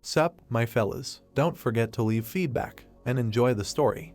Sup, my fellas, don't forget to leave feedback and enjoy the story.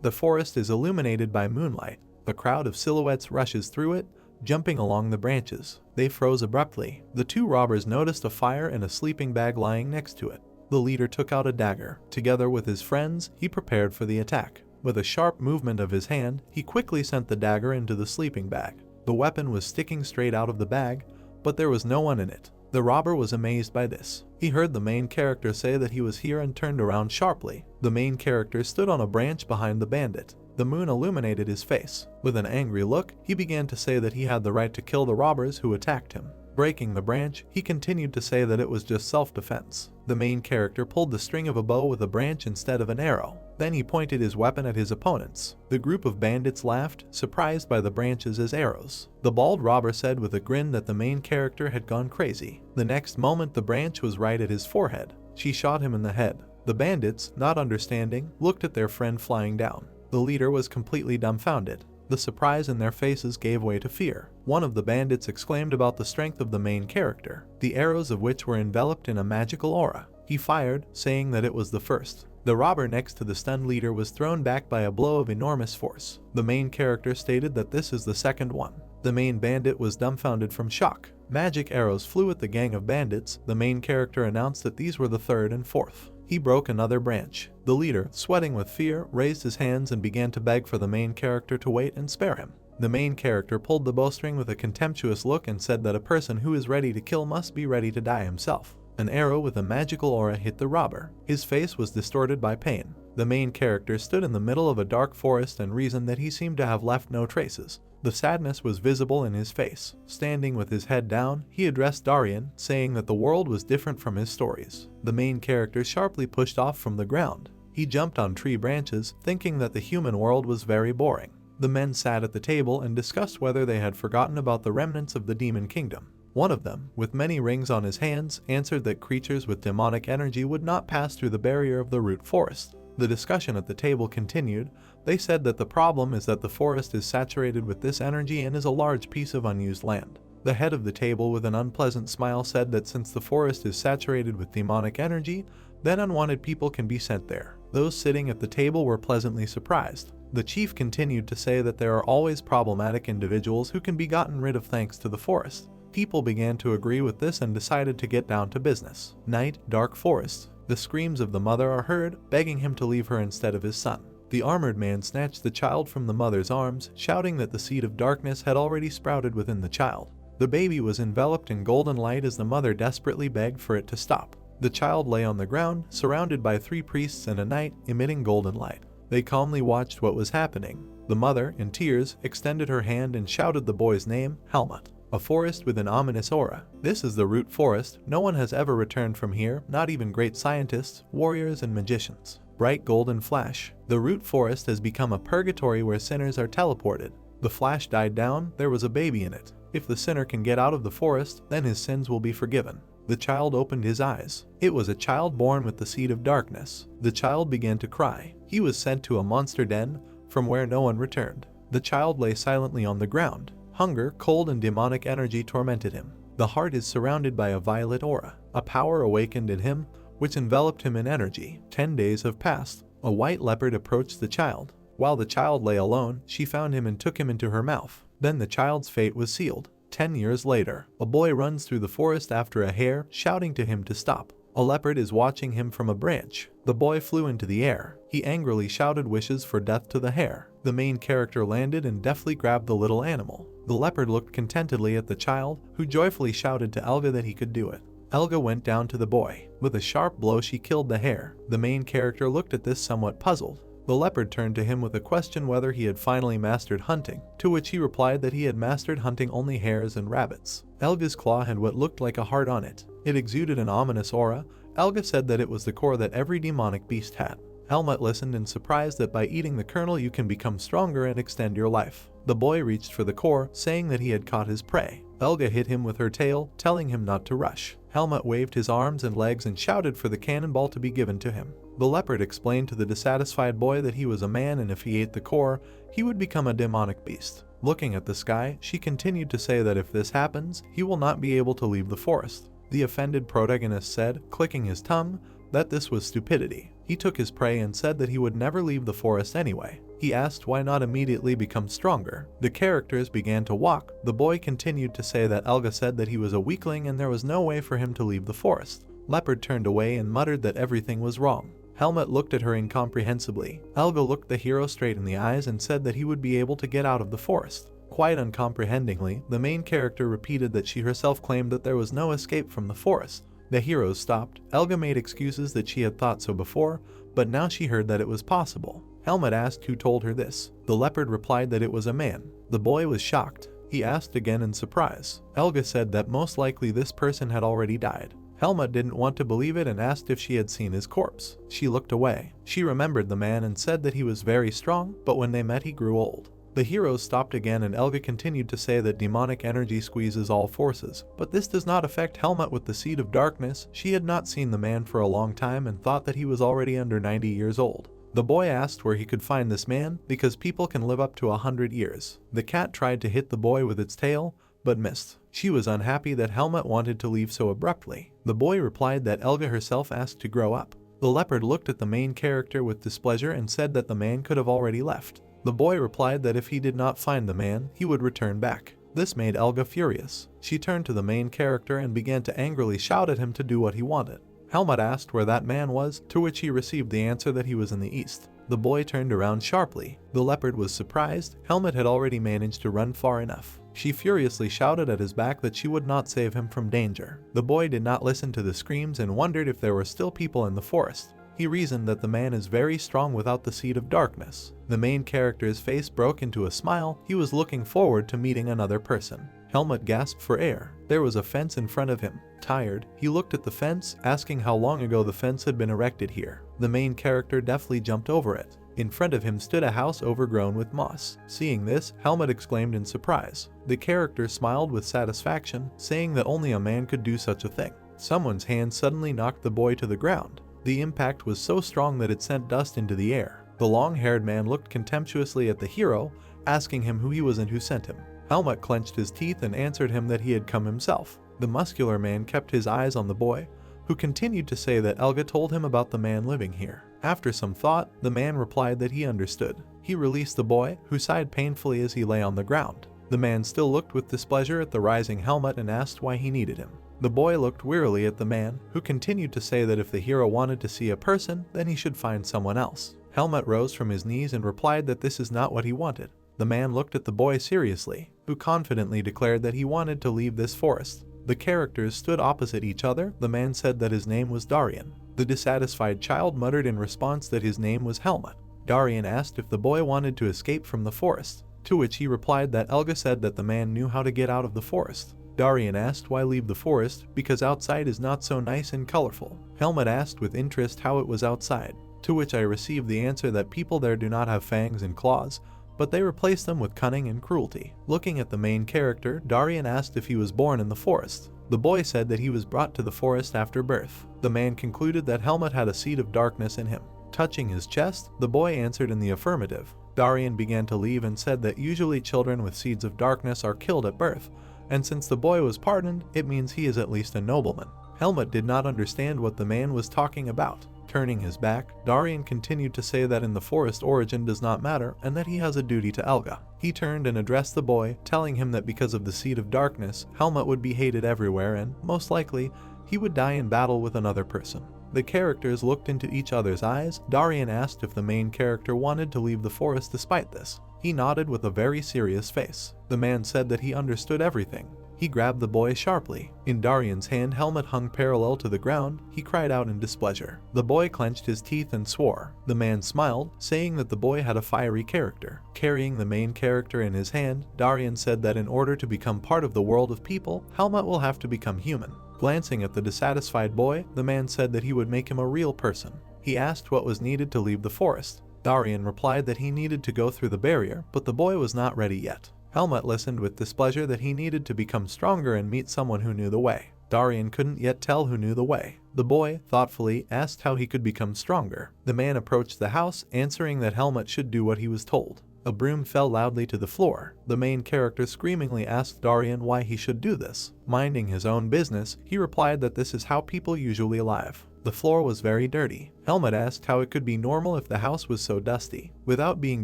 The forest is illuminated by moonlight. A crowd of silhouettes rushes through it, jumping along the branches. They froze abruptly. The two robbers noticed a fire and a sleeping bag lying next to it. The leader took out a dagger. Together with his friends, he prepared for the attack. With a sharp movement of his hand, he quickly sent the dagger into the sleeping bag. The weapon was sticking straight out of the bag, but there was no one in it. The robber was amazed by this. He heard the main character say that he was here and turned around sharply. The main character stood on a branch behind the bandit. The moon illuminated his face. With an angry look, he began to say that he had the right to kill the robbers who attacked him. Breaking the branch, he continued to say that it was just self-defense. The main character pulled the string of a bow with a branch instead of an arrow. Then he pointed his weapon at his opponents. The group of bandits laughed, surprised by the branches as arrows. The bald robber said with a grin that the main character had gone crazy. The next moment the branch was right at his forehead. She shot him in the head. The bandits, not understanding, looked at their friend flying down. The leader was completely dumbfounded. The surprise in their faces gave way to fear. One of the bandits exclaimed about the strength of the main character, the arrows of which were enveloped in a magical aura. He fired, saying that it was the first. The robber next to the stunned leader was thrown back by a blow of enormous force. The main character stated that this is the second one. The main bandit was dumbfounded from shock. Magic arrows flew at the gang of bandits. The main character announced that these were the third and fourth. He broke another branch. The leader, sweating with fear, raised his hands and began to beg for the main character to wait and spare him. The main character pulled the bowstring with a contemptuous look and said that a person who is ready to kill must be ready to die himself. An arrow with a magical aura hit the robber. His face was distorted by pain. The main character stood in the middle of a dark forest and reasoned that he seemed to have left no traces. The sadness was visible in his face. Standing with his head down, he addressed Darian, saying that the world was different from his stories. The main character sharply pushed off from the ground. He jumped on tree branches, thinking that the human world was very boring. The men sat at the table and discussed whether they had forgotten about the remnants of the demon kingdom. One of them, with many rings on his hands, answered that creatures with demonic energy would not pass through the barrier of the root forest. The discussion at the table continued. They said that the problem is that the forest is saturated with this energy and is a large piece of unused land. The head of the table with an unpleasant smile said that since the forest is saturated with demonic energy, then unwanted people can be sent there. Those sitting at the table were pleasantly surprised. The chief continued to say that there are always problematic individuals who can be gotten rid of thanks to the forest. People began to agree with this and decided to get down to business. Night, dark forest. The screams of the mother are heard, begging him to leave her instead of his son. The armored man snatched the child from the mother's arms, shouting that the seed of darkness had already sprouted within the child. The baby was enveloped in golden light as the mother desperately begged for it to stop. The child lay on the ground, surrounded by 3 priests and a knight, emitting golden light. They calmly watched what was happening. The mother, in tears, extended her hand and shouted the boy's name, Helmut. A forest with an ominous aura. This is the root forest. No one has ever returned from here, not even great scientists, warriors, and magicians. Bright golden flash. The root forest has become a purgatory where sinners are teleported. The flash died down. There was a baby in it. If the sinner can get out of the forest, then his sins will be forgiven. The child opened his eyes. It was a child born with the seed of darkness. The child began to cry. He was sent to a monster den, from where no one returned. The child lay silently on the ground. Hunger, cold, and demonic energy tormented him. The heart is surrounded by a violet aura. A power awakened in him, which enveloped him in energy. 10 days have passed. A white leopard approached the child. While the child lay alone, she found him and took him into her mouth. Then the child's fate was sealed. 10 years later, a boy runs through the forest after a hare, shouting to him to stop. A leopard is watching him from a branch. The boy flew into the air. He angrily shouted wishes for death to the hare. The main character landed and deftly grabbed the little animal. The leopard looked contentedly at the child, who joyfully shouted to Elga that he could do it. Elga went down to the boy. With a sharp blow she killed the hare. The main character looked at this somewhat puzzled. The leopard turned to him with a question whether he had finally mastered hunting, to which he replied that he had mastered hunting only hares and rabbits. Elga's claw had what looked like a heart on it. It exuded an ominous aura. Elga said that it was the core that every demonic beast had. Helmut listened in surprise that by eating the kernel you can become stronger and extend your life. The boy reached for the core, saying that he had caught his prey. Elga hit him with her tail, telling him not to rush. Helmut waved his arms and legs and shouted for the cannonball to be given to him. The leopard explained to the dissatisfied boy that he was a man and if he ate the core, he would become a demonic beast. Looking at the sky, she continued to say that if this happens, he will not be able to leave the forest. The offended protagonist said, clicking his tongue, that this was stupidity. He took his prey and said that he would never leave the forest anyway. He asked why not immediately become stronger. The characters began to walk. The boy continued to say that Elga said that he was a weakling and there was no way for him to leave the forest. Leopard turned away and muttered that everything was wrong. Helmut looked at her incomprehensibly. Elga looked the hero straight in the eyes and said that he would be able to get out of the forest. Quite uncomprehendingly, the main character repeated that she herself claimed that there was no escape from the forest. The heroes stopped. Elga made excuses that she had thought so before, but now she heard that it was possible. Helmut asked who told her this. The leopard replied that it was a man. The boy was shocked. He asked again in surprise. Elga said that most likely this person had already died. Helmut didn't want to believe it and asked if she had seen his corpse. She looked away. She remembered the man and said that he was very strong, but when they met he grew old. The heroes stopped again and Elga continued to say that demonic energy squeezes all forces, but this does not affect Helmut with the Seed of Darkness. She had not seen the man for a long time and thought that he was already under 90 years old. The boy asked where he could find this man, because people can live up to 100 years. The cat tried to hit the boy with its tail, but missed. She was unhappy that Helmut wanted to leave so abruptly. The boy replied that Elga herself asked to grow up. The leopard looked at the main character with displeasure and said that the man could have already left. The boy replied that if he did not find the man, he would return back. This made Elga furious. She turned to the main character and began to angrily shout at him to do what he wanted. Helmut asked where that man was, to which he received the answer that he was in the east. The boy turned around sharply. The leopard was surprised. Helmut had already managed to run far enough. She furiously shouted at his back that she would not save him from danger. The boy did not listen to the screams and wondered if there were still people in the forest. He reasoned that the man is very strong without the Seed of Darkness. The main character's face broke into a smile. He was looking forward to meeting another person. Helmut gasped for air. There was a fence in front of him. Tired, he looked at the fence, asking how long ago the fence had been erected here. The main character deftly jumped over it. In front of him stood a house overgrown with moss. Seeing this, Helmut exclaimed in surprise. The character smiled with satisfaction, saying that only a man could do such a thing. Someone's hand suddenly knocked the boy to the ground. The impact was so strong that it sent dust into the air. The long-haired man looked contemptuously at the hero, asking him who he was and who sent him. Helmut clenched his teeth and answered him that he had come himself. The muscular man kept his eyes on the boy, who continued to say that Elga told him about the man living here. After some thought, the man replied that he understood. He released the boy, who sighed painfully as he lay on the ground. The man still looked with displeasure at the rising Helmut and asked why he needed him. The boy looked wearily at the man, who continued to say that if the hero wanted to see a person, then he should find someone else. Helmut rose from his knees and replied that this is not what he wanted. The man looked at the boy seriously, who confidently declared that he wanted to leave this forest. The characters stood opposite each other. The man said that his name was Darian. The dissatisfied child muttered in response that his name was Helmut. Darian asked if the boy wanted to escape from the forest, to which he replied that Elga said that the man knew how to get out of the forest. Darian asked why leave the forest, because outside is not so nice and colorful. Helmut asked with interest how it was outside, to which I received the answer that people there do not have fangs and claws, but they replace them with cunning and cruelty. Looking at the main character, Darian asked if he was born in the forest. The boy said that he was brought to the forest after birth. The man concluded that Helmut had a Seed of Darkness in him. Touching his chest, the boy answered in the affirmative. Darian began to leave and said that usually children with Seeds of Darkness are killed at birth, and since the boy was pardoned, it means he is at least a nobleman. Helmut did not understand what the man was talking about. Turning his back, Darian continued to say that in the forest origin does not matter and that he has a duty to Elga. He turned and addressed the boy, telling him that because of the Seed of Darkness, Helmut would be hated everywhere and, most likely, he would die in battle with another person. The characters looked into each other's eyes. Darian asked if the main character wanted to leave the forest despite this. He nodded with a very serious face. The man said that he understood everything. He grabbed the boy sharply. In Darian's hand, Helmut hung parallel to the ground. He cried out in displeasure. The boy clenched his teeth and swore. The man smiled, saying that the boy had a fiery character. Carrying the main character in his hand, Darian said that in order to become part of the world of people, Helmut will have to become human. Glancing at the dissatisfied boy, the man said that he would make him a real person. He asked what was needed to leave the forest. Darian replied that he needed to go through the barrier, but the boy was not ready yet. Helmut listened with displeasure that he needed to become stronger and meet someone who knew the way. Darian couldn't yet tell who knew the way. The boy, thoughtfully, asked how he could become stronger. The man approached the house, answering that Helmut should do what he was told. A broom fell loudly to the floor. The main character screamingly asked Darian why he should do this. Minding his own business, he replied that this is how people usually live. The floor was very dirty. Helmut asked how it could be normal if the house was so dusty. Without being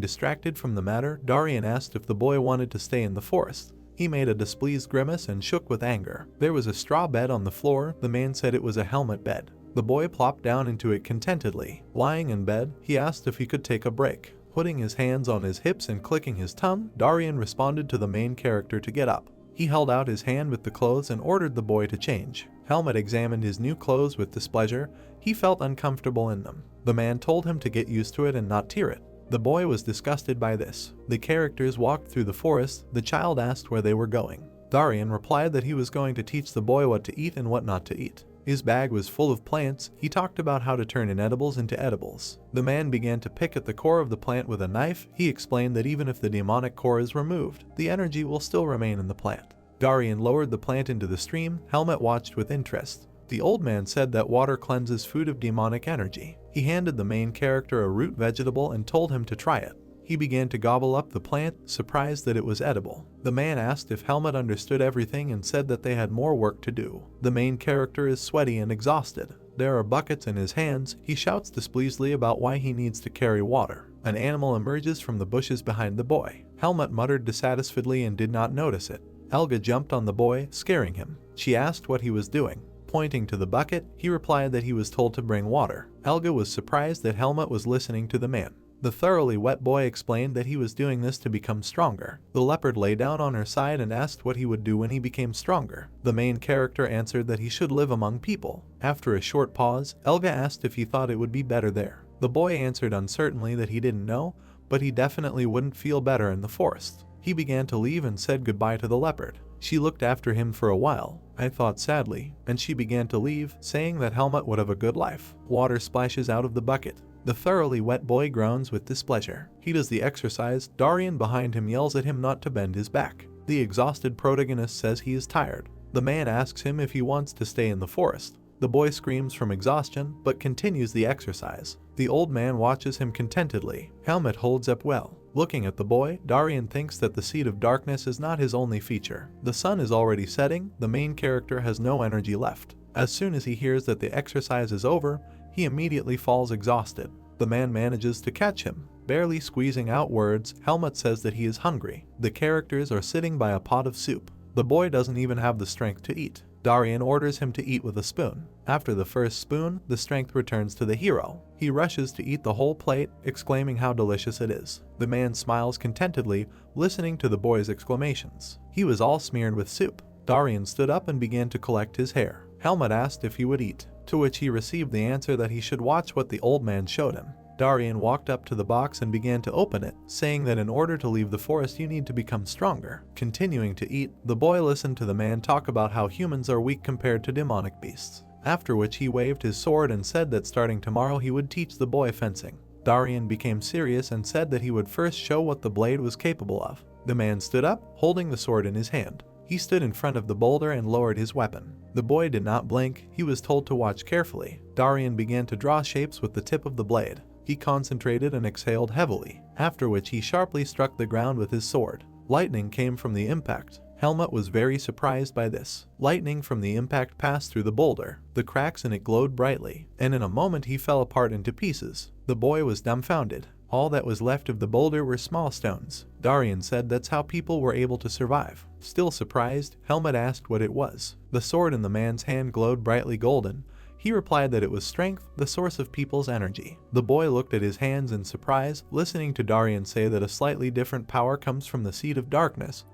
distracted from the matter, Darian asked if the boy wanted to stay in the forest. He made a displeased grimace and shook with anger. There was a straw bed on the floor. The man said it was a Helmut bed. The boy plopped down into it contentedly. Lying in bed, he asked if he could take a break. Putting his hands on his hips and clicking his tongue, Darian responded to the main character to get up. He held out his hand with the clothes and ordered the boy to change. Helmut examined his new clothes with displeasure. He felt uncomfortable in them. The man told him to get used to it and not tear it. The boy was disgusted by this. The characters walked through the forest. The child asked where they were going. Darian replied that he was going to teach the boy what to eat and what not to eat. His bag was full of plants. He talked about how to turn inedibles into edibles. The man began to pick at the core of the plant with a knife. He explained that even if the demonic core is removed, the energy will still remain in the plant. Darian lowered the plant into the stream. Helmut watched with interest. The old man said that water cleanses food of demonic energy. He handed the main character a root vegetable and told him to try it. He began to gobble up the plant, surprised that it was edible. The man asked if Helmut understood everything and said that they had more work to do. The main character is sweaty and exhausted. There are buckets in his hands. He shouts displeasedly about why he needs to carry water. An animal emerges from the bushes behind the boy. Helmut muttered dissatisfiedly and did not notice it. Helga jumped on the boy, scaring him. She asked what he was doing. Pointing to the bucket, he replied that he was told to bring water. Helga was surprised that Helmut was listening to the man. The thoroughly wet boy explained that he was doing this to become stronger. The leopard lay down on her side and asked what he would do when he became stronger. The main character answered that he should live among people. After a short pause, Helga asked if he thought it would be better there. The boy answered uncertainly that he didn't know, but he definitely wouldn't feel better in the forest. He began to leave and said goodbye to the leopard. She looked after him for a while, I thought sadly, and she began to leave, saying that Helmut would have a good life. Water splashes out of the bucket. The thoroughly wet boy groans with displeasure. He does the exercise. Darian behind him yells at him not to bend his back. The exhausted protagonist says he is tired. The man asks him if he wants to stay in the forest. The boy screams from exhaustion, but continues the exercise. The old man watches him contentedly. Helmut holds up well. Looking at the boy, Darian thinks that the seed of darkness is not his only feature. The sun is already setting. The main character has no energy left. As soon as he hears that the exercise is over, he immediately falls exhausted. The man manages to catch him. Barely squeezing out words, Helmut says that he is hungry. The characters are sitting by a pot of soup. The boy doesn't even have the strength to eat. Darian orders him to eat with a spoon. After the first spoon, the strength returns to the hero. He rushes to eat the whole plate, exclaiming how delicious it is. The man smiles contentedly, listening to the boy's exclamations. He was all smeared with soup. Darian stood up and began to collect his hair. Helmut asked if he would eat, to which he received the answer that he should watch what the old man showed him. Darian walked up to the box and began to open it, saying that in order to leave the forest you need to become stronger. Continuing to eat, the boy listened to the man talk about how humans are weak compared to demonic beasts. After which he waved his sword and said that starting tomorrow he would teach the boy fencing. Darian became serious and said that he would first show what the blade was capable of. The man stood up, holding the sword in his hand. He stood in front of the boulder and lowered his weapon. The boy did not blink. He was told to watch carefully. Darian began to draw shapes with the tip of the blade. He concentrated and exhaled heavily, after which he sharply struck the ground with his sword. Lightning came from the impact. Helmut was very surprised by this. Lightning from the impact passed through the boulder. The cracks in it glowed brightly, and in a moment he fell apart into pieces. The boy was dumbfounded. All that was left of the boulder were small stones. Darian said that's how people were able to survive. Still surprised, Helmut asked what it was. The sword in the man's hand glowed brightly golden. He replied that it was strength, the source of people's energy. The boy looked at his hands in surprise, listening to Darian say that a slightly different power comes from the seed of darkness,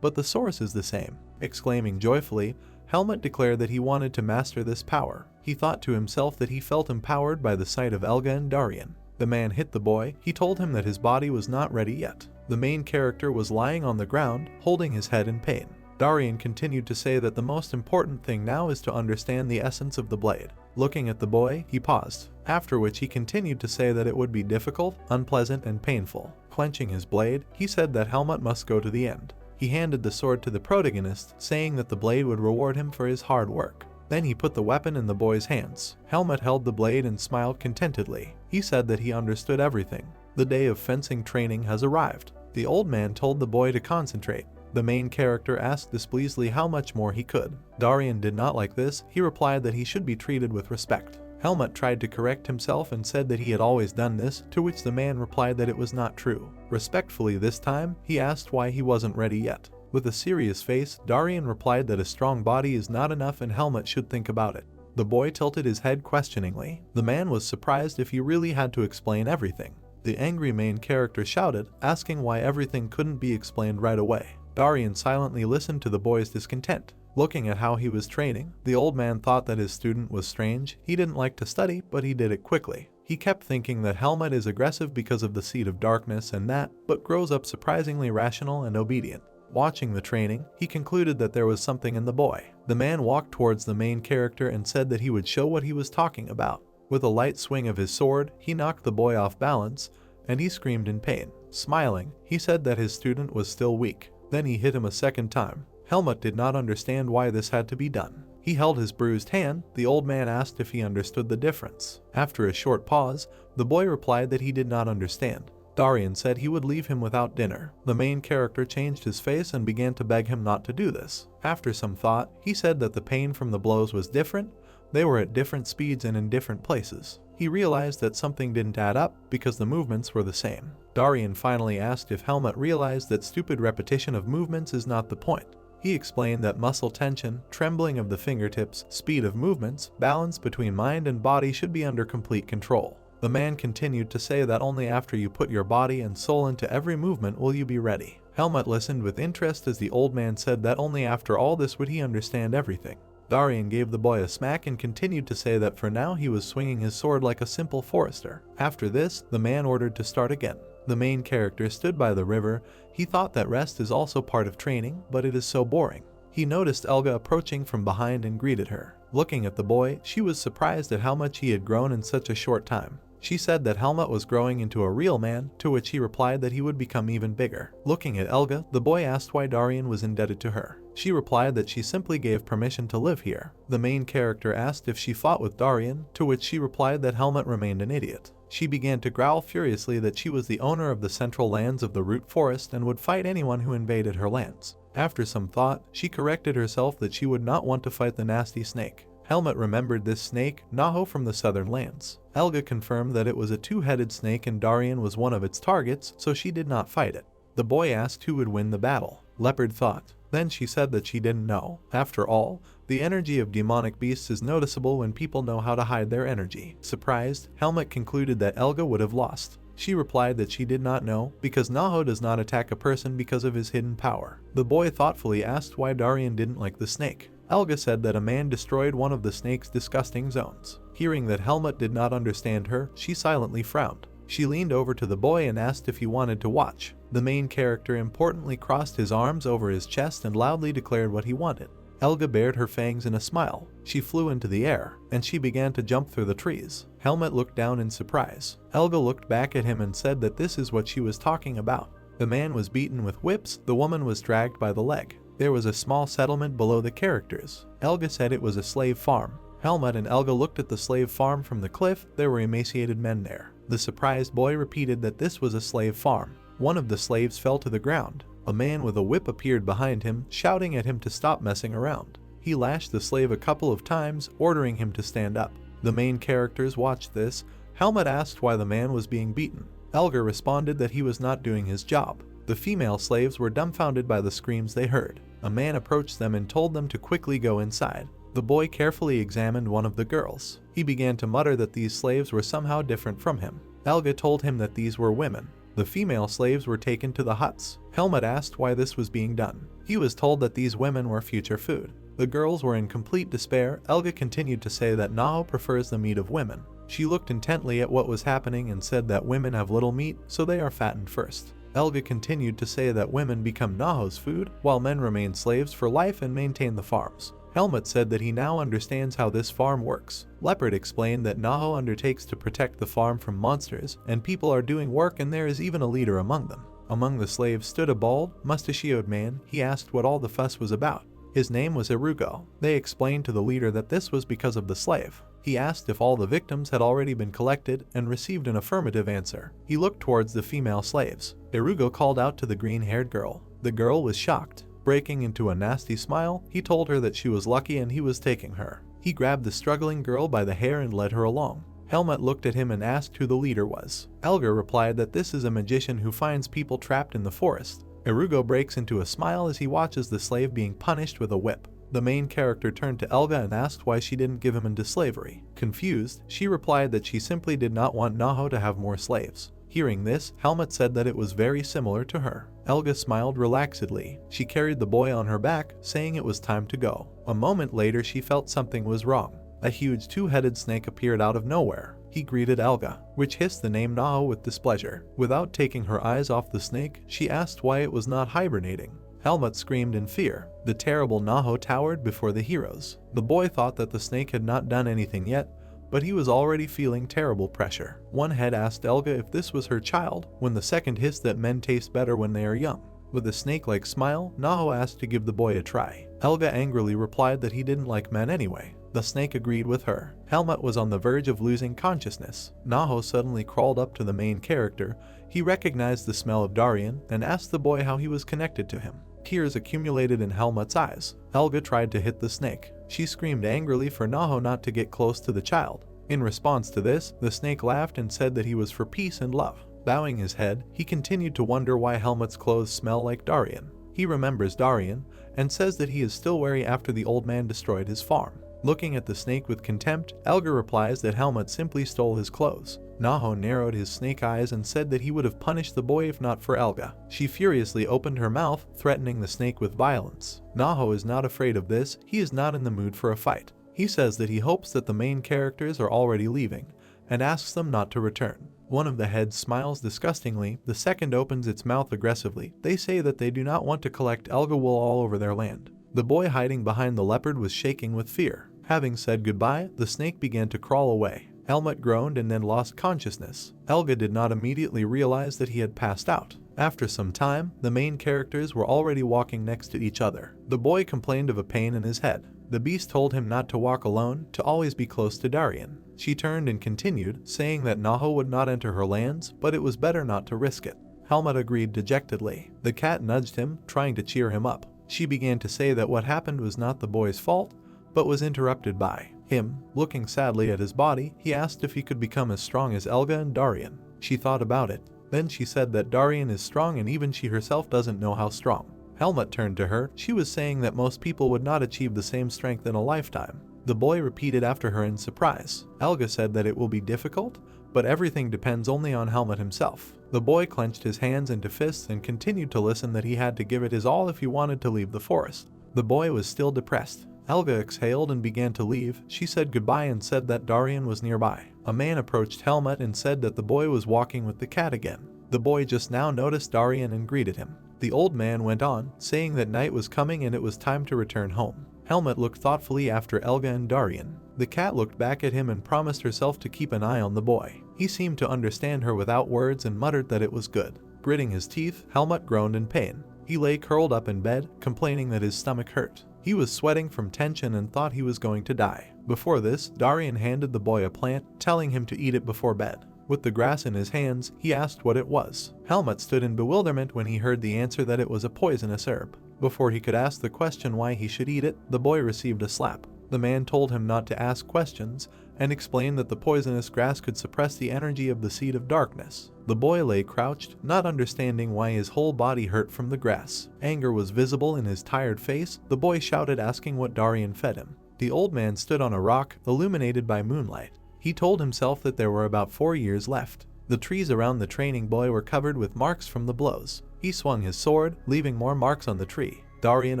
but the source is the same. Exclaiming joyfully, Helmut declared that he wanted to master this power. He thought to himself that he felt empowered by the sight of Helga and Darian. The man hit the boy. He told him that his body was not ready yet. The main character was lying on the ground, holding his head in pain. Darian continued to say that the most important thing now is to understand the essence of the blade. Looking at the boy, he paused, after which he continued to say that it would be difficult, unpleasant, and painful. Clenching his blade, he said that Helmut must go to the end. He handed the sword to the protagonist, saying that the blade would reward him for his hard work. Then he put the weapon in the boy's hands. Helmut held the blade and smiled contentedly. He said that he understood everything. The day of fencing training has arrived. The old man told the boy to concentrate. The main character asked displeasedly how much more he could. Darian did not like this. He replied that he should be treated with respect. Helmut tried to correct himself and said that he had always done this, to which the man replied that it was not true. Respectfully this time, he asked why he wasn't ready yet. With a serious face, Darian replied that a strong body is not enough and Helmut should think about it. The boy tilted his head questioningly. The man was surprised if he really had to explain everything. The angry main character shouted, asking why everything couldn't be explained right away. Darian silently listened to the boy's discontent. Looking at how he was training, the old man thought that his student was strange. He didn't like to study, but he did it quickly. He kept thinking that Helmut is aggressive because of the seed of darkness and that, but grows up surprisingly rational and obedient. Watching the training, he concluded that there was something in the boy. The man walked towards the main character and said that he would show what he was talking about. With a light swing of his sword, he knocked the boy off balance, and he screamed in pain. Smiling, he said that his student was still weak. Then he hit him a second time. Helmut did not understand why this had to be done. He held his bruised hand. The old man asked if he understood the difference. After a short pause, the boy replied that he did not understand. Darian said he would leave him without dinner. The main character changed his face and began to beg him not to do this. After some thought, he said that the pain from the blows was different. They were at different speeds and in different places. He realized that something didn't add up because the movements were the same. Darian finally asked if Helmut realized that stupid repetition of movements is not the point. He explained that muscle tension, trembling of the fingertips, speed of movements, balance between mind and body should be under complete control. The man continued to say that only after you put your body and soul into every movement will you be ready. Helmut listened with interest as the old man said that only after all this would he understand everything. Darian gave the boy a smack and continued to say that for now he was swinging his sword like a simple forester. After this, the man ordered to start again. The main character stood by the river. He thought that rest is also part of training, but it is so boring. He noticed Elga approaching from behind and greeted her. Looking at the boy, she was surprised at how much he had grown in such a short time. She said that Helmut was growing into a real man, to which he replied that he would become even bigger. Looking at Elga, the boy asked why Darian was indebted to her. She replied that she simply gave permission to live here. The main character asked if she fought with Darian, to which she replied that Helmut remained an idiot. She began to growl furiously that she was the owner of the central lands of the root forest and would fight anyone who invaded her lands. After some thought, she corrected herself that she would not want to fight the nasty snake. Helmut remembered this snake, Naho from the southern lands. Elga confirmed that it was a two-headed snake and Darian was one of its targets, so she did not fight it. The boy asked who would win the battle. Leopard thought. Then she said that she didn't know. After all, the energy of demonic beasts is noticeable when people know how to hide their energy. Surprised, Helmut concluded that Elga would have lost. She replied that she did not know, because Naho does not attack a person because of his hidden power. The boy thoughtfully asked why Darian didn't like the snake. Elga said that a man destroyed one of the snake's disgusting zones. Hearing that Helmut did not understand her, she silently frowned. She leaned over to the boy and asked if he wanted to watch. The main character importantly crossed his arms over his chest and loudly declared what he wanted. Elga bared her fangs in a smile. She flew into the air, and she began to jump through the trees. Helmut looked down in surprise. Elga looked back at him and said that this is what she was talking about. The man was beaten with whips, the woman was dragged by the leg. There was a small settlement below the characters. Elga said it was a slave farm. Helmut and Elga looked at the slave farm from the cliff. There were emaciated men there. The surprised boy repeated that this was a slave farm. One of the slaves fell to the ground. A man with a whip appeared behind him, shouting at him to stop messing around. He lashed the slave a couple of times, ordering him to stand up. The main characters watched this. Helmut asked why the man was being beaten. Elga responded that he was not doing his job. The female slaves were dumbfounded by the screams they heard. A man approached them and told them to quickly go inside. The boy carefully examined one of the girls. He began to mutter that these slaves were somehow different from him. Elga told him that these were women. The female slaves were taken to the huts. Helmut asked why this was being done. He was told that these women were future food. The girls were in complete despair. Elga continued to say that Naho prefers the meat of women. She looked intently at what was happening and said that women have little meat, so they are fattened first. Elga continued to say that women become Naho's food, while men remain slaves for life and maintain the farms. Helmut said that he now understands how this farm works. Leopard explained that Naho undertakes to protect the farm from monsters, and people are doing work and there is even a leader among them. Among the slaves stood a bald, mustachioed man. He asked what all the fuss was about. His name was Irugo. They explained to the leader that this was because of the slave. He asked if all the victims had already been collected and received an affirmative answer. He looked towards the female slaves. Irugo called out to the green-haired girl. The girl was shocked. Breaking into a nasty smile, he told her that she was lucky and he was taking her. He grabbed the struggling girl by the hair and led her along. Helmut looked at him and asked who the leader was. Elga replied that this is a magician who finds people trapped in the forest. Irugo breaks into a smile as he watches the slave being punished with a whip. The main character turned to Elga and asked why she didn't give him into slavery. Confused, she replied that she simply did not want Naho to have more slaves. Hearing this, Helmut said that it was very similar to her. Elga smiled relaxedly. She carried the boy on her back, saying it was time to go. A moment later, she felt something was wrong. A huge two-headed snake appeared out of nowhere. He greeted Elga, which hissed the name Naho with displeasure. Without taking her eyes off the snake, she asked why it was not hibernating. Helmut screamed in fear. The terrible Naho towered before the heroes. The boy thought that the snake had not done anything yet, but he was already feeling terrible pressure. One head asked Elga if this was her child, when the second hissed that men taste better when they are young. With a snake-like smile, Naho asked to give the boy a try. Elga angrily replied that he didn't like men anyway. The snake agreed with her. Helmut was on the verge of losing consciousness. Naho suddenly crawled up to the main character. He recognized the smell of Darien and asked the boy how he was connected to him. Tears accumulated in Helmut's eyes. Elga tried to hit the snake. She screamed angrily for Naho not to get close to the child. In response to this, the snake laughed and said that he was for peace and love. Bowing his head, he continued to wonder why Helmut's clothes smell like Darien. He remembers Darien and says that he is still wary after the old man destroyed his farm. Looking at the snake with contempt, Elga replies that Helmut simply stole his clothes. Naho narrowed his snake eyes and said that he would have punished the boy if not for Elga. She furiously opened her mouth, threatening the snake with violence. Naho is not afraid of this. He is not in the mood for a fight. He says that he hopes that the main characters are already leaving, and asks them not to return. One of the heads smiles disgustingly, the second opens its mouth aggressively. They say that they do not want to collect Elga wool all over their land. The boy hiding behind the leopard was shaking with fear. Having said goodbye, the snake began to crawl away. Helmut groaned and then lost consciousness. Elga did not immediately realize that he had passed out. After some time, the main characters were already walking next to each other. The boy complained of a pain in his head. The beast told him not to walk alone, to always be close to Darien. She turned and continued, saying that Naho would not enter her lands, but it was better not to risk it. Helmut agreed dejectedly. The cat nudged him, trying to cheer him up. She began to say that what happened was not the boy's fault, but was interrupted by him. Looking sadly at his body, he asked if he could become as strong as Elga and Darien. She thought about it. Then she said that Darien is strong and even she herself doesn't know how strong. Helmut turned to her. She was saying that most people would not achieve the same strength in a lifetime. The boy repeated after her in surprise. Elga said that it will be difficult, but everything depends only on Helmut himself. The boy clenched his hands into fists and continued to listen that he had to give it his all if he wanted to leave the forest. The boy was still depressed. Elga exhaled and began to leave. She said goodbye and said that Darien was nearby. A man approached Helmut and said that the boy was walking with the cat again. The boy just now noticed Darien and greeted him. The old man went on, saying that night was coming and it was time to return home. Helmut looked thoughtfully after Elga and Darien. The cat looked back at him and promised herself to keep an eye on the boy. He seemed to understand her without words and muttered that it was good. Gritting his teeth, Helmut groaned in pain. He lay curled up in bed, complaining that his stomach hurt. He was sweating from tension and thought he was going to die. Before this, Darien handed the boy a plant, telling him to eat it before bed. With the grass in his hands, he asked what it was. Helmut stood in bewilderment when he heard the answer that it was a poisonous herb. Before he could ask the question why he should eat it, the boy received a slap. The man told him not to ask questions and explained that the poisonous grass could suppress the energy of the seed of darkness. The boy lay crouched, not understanding why his whole body hurt from the grass. Anger was visible in his tired face. The boy shouted, asking what Darien fed him. The old man stood on a rock, illuminated by moonlight. He told himself that there were about 4 years left. The trees around the training boy were covered with marks from the blows. He swung his sword, leaving more marks on the tree. Darien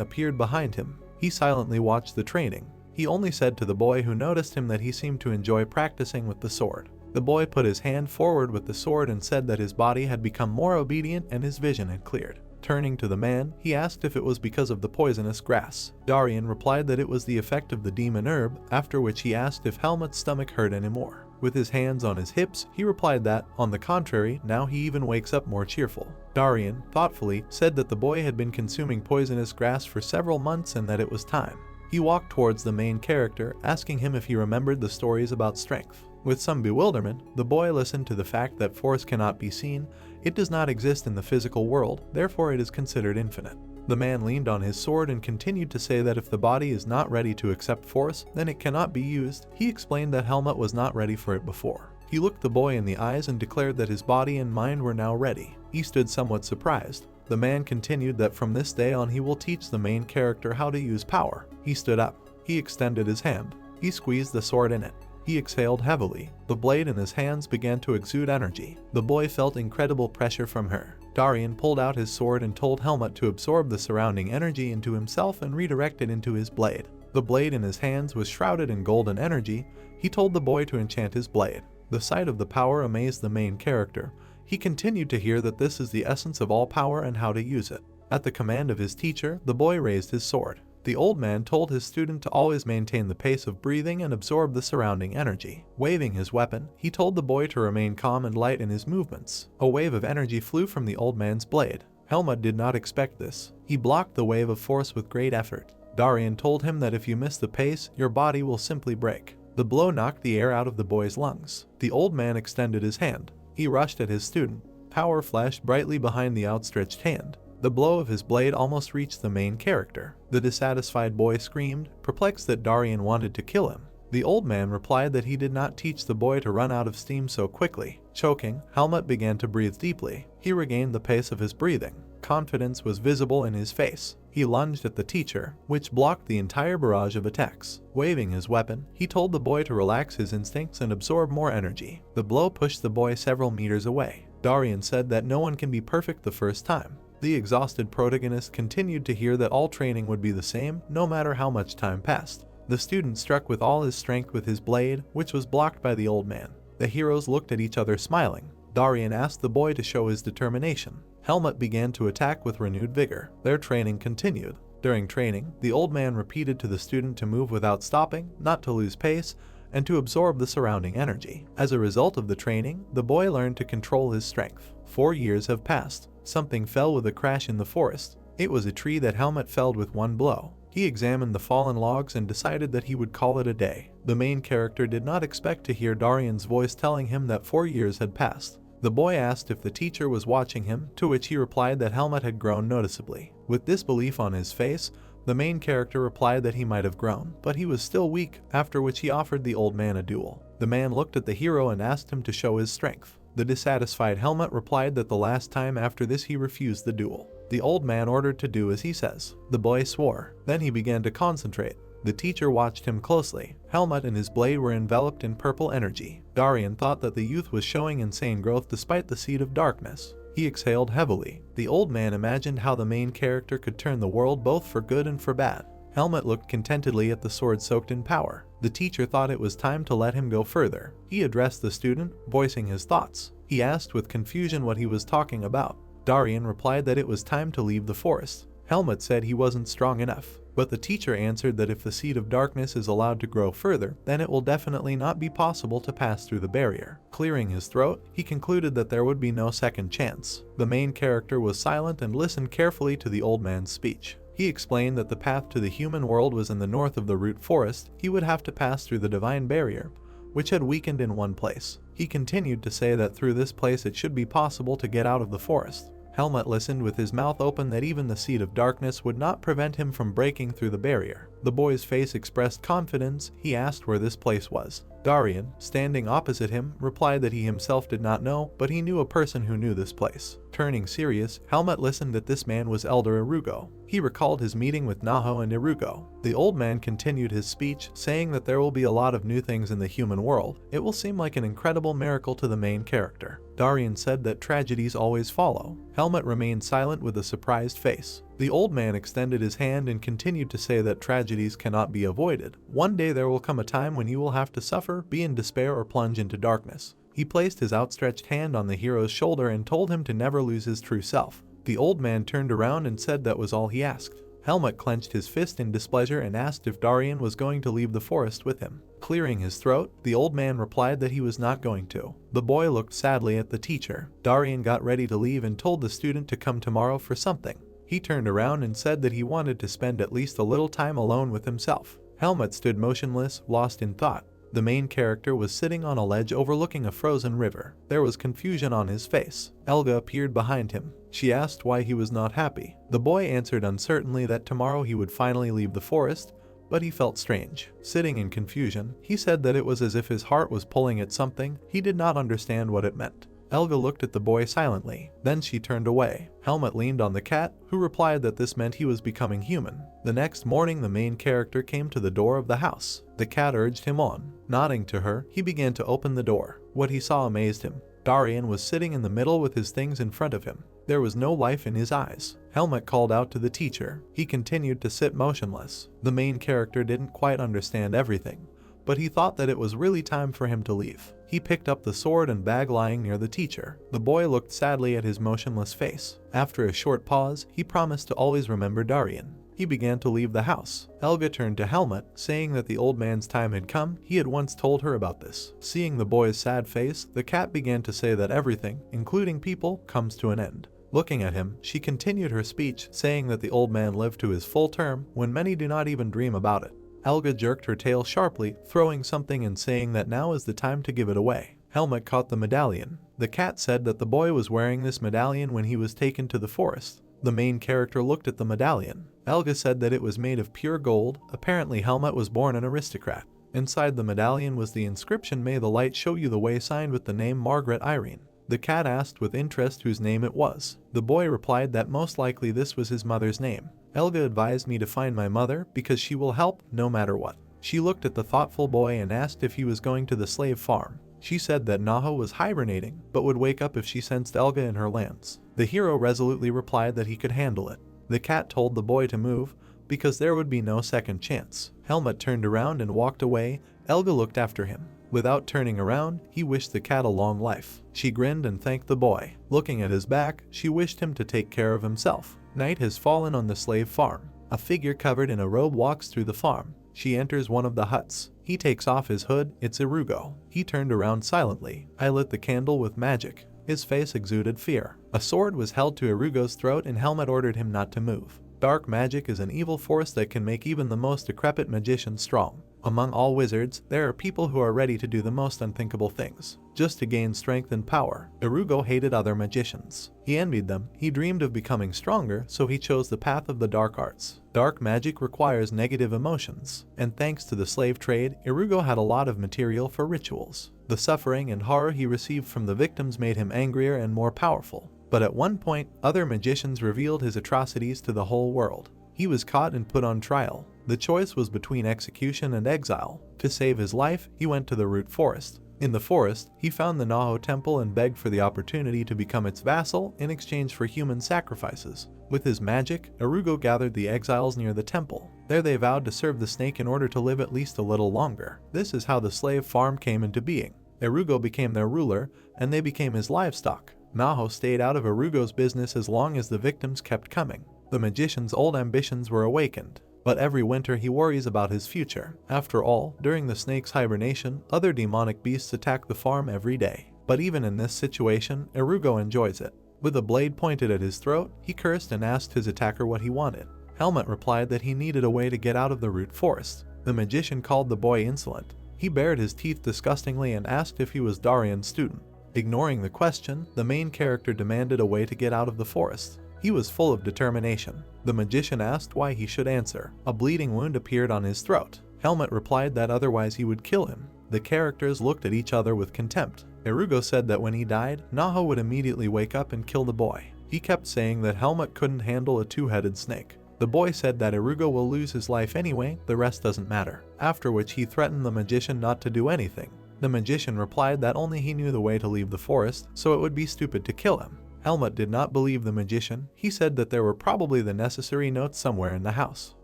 appeared behind him. He silently watched the training. He only said to the boy who noticed him that he seemed to enjoy practicing with the sword. The boy put his hand forward with the sword and said that his body had become more obedient and his vision had cleared. Turning to the man, he asked if it was because of the poisonous grass. Darien replied that it was the effect of the demon herb, after which he asked if Helmut's stomach hurt anymore. With his hands on his hips, he replied that, on the contrary, now he even wakes up more cheerful. Darien, thoughtfully, said that the boy had been consuming poisonous grass for several months and that it was time. He walked towards the main character, asking him if he remembered the stories about strength. With some bewilderment, the boy listened to the fact that force cannot be seen. It does not exist in the physical world, therefore it is considered infinite. The man leaned on his sword and continued to say that if the body is not ready to accept force, then it cannot be used. He explained that Helmut was not ready for it before. He looked the boy in the eyes and declared that his body and mind were now ready. He stood somewhat surprised. The man continued that from this day on he will teach the main character how to use power. He stood up. He extended his hand. He squeezed the sword in it. He exhaled heavily. The blade in his hands began to exude energy. The boy felt incredible pressure from her. Darian pulled out his sword and told Helmut to absorb the surrounding energy into himself and redirect it into his blade. The blade in his hands was shrouded in golden energy. He told the boy to enchant his blade. The sight of the power amazed the main character. He continued to hear that this is the essence of all power and how to use it. At the command of his teacher, the boy raised his sword. The old man told his student to always maintain the pace of breathing and absorb the surrounding energy. Waving his weapon, he told the boy to remain calm and light in his movements. A wave of energy flew from the old man's blade. Helmut did not expect this. He blocked the wave of force with great effort. Darian told him that if you miss the pace, your body will simply break. The blow knocked the air out of the boy's lungs. The old man extended his hand. He rushed at his student. Power flashed brightly behind the outstretched hand. The blow of his blade almost reached the main character. The dissatisfied boy screamed, perplexed that Darian wanted to kill him. The old man replied that he did not teach the boy to run out of steam so quickly. Choking, Helmut began to breathe deeply. He regained the pace of his breathing. Confidence was visible in his face. He lunged at the teacher, which blocked the entire barrage of attacks. Waving his weapon, he told the boy to relax his instincts and absorb more energy. The blow pushed the boy several meters away. Darian said that no one can be perfect the first time. The exhausted protagonist continued to hear that all training would be the same, no matter how much time passed. The student struck with all his strength with his blade, which was blocked by the old man. The heroes looked at each other smiling. Darian asked the boy to show his determination. Helmut began to attack with renewed vigor. Their training continued. During training, the old man repeated to the student to move without stopping, not to lose pace, and to absorb the surrounding energy. As a result of the training, the boy learned to control his strength. 4 years have passed. Something fell with a crash in the forest. It was a tree that Helmut felled with one blow. He examined the fallen logs and decided that he would call it a day. The main character did not expect to hear Darian's voice telling him that 4 years had passed. The boy asked if the teacher was watching him, to which he replied that Helmut had grown noticeably. With disbelief on his face, the main character replied that he might have grown, but he was still weak, after which he offered the old man a duel. The man looked at the hero and asked him to show his strength. The dissatisfied Helmut replied that the last time after this he refused the duel. The old man ordered to do as he says. The boy swore. Then he began to concentrate. The teacher watched him closely. Helmut and his blade were enveloped in purple energy. Darian thought that the youth was showing insane growth despite the seed of darkness. He exhaled heavily. The old man imagined how the main character could turn the world both for good and for bad. Helmut looked contentedly at the sword soaked in power. The teacher thought it was time to let him go further. He addressed the student, voicing his thoughts. He asked with confusion what he was talking about. Darian replied that it was time to leave the forest. Helmut said he wasn't strong enough, but the teacher answered that if the seed of darkness is allowed to grow further, then it will definitely not be possible to pass through the barrier. Clearing his throat, he concluded that there would be no second chance. The main character was silent and listened carefully to the old man's speech. He explained that the path to the human world was in the north of the root forest. He would have to pass through the divine barrier, which had weakened in one place. He continued to say that through this place it should be possible to get out of the forest. Helmut listened with his mouth open that even the seed of darkness would not prevent him from breaking through the barrier. The boy's face expressed confidence. He asked where this place was. Darian, standing opposite him, replied that he himself did not know, but he knew a person who knew this place. Turning serious, Helmut listened that this man was Elder Irugo. He recalled his meeting with Naho and Irugo. The old man continued his speech, saying that there will be a lot of new things in the human world. It will seem like an incredible miracle to the main character. Darian said that tragedies always follow. Helmut remained silent with a surprised face. The old man extended his hand and continued to say that tragedies cannot be avoided. One day there will come a time when you will have to suffer, be in despair, or plunge into darkness. He placed his outstretched hand on the hero's shoulder and told him to never lose his true self. The old man turned around and said that was all he asked. Helmut clenched his fist in displeasure and asked if Darian was going to leave the forest with him. Clearing his throat, the old man replied that he was not going to. The boy looked sadly at the teacher. Darian got ready to leave and told the student to come tomorrow for something. He turned around and said that he wanted to spend at least a little time alone with himself. Helmut stood motionless, lost in thought. The main character was sitting on a ledge overlooking a frozen river. There was confusion on his face. Elga appeared behind him. She asked why he was not happy. The boy answered uncertainly that tomorrow he would finally leave the forest, but he felt strange. Sitting in confusion, he said that it was as if his heart was pulling at something. He did not understand what it meant. Elga looked at the boy silently. Then she turned away. Helmut leaned on the cat, who replied that this meant he was becoming human. The next morning, the main character came to the door of the house. The cat urged him on. Nodding to her, he began to open the door. What he saw amazed him. Darian was sitting in the middle with his things in front of him. There was no life in his eyes. Helmut called out to the teacher. He continued to sit motionless. The main character didn't quite understand everything, but he thought that it was really time for him to leave. He picked up the sword and bag lying near the teacher. The boy looked sadly at his motionless face. After a short pause, he promised to always remember Darian. He began to leave the house. Elga turned to Helmut, saying that the old man's time had come. He had once told her about this. Seeing the boy's sad face, the cat began to say that everything, including people, comes to an end. Looking at him, she continued her speech, saying that the old man lived to his full term when many do not even dream about it. Elga jerked her tail sharply, throwing something and saying that now is the time to give it away. Helmut caught the medallion. The cat said that the boy was wearing this medallion when he was taken to the forest. The main character looked at the medallion. Elga said that it was made of pure gold. Apparently Helmut was born an aristocrat. Inside the medallion was the inscription, "May the light show you the way," signed with the name Margaret Irene. The cat asked with interest whose name it was. The boy replied that most likely this was his mother's name. Elga advised me to find my mother because she will help no matter what. She looked at the thoughtful boy and asked if he was going to the slave farm. She said that Naho was hibernating, but would wake up if she sensed Elga in her lands. The hero resolutely replied that he could handle it. The cat told the boy to move, because there would be no second chance. Helmut turned around and walked away. Elga looked after him. Without turning around, he wished the cat a long life. She grinned and thanked the boy. Looking at his back, she wished him to take care of himself. Night has fallen on the slave farm. A figure covered in a robe walks through the farm. She enters one of the huts. He takes off his hood. It's Irugo. He turned around silently. I lit the candle with magic. His face exuded fear. A sword was held to Irugo's throat and Helmut ordered him not to move. Dark magic is an evil force that can make even the most decrepit magician strong. Among all wizards, there are people who are ready to do the most unthinkable things, just to gain strength and power. Irugo hated other magicians. He envied them. He dreamed of becoming stronger, so he chose the path of the dark arts. Dark magic requires negative emotions, and thanks to the slave trade, Irugo had a lot of material for rituals. The suffering and horror he received from the victims made him angrier and more powerful. But at one point, other magicians revealed his atrocities to the whole world. He was caught and put on trial. The choice was between execution and exile. To save his life, he went to the root forest. In the forest, he found the Naho temple and begged for the opportunity to become its vassal in exchange for human sacrifices. With his magic, Irugo gathered the exiles near the temple. There they vowed to serve the snake in order to live at least a little longer. This is how the slave farm came into being. Irugo became their ruler, and they became his livestock. Naho stayed out of Irugo's business as long as the victims kept coming. The magician's old ambitions were awakened, but every winter he worries about his future. After all, during the snake's hibernation, other demonic beasts attack the farm every day. But even in this situation, Irugo enjoys it. With a blade pointed at his throat, he cursed and asked his attacker what he wanted. Helmut replied that he needed a way to get out of the root forest. The magician called the boy insolent. He bared his teeth disgustingly and asked if he was Darian's student. Ignoring the question, the main character demanded a way to get out of the forest. He was full of determination. The magician asked why he should answer. A bleeding wound appeared on his throat. Helmut replied that otherwise he would kill him. The characters looked at each other with contempt. Irugo said that when he died, Naho would immediately wake up and kill the boy. He kept saying that Helmut couldn't handle a two-headed snake. The boy said that Irugo will lose his life anyway, the rest doesn't matter. After which he threatened the magician not to do anything. The magician replied that only he knew the way to leave the forest, so it would be stupid to kill him. Helmut did not believe the magician. He said that there were probably the necessary notes somewhere in the house.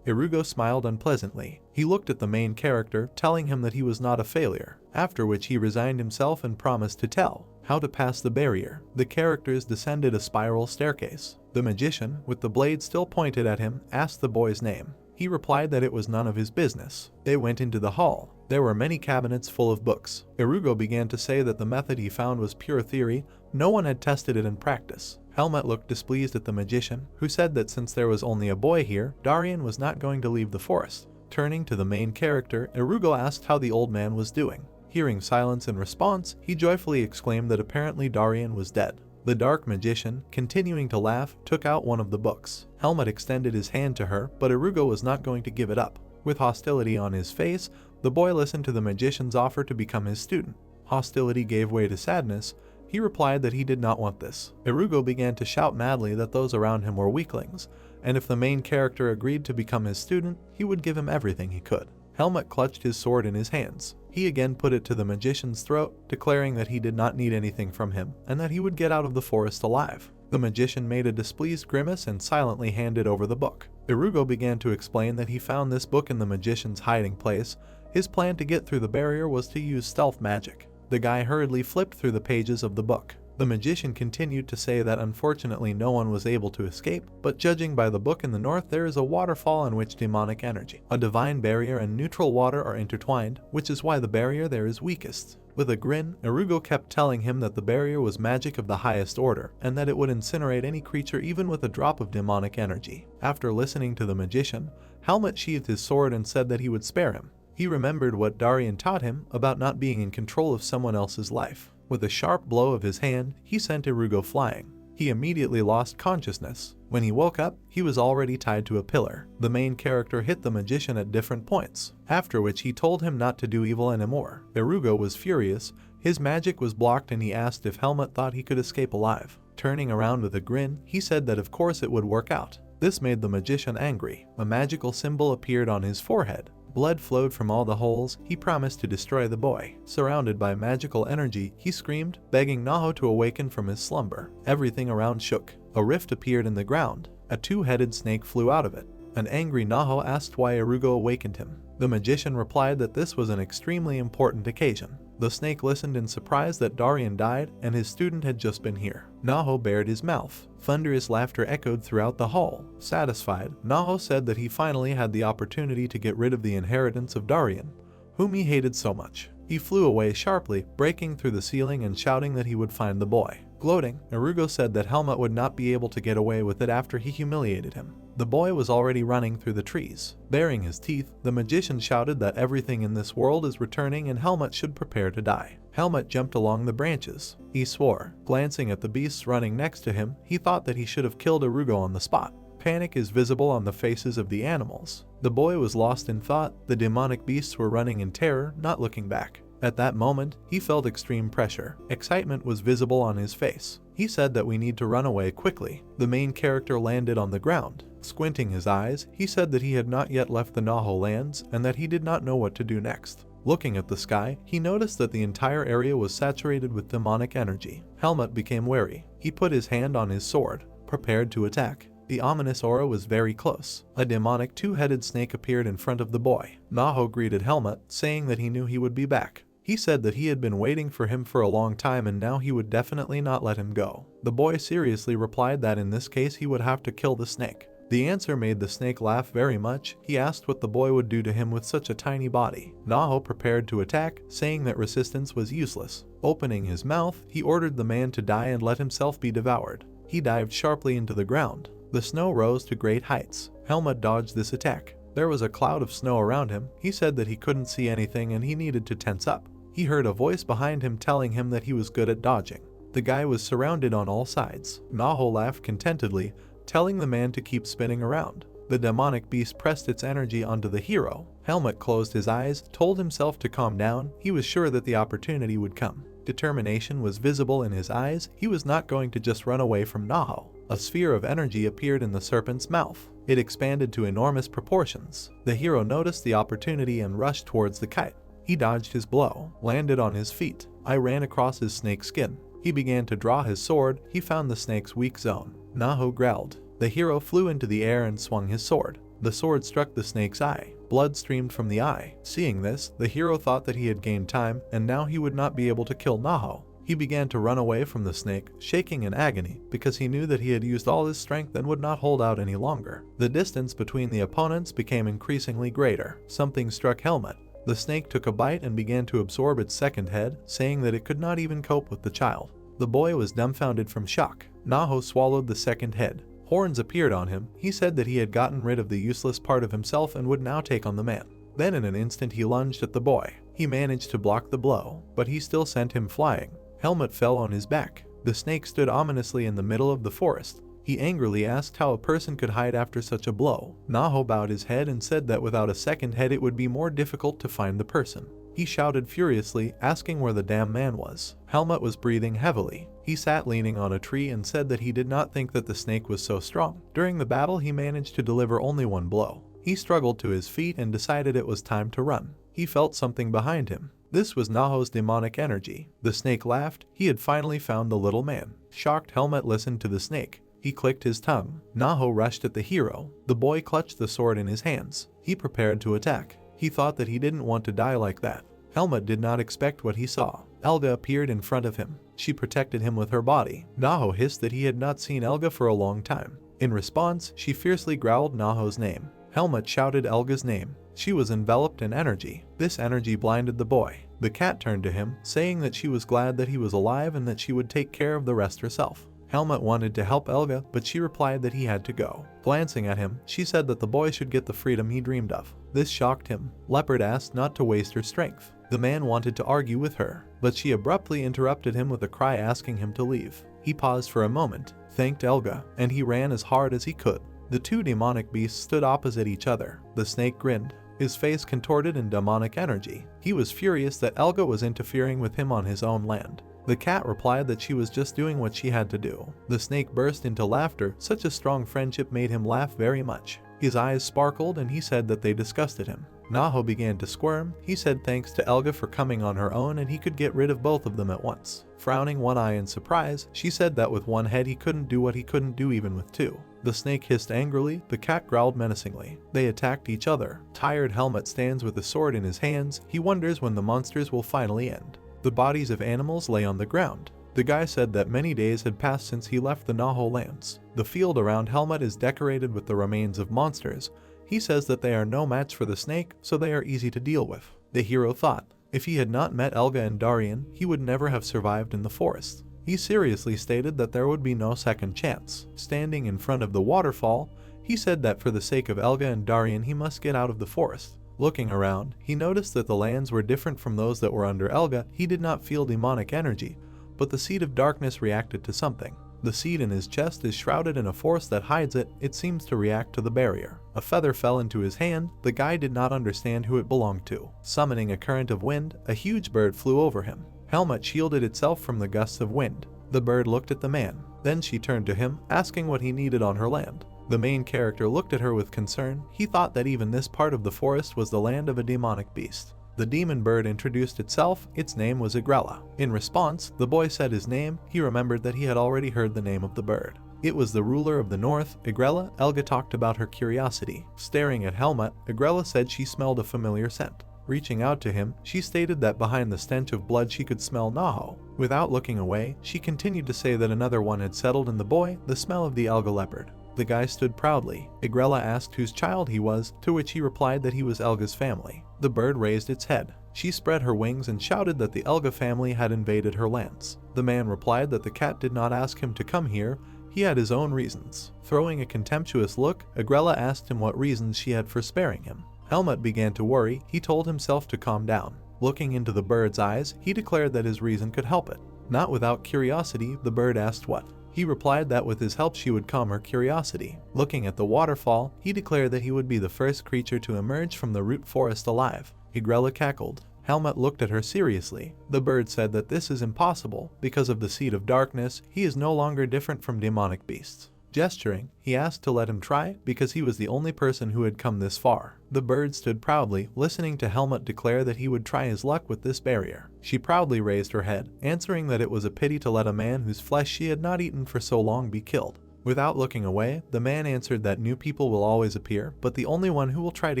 Irugo smiled unpleasantly. He looked at the main character, telling him that he was not a failure, after which he resigned himself and promised to tell how to pass the barrier. The characters descended a spiral staircase. The magician, with the blade still pointed at him, asked the boy's name. He replied that it was none of his business. They went into the hall. There were many cabinets full of books. Irugo began to say that the method he found was pure theory. No one had tested it in practice. Helmut looked displeased at the magician, who said that since there was only a boy here, Darien was not going to leave the forest. Turning to the main character, Irugo asked how the old man was doing. Hearing silence in response, he joyfully exclaimed that apparently Darien was dead. The dark magician, continuing to laugh, took out one of the books. Helmut extended his hand to her, but Irugo was not going to give it up. With hostility on his face, the boy listened to the magician's offer to become his student. Hostility gave way to sadness. He replied that he did not want this. Irugo began to shout madly that those around him were weaklings, and if the main character agreed to become his student, he would give him everything he could. Helmut clutched his sword in his hands. He again put it to the magician's throat, declaring that he did not need anything from him, and that he would get out of the forest alive. The magician made a displeased grimace and silently handed over the book. Irugo began to explain that he found this book in the magician's hiding place. His plan to get through the barrier was to use stealth magic. The guy hurriedly flipped through the pages of the book. The magician continued to say that unfortunately no one was able to escape, but judging by the book in the north, there is a waterfall in which demonic energy, a divine barrier, and neutral water are intertwined, which is why the barrier there is weakest. With a grin, Irugo kept telling him that the barrier was magic of the highest order, and that it would incinerate any creature even with a drop of demonic energy. After listening to the magician, Helmut sheathed his sword and said that he would spare him. He remembered what Darien taught him about not being in control of someone else's life. With a sharp blow of his hand, he sent Irugo flying. He immediately lost consciousness. When he woke up, he was already tied to a pillar. The main character hit the magician at different points, after which he told him not to do evil anymore. Irugo was furious. His magic was blocked and he asked if Helmut thought he could escape alive. Turning around with a grin, he said that of course it would work out. This made the magician angry. A magical symbol appeared on his forehead. Blood flowed from all the holes. He promised to destroy the boy. Surrounded by magical energy, he screamed, begging Naho to awaken from his slumber. Everything around shook. A rift appeared in the ground. A two-headed snake flew out of it. An angry Naho asked why Irugo awakened him. The magician replied that this was an extremely important occasion. The snake listened in surprise that Darien died and his student had just been here. Naho bared his mouth. Thunderous laughter echoed throughout the hall. Satisfied, Naho said that he finally had the opportunity to get rid of the inheritance of Darien, whom he hated so much. He flew away sharply, breaking through the ceiling and shouting that he would find the boy. Gloating, Irugo said that Helmut would not be able to get away with it after he humiliated him. The boy was already running through the trees. Baring his teeth, the magician shouted that everything in this world is returning and Helmut should prepare to die. Helmut jumped along the branches. He swore. Glancing at the beasts running next to him, he thought that he should have killed Irugo on the spot. Panic is visible on the faces of the animals. The boy was lost in thought. The demonic beasts were running in terror, not looking back. At that moment, he felt extreme pressure. Excitement was visible on his face. He said that we need to run away quickly. The main character landed on the ground. Squinting his eyes, he said that he had not yet left the Naho lands and that he did not know what to do next. Looking at the sky, he noticed that the entire area was saturated with demonic energy. Helmut became wary. He put his hand on his sword, prepared to attack. The ominous aura was very close. A demonic two-headed snake appeared in front of the boy. Naho greeted Helmut, saying that he knew he would be back. He said that he had been waiting for him for a long time and now he would definitely not let him go. The boy seriously replied that in this case he would have to kill the snake. The answer made the snake laugh very much. He asked what the boy would do to him with such a tiny body. Naho prepared to attack, saying that resistance was useless. Opening his mouth, he ordered the man to die and let himself be devoured. He dived sharply into the ground. The snow rose to great heights. Helmut dodged this attack. There was a cloud of snow around him. He said that he couldn't see anything and he needed to tense up. He heard a voice behind him telling him that he was good at dodging. The guy was surrounded on all sides. Naho laughed contentedly, telling the man to keep spinning around. The demonic beast pressed its energy onto the hero. Helmut closed his eyes, told himself to calm down. He was sure that the opportunity would come. Determination was visible in his eyes. He was not going to just run away from Naho. A sphere of energy appeared in the serpent's mouth. It expanded to enormous proportions. The hero noticed the opportunity and rushed towards the kite. He dodged his blow, landed on his feet. I ran across his snake skin. He began to draw his sword. He found the snake's weak zone. Naho growled. The hero flew into the air and swung his sword. The sword struck the snake's eye. Blood streamed from the eye. Seeing this, the hero thought that he had gained time and now he would not be able to kill Naho. He began to run away from the snake, shaking in agony because he knew that he had used all his strength and would not hold out any longer. The distance between the opponents became increasingly greater. Something struck Helmut. The snake took a bite and began to absorb its second head, saying that it could not even cope with the child. The boy was dumbfounded from shock. Naho swallowed the second head. Horns appeared on him. He said that he had gotten rid of the useless part of himself and would now take on the man. Then in an instant he lunged at the boy. He managed to block the blow, but he still sent him flying. Helmut fell on his back. The snake stood ominously in the middle of the forest. He angrily asked how a person could hide after such a blow. Naho bowed his head and said that without a second head it would be more difficult to find the person. He shouted furiously, asking where the damn man was. Helmut was breathing heavily. He sat leaning on a tree and said that he did not think that the snake was so strong. During the battle he managed to deliver only one blow. He struggled to his feet and decided it was time to run. He felt something behind him. This was Naho's demonic energy. The snake laughed. He had finally found the little man. Shocked, Helmut listened to the snake. He clicked his tongue. Naho rushed at the hero. The boy clutched the sword in his hands. He prepared to attack. He thought that he didn't want to die like that. Helmut did not expect what he saw. Elga appeared in front of him. She protected him with her body. Naho hissed that he had not seen Elga for a long time. In response, she fiercely growled Naho's name. Helmut shouted Elga's name. She was enveloped in energy. This energy blinded the boy. The cat turned to him, saying that she was glad that he was alive and that she would take care of the rest herself. Helmut wanted to help Elga, but she replied that he had to go. Glancing at him, she said that the boy should get the freedom he dreamed of. This shocked him. Leopard asked not to waste her strength. The man wanted to argue with her, but she abruptly interrupted him with a cry asking him to leave. He paused for a moment, thanked Elga, and he ran as hard as he could. The two demonic beasts stood opposite each other. The snake grinned, his face contorted in demonic energy. He was furious that Elga was interfering with him on his own land. The cat replied that she was just doing what she had to do. The snake burst into laughter. Such a strong friendship made him laugh very much. His eyes sparkled and he said that they disgusted him. Naho began to squirm. He said thanks to Elga for coming on her own and he could get rid of both of them at once. Frowning one eye in surprise, she said that with one head he couldn't do what he couldn't do even with two. The snake hissed angrily. The cat growled menacingly. They attacked each other. Tired, Helmut stands with the sword in his hands. He wonders when the monsters will finally end. The bodies of animals lay on the ground. The guy said that many days had passed since he left the Naho lands. The field around Helmut is decorated with the remains of monsters. He says that they are no match for the snake, so they are easy to deal with. The hero thought, if he had not met Elga and Darian, he would never have survived in the forest. He seriously stated that there would be no second chance. Standing in front of the waterfall, he said that for the sake of Elga and Darian he must get out of the forest. Looking around, he noticed that the lands were different from those that were under Elga. He did not feel demonic energy, but the seed of darkness reacted to something. The seed in his chest is shrouded in a force that hides it. It seems to react to the barrier. A feather fell into his hand. The guy did not understand who it belonged to. Summoning a current of wind, a huge bird flew over him. Helmut shielded itself from the gusts of wind. The bird looked at the man. Then she turned to him, asking what he needed on her land. The main character looked at her with concern. He thought that even this part of the forest was the land of a demonic beast. The demon bird introduced itself. Its name was Agrella. In response, the boy said his name. He remembered that he had already heard the name of the bird. It was the ruler of the north, Agrella. Elga talked about her curiosity. Staring at Helmut, Agrella said she smelled a familiar scent. Reaching out to him, she stated that behind the stench of blood she could smell Naho. Without looking away, she continued to say that another one had settled in the boy, the smell of the Elga leopard. The guy stood proudly. Agrella asked whose child he was, to which he replied that he was Elga's family. The bird raised its head. She spread her wings and shouted that the Elga family had invaded her lands. The man replied that the cat did not ask him to come here. He had his own reasons. Throwing a contemptuous look, Agrella asked him what reasons she had for sparing him. Helmut began to worry. He told himself to calm down. Looking into the bird's eyes, he declared that his reason could help it. Not without curiosity, the bird asked what. He replied that with his help she would calm her curiosity. Looking at the waterfall, he declared that he would be the first creature to emerge from the root forest alive. Agrella cackled. Helmut looked at her seriously. The bird said that this is impossible. Because of the seed of darkness, he is no longer different from demonic beasts. Gesturing, he asked to let him try because he was the only person who had come this far. The bird stood proudly, listening to Helmut declare that he would try his luck with this barrier. She proudly raised her head, answering that it was a pity to let a man whose flesh she had not eaten for so long be killed. Without looking away, the man answered that new people will always appear, but the only one who will try to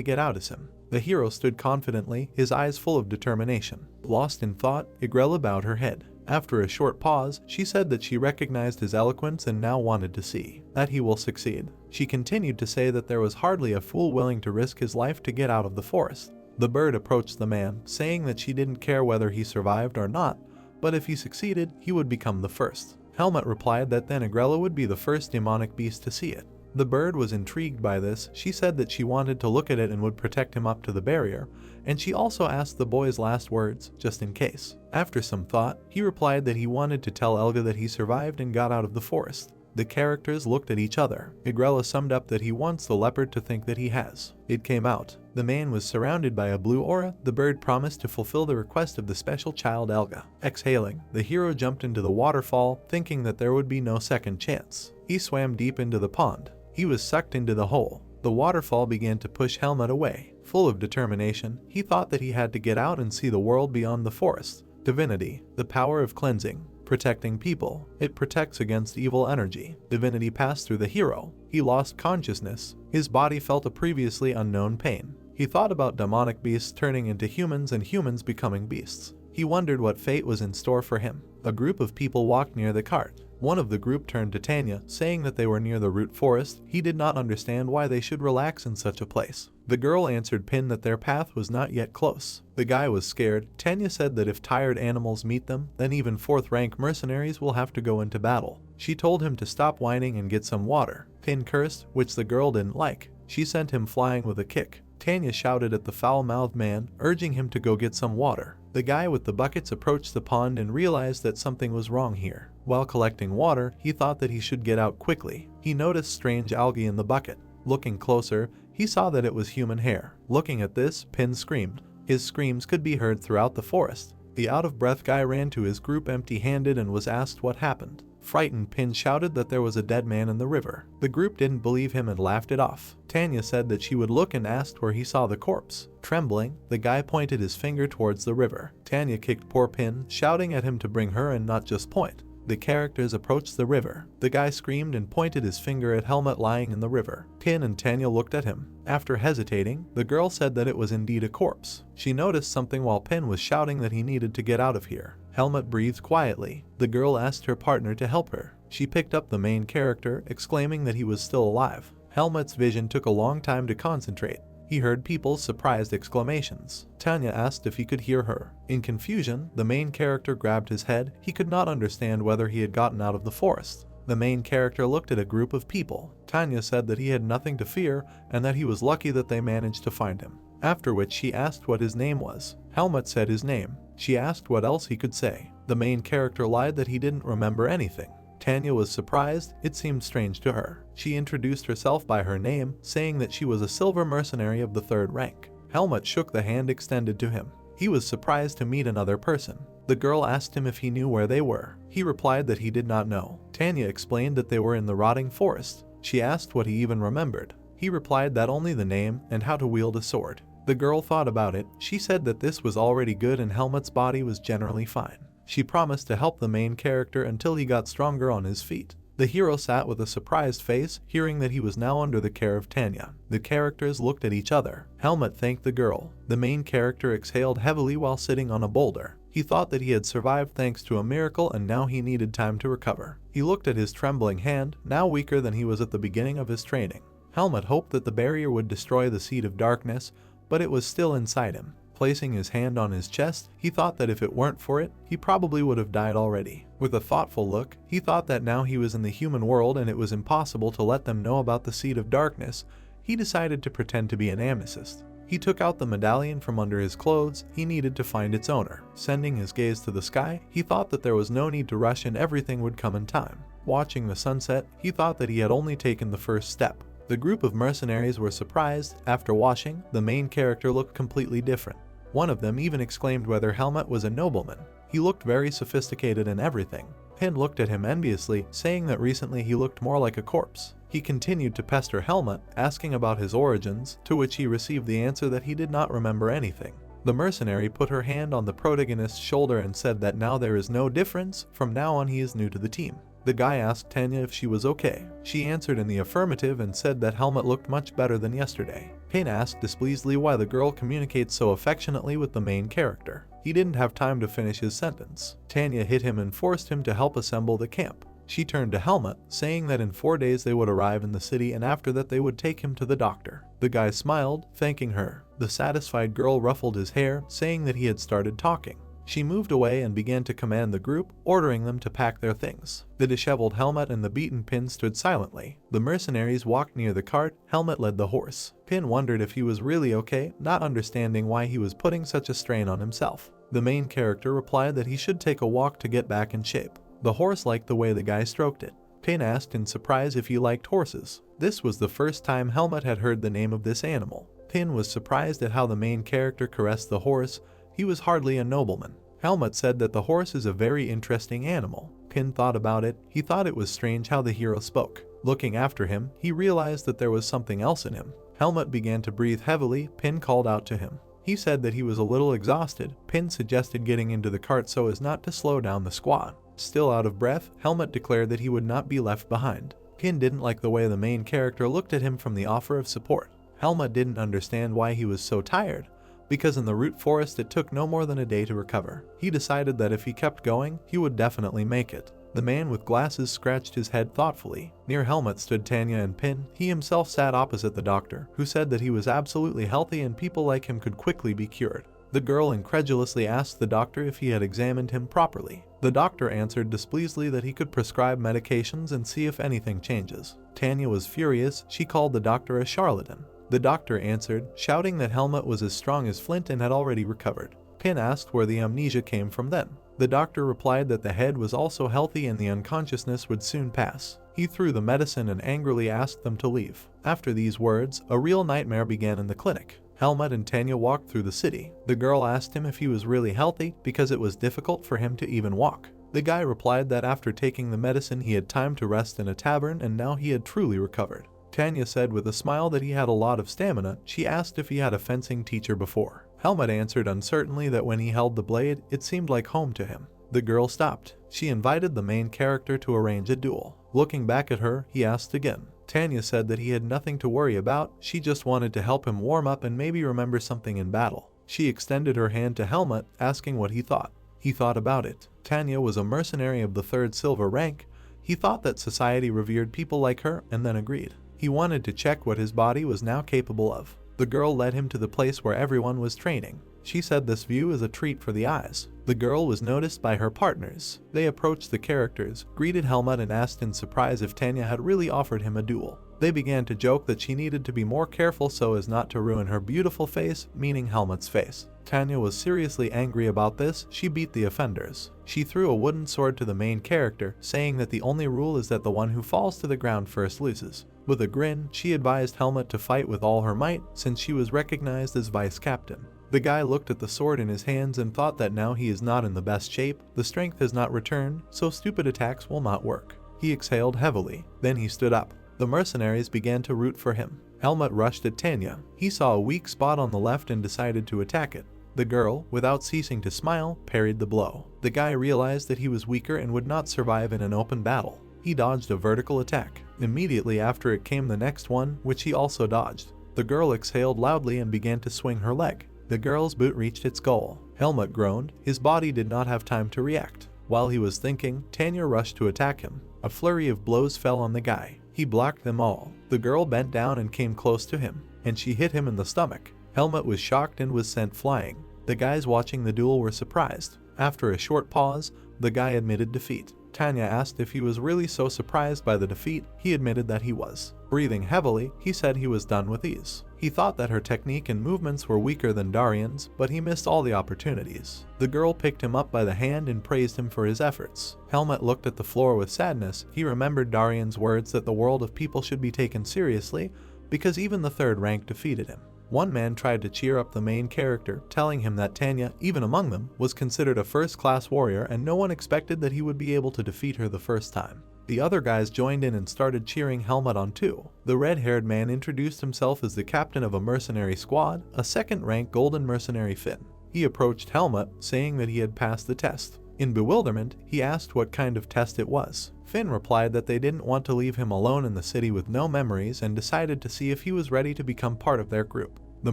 get out is him. The hero stood confidently, his eyes full of determination. Lost in thought, Agrella bowed her head. After a short pause, she said that she recognized his eloquence and now wanted to see that he will succeed. She continued to say that there was hardly a fool willing to risk his life to get out of the forest. The bird approached the man, saying that she didn't care whether he survived or not, but if he succeeded, he would become the first. Helmut replied that then Agrella would be the first demonic beast to see it. The bird was intrigued by this. She said that she wanted to look at it and would protect him up to the barrier, and she also asked the boy's last words, just in case. After some thought, he replied that he wanted to tell Elga that he survived and got out of the forest. The characters looked at each other. Agrella summed up that he wants the leopard to think that he has. It came out. The man was surrounded by a blue aura. The bird promised to fulfill the request of the special child Elga. Exhaling, the hero jumped into the waterfall, thinking that there would be no second chance. He swam deep into the pond. He was sucked into the hole. The waterfall began to push Helmut away. Full of determination, he thought that he had to get out and see the world beyond the forest. Divinity, the power of cleansing. Protecting people. It protects against evil energy. Divinity passed through the hero. He lost consciousness. His body felt a previously unknown pain. He thought about demonic beasts turning into humans and humans becoming beasts. He wondered what fate was in store for him. A group of people walked near the cart. One of the group turned to Tanya, saying that they were near the root forest. He did not understand why they should relax in such a place. The girl answered Pin that their path was not yet close. The guy was scared. Tanya said that if tired animals meet them, then even fourth-rank mercenaries will have to go into battle. She told him to stop whining and get some water. Pin cursed, which the girl didn't like. She sent him flying with a kick. Tanya shouted at the foul-mouthed man, urging him to go get some water. The guy with the buckets approached the pond and realized that something was wrong here. While collecting water, he thought that he should get out quickly. He noticed strange algae in the bucket. Looking closer, he saw that it was human hair. Looking at this, Pin screamed. His screams could be heard throughout the forest. The out-of-breath guy ran to his group empty-handed and was asked what happened. Frightened, Pin shouted that there was a dead man in the river. The group didn't believe him and laughed it off. Tanya said that she would look and asked where he saw the corpse. Trembling, the guy pointed his finger towards the river. Tanya kicked poor Pin, shouting at him to bring her and not just point. The characters approached the river. The guy screamed and pointed his finger at Helmut lying in the river. Pin and Tanya looked at him. After hesitating, the girl said that it was indeed a corpse. She noticed something while Pin was shouting that he needed to get out of here. Helmut breathed quietly. The girl asked her partner to help her. She picked up the main character, exclaiming that he was still alive. Helmut's vision took a long time to concentrate. He heard people's surprised exclamations. Tanya asked if he could hear her. In confusion, the main character grabbed his head. He could not understand whether he had gotten out of the forest. The main character looked at a group of people. Tanya said that he had nothing to fear and that he was lucky that they managed to find him. After which she asked what his name was. Helmut said his name. She asked what else he could say. The main character lied that he didn't remember anything. Tanya was surprised. It seemed strange to her. She introduced herself by her name, saying that she was a silver mercenary of the 3rd rank. Helmut shook the hand extended to him. He was surprised to meet another person. The girl asked him if he knew where they were. He replied that he did not know. Tanya explained that they were in the rotting forest. She asked what he even remembered. He replied that only the name and how to wield a sword. The girl thought about it. She said that this was already good and Helmut's body was generally fine. She promised to help the main character until he got stronger on his feet. The hero sat with a surprised face, hearing that he was now under the care of Tanya. The characters looked at each other. Helmut thanked the girl. The main character exhaled heavily while sitting on a boulder. He thought that he had survived thanks to a miracle and now he needed time to recover. He looked at his trembling hand, now weaker than he was at the beginning of his training. Helmut hoped that the barrier would destroy the seed of darkness, but it was still inside him. Placing his hand on his chest, he thought that if it weren't for it, he probably would have died already. With a thoughtful look, he thought that now he was in the human world and it was impossible to let them know about the seed of darkness. He decided to pretend to be an amnestist. He took out the medallion from under his clothes. He needed to find its owner. Sending his gaze to the sky, he thought that there was no need to rush and everything would come in time. Watching the sunset, he thought that he had only taken the first step. The group of mercenaries were surprised. After washing, the main character looked completely different. One of them even exclaimed whether Helmut was a nobleman. He looked very sophisticated in everything. Pin looked at him enviously, saying that recently he looked more like a corpse. He continued to pester Helmut, asking about his origins, to which he received the answer that he did not remember anything. The mercenary put her hand on the protagonist's shoulder and said that now there is no difference, from now on he is new to the team. The guy asked Tanya if she was okay. She answered in the affirmative and said that Helmut looked much better than yesterday. Pin asked displeasedly why the girl communicates so affectionately with the main character. He didn't have time to finish his sentence. Tanya hit him and forced him to help assemble the camp. She turned to Helmut, saying that in 4 days they would arrive in the city and after that they would take him to the doctor. The guy smiled, thanking her. The satisfied girl ruffled his hair, saying that he had started talking. She moved away and began to command the group, ordering them to pack their things. The disheveled Helmut and the beaten Pin stood silently. The mercenaries walked near the cart. Helmut led the horse. Pin wondered if he was really okay, not understanding why he was putting such a strain on himself. The main character replied that he should take a walk to get back in shape. The horse liked the way the guy stroked it. Pin asked in surprise if he liked horses. This was the first time Helmut had heard the name of this animal. Pin was surprised at how the main character caressed the horse. He was hardly a nobleman. Helmut said that the horse is a very interesting animal. Pin thought about it. He thought it was strange how the hero spoke. Looking after him, he realized that there was something else in him. Helmut began to breathe heavily. Pin called out to him. He said that he was a little exhausted. Pin suggested getting into the cart so as not to slow down the squad. Still out of breath, Helmut declared that he would not be left behind. Pin didn't like the way the main character looked at him from the offer of support. Helmut didn't understand why he was so tired, because in the root forest it took no more than a day to recover. He decided that if he kept going, he would definitely make it. The man with glasses scratched his head thoughtfully. Near Helmut stood Tanya and Pin. He himself sat opposite the doctor, who said that he was absolutely healthy and people like him could quickly be cured. The girl incredulously asked the doctor if he had examined him properly. The doctor answered displeasedly that he could prescribe medications and see if anything changes. Tanya was furious. She called the doctor a charlatan. The doctor answered, shouting that Helmut was as strong as flint and had already recovered. Pin asked where the amnesia came from then. The doctor replied that the head was also healthy and the unconsciousness would soon pass. He threw the medicine and angrily asked them to leave. After these words, a real nightmare began in the clinic. Helmut and Tanya walked through the city. The girl asked him if he was really healthy because it was difficult for him to even walk. The guy replied that after taking the medicine he had time to rest in a tavern and now he had truly recovered. Tanya said with a smile that he had a lot of stamina. She asked if he had a fencing teacher before. Helmut answered uncertainly that when he held the blade, it seemed like home to him. The girl stopped. She invited the main character to arrange a duel. Looking back at her, he asked again. Tanya said that he had nothing to worry about. She just wanted to help him warm up and maybe remember something in battle. She extended her hand to Helmut, asking what he thought. He thought about it. Tanya was a mercenary of the 3rd silver rank. He thought that society revered people like her and then agreed. He wanted to check what his body was now capable of. The girl led him to the place where everyone was training. She said this view is a treat for the eyes. The girl was noticed by her partners. They approached the characters, greeted Helmut and asked in surprise if Tanya had really offered him a duel. They began to joke that she needed to be more careful so as not to ruin her beautiful face, meaning Helmut's face. Tanya was seriously angry about this. She beat the offenders. She threw a wooden sword to the main character, saying that the only rule is that the one who falls to the ground first loses. With a grin, she advised Helmut to fight with all her might since she was recognized as vice captain. The guy looked at the sword in his hands and thought that now he is not in the best shape. The strength has not returned, so stupid attacks will not work. He exhaled heavily. Then he stood up. The mercenaries began to root for him. Helmut rushed at Tanya. He saw a weak spot on the left and decided to attack it. The girl, without ceasing to smile, parried the blow. The guy realized that he was weaker and would not survive in an open battle. He dodged a vertical attack. Immediately after it came the next one, which he also dodged. The girl exhaled loudly and began to swing her leg. The girl's boot reached its goal. Helmut groaned. His body did not have time to react. While he was thinking, Tanya rushed to attack him. A flurry of blows fell on the guy. He blocked them all. The girl bent down and came close to him, and she hit him in the stomach. Helmut was shocked and was sent flying. The guys watching the duel were surprised. After a short pause, the guy admitted defeat. Tanya asked if he was really so surprised by the defeat. He admitted that he was. Breathing heavily, he said he was done with ease. He thought that her technique and movements were weaker than Darian's, but he missed all the opportunities. The girl picked him up by the hand and praised him for his efforts. Helmut looked at the floor with sadness. He remembered Darian's words that the world of people should be taken seriously because even the 3rd rank defeated him. One man tried to cheer up the main character, telling him that Tanya, even among them, was considered a first-class warrior and no one expected that he would be able to defeat her the first time. The other guys joined in and started cheering Helmut on too. The red-haired man introduced himself as the captain of a mercenary squad, a 2nd-rank golden mercenary Finn. He approached Helmut, saying that he had passed the test. In bewilderment, he asked what kind of test it was. Finn replied that they didn't want to leave him alone in the city with no memories and decided to see if he was ready to become part of their group. The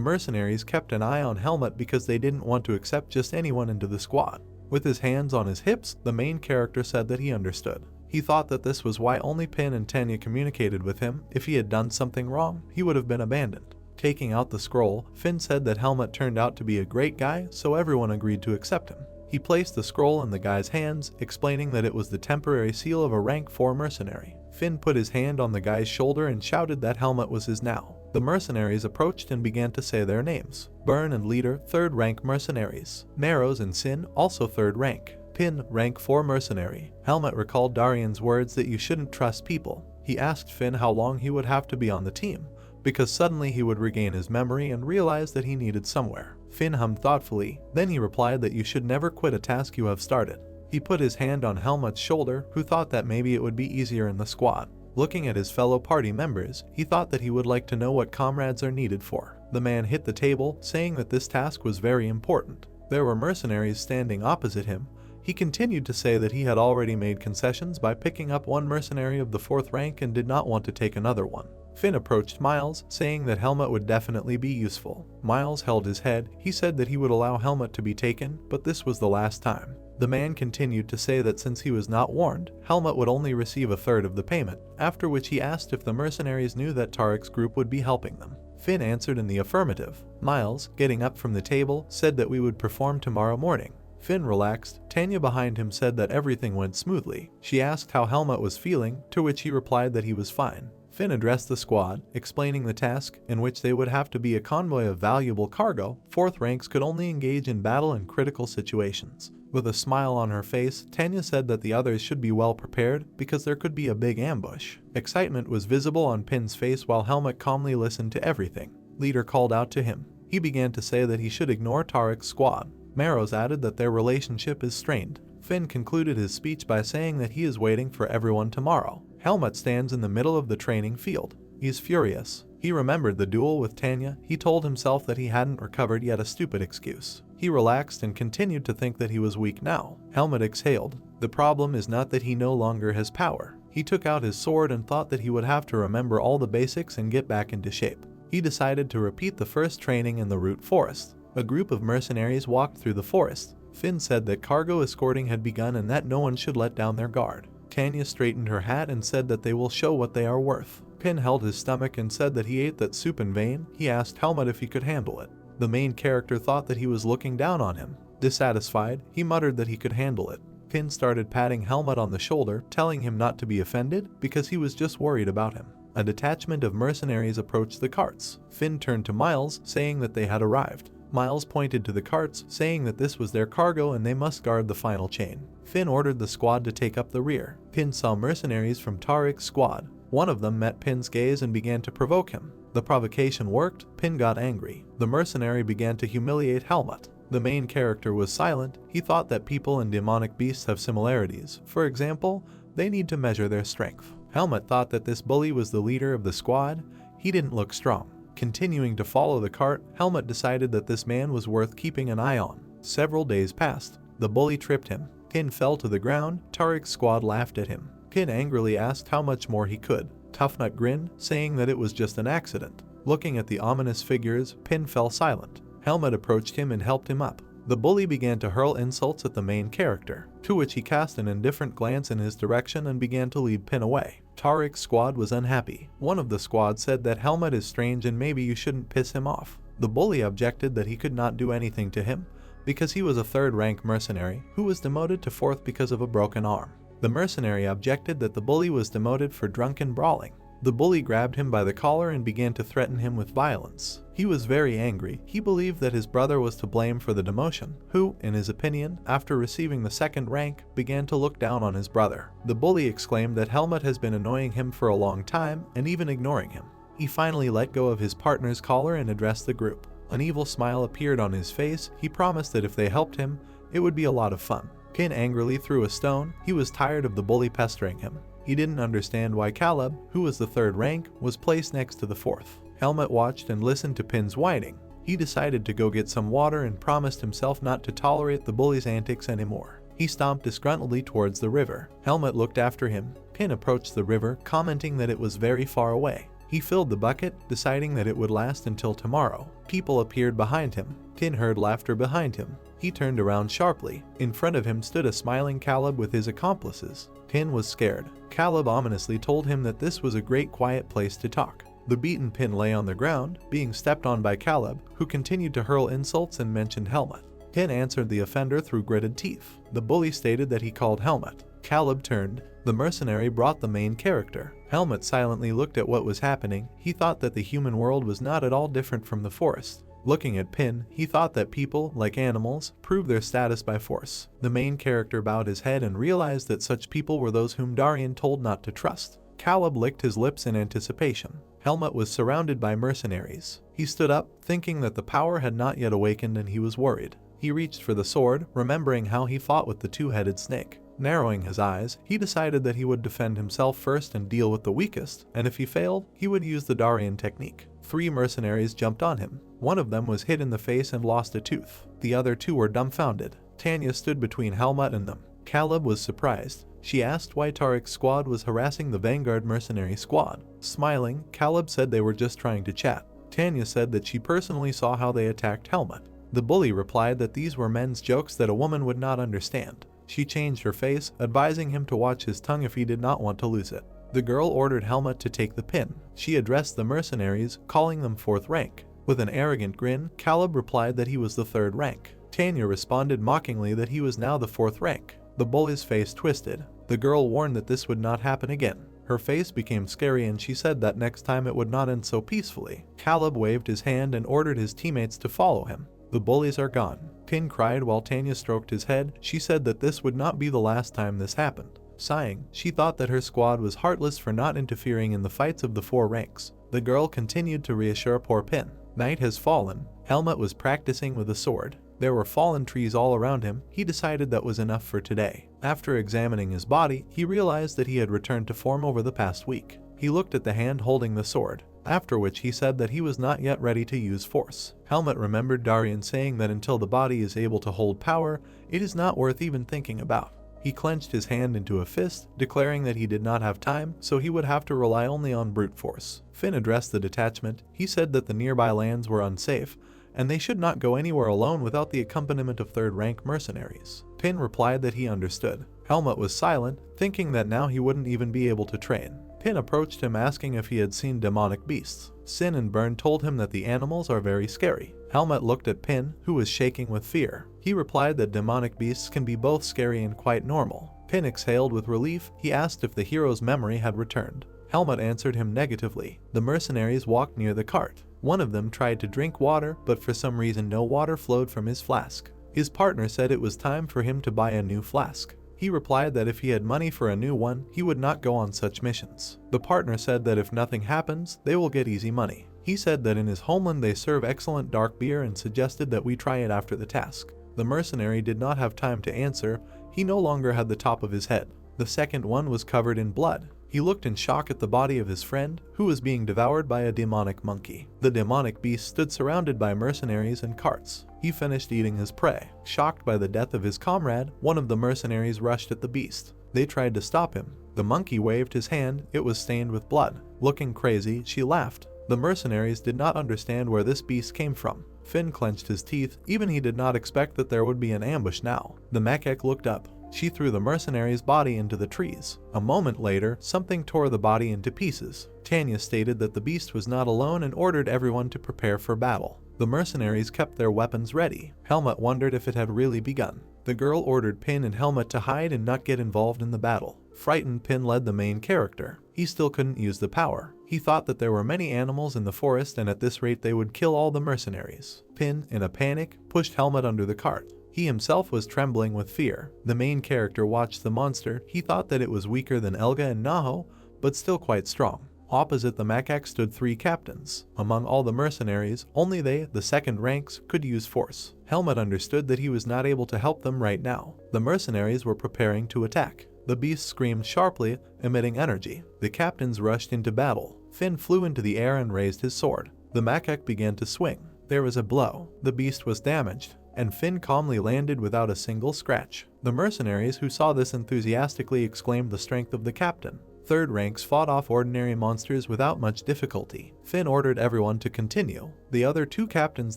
mercenaries kept an eye on Helmut because they didn't want to accept just anyone into the squad. With his hands on his hips, the main character said that he understood. He thought that this was why only Pin and Tanya communicated with him. If he had done something wrong, he would have been abandoned. Taking out the scroll, Finn said that Helmut turned out to be a great guy, so everyone agreed to accept him. He placed the scroll in the guy's hands, explaining that it was the temporary seal of a rank 4 mercenary. Finn put his hand on the guy's shoulder and shouted that Helmut was his now. The mercenaries approached and began to say their names. Burn and Leader, 3rd rank mercenaries. Narrows and Sin, also 3rd rank. Pin, rank 4 mercenary. Helmut recalled Darian's words that you shouldn't trust people. He asked Finn how long he would have to be on the team, because suddenly he would regain his memory and realize that he needed somewhere. Finn hummed thoughtfully, then he replied that you should never quit a task you have started. He put his hand on Helmut's shoulder, who thought that maybe it would be easier in the squad. Looking at his fellow party members, he thought that he would like to know what comrades are needed for. The man hit the table, saying that this task was very important. There were mercenaries standing opposite him. He continued to say that he had already made concessions by picking up one mercenary of the 4th rank and did not want to take another one. Finn approached Miles, saying that Helmut would definitely be useful. Miles held his head. He said that he would allow Helmut to be taken, but this was the last time. The man continued to say that since he was not warned, Helmut would only receive a third of the payment, after which he asked if the mercenaries knew that Tarek's group would be helping them. Finn answered in the affirmative. Miles, getting up from the table, said that we would perform tomorrow morning. Finn relaxed. Tanya behind him said that everything went smoothly. She asked how Helmut was feeling, to which he replied that he was fine. Finn addressed the squad, explaining the task, in which they would have to be a convoy of valuable cargo. 4th ranks could only engage in battle in critical situations. With a smile on her face, Tanya said that the others should be well prepared because there could be a big ambush. Excitement was visible on Pin's face while Helmut calmly listened to everything. Leader called out to him. He began to say that he should ignore Tarek's squad. Marrows added that their relationship is strained. Finn concluded his speech by saying that he is waiting for everyone tomorrow. Helmut stands in the middle of the training field. He is furious. He remembered the duel with Tanya. He told himself that he hadn't recovered yet, a stupid excuse. He relaxed and continued to think that he was weak now. Helmut exhaled. The problem is not that he no longer has power. He took out his sword and thought that he would have to remember all the basics and get back into shape. He decided to repeat the first training in the root forest. A group of mercenaries walked through the forest. Finn said that cargo escorting had begun and that no one should let down their guard. Tanya straightened her hat and said that they will show what they are worth. Pin held his stomach and said that he ate that soup in vain. He asked Helmut if he could handle it. The main character thought that he was looking down on him. Dissatisfied, he muttered that he could handle it. Pin started patting Helmut on the shoulder, telling him not to be offended because he was just worried about him. A detachment of mercenaries approached the carts. Finn turned to Miles, saying that they had arrived. Miles pointed to the carts, saying that this was their cargo and they must guard the final chain. Finn ordered the squad to take up the rear. Pin saw mercenaries from Tarek's squad. One of them met Pin's gaze and began to provoke him. The provocation worked. Pin got angry. The mercenary began to humiliate Helmut. The main character was silent. He thought that people and demonic beasts have similarities. For example, they need to measure their strength. Helmut thought that this bully was the leader of the squad. He didn't look strong. Continuing to follow the cart, Helmut decided that this man was worth keeping an eye on. Several days passed. The bully tripped him. Pin fell to the ground. Tarek's squad laughed at him. Pin angrily asked how much more he could. Toughnut grinned, saying that it was just an accident. Looking at the ominous figures, Pin fell silent. Helmut approached him and helped him up. The bully began to hurl insults at the main character, to which he cast an indifferent glance in his direction and began to lead Pin away. Tarek's squad was unhappy. One of the squad said that Helmut is strange and maybe you shouldn't piss him off. The bully objected that he could not do anything to him because he was a 3rd rank mercenary who was demoted to 4th because of a broken arm. The mercenary objected that the bully was demoted for drunken brawling. The bully grabbed him by the collar and began to threaten him with violence. He was very angry. He believed that his brother was to blame for the demotion, who, in his opinion, after receiving the 2nd rank, began to look down on his brother. The bully exclaimed that Helmut has been annoying him for a long time and even ignoring him. He finally let go of his partner's collar and addressed the group. An evil smile appeared on his face. He promised that if they helped him, it would be a lot of fun. Pin angrily threw a stone. He was tired of the bully pestering him. He didn't understand why Caleb, who was the 3rd rank, was placed next to the 4th. Helmut watched and listened to Pin's whining. He decided to go get some water and promised himself not to tolerate the bully's antics anymore. He stomped disgruntledly towards the river. Helmut looked after him. Pin approached the river, commenting that it was very far away. He filled the bucket, deciding that it would last until tomorrow. People appeared behind him. Pin heard laughter behind him. He turned around sharply. In front of him stood a smiling Caleb with his accomplices. Pin was scared. Caleb ominously told him that this was a great quiet place to talk. The beaten Pin lay on the ground, being stepped on by Caleb, who continued to hurl insults and mentioned Helmut. Pin answered the offender through gritted teeth. The bully stated that he called Helmut. Caleb turned. The mercenary brought the main character. Helmut silently looked at what was happening. He thought that the human world was not at all different from the forest. Looking at Pin, he thought that people, like animals, prove their status by force. The main character bowed his head and realized that such people were those whom Darian told not to trust. Caleb licked his lips in anticipation. Helmut was surrounded by mercenaries. He stood up, thinking that the power had not yet awakened, and he was worried. He reached for the sword, remembering how he fought with the two-headed snake. Narrowing his eyes, he decided that he would defend himself first and deal with the weakest, and if he failed, he would use the Darian technique. 3 mercenaries jumped on him. One of them was hit in the face and lost a tooth. The other 2 were dumbfounded. Tanya stood between Helmut and them. Caleb was surprised. She asked why Tarek's squad was harassing the Vanguard mercenary squad. Smiling, Caleb said they were just trying to chat. Tanya said that she personally saw how they attacked Helmut. The bully replied that these were men's jokes that a woman would not understand. She changed her face, advising him to watch his tongue if he did not want to lose it. The girl ordered Helmut to take the pin. She addressed the mercenaries, calling them 4th rank. With an arrogant grin, Caleb replied that he was the 3rd rank. Tanya responded mockingly that he was now the 4th rank. The bully's face twisted. The girl warned that this would not happen again. Her face became scary and she said that next time it would not end so peacefully. Caleb waved his hand and ordered his teammates to follow him. The bullies are gone. Pin cried while Tanya stroked his head. She said that this would not be the last time this happened. Sighing, she thought that her squad was heartless for not interfering in the fights of the 4 ranks. The girl continued to reassure poor Pin. Night has fallen. Helmut was practicing with a sword. There were fallen trees all around him. He decided that was enough for today. After examining his body, he realized that he had returned to form over the past week. He looked at the hand holding the sword, after which he said that he was not yet ready to use force. Helmut remembered Darian saying that until the body is able to hold power, it is not worth even thinking about. He clenched his hand into a fist, declaring that he did not have time, so he would have to rely only on brute force. Finn addressed the detachment. He said that the nearby lands were unsafe, and they should not go anywhere alone without the accompaniment of 3rd rank mercenaries. Pin replied that he understood. Helmut was silent, thinking that now he wouldn't even be able to train. Pin approached him asking if he had seen demonic beasts. Sin and Burn told him that the animals are very scary. Helmut looked at Pin, who was shaking with fear. He replied that demonic beasts can be both scary and quite normal. Pin exhaled with relief. He asked if the hero's memory had returned. Helmut answered him negatively. The mercenaries walked near the cart. One of them tried to drink water, but for some reason no water flowed from his flask. His partner said it was time for him to buy a new flask. He replied that if he had money for a new one, he would not go on such missions. The partner said that if nothing happens, they will get easy money. He said that in his homeland they serve excellent dark beer and suggested that we try it after the task. The mercenary did not have time to answer. He no longer had the top of his head. The second one was covered in blood. He looked in shock at the body of his friend, who was being devoured by a demonic monkey. The demonic beast stood surrounded by mercenaries and carts. He finished eating his prey. Shocked by the death of his comrade, one of the mercenaries rushed at the beast. They tried to stop him. The monkey waved his hand. It was stained with blood. Looking crazy, she laughed. The mercenaries did not understand where this beast came from. Finn clenched his teeth. Even he did not expect that there would be an ambush now. The macaque looked up. She threw the mercenary's body into the trees. A moment later, something tore the body into pieces. Tanya stated that the beast was not alone and ordered everyone to prepare for battle. The mercenaries kept their weapons ready. Helmut wondered if it had really begun. The girl ordered Pin and Helmut to hide and not get involved in the battle. Frightened, Pin led the main character. He still couldn't use the power. He thought that there were many animals in the forest and at this rate they would kill all the mercenaries. Pin, in a panic, pushed Helmut under the cart. He himself was trembling with fear. The main character watched the monster. He thought that it was weaker than Elga and Naho, but still quite strong. Opposite the macaque stood 3 captains. Among all the mercenaries, only they, the 2nd ranks, could use force. Helmut understood that he was not able to help them right now. The mercenaries were preparing to attack. The beast screamed sharply, emitting energy. The captains rushed into battle. Finn flew into the air and raised his sword. The macaque began to swing. There was a blow. The beast was damaged, and Finn calmly landed without a single scratch. The mercenaries who saw this enthusiastically exclaimed the strength of the captain. 3rd ranks fought off ordinary monsters without much difficulty. Finn ordered everyone to continue. The other 2 captains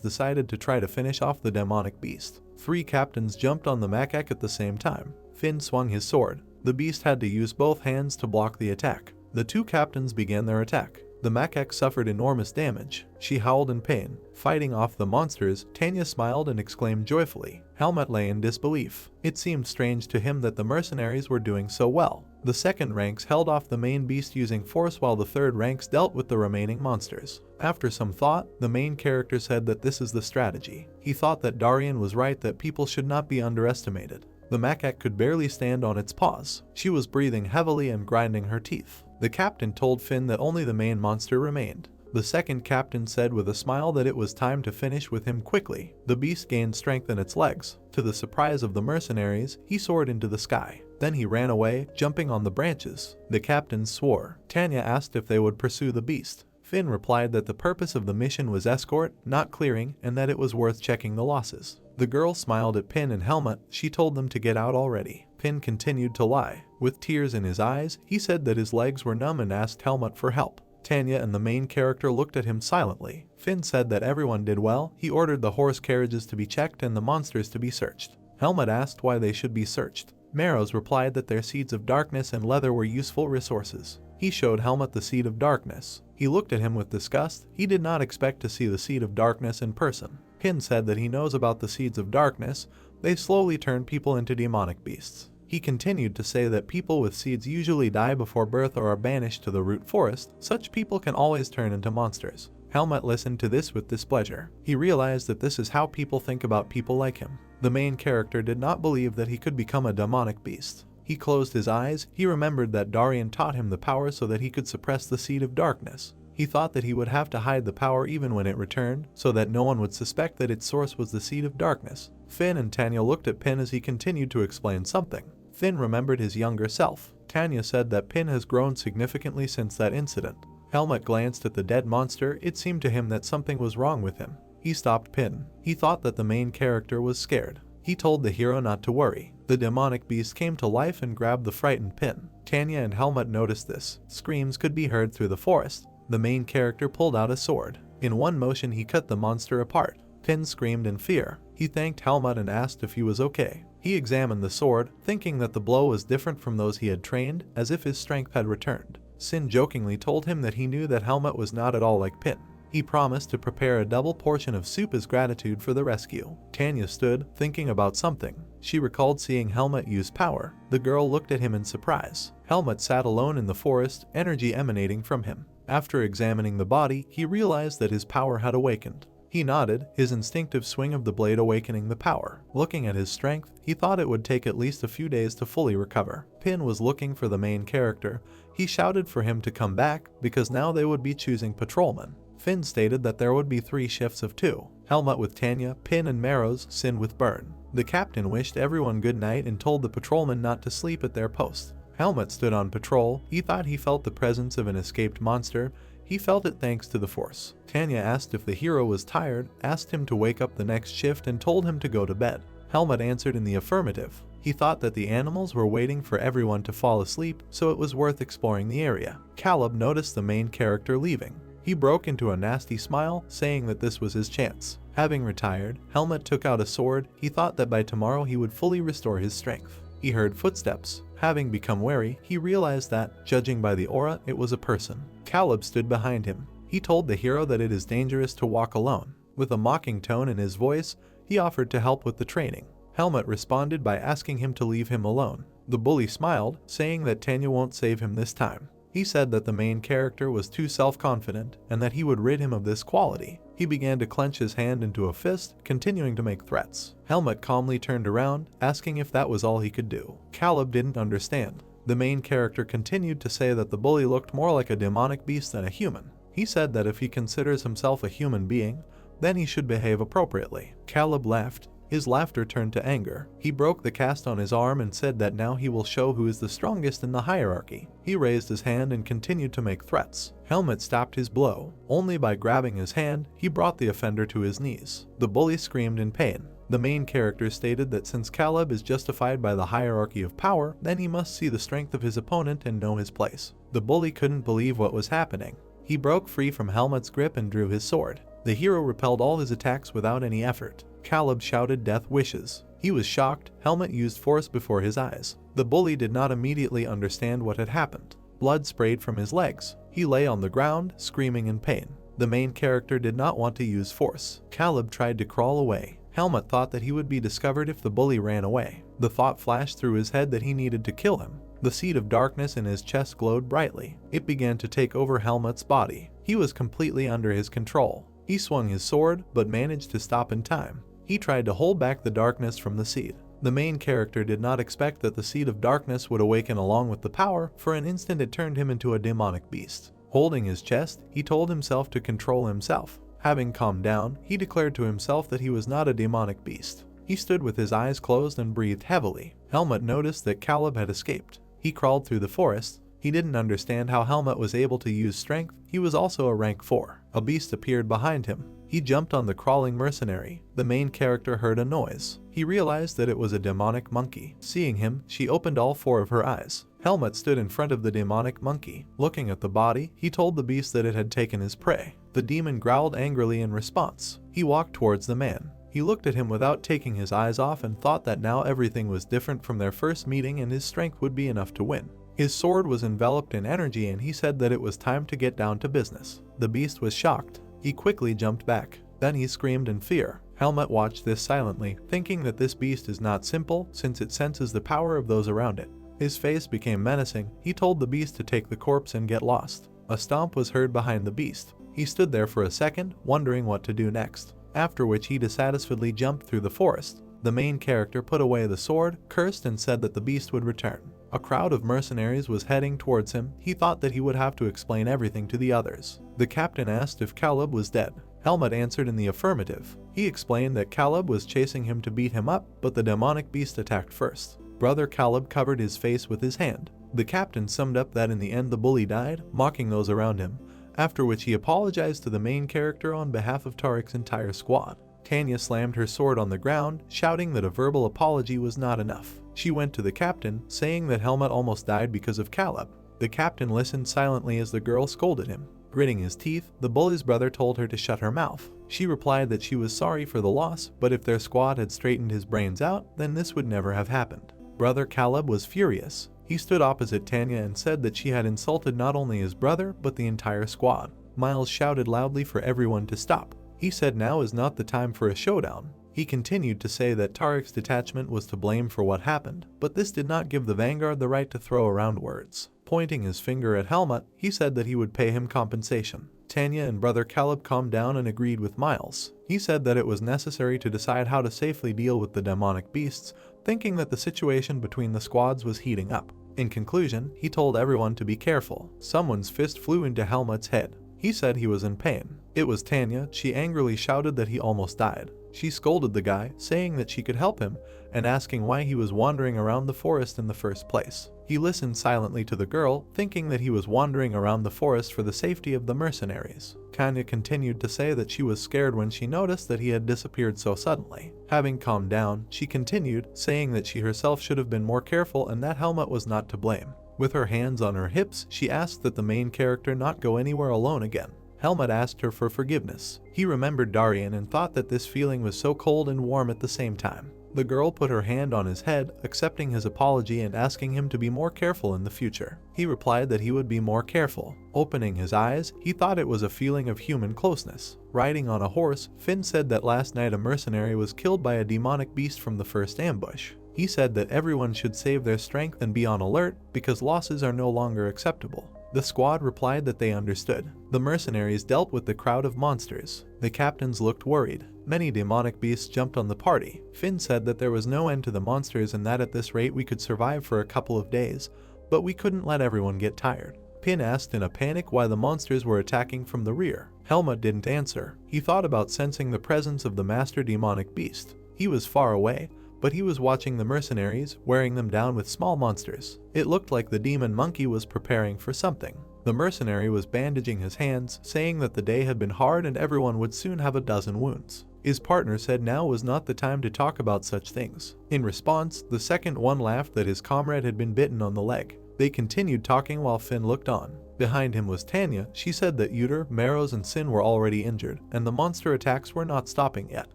decided to try to finish off the demonic beast. 3 captains jumped on the macaque at the same time. Finn swung his sword. The beast had to use both hands to block the attack. The 2 captains began their attack. The macaque suffered enormous damage. She howled in pain. Fighting off the monsters, Tanya smiled and exclaimed joyfully. Helmut lay in disbelief. It seemed strange to him that the mercenaries were doing so well. The second ranks held off the main beast using force while the third ranks dealt with the remaining monsters. After some thought, the main character said that this is the strategy. He thought that Darian was right, that people should not be underestimated. The macaque could barely stand on its paws. She was breathing heavily and grinding her teeth. The captain told Finn that only the main monster remained. The second captain said with a smile that it was time to finish with him quickly. The beast gained strength in its legs. To the surprise of the mercenaries, he soared into the sky. Then he ran away, jumping on the branches. The captains swore. Tanya asked if they would pursue the beast. Finn replied that the purpose of the mission was escort, not clearing, and that it was worth checking the losses. The girl smiled at Pin and Helmut. She told them to get out already. Pin continued to lie. With tears in his eyes, he said that his legs were numb and asked Helmut for help. Tanya and the main character looked at him silently. Finn said that everyone did well. He ordered the horse carriages to be checked and the monsters to be searched. Helmut asked why they should be searched. Marrows replied that their seeds of darkness and leather were useful resources. He showed Helmut the seed of darkness. He looked at him with disgust. He did not expect to see the seed of darkness in person. Pin said that he knows about the seeds of darkness. They slowly turn people into demonic beasts. He continued to say that people with seeds usually die before birth or are banished to the root forest. Such people can always turn into monsters. Helmut listened to this with displeasure. He realized that this is how people think about people like him. The main character did not believe that he could become a demonic beast. He closed his eyes. He remembered that Darian taught him the power so that he could suppress the seed of darkness. He thought that he would have to hide the power even when it returned, so that no one would suspect that its source was the seed of darkness. Finn and Tanya looked at Pin as he continued to explain something. Finn remembered his younger self. Tanya said that Pin has grown significantly since that incident. Helmut glanced at the dead monster. It seemed to him that something was wrong with him. He stopped Pin. He thought that the main character was scared. He told the hero not to worry. The demonic beast came to life and grabbed the frightened Pin. Tanya and Helmut noticed this. Screams could be heard through the forest. The main character pulled out a sword. In one motion he cut the monster apart. Pin screamed in fear. He thanked Helmut and asked if he was okay. He examined the sword, thinking that the blow was different from those he had trained, as if his strength had returned. Sin jokingly told him that he knew that Helmut was not at all like Pin. He promised to prepare a double portion of soup as gratitude for the rescue. Tanya stood, thinking about something. She recalled seeing Helmut use power. The girl looked at him in surprise. Helmut sat alone in the forest, energy emanating from him. After examining the body, he realized that his power had awakened. He nodded, his instinctive swing of the blade awakening the power. Looking at his strength, he thought it would take at least a few days to fully recover. Pin was looking for the main character. He shouted for him to come back, because now they would be choosing patrolmen. Finn stated that there would be 3 shifts of 2. Helmut with Tanya, Pin and Marrows, Sin with Burn. The captain wished everyone good night and told the patrolmen not to sleep at their post. Helmut stood on patrol. He thought he felt the presence of an escaped monster. He felt it thanks to the force. Tanya asked if the hero was tired, asked him to wake up the next shift and told him to go to bed. Helmut answered in the affirmative. He thought that the animals were waiting for everyone to fall asleep, so it was worth exploring the area. Caleb noticed the main character leaving. He broke into a nasty smile, saying that this was his chance. Having retired, Helmut took out a sword. He thought that by tomorrow he would fully restore his strength. He heard footsteps. Having become wary, he realized that, judging by the aura, it was a person. Caleb stood behind him. He told the hero that it is dangerous to walk alone. With a mocking tone in his voice, he offered to help with the training. Helmut responded by asking him to leave him alone. The bully smiled, saying that Tanya won't save him this time. He said that the main character was too self-confident and that he would rid him of this quality. He began to clench his hand into a fist, continuing to make threats. Helmut calmly turned around, asking if that was all he could do. Caleb didn't understand. The main character continued to say that the bully looked more like a demonic beast than a human. He said that if he considers himself a human being, then he should behave appropriately. Caleb laughed. His laughter turned to anger. He broke the cast on his arm and said that now he will show who is the strongest in the hierarchy. He raised his hand and continued to make threats. Helmut stopped his blow. Only by grabbing his hand, he brought the offender to his knees. The bully screamed in pain. The main character stated that since Caleb is justified by the hierarchy of power, then he must see the strength of his opponent and know his place. The bully couldn't believe what was happening. He broke free from Helmut's grip and drew his sword. The hero repelled all his attacks without any effort. Caleb shouted death wishes. He was shocked. Helmut used force before his eyes. The bully did not immediately understand what had happened. Blood sprayed from his legs. He lay on the ground, screaming in pain. The main character did not want to use force. Caleb tried to crawl away. Helmut thought that he would be discovered if the bully ran away. The thought flashed through his head that he needed to kill him. The seed of darkness in his chest glowed brightly. It began to take over Helmut's body. He was completely under his control. He swung his sword, but managed to stop in time. He tried to hold back the darkness from the seed. The main character did not expect that the seed of darkness would awaken along with the power. For an instant it turned him into a demonic beast. Holding his chest, he told himself to control himself. Having calmed down, he declared to himself that he was not a demonic beast. He stood with his eyes closed and breathed heavily. Helmut noticed that Caleb had escaped. He crawled through the forest. He didn't understand how Helmut was able to use strength. He was also a rank 4. A beast appeared behind him. He jumped on the crawling mercenary. The main character heard a noise. He realized that it was a demonic monkey. Seeing him, she opened all 4 of her eyes. Helmut stood in front of the demonic monkey. Looking at the body, he told the beast that it had taken his prey. The demon growled angrily in response. He walked towards the man. He looked at him without taking his eyes off and thought that now everything was different from their first meeting and his strength would be enough to win. His sword was enveloped in energy and he said that it was time to get down to business. The beast was shocked. He quickly jumped back. Then he screamed in fear. Helmut watched this silently, thinking that this beast is not simple since it senses the power of those around it. His face became menacing. He told the beast to take the corpse and get lost. A stomp was heard behind the beast. He stood there for a second, wondering what to do next, after which he dissatisfiedly jumped through the forest. The main character put away the sword, cursed and said that the beast would return. A crowd of mercenaries was heading towards him. He thought that he would have to explain everything to the others. The captain asked if Caleb was dead. Helmut answered in the affirmative. He explained that Caleb was chasing him to beat him up, but the demonic beast attacked first. Brother Caleb covered his face with his hand. The captain summed up that in the end the bully died, mocking those around him, after which he apologized to the main character on behalf of Tariq's entire squad. Tanya slammed her sword on the ground, shouting that a verbal apology was not enough. She went to the captain, saying that Helmut almost died because of Caleb. The captain listened silently as the girl scolded him. Gritting his teeth, the bully's brother told her to shut her mouth. She replied that she was sorry for the loss, but if their squad had straightened his brains out, then this would never have happened. Brother Caleb was furious. He stood opposite Tanya and said that she had insulted not only his brother, but the entire squad. Miles shouted loudly for everyone to stop. He said now is not the time for a showdown. He continued to say that Tariq's detachment was to blame for what happened, but this did not give the vanguard the right to throw around words. Pointing his finger at Helmut, he said that he would pay him compensation. Tanya and brother Caleb calmed down and agreed with Miles. He said that it was necessary to decide how to safely deal with the demonic beasts, thinking that the situation between the squads was heating up. In conclusion, he told everyone to be careful. Someone's fist flew into Helmut's head. He said he was in pain. It was Tanya. She angrily shouted that he almost died. She scolded the guy, saying that she could help him, and asking why he was wandering around the forest in the first place. He listened silently to the girl, thinking that he was wandering around the forest for the safety of the mercenaries. Tanya continued to say that she was scared when she noticed that he had disappeared so suddenly. Having calmed down, she continued, saying that she herself should have been more careful and that Helmut was not to blame. With her hands on her hips, she asked that the main character not go anywhere alone again. Helmut asked her for forgiveness. He remembered Darian and thought that this feeling was so cold and warm at the same time. The girl put her hand on his head, accepting his apology and asking him to be more careful in the future. He replied that he would be more careful. Opening his eyes, he thought it was a feeling of human closeness. Riding on a horse, Finn said that last night a mercenary was killed by a demonic beast from the first ambush. He said that everyone should save their strength and be on alert because losses are no longer acceptable. The squad replied that they understood. The mercenaries dealt with the crowd of monsters. The captains looked worried. Many demonic beasts jumped on the party. Finn said that there was no end to the monsters and that at this rate we could survive for a couple of days, but we couldn't let everyone get tired. Pin asked in a panic why the monsters were attacking from the rear. Helmut didn't answer. He thought about sensing the presence of the master demonic beast. He was far away, but he was watching the mercenaries, wearing them down with small monsters. It looked like the demon monkey was preparing for something. The mercenary was bandaging his hands, saying that the day had been hard and everyone would soon have a dozen wounds. His partner said now was not the time to talk about such things. In response, the second one laughed that his comrade had been bitten on the leg. They continued talking while Finn looked on. Behind him was Tanya. She said that Uter, Marrows and Sin were already injured, and the monster attacks were not stopping yet.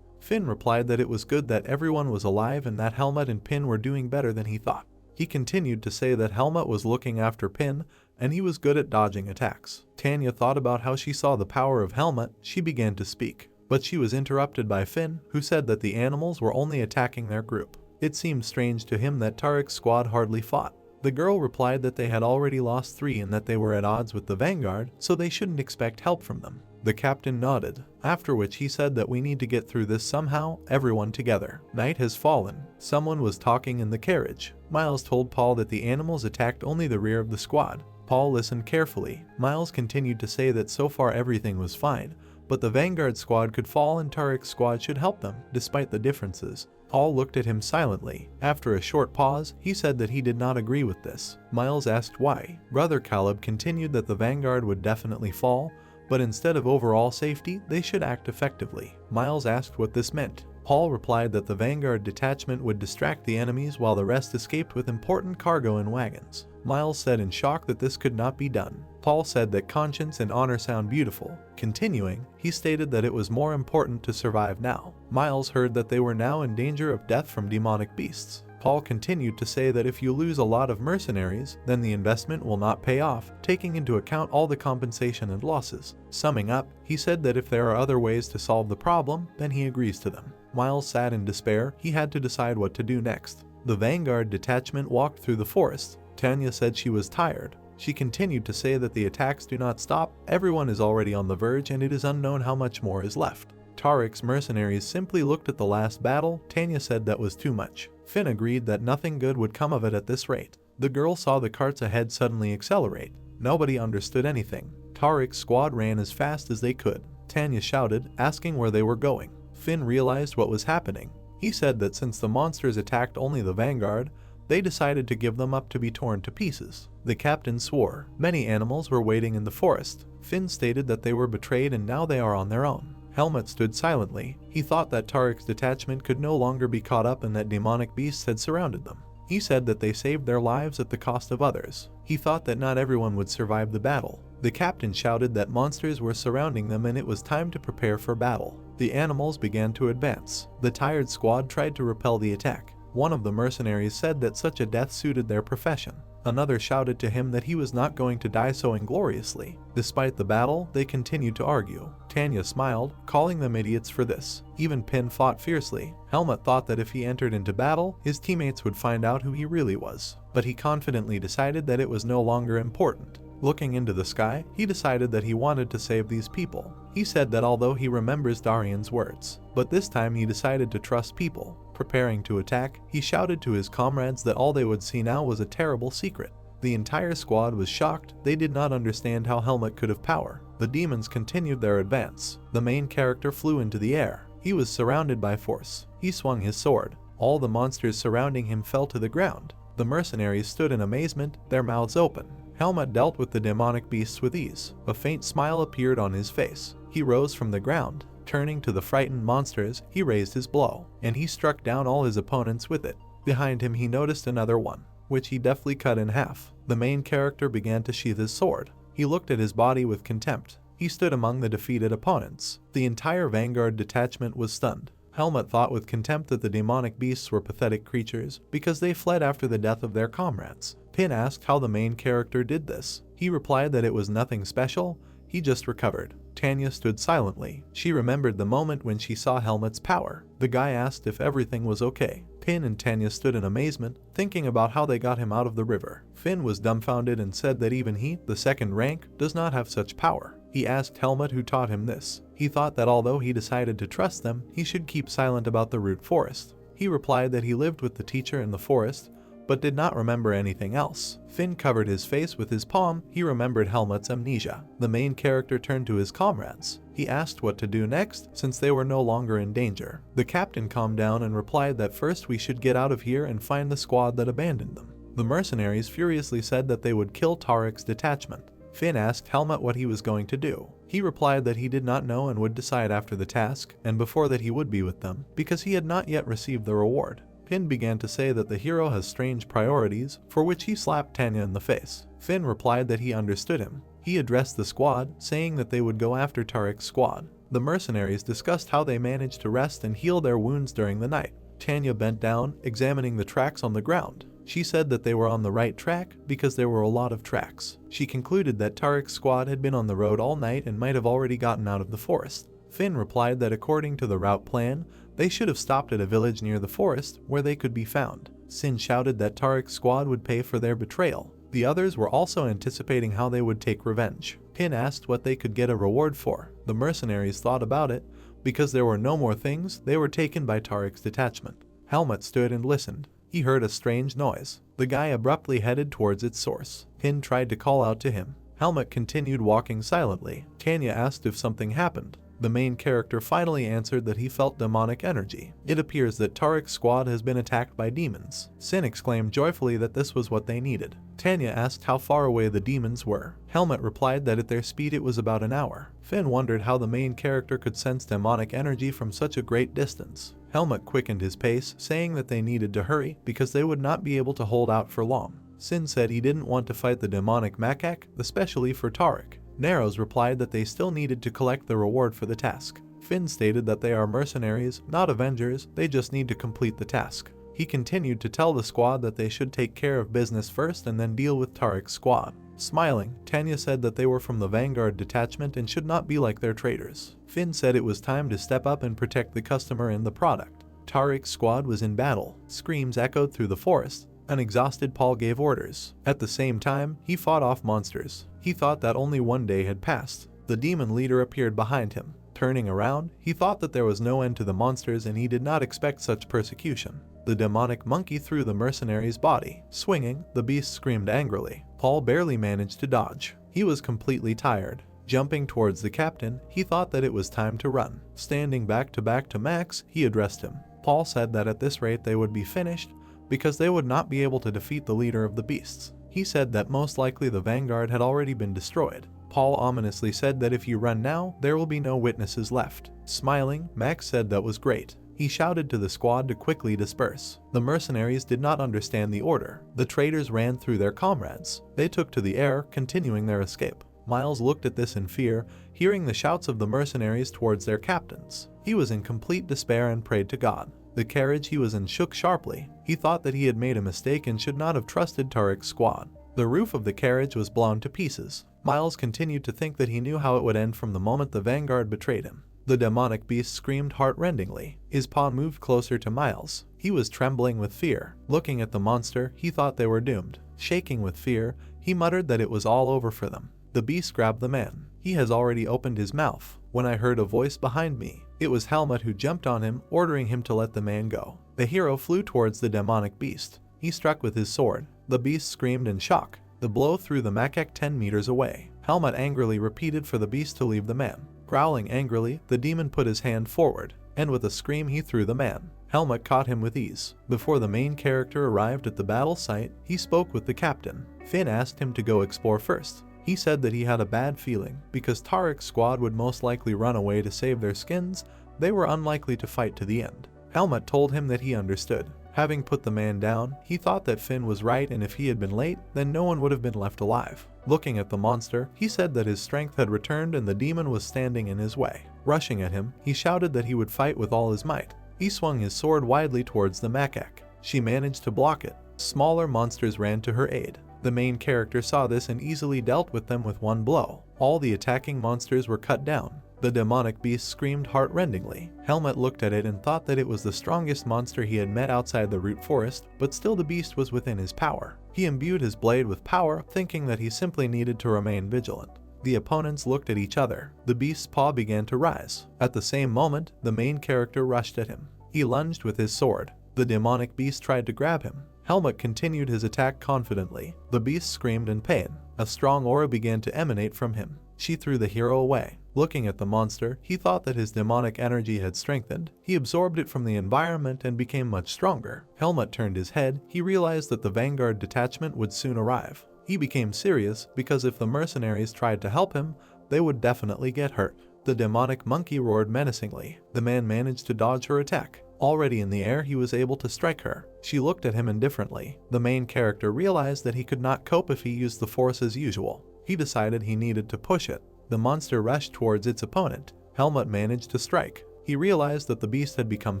Finn replied that it was good that everyone was alive and that Helmut and Pin were doing better than he thought. He continued to say that Helmut was looking after Pin and he was good at dodging attacks. Tanya thought about how she saw the power of Helmut. She began to speak, but she was interrupted by Finn, who said that the animals were only attacking their group. It seemed strange to him that Tariq's squad hardly fought. The girl replied that they had already lost 3 and that they were at odds with the vanguard, so they shouldn't expect help from them. The captain nodded, after which he said that we need to get through this somehow, everyone together. Night has fallen. Someone was talking in the carriage. Miles told Paul that the animals attacked only the rear of the squad. Paul listened carefully. Miles continued to say that so far everything was fine, but the vanguard squad could fall and Tariq's squad should help them, despite the differences. Paul looked at him silently. After a short pause, he said that he did not agree with this. Miles asked why. Brother Caleb continued that the vanguard would definitely fall, but instead of overall safety, they should act effectively. Miles asked what this meant. Paul replied that the vanguard detachment would distract the enemies while the rest escaped with important cargo in wagons. Miles said in shock that this could not be done. Paul said that conscience and honor sound beautiful. Continuing, he stated that it was more important to survive now. Miles heard that they were now in danger of death from demonic beasts. Paul continued to say that if you lose a lot of mercenaries, then the investment will not pay off, taking into account all the compensation and losses. Summing up, he said that if there are other ways to solve the problem, then he agrees to them. Miles sat in despair. He had to decide what to do next. The vanguard detachment walked through the forest. Tanya said she was tired. She continued to say that the attacks do not stop, everyone is already on the verge and it is unknown how much more is left. Tariq's mercenaries simply looked at the last battle. Tanya said that was too much. Finn agreed that nothing good would come of it at this rate. The girl saw the carts ahead suddenly accelerate. Nobody understood anything. Tariq's squad ran as fast as they could. Tanya shouted, asking where they were going. Finn realized what was happening. He said that since the monsters attacked only the vanguard, they decided to give them up to be torn to pieces. The captain swore. Many animals were waiting in the forest. Finn stated that they were betrayed and now they are on their own. Helmut stood silently. He thought that Tariq's detachment could no longer be caught up and that demonic beasts had surrounded them. He said that they saved their lives at the cost of others. He thought that not everyone would survive the battle. The captain shouted that monsters were surrounding them and it was time to prepare for battle. The animals began to advance. The tired squad tried to repel the attack. One of the mercenaries said that such a death suited their profession. Another shouted to him that he was not going to die so ingloriously. Despite the battle, they continued to argue. Tanya smiled, calling them idiots for this. Even Pin fought fiercely. Helmut thought that if he entered into battle, his teammates would find out who he really was. But he confidently decided that it was no longer important. Looking into the sky, he decided that he wanted to save these people. He said that although he remembers Darian's words, but this time he decided to trust people. Preparing to attack, he shouted to his comrades that all they would see now was a terrible secret. The entire squad was shocked. They did not understand how Helmut could have power. The demons continued their advance. The main character flew into the air. He was surrounded by force. He swung his sword. All the monsters surrounding him fell to the ground. The mercenaries stood in amazement, their mouths open. Helmut dealt with the demonic beasts with ease. A faint smile appeared on his face. He rose from the ground. Turning to the frightened monsters, he raised his blow, and he struck down all his opponents with it. Behind him he noticed another one, which he deftly cut in half. The main character began to sheath his sword. He looked at his body with contempt. He stood among the defeated opponents. The entire vanguard detachment was stunned. Helmut thought with contempt that the demonic beasts were pathetic creatures because they fled after the death of their comrades. Pin asked how the main character did this. He replied that it was nothing special, he just recovered. Tanya stood silently. She remembered the moment when she saw Helmut's power. The guy asked if everything was okay. Pin and Tanya stood in amazement, thinking about how they got him out of the river. Finn was dumbfounded and said that even he, the second rank, does not have such power. He asked Helmut who taught him this. He thought that although he decided to trust them, he should keep silent about the root forest. He replied that he lived with the teacher in the forest, but did not remember anything else. Finn covered his face with his palm. He remembered Helmut's amnesia. The main character turned to his comrades. He asked what to do next, since they were no longer in danger. The captain calmed down and replied that first we should get out of here and find the squad that abandoned them. The mercenaries furiously said that they would kill Tariq's detachment. Finn asked Helmut what he was going to do. He replied that he did not know and would decide after the task, and before that he would be with them, because he had not yet received the reward. Finn began to say that the hero has strange priorities, for which he slapped Tanya in the face. Finn replied that he understood him. He addressed the squad, saying that they would go after Tariq's squad. The mercenaries discussed how they managed to rest and heal their wounds during the night. Tanya bent down, examining the tracks on the ground. She said that they were on the right track because there were a lot of tracks. She concluded that Tariq's squad had been on the road all night and might have already gotten out of the forest. Finn replied that according to the route plan, they should have stopped at a village near the forest where they could be found. Sin shouted that Tariq's squad would pay for their betrayal. The others were also anticipating how they would take revenge. Hin asked what they could get a reward for. The mercenaries thought about it. Because there were no more things, they were taken by Tariq's detachment. Helmut stood and listened. He heard a strange noise. The guy abruptly headed towards its source. Hin tried to call out to him. Helmut continued walking silently. Tanya asked if something happened. The main character finally answered that he felt demonic energy. It appears that Tariq's squad has been attacked by demons. Sin exclaimed joyfully that this was what they needed. Tanya asked how far away the demons were. Helmut replied that at their speed it was about an hour. Finn wondered how the main character could sense demonic energy from such a great distance. Helmut quickened his pace, saying that they needed to hurry because they would not be able to hold out for long. Sin said he didn't want to fight the demonic macaque, especially for Tariq. Narrows replied that they still needed to collect the reward for the task. Finn stated that they are mercenaries, not Avengers, they just need to complete the task. He continued to tell the squad that they should take care of business first and then deal with Tariq's squad. Smiling, Tanya said that they were from the Vanguard detachment and should not be like their traitors. Finn said it was time to step up and protect the customer and the product. Tariq's squad was in battle. Screams echoed through the forest. An exhausted Paul gave orders. At the same time, he fought off monsters. He thought that only one day had passed. The demon leader appeared behind him. Turning around, he thought that there was no end to the monsters and he did not expect such persecution. The demonic monkey threw the mercenary's body. Swinging, the beast screamed angrily. Paul barely managed to dodge. He was completely tired. Jumping towards the captain, he thought that it was time to run. Standing back to Max, he addressed him. Paul said that at this rate they would be finished because they would not be able to defeat the leader of the beasts. He said that most likely the Vanguard had already been destroyed. Paul ominously said that if you run now, there will be no witnesses left. Smiling, Max said that was great. He shouted to the squad to quickly disperse. The mercenaries did not understand the order. The traitors ran through their comrades. They took to the air, continuing their escape. Miles looked at this in fear, hearing the shouts of the mercenaries towards their captains. He was in complete despair and prayed to God. The carriage he was in shook sharply. He thought that he had made a mistake and should not have trusted Tariq's squad. The roof of the carriage was blown to pieces. Miles continued to think that he knew how it would end from the moment the Vanguard betrayed him. The demonic beast screamed heart-rendingly. His paw moved closer to Miles. He was trembling with fear. Looking at the monster, he thought they were doomed. Shaking with fear, he muttered that it was all over for them. The beast grabbed the man. He has already opened his mouth. When I heard a voice behind me, it was Helmut who jumped on him, ordering him to let the man go. The hero flew towards the demonic beast. He struck with his sword. The beast screamed in shock. The blow threw the macaque 10 meters away. Helmut angrily repeated for the beast to leave the man. Growling angrily, the demon put his hand forward, and with a scream he threw the man. Helmut caught him with ease. Before the main character arrived at the battle site, he spoke with the captain. Finn asked him to go explore first. He said that he had a bad feeling. Because Tariq's squad would most likely run away to save their skins, they were unlikely to fight to the end. Helmut told him that he understood. Having put the man down, he thought that Finn was right and if he had been late, then no one would have been left alive. Looking at the monster, he said that his strength had returned and the demon was standing in his way. Rushing at him, he shouted that he would fight with all his might. He swung his sword widely towards the macaque. She managed to block it. Smaller monsters ran to her aid. The main character saw this and easily dealt with them with one blow. All the attacking monsters were cut down. The demonic beast screamed heart-rendingly. Helmut looked at it and thought that it was the strongest monster he had met outside the root forest, but still the beast was within his power. He imbued his blade with power, thinking that he simply needed to remain vigilant. The opponents looked at each other. The beast's paw began to rise. At the same moment, the main character rushed at him. He lunged with his sword. The demonic beast tried to grab him. Helmut continued his attack confidently. The beast screamed in pain. A strong aura began to emanate from him. She threw the hero away. Looking at the monster, he thought that his demonic energy had strengthened. He absorbed it from the environment and became much stronger. Helmut turned his head. He realized that the Vanguard detachment would soon arrive. He became serious because if the mercenaries tried to help him, they would definitely get hurt. The demonic monkey roared menacingly. The man managed to dodge her attack. Already in the air, he was able to strike her. She looked at him indifferently. The main character realized that he could not cope if he used the force as usual. He decided he needed to push it. The monster rushed towards its opponent. Helmut managed to strike. He realized that the beast had become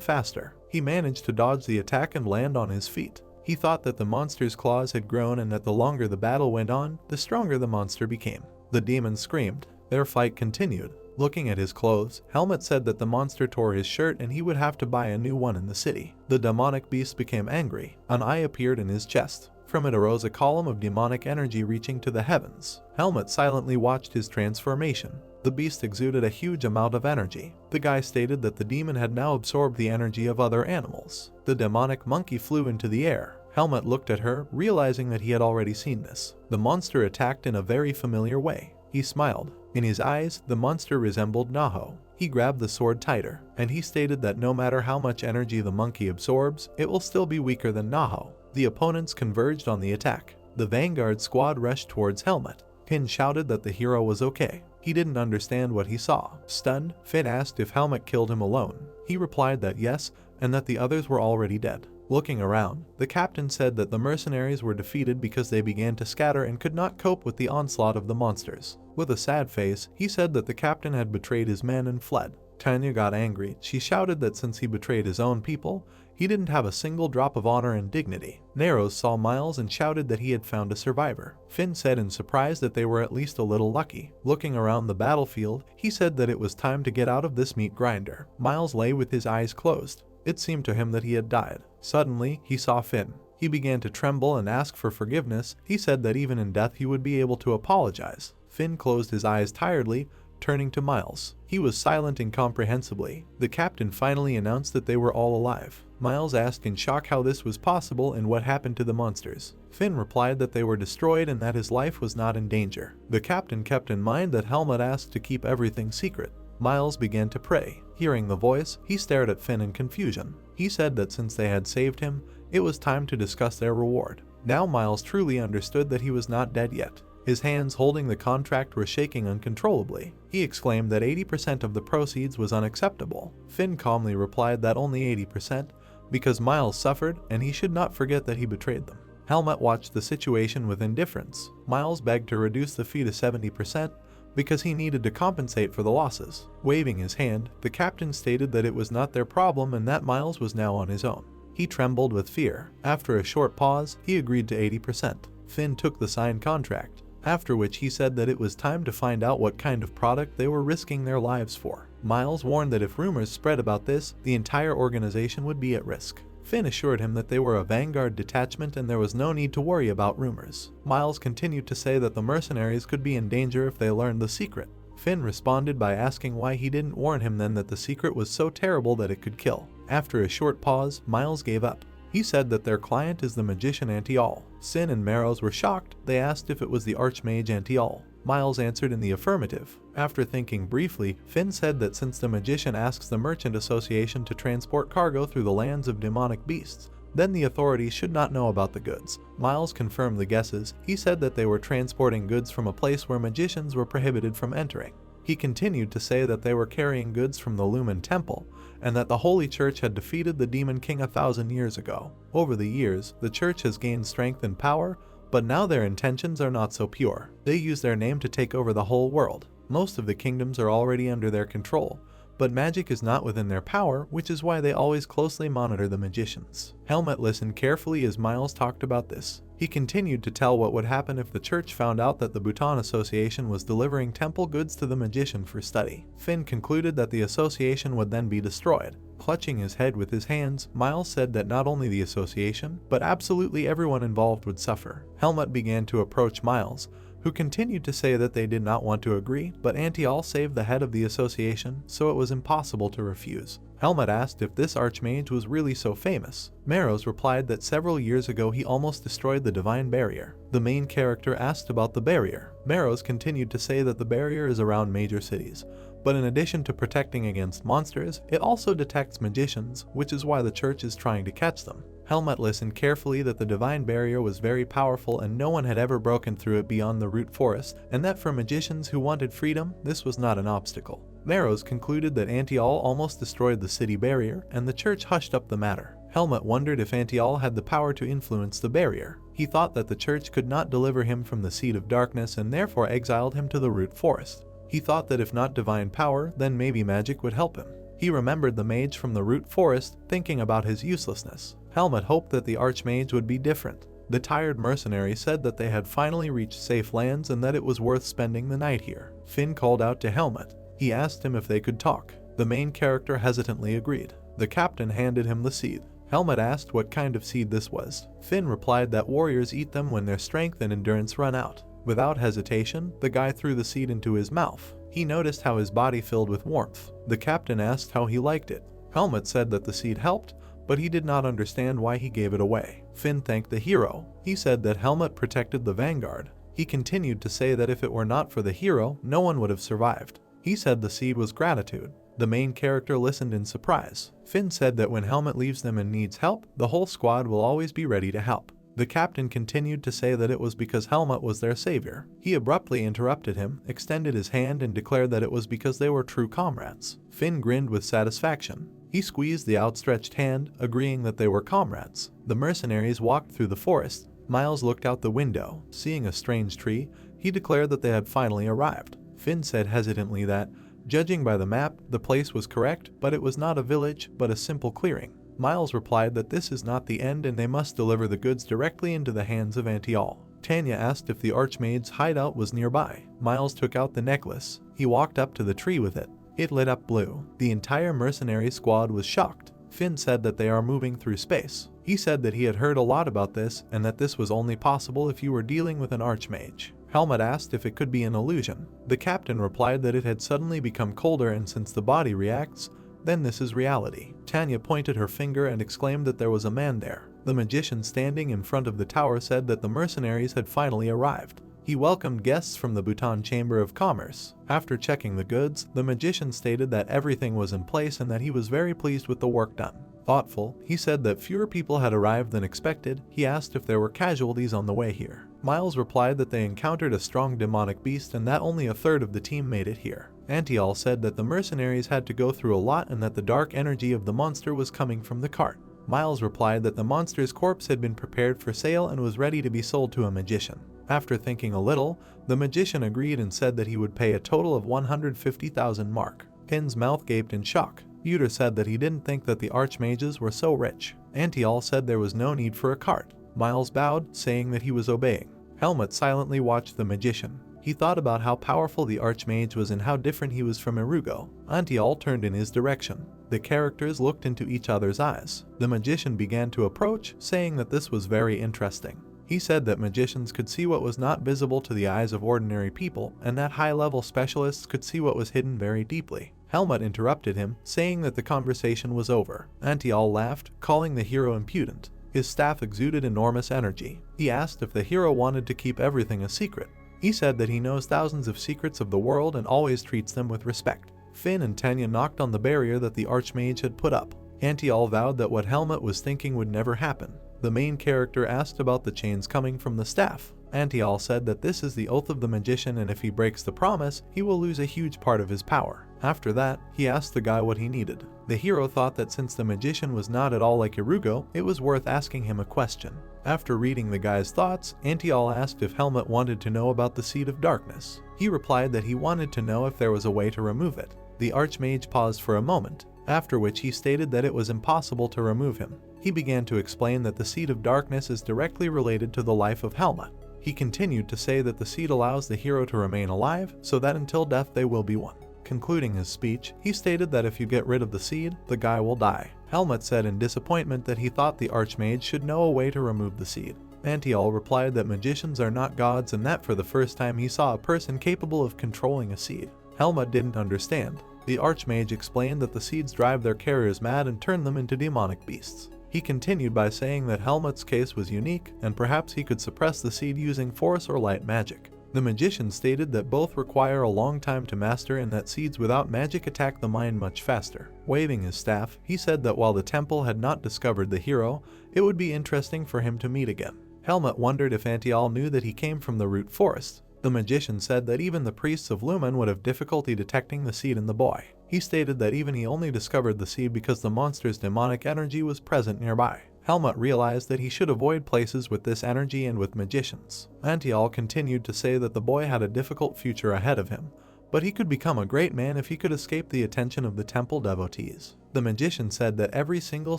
faster. He managed to dodge the attack and land on his feet. He thought that the monster's claws had grown and that the longer the battle went on, the stronger the monster became. The demon screamed. Their fight continued. Looking at his clothes, Helmut said that the monster tore his shirt and he would have to buy a new one in the city. The demonic beast became angry. An eye appeared in his chest. From it arose a column of demonic energy reaching to the heavens. Helmut silently watched his transformation. The beast exuded a huge amount of energy. The guy stated that the demon had now absorbed the energy of other animals. The demonic monkey flew into the air. Helmut looked at her, realizing that he had already seen this. The monster attacked in a very familiar way. He smiled. In his eyes, the monster resembled Naho. He grabbed the sword tighter, and he stated that no matter how much energy the monkey absorbs, it will still be weaker than Naho. The opponents converged on the attack. The vanguard squad rushed towards Helmut. Finn shouted that the hero was okay. He didn't understand what he saw. Stunned, Finn asked if Helmut killed him alone. He replied that yes, and that the others were already dead. Looking around, the captain said that the mercenaries were defeated because they began to scatter and could not cope with the onslaught of the monsters. With a sad face, he said that the captain had betrayed his men and fled. Tanya got angry. She shouted that since he betrayed his own people, he didn't have a single drop of honor and dignity. Narrows saw Miles and shouted that he had found a survivor. Finn said in surprise that they were at least a little lucky. Looking around the battlefield, he said that it was time to get out of this meat grinder. Miles lay with his eyes closed. It seemed to him that he had died. Suddenly, he saw Finn. He began to tremble and ask for forgiveness. He said that even in death he would be able to apologize. Finn closed his eyes tiredly, turning to Miles. He was silent incomprehensibly. The captain finally announced that they were all alive. Miles asked in shock how this was possible and what happened to the monsters. Finn replied that they were destroyed and that his life was not in danger. The captain kept in mind that Helmut asked to keep everything secret. Miles began to pray. Hearing the voice, he stared at Finn in confusion. He said that since they had saved him, it was time to discuss their reward. Now Miles truly understood that he was not dead yet. His hands holding the contract were shaking uncontrollably. He exclaimed that 80% of the proceeds was unacceptable. Finn calmly replied that only 80%, because Miles suffered and he should not forget that he betrayed them. Helmut watched the situation with indifference. Miles begged to reduce the fee to 70%, because he needed to compensate for the losses. Waving his hand, the captain stated that it was not their problem and that Miles was now on his own. He trembled with fear. After a short pause, he agreed to 80%. Finn took the signed contract, after which he said that it was time to find out what kind of product they were risking their lives for. Miles warned that if rumors spread about this, the entire organization would be at risk. Finn assured him that they were a vanguard detachment and there was no need to worry about rumors. Miles continued to say that the mercenaries could be in danger if they learned the secret. Finn responded by asking why he didn't warn him then that the secret was so terrible that it could kill. After a short pause, Miles gave up. He said that their client is the magician Antial. Sin and Marrows were shocked. They asked if it was the archmage Antial. Miles answered in the affirmative. After thinking briefly, Finn said that since the magician asks the Merchant Association to transport cargo through the lands of demonic beasts, then the authorities should not know about the goods. Miles confirmed the guesses. He said that they were transporting goods from a place where magicians were prohibited from entering. He continued to say that they were carrying goods from the Lumen Temple, and that the Holy Church had defeated the Demon King 1,000 years ago. Over the years, the Church has gained strength and power, but now their intentions are not so pure. They use their name to take over the whole world. Most of the kingdoms are already under their control, but magic is not within their power, which is why they always closely monitor the magicians. Helmut listened carefully as Miles talked about this. He continued to tell what would happen if the church found out that the Bhutan Association was delivering temple goods to the magician for study. Finn concluded that the association would then be destroyed. Clutching his head with his hands, Miles said that not only the association, but absolutely everyone involved would suffer. Helmut began to approach Miles, who continued to say that they did not want to agree, but Antial saved the head of the association, so it was impossible to refuse. Helmut asked if this archmage was really so famous. Marrows replied that several years ago he almost destroyed the divine barrier. The main character asked about the barrier. Marrows continued to say that the barrier is around major cities, but in addition to protecting against monsters, it also detects magicians, which is why the church is trying to catch them. Helmut listened carefully that the divine barrier was very powerful and no one had ever broken through it beyond the root forest, and that for magicians who wanted freedom, this was not an obstacle. Marrows concluded that Antial almost destroyed the city barrier, and the church hushed up the matter. Helmut wondered if Antial had the power to influence the barrier. He thought that the church could not deliver him from the seed of darkness and therefore exiled him to the root forest. He thought that if not divine power, then maybe magic would help him. He remembered the mage from the root forest, thinking about his uselessness. Helmut hoped that the Archmage would be different. The tired mercenary said that they had finally reached safe lands and that it was worth spending the night here. Finn called out to Helmut. He asked him if they could talk. The main character hesitantly agreed. The captain handed him the seed. Helmut asked what kind of seed this was. Finn replied that warriors eat them when their strength and endurance run out. Without hesitation, the guy threw the seed into his mouth. He noticed how his body filled with warmth. The captain asked how he liked it. Helmut said that the seed helped, but he did not understand why he gave it away. Finn thanked the hero. He said that Helmut protected the vanguard. He continued to say that if it were not for the hero, no one would have survived. He said the seed was gratitude. The main character listened in surprise. Finn said that when Helmut leaves them and needs help, the whole squad will always be ready to help. The captain continued to say that it was because Helmut was their savior. He abruptly interrupted him, extended his hand and declared that it was because they were true comrades. Finn grinned with satisfaction. He squeezed the outstretched hand, agreeing that they were comrades. The mercenaries walked through the forest. Miles looked out the window. Seeing a strange tree, he declared that they had finally arrived. Finn said hesitantly that, judging by the map, the place was correct, but it was not a village, but a simple clearing. Miles replied that this is not the end and they must deliver the goods directly into the hands of Antial. Tanya asked if the Archmage's hideout was nearby. Miles took out the necklace. He walked up to the tree with it. It lit up blue. The entire mercenary squad was shocked. Finn said that they are moving through space. He said that he had heard a lot about this and that this was only possible if you were dealing with an Archmage. Helmut asked if it could be an illusion. The captain replied that it had suddenly become colder and since the body reacts, then this is reality. Tanya pointed her finger and exclaimed that there was a man there. The magician standing in front of the tower said that the mercenaries had finally arrived. He welcomed guests from the Bhutan Chamber of Commerce. After checking the goods, the magician stated that everything was in place and that he was very pleased with the work done. Thoughtful, he said that fewer people had arrived than expected. He asked if there were casualties on the way here. Miles replied that they encountered a strong demonic beast and that only a third of the team made it here. Antial said that the mercenaries had to go through a lot and that the dark energy of the monster was coming from the cart. Miles replied that the monster's corpse had been prepared for sale and was ready to be sold to a magician. After thinking a little, the magician agreed and said that he would pay a total of 150,000 mark. Finn's mouth gaped in shock. Uter said that he didn't think that the Archmages were so rich. Antial said there was no need for a cart. Miles bowed, saying that he was obeying. Helmut silently watched the magician. He thought about how powerful the Archmage was and how different he was from Irugo. Antial turned in his direction. The characters looked into each other's eyes. The magician began to approach, saying that this was very interesting. He said that magicians could see what was not visible to the eyes of ordinary people, and that high-level specialists could see what was hidden very deeply. Helmut interrupted him, saying that the conversation was over. Antial laughed, calling the hero impudent. His staff exuded enormous energy. He asked if the hero wanted to keep everything a secret. He said that he knows thousands of secrets of the world and always treats them with respect. Finn and Tanya knocked on the barrier that the Archmage had put up. Antial vowed that what Helmut was thinking would never happen. The main character asked about the chains coming from the staff. Antial said that this is the oath of the magician and if he breaks the promise, he will lose a huge part of his power. After that, he asked the guy what he needed. The hero thought that since the magician was not at all like Irugo, it was worth asking him a question. After reading the guy's thoughts, Antial asked if Helmut wanted to know about the Seed of Darkness. He replied that he wanted to know if there was a way to remove it. The Archmage paused for a moment, after which he stated that it was impossible to remove him. He began to explain that the Seed of Darkness is directly related to the life of Helmut. He continued to say that the seed allows the hero to remain alive, so that until death they will be one. Concluding his speech, he stated that if you get rid of the seed, the guy will die. Helmut said in disappointment that he thought the Archmage should know a way to remove the seed. Antial replied that magicians are not gods and that for the first time he saw a person capable of controlling a seed. Helmut didn't understand. The Archmage explained that the seeds drive their carriers mad and turn them into demonic beasts. He continued by saying that Helmut's case was unique, and perhaps he could suppress the seed using force or light magic. The magician stated that both require a long time to master and that seeds without magic attack the mind much faster. Waving his staff, he said that while the temple had not discovered the hero, it would be interesting for him to meet again. Helmut wondered if Antial knew that he came from the root forest. The magician said that even the priests of Lumen would have difficulty detecting the seed in the boy. He stated that even he only discovered the seed because the monster's demonic energy was present nearby. Helmut realized that he should avoid places with this energy and with magicians. Antial continued to say that the boy had a difficult future ahead of him, but he could become a great man if he could escape the attention of the temple devotees. The magician said that every single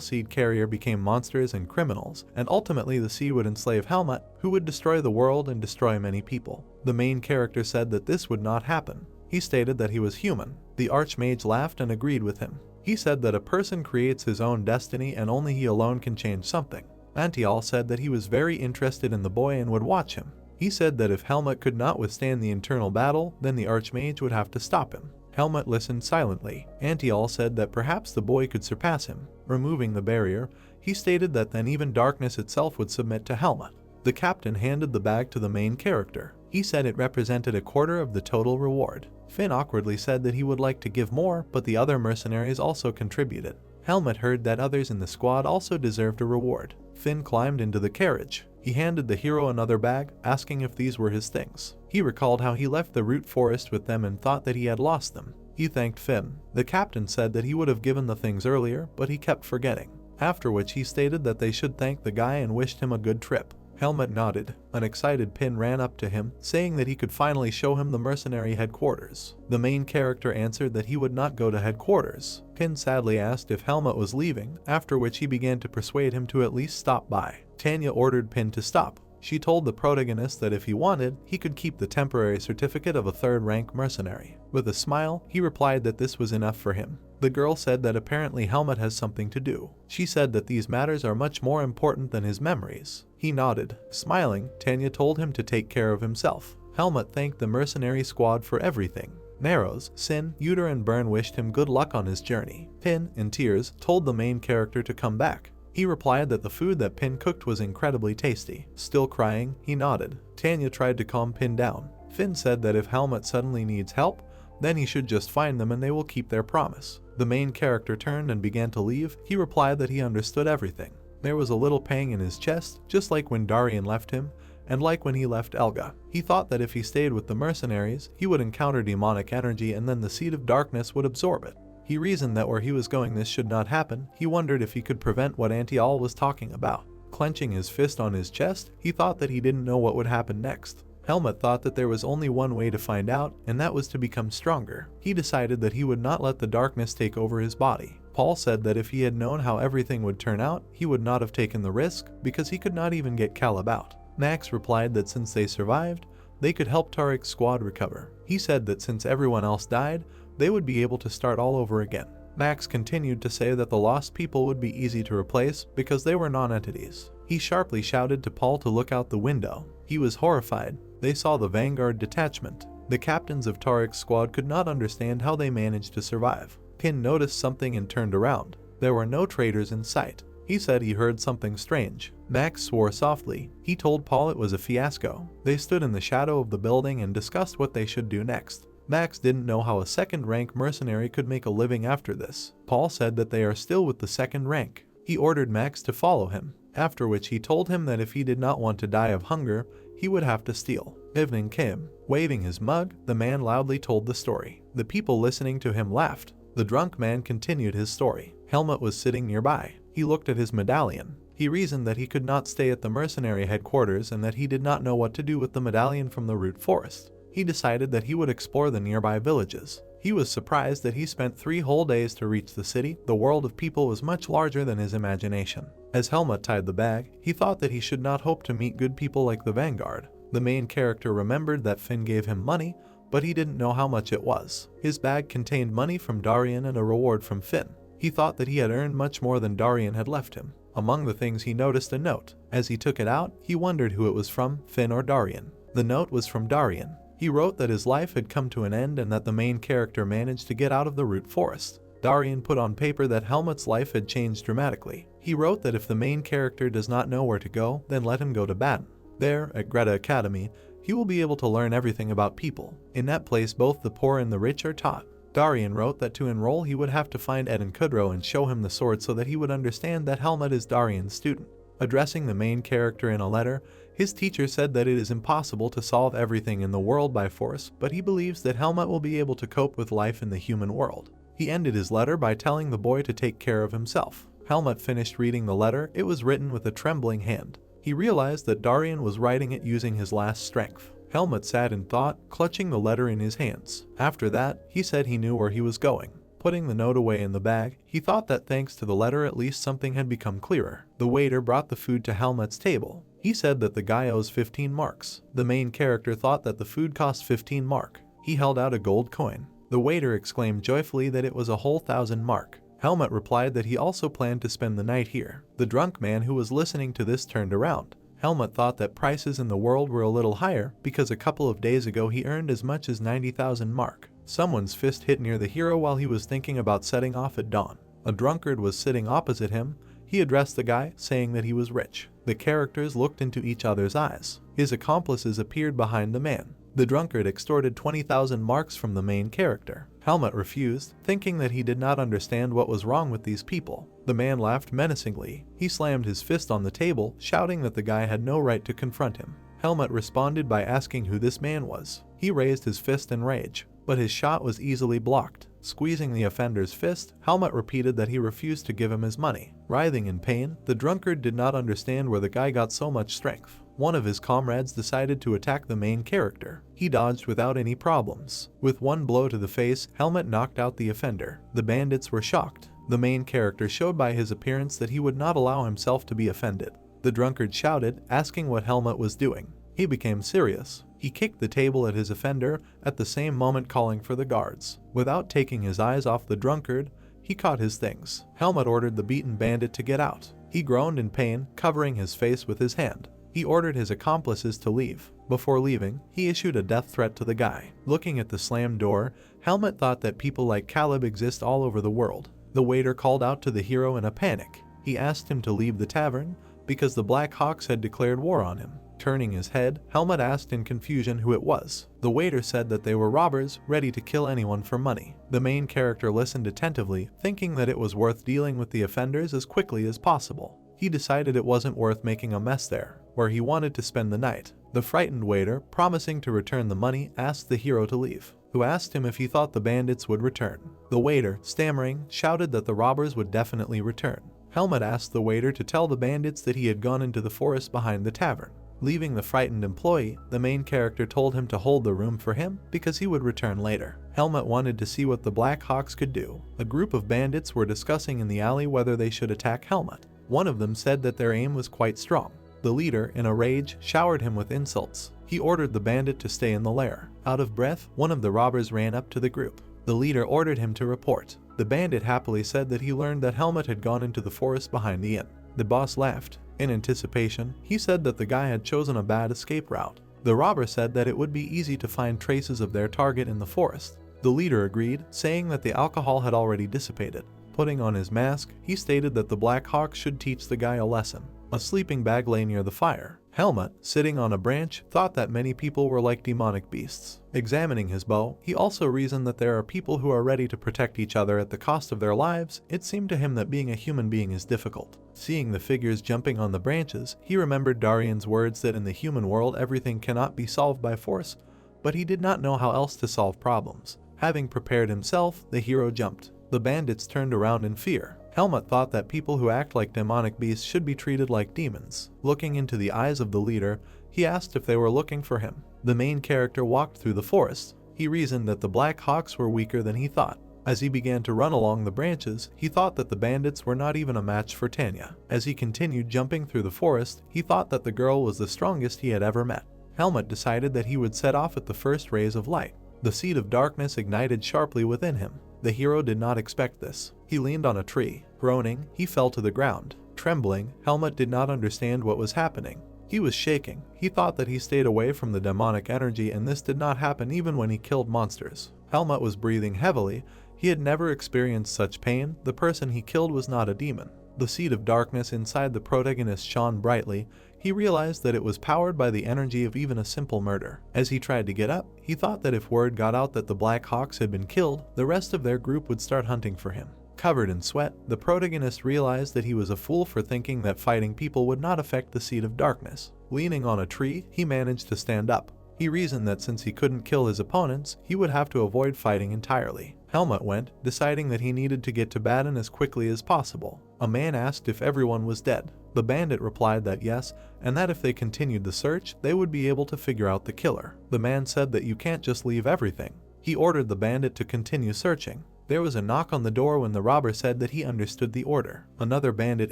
seed carrier became monsters and criminals, and ultimately the seed would enslave Helmut, who would destroy the world and destroy many people. The main character said that this would not happen. He stated that he was human. The archmage laughed and agreed with him. He said that a person creates his own destiny and only he alone can change something. Antial said that he was very interested in the boy and would watch him. He said that if Helmut could not withstand the internal battle, then the archmage would have to stop him. Helmut listened silently. Antial said that perhaps the boy could surpass him. Removing the barrier, he stated that then even darkness itself would submit to Helmut. The captain handed the bag to the main character. He said it represented a quarter of the total reward. Finn awkwardly said that he would like to give more, but the other mercenaries also contributed. Helmut heard that others in the squad also deserved a reward. Finn climbed into the carriage. He handed the hero another bag, asking if these were his things. He recalled how he left the root forest with them and thought that he had lost them. He thanked Finn. The captain said that he would have given the things earlier, but he kept forgetting. After which he stated that they should thank the guy and wished him a good trip. Helmut nodded. An excited Pin ran up to him, saying that he could finally show him the mercenary headquarters. The main character answered that he would not go to headquarters. Pin sadly asked if Helmut was leaving, after which he began to persuade him to at least stop by. Tanya ordered Pin to stop. She told the protagonist that if he wanted, he could keep the temporary certificate of a third-rank mercenary. With a smile, he replied that this was enough for him. The girl said that apparently Helmut has something to do. She said that these matters are much more important than his memories. He nodded. Smiling, Tanya told him to take care of himself. Helmut thanked the mercenary squad for everything. Narrows, Sin, Uter and Byrne wished him good luck on his journey. Pin, in tears, told the main character to come back. He replied that the food that Pin cooked was incredibly tasty. Still crying, he nodded. Tanya tried to calm Pin down. Finn said that if Helmut suddenly needs help, then he should just find them and they will keep their promise. The main character turned and began to leave. He replied that he understood everything. There was a little pang in his chest, just like when Darian left him, and like when he left Elga. He thought that if he stayed with the mercenaries, he would encounter demonic energy and then the seed of darkness would absorb it. He reasoned that where he was going this should not happen. He wondered if he could prevent what Antial was talking about. Clenching his fist on his chest, he thought that he didn't know what would happen next. Helmut thought that there was only one way to find out, and that was to become stronger. He decided that he would not let the darkness take over his body. Paul said that if he had known how everything would turn out, he would not have taken the risk, because he could not even get Caleb out. Max replied that since they survived, they could help Tariq's squad recover. He said that since everyone else died, they would be able to start all over again. Max continued to say that the lost people would be easy to replace because they were non-entities. He sharply shouted to Paul to look out the window. He was horrified. They saw the Vanguard detachment. The captains of Tariq's squad could not understand how they managed to survive. Pin noticed something and turned around. There were no traitors in sight. He said he heard something strange. Max swore softly. He told Paul it was a fiasco. They stood in the shadow of the building and discussed what they should do next. Max didn't know how a second-rank mercenary could make a living after this. Paul said that they are still with the second rank. He ordered Max to follow him, after which he told him that if he did not want to die of hunger, he would have to steal. Evening came. Waving his mug, the man loudly told the story. The people listening to him laughed. The drunk man continued his story. Helmut was sitting nearby. He looked at his medallion. He reasoned that he could not stay at the mercenary headquarters and that he did not know what to do with the medallion from the root forest. He decided that he would explore the nearby villages. He was surprised that he spent 3 whole days to reach the city. The world of people was much larger than his imagination. As Helmut tied the bag, he thought that he should not hope to meet good people like the Vanguard. The main character remembered that Finn gave him money, but he didn't know how much it was. His bag contained money from Darian and a reward from Finn. He thought that he had earned much more than Darian had left him. Among the things he noticed a note. As he took it out, he wondered who it was from, Finn or Darian. The note was from Darian. He wrote that his life had come to an end and that the main character managed to get out of the root forest. Darian put on paper that Helmut's life had changed dramatically. He wrote that if the main character does not know where to go, then let him go to Baden. There, at Greta Academy, he will be able to learn everything about people. In that place, both the poor and the rich are taught. Darian wrote that to enroll he would have to find Eden Kudrow and show him the sword so that he would understand that Helmut is Darian's student. Addressing the main character in a letter, his teacher said that it is impossible to solve everything in the world by force, but he believes that Helmut will be able to cope with life in the human world. He ended his letter by telling the boy to take care of himself. Helmut finished reading the letter. It was written with a trembling hand. He realized that Darian was writing it using his last strength. Helmut sat in thought, clutching the letter in his hands. After that, he said he knew where he was going. Putting the note away in the bag, he thought that thanks to the letter at least something had become clearer. The waiter brought the food to Helmut's table. He said that the guy owes 15 marks. The main character thought that the food cost 15 mark. He held out a gold coin. The waiter exclaimed joyfully that it was a whole 1,000 mark. Helmut replied that he also planned to spend the night here. The drunk man who was listening to this turned around. Helmut thought that prices in the world were a little higher because a couple of days ago he earned as much as 90,000 mark. Someone's fist hit near the hero while he was thinking about setting off at dawn. A drunkard was sitting opposite him. He addressed the guy, saying that he was rich. The characters looked into each other's eyes. His accomplices appeared behind the man. The drunkard extorted 20,000 marks from the main character. Helmut refused, thinking that he did not understand what was wrong with these people. The man laughed menacingly. He slammed his fist on the table, shouting that the guy had no right to confront him. Helmut responded by asking who this man was. He raised his fist in rage, but his shot was easily blocked. Squeezing the offender's fist, Helmut repeated that he refused to give him his money. Writhing in pain, the drunkard did not understand where the guy got so much strength. One of his comrades decided to attack the main character. He dodged without any problems. With one blow to the face, Helmut knocked out the offender. The bandits were shocked. The main character showed by his appearance that he would not allow himself to be offended. The drunkard shouted, asking what Helmut was doing. He became serious. He kicked the table at his offender, at the same moment calling for the guards. Without taking his eyes off the drunkard, he caught his things. Helmut ordered the beaten bandit to get out. He groaned in pain, covering his face with his hand. He ordered his accomplices to leave. Before leaving, he issued a death threat to the guy. Looking at the slammed door, Helmut thought that people like Caleb exist all over the world. The waiter called out to the hero in a panic. He asked him to leave the tavern because the Black Hawks had declared war on him. Turning his head, Helmut asked in confusion who it was. The waiter said that they were robbers, ready to kill anyone for money. The main character listened attentively, thinking that it was worth dealing with the offenders as quickly as possible. He decided it wasn't worth making a mess there, where he wanted to spend the night. The frightened waiter, promising to return the money, asked the hero to leave, who asked him if he thought the bandits would return. The waiter, stammering, shouted that the robbers would definitely return. Helmut asked the waiter to tell the bandits that he had gone into the forest behind the tavern. Leaving the frightened employee, the main character told him to hold the room for him because he would return later. Helmut wanted to see what the Black Hawks could do. A group of bandits were discussing in the alley whether they should attack Helmut. One of them said that their aim was quite strong. The leader, in a rage, showered him with insults. He ordered the bandit to stay in the lair. Out of breath, one of the robbers ran up to the group. The leader ordered him to report. The bandit happily said that he learned that Helmut had gone into the forest behind the inn. The boss laughed. In anticipation, he said that the guy had chosen a bad escape route. The robber said that it would be easy to find traces of their target in the forest. The leader agreed, saying that the alcohol had already dissipated. Putting on his mask, he stated that the Black Hawk should teach the guy a lesson. A sleeping bag lay near the fire. Helmut, sitting on a branch, thought that many people were like demonic beasts. Examining his bow, he also reasoned that there are people who are ready to protect each other at the cost of their lives. It seemed to him that being a human being is difficult. Seeing the figures jumping on the branches, he remembered Darian's words that in the human world everything cannot be solved by force, but he did not know how else to solve problems. Having prepared himself, the hero jumped. The bandits turned around in fear. Helmut thought that people who act like demonic beasts should be treated like demons. Looking into the eyes of the leader, he asked if they were looking for him. The main character walked through the forest. He reasoned that the Black Hawks were weaker than he thought. As he began to run along the branches, he thought that the bandits were not even a match for Tanya. As he continued jumping through the forest, he thought that the girl was the strongest he had ever met. Helmut decided that he would set off at the first rays of light. The seed of darkness ignited sharply within him. The hero did not expect this. He leaned on a tree. Groaning, he fell to the ground. Trembling, Helmut did not understand what was happening. He was shaking. He thought that he stayed away from the demonic energy, and this did not happen even when he killed monsters. Helmut was breathing heavily. He had never experienced such pain. The person he killed was not a demon. The seed of darkness inside the protagonist shone brightly. He realized that it was powered by the energy of even a simple murder. As he tried to get up, he thought that if word got out that the Black Hawks had been killed, the rest of their group would start hunting for him. Covered in sweat, the protagonist realized that he was a fool for thinking that fighting people would not affect the seed of darkness. Leaning on a tree, he managed to stand up. He reasoned that since he couldn't kill his opponents, he would have to avoid fighting entirely. Helmut went, deciding that he needed to get to Baden as quickly as possible. A man asked if everyone was dead. The bandit replied that yes, and that if they continued the search, they would be able to figure out the killer. The man said that you can't just leave everything. He ordered the bandit to continue searching. There was a knock on the door when the robber said that he understood the order. Another bandit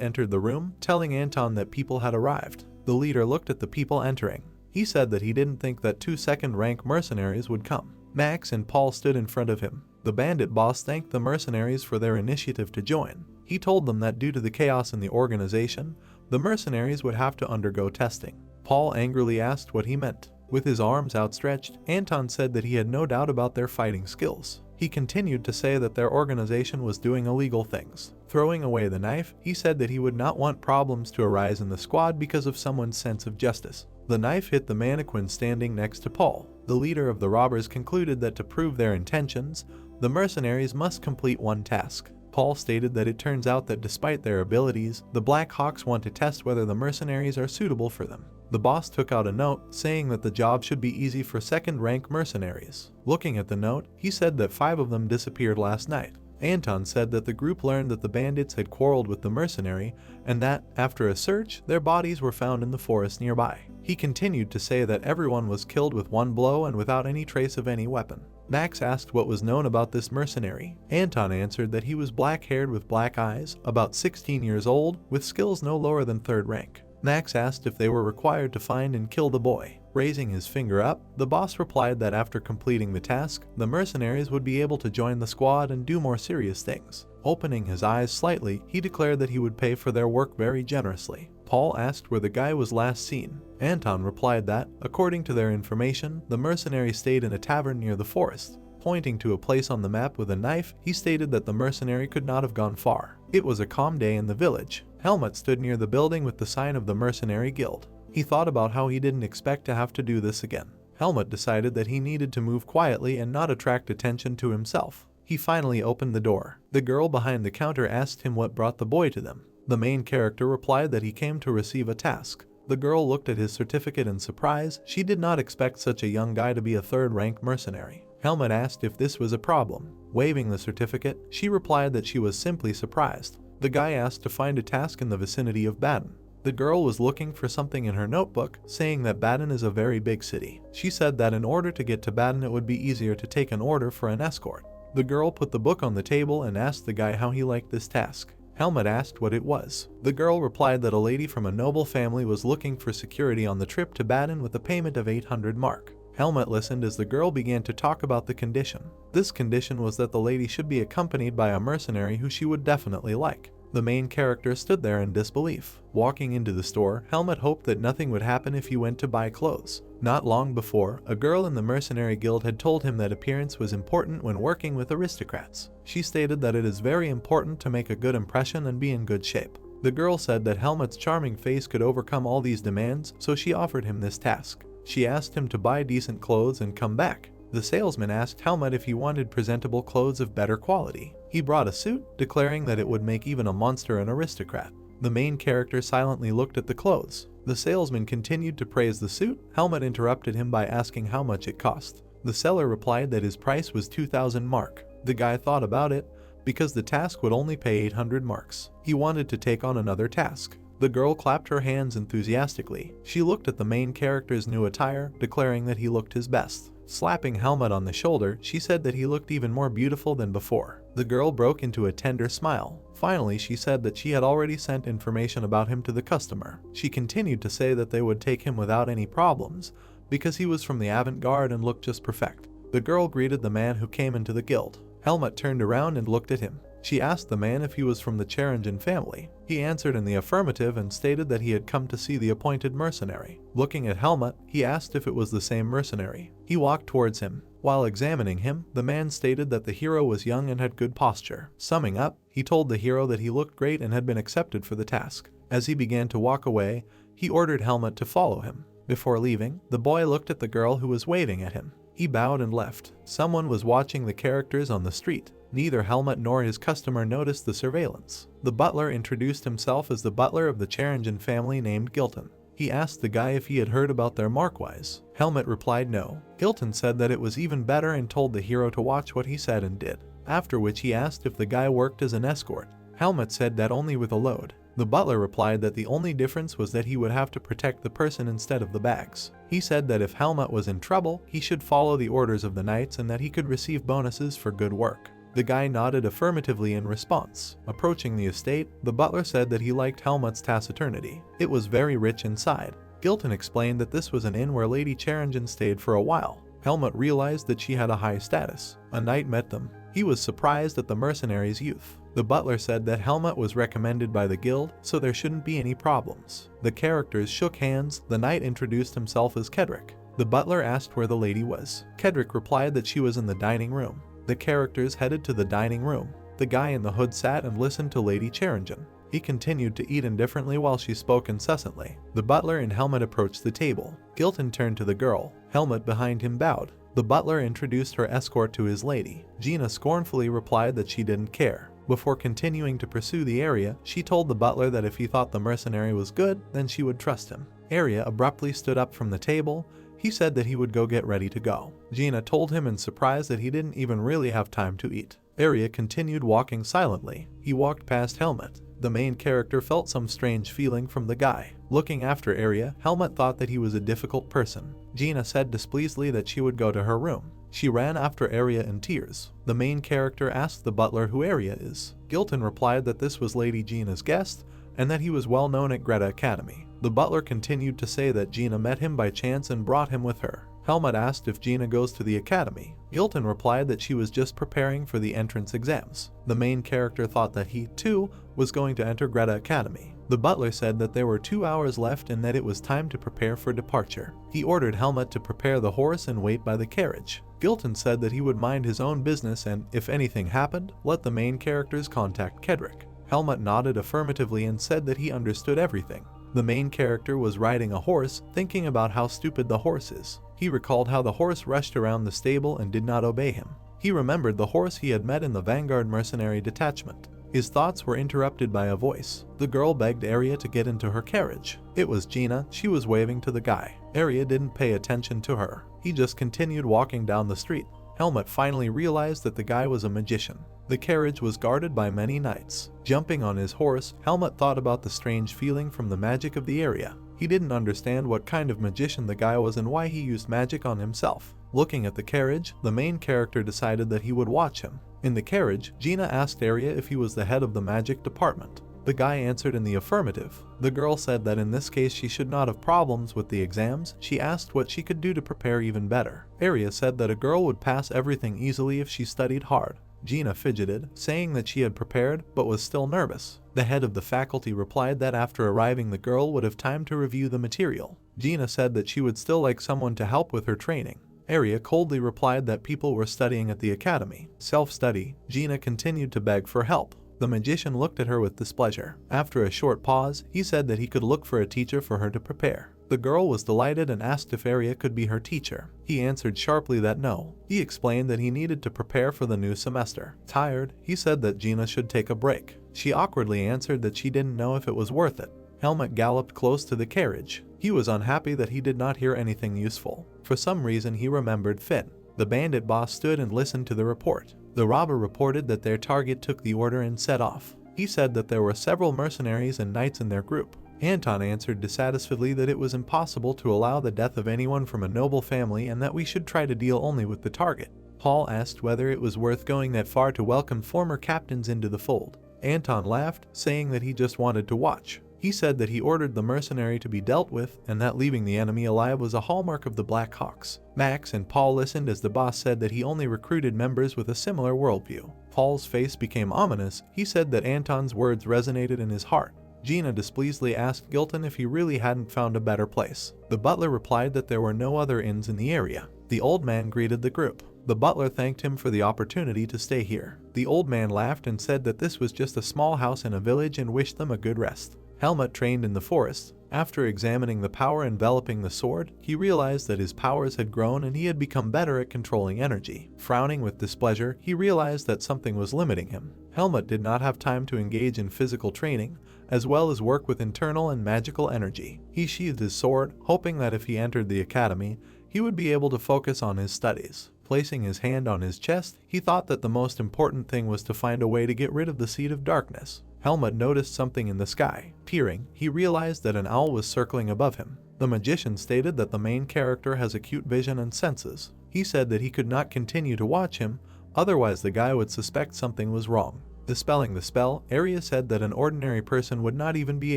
entered the room, telling Anton that people had arrived. The leader looked at the people entering. He said that he didn't think that 2 second-rank mercenaries would come. Max and Paul stood in front of him. The bandit boss thanked the mercenaries for their initiative to join. He told them that due to the chaos in the organization, the mercenaries would have to undergo testing. Paul angrily asked what he meant. With his arms outstretched, Anton said that he had no doubt about their fighting skills. He continued to say that their organization was doing illegal things. Throwing away the knife, he said that he would not want problems to arise in the squad because of someone's sense of justice. The knife hit the mannequin standing next to Paul. The leader of the robbers concluded that to prove their intentions, the mercenaries must complete one task. Paul stated that it turns out that despite their abilities, the Black Hawks want to test whether the mercenaries are suitable for them. The boss took out a note saying that the job should be easy for second-rank mercenaries. Looking at the note, he said that 5 of them disappeared last night. Anton said that the group learned that the bandits had quarreled with the mercenary and that, after a search, their bodies were found in the forest nearby. He continued to say that everyone was killed with one blow and without any trace of any weapon. Max asked what was known about this mercenary. Anton answered that he was black-haired with black eyes, about 16 years old, with skills no lower than 3rd rank. Max asked if they were required to find and kill the boy. Raising his finger up, the boss replied that after completing the task, the mercenaries would be able to join the squad and do more serious things. Opening his eyes slightly, he declared that he would pay for their work very generously. Paul asked where the guy was last seen. Anton replied that, according to their information, the mercenary stayed in a tavern near the forest. Pointing to a place on the map with a knife, he stated that the mercenary could not have gone far. It was a calm day in the village. Helmut stood near the building with the sign of the mercenary guild. He thought about how he didn't expect to have to do this again. Helmut decided that he needed to move quietly and not attract attention to himself. He finally opened the door. The girl behind the counter asked him what brought the boy to them. The main character replied that he came to receive a task. The girl looked at his certificate in surprise. She did not expect such a young guy to be a 3rd-rank mercenary. Helmut asked if this was a problem. Waving the certificate, she replied that she was simply surprised. The guy asked to find a task in the vicinity of Baden. The girl was looking for something in her notebook, saying that Baden is a very big city. She said that in order to get to Baden it would be easier to take an order for an escort. The girl put the book on the table and asked the guy how he liked this task. Helmut asked what it was. The girl replied that a lady from a noble family was looking for security on the trip to Baden with a payment of 800 mark. Helmut listened as the girl began to talk about the condition. This condition was that the lady should be accompanied by a mercenary who she would definitely like. The main character stood there in disbelief. Walking into the store, Helmut hoped that nothing would happen if he went to buy clothes. Not long before, a girl in the mercenary guild had told him that appearance was important when working with aristocrats. She stated that it is very important to make a good impression and be in good shape. The girl said that Helmut's charming face could overcome all these demands, so she offered him this task. She asked him to buy decent clothes and come back. The salesman asked Helmut if he wanted presentable clothes of better quality. He brought a suit, declaring that it would make even a monster an aristocrat. The main character silently looked at the clothes. The salesman continued to praise the suit. Helmut interrupted him by asking how much it cost. The seller replied that his price was 2,000 mark. The guy thought about it, because the task would only pay 800 marks. He wanted to take on another task. The girl clapped her hands enthusiastically. She looked at the main character's new attire, declaring that he looked his best. Slapping Helmut on the shoulder, she said that he looked even more beautiful than before. The girl broke into a tender smile. Finally, she said that she had already sent information about him to the customer. She continued to say that they would take him without any problems, because he was from the avant-garde and looked just perfect. The girl greeted the man who came into the guild. Helmut turned around and looked at him. She asked the man if he was from the Cherringen family. He answered in the affirmative and stated that he had come to see the appointed mercenary. Looking at Helmut, he asked if it was the same mercenary. He walked towards him. While examining him, the man stated that the hero was young and had good posture. Summing up, he told the hero that he looked great and had been accepted for the task. As he began to walk away, he ordered Helmut to follow him. Before leaving, the boy looked at the girl who was waving at him. He bowed and left. Someone was watching the characters on the street. Neither Helmut nor his customer noticed the surveillance. The butler introduced himself as the butler of the Cherringen family named Gilton. He asked the guy if he had heard about their markwise. Helmut replied no. Gilton said that it was even better and told the hero to watch what he said and did. After which he asked if the guy worked as an escort. Helmut said that only with a load. The butler replied that the only difference was that he would have to protect the person instead of the bags. He said that if Helmut was in trouble, he should follow the orders of the knights and that he could receive bonuses for good work. The guy nodded affirmatively in response. Approaching the estate, the butler said that he liked Helmut's taciturnity. It was very rich inside. Gilton explained that this was an inn where Lady Charingen stayed for a while. Helmut realized that she had a high status. A knight met them. He was surprised at the mercenary's youth. The butler said that Helmut was recommended by the guild, so there shouldn't be any problems. The characters shook hands. The knight introduced himself as Kedrick. The butler asked where the lady was. Kedrick replied that she was in the dining room. The characters headed to the dining room. The guy in the hood sat and listened to Lady Charingen. He continued to eat indifferently while she spoke incessantly. The butler and Helmut approached the table. Gilton turned to the girl. Helmut behind him bowed. The butler introduced her escort to his lady. Gina scornfully replied that she didn't care. Before continuing to pursue the area, she told the butler that if he thought the mercenary was good, then she would trust him. Arya abruptly stood up from the table. He said that he would go get ready to go. Gina told him in surprise that he didn't even really have time to eat. Arya continued walking silently. He walked past Helmut. The main character felt some strange feeling from the guy. Looking after Arya, Helmut thought that he was a difficult person. Gina said displeasedly that she would go to her room. She ran after Arya in tears. The main character asked the butler who Arya is. Gilton replied that this was Lady Gina's guest and that he was well known at Greta Academy. The butler continued to say that Gina met him by chance and brought him with her. Helmut asked if Gina goes to the academy. Gilton replied that she was just preparing for the entrance exams. The main character thought that he, too, was going to enter Greta Academy. The butler said that there were 2 hours left and that it was time to prepare for departure. He ordered Helmut to prepare the horse and wait by the carriage. Gilton said that he would mind his own business and, if anything happened, let the main characters contact Kedrick. Helmut nodded affirmatively and said that he understood everything. The main character was riding a horse, thinking about how stupid the horse is. He recalled how the horse rushed around the stable and did not obey him. He remembered the horse he had met in the Vanguard mercenary detachment. His thoughts were interrupted by a voice. The girl begged Arya to get into her carriage. It was Gina. She was waving to the guy. Arya didn't pay attention to her. He just continued walking down the street. Helmut finally realized that the guy was a magician. The carriage was guarded by many knights. Jumping on his horse, Helmut thought about the strange feeling from the magic of the area. He didn't understand what kind of magician the guy was and why he used magic on himself. Looking at the carriage, the main character decided that he would watch him. In the carriage, Gina asked Arya if he was the head of the magic department. The guy answered in the affirmative. The girl said that in this case she should not have problems with the exams. She asked what she could do to prepare even better. Arya said that a girl would pass everything easily if she studied hard. Gina fidgeted, saying that she had prepared but was still nervous. The head of the faculty replied that after arriving the girl would have time to review the material. Gina said that she would still like someone to help with her training. Arya coldly replied that people were studying at the academy. Self-study. Gina continued to beg for help. The magician looked at her with displeasure. After a short pause, he said that he could look for a teacher for her to prepare. The girl was delighted and asked if Arya could be her teacher. He answered sharply that no. He explained that he needed to prepare for the new semester. Tired, he said that Gina should take a break. She awkwardly answered that she didn't know if it was worth it. Helmut galloped close to the carriage. He was unhappy that he did not hear anything useful. For some reason he remembered Finn. The bandit boss stood and listened to the report. The robber reported that their target took the order and set off. He said that there were several mercenaries and knights in their group. Anton answered dissatisfiedly that it was impossible to allow the death of anyone from a noble family and that we should try to deal only with the target. Paul asked whether it was worth going that far to welcome former captains into the fold. Anton laughed, saying that he just wanted to watch. He said that he ordered the mercenary to be dealt with and that leaving the enemy alive was a hallmark of the Black Hawks. Max and Paul listened as the boss said that he only recruited members with a similar worldview. Paul's face became ominous. He said that Anton's words resonated in his heart. Gina displeasedly asked Gilton if he really hadn't found a better place. The butler replied that there were no other inns in the area. The old man greeted the group. The butler thanked him for the opportunity to stay here. The old man laughed and said that this was just a small house in a village and wished them a good rest. Helmut trained in the forest. After examining the power enveloping the sword, he realized that his powers had grown and he had become better at controlling energy. Frowning with displeasure, he realized that something was limiting him. Helmut did not have time to engage in physical training, as well as work with internal and magical energy. He sheathed his sword, hoping that if he entered the academy, he would be able to focus on his studies. Placing his hand on his chest, he thought that the most important thing was to find a way to get rid of the seed of darkness. Helmut noticed something in the sky. Peering, he realized that an owl was circling above him. The magician stated that the main character has acute vision and senses. He said that he could not continue to watch him, otherwise the guy would suspect something was wrong. Dispelling the spell, Arya said that an ordinary person would not even be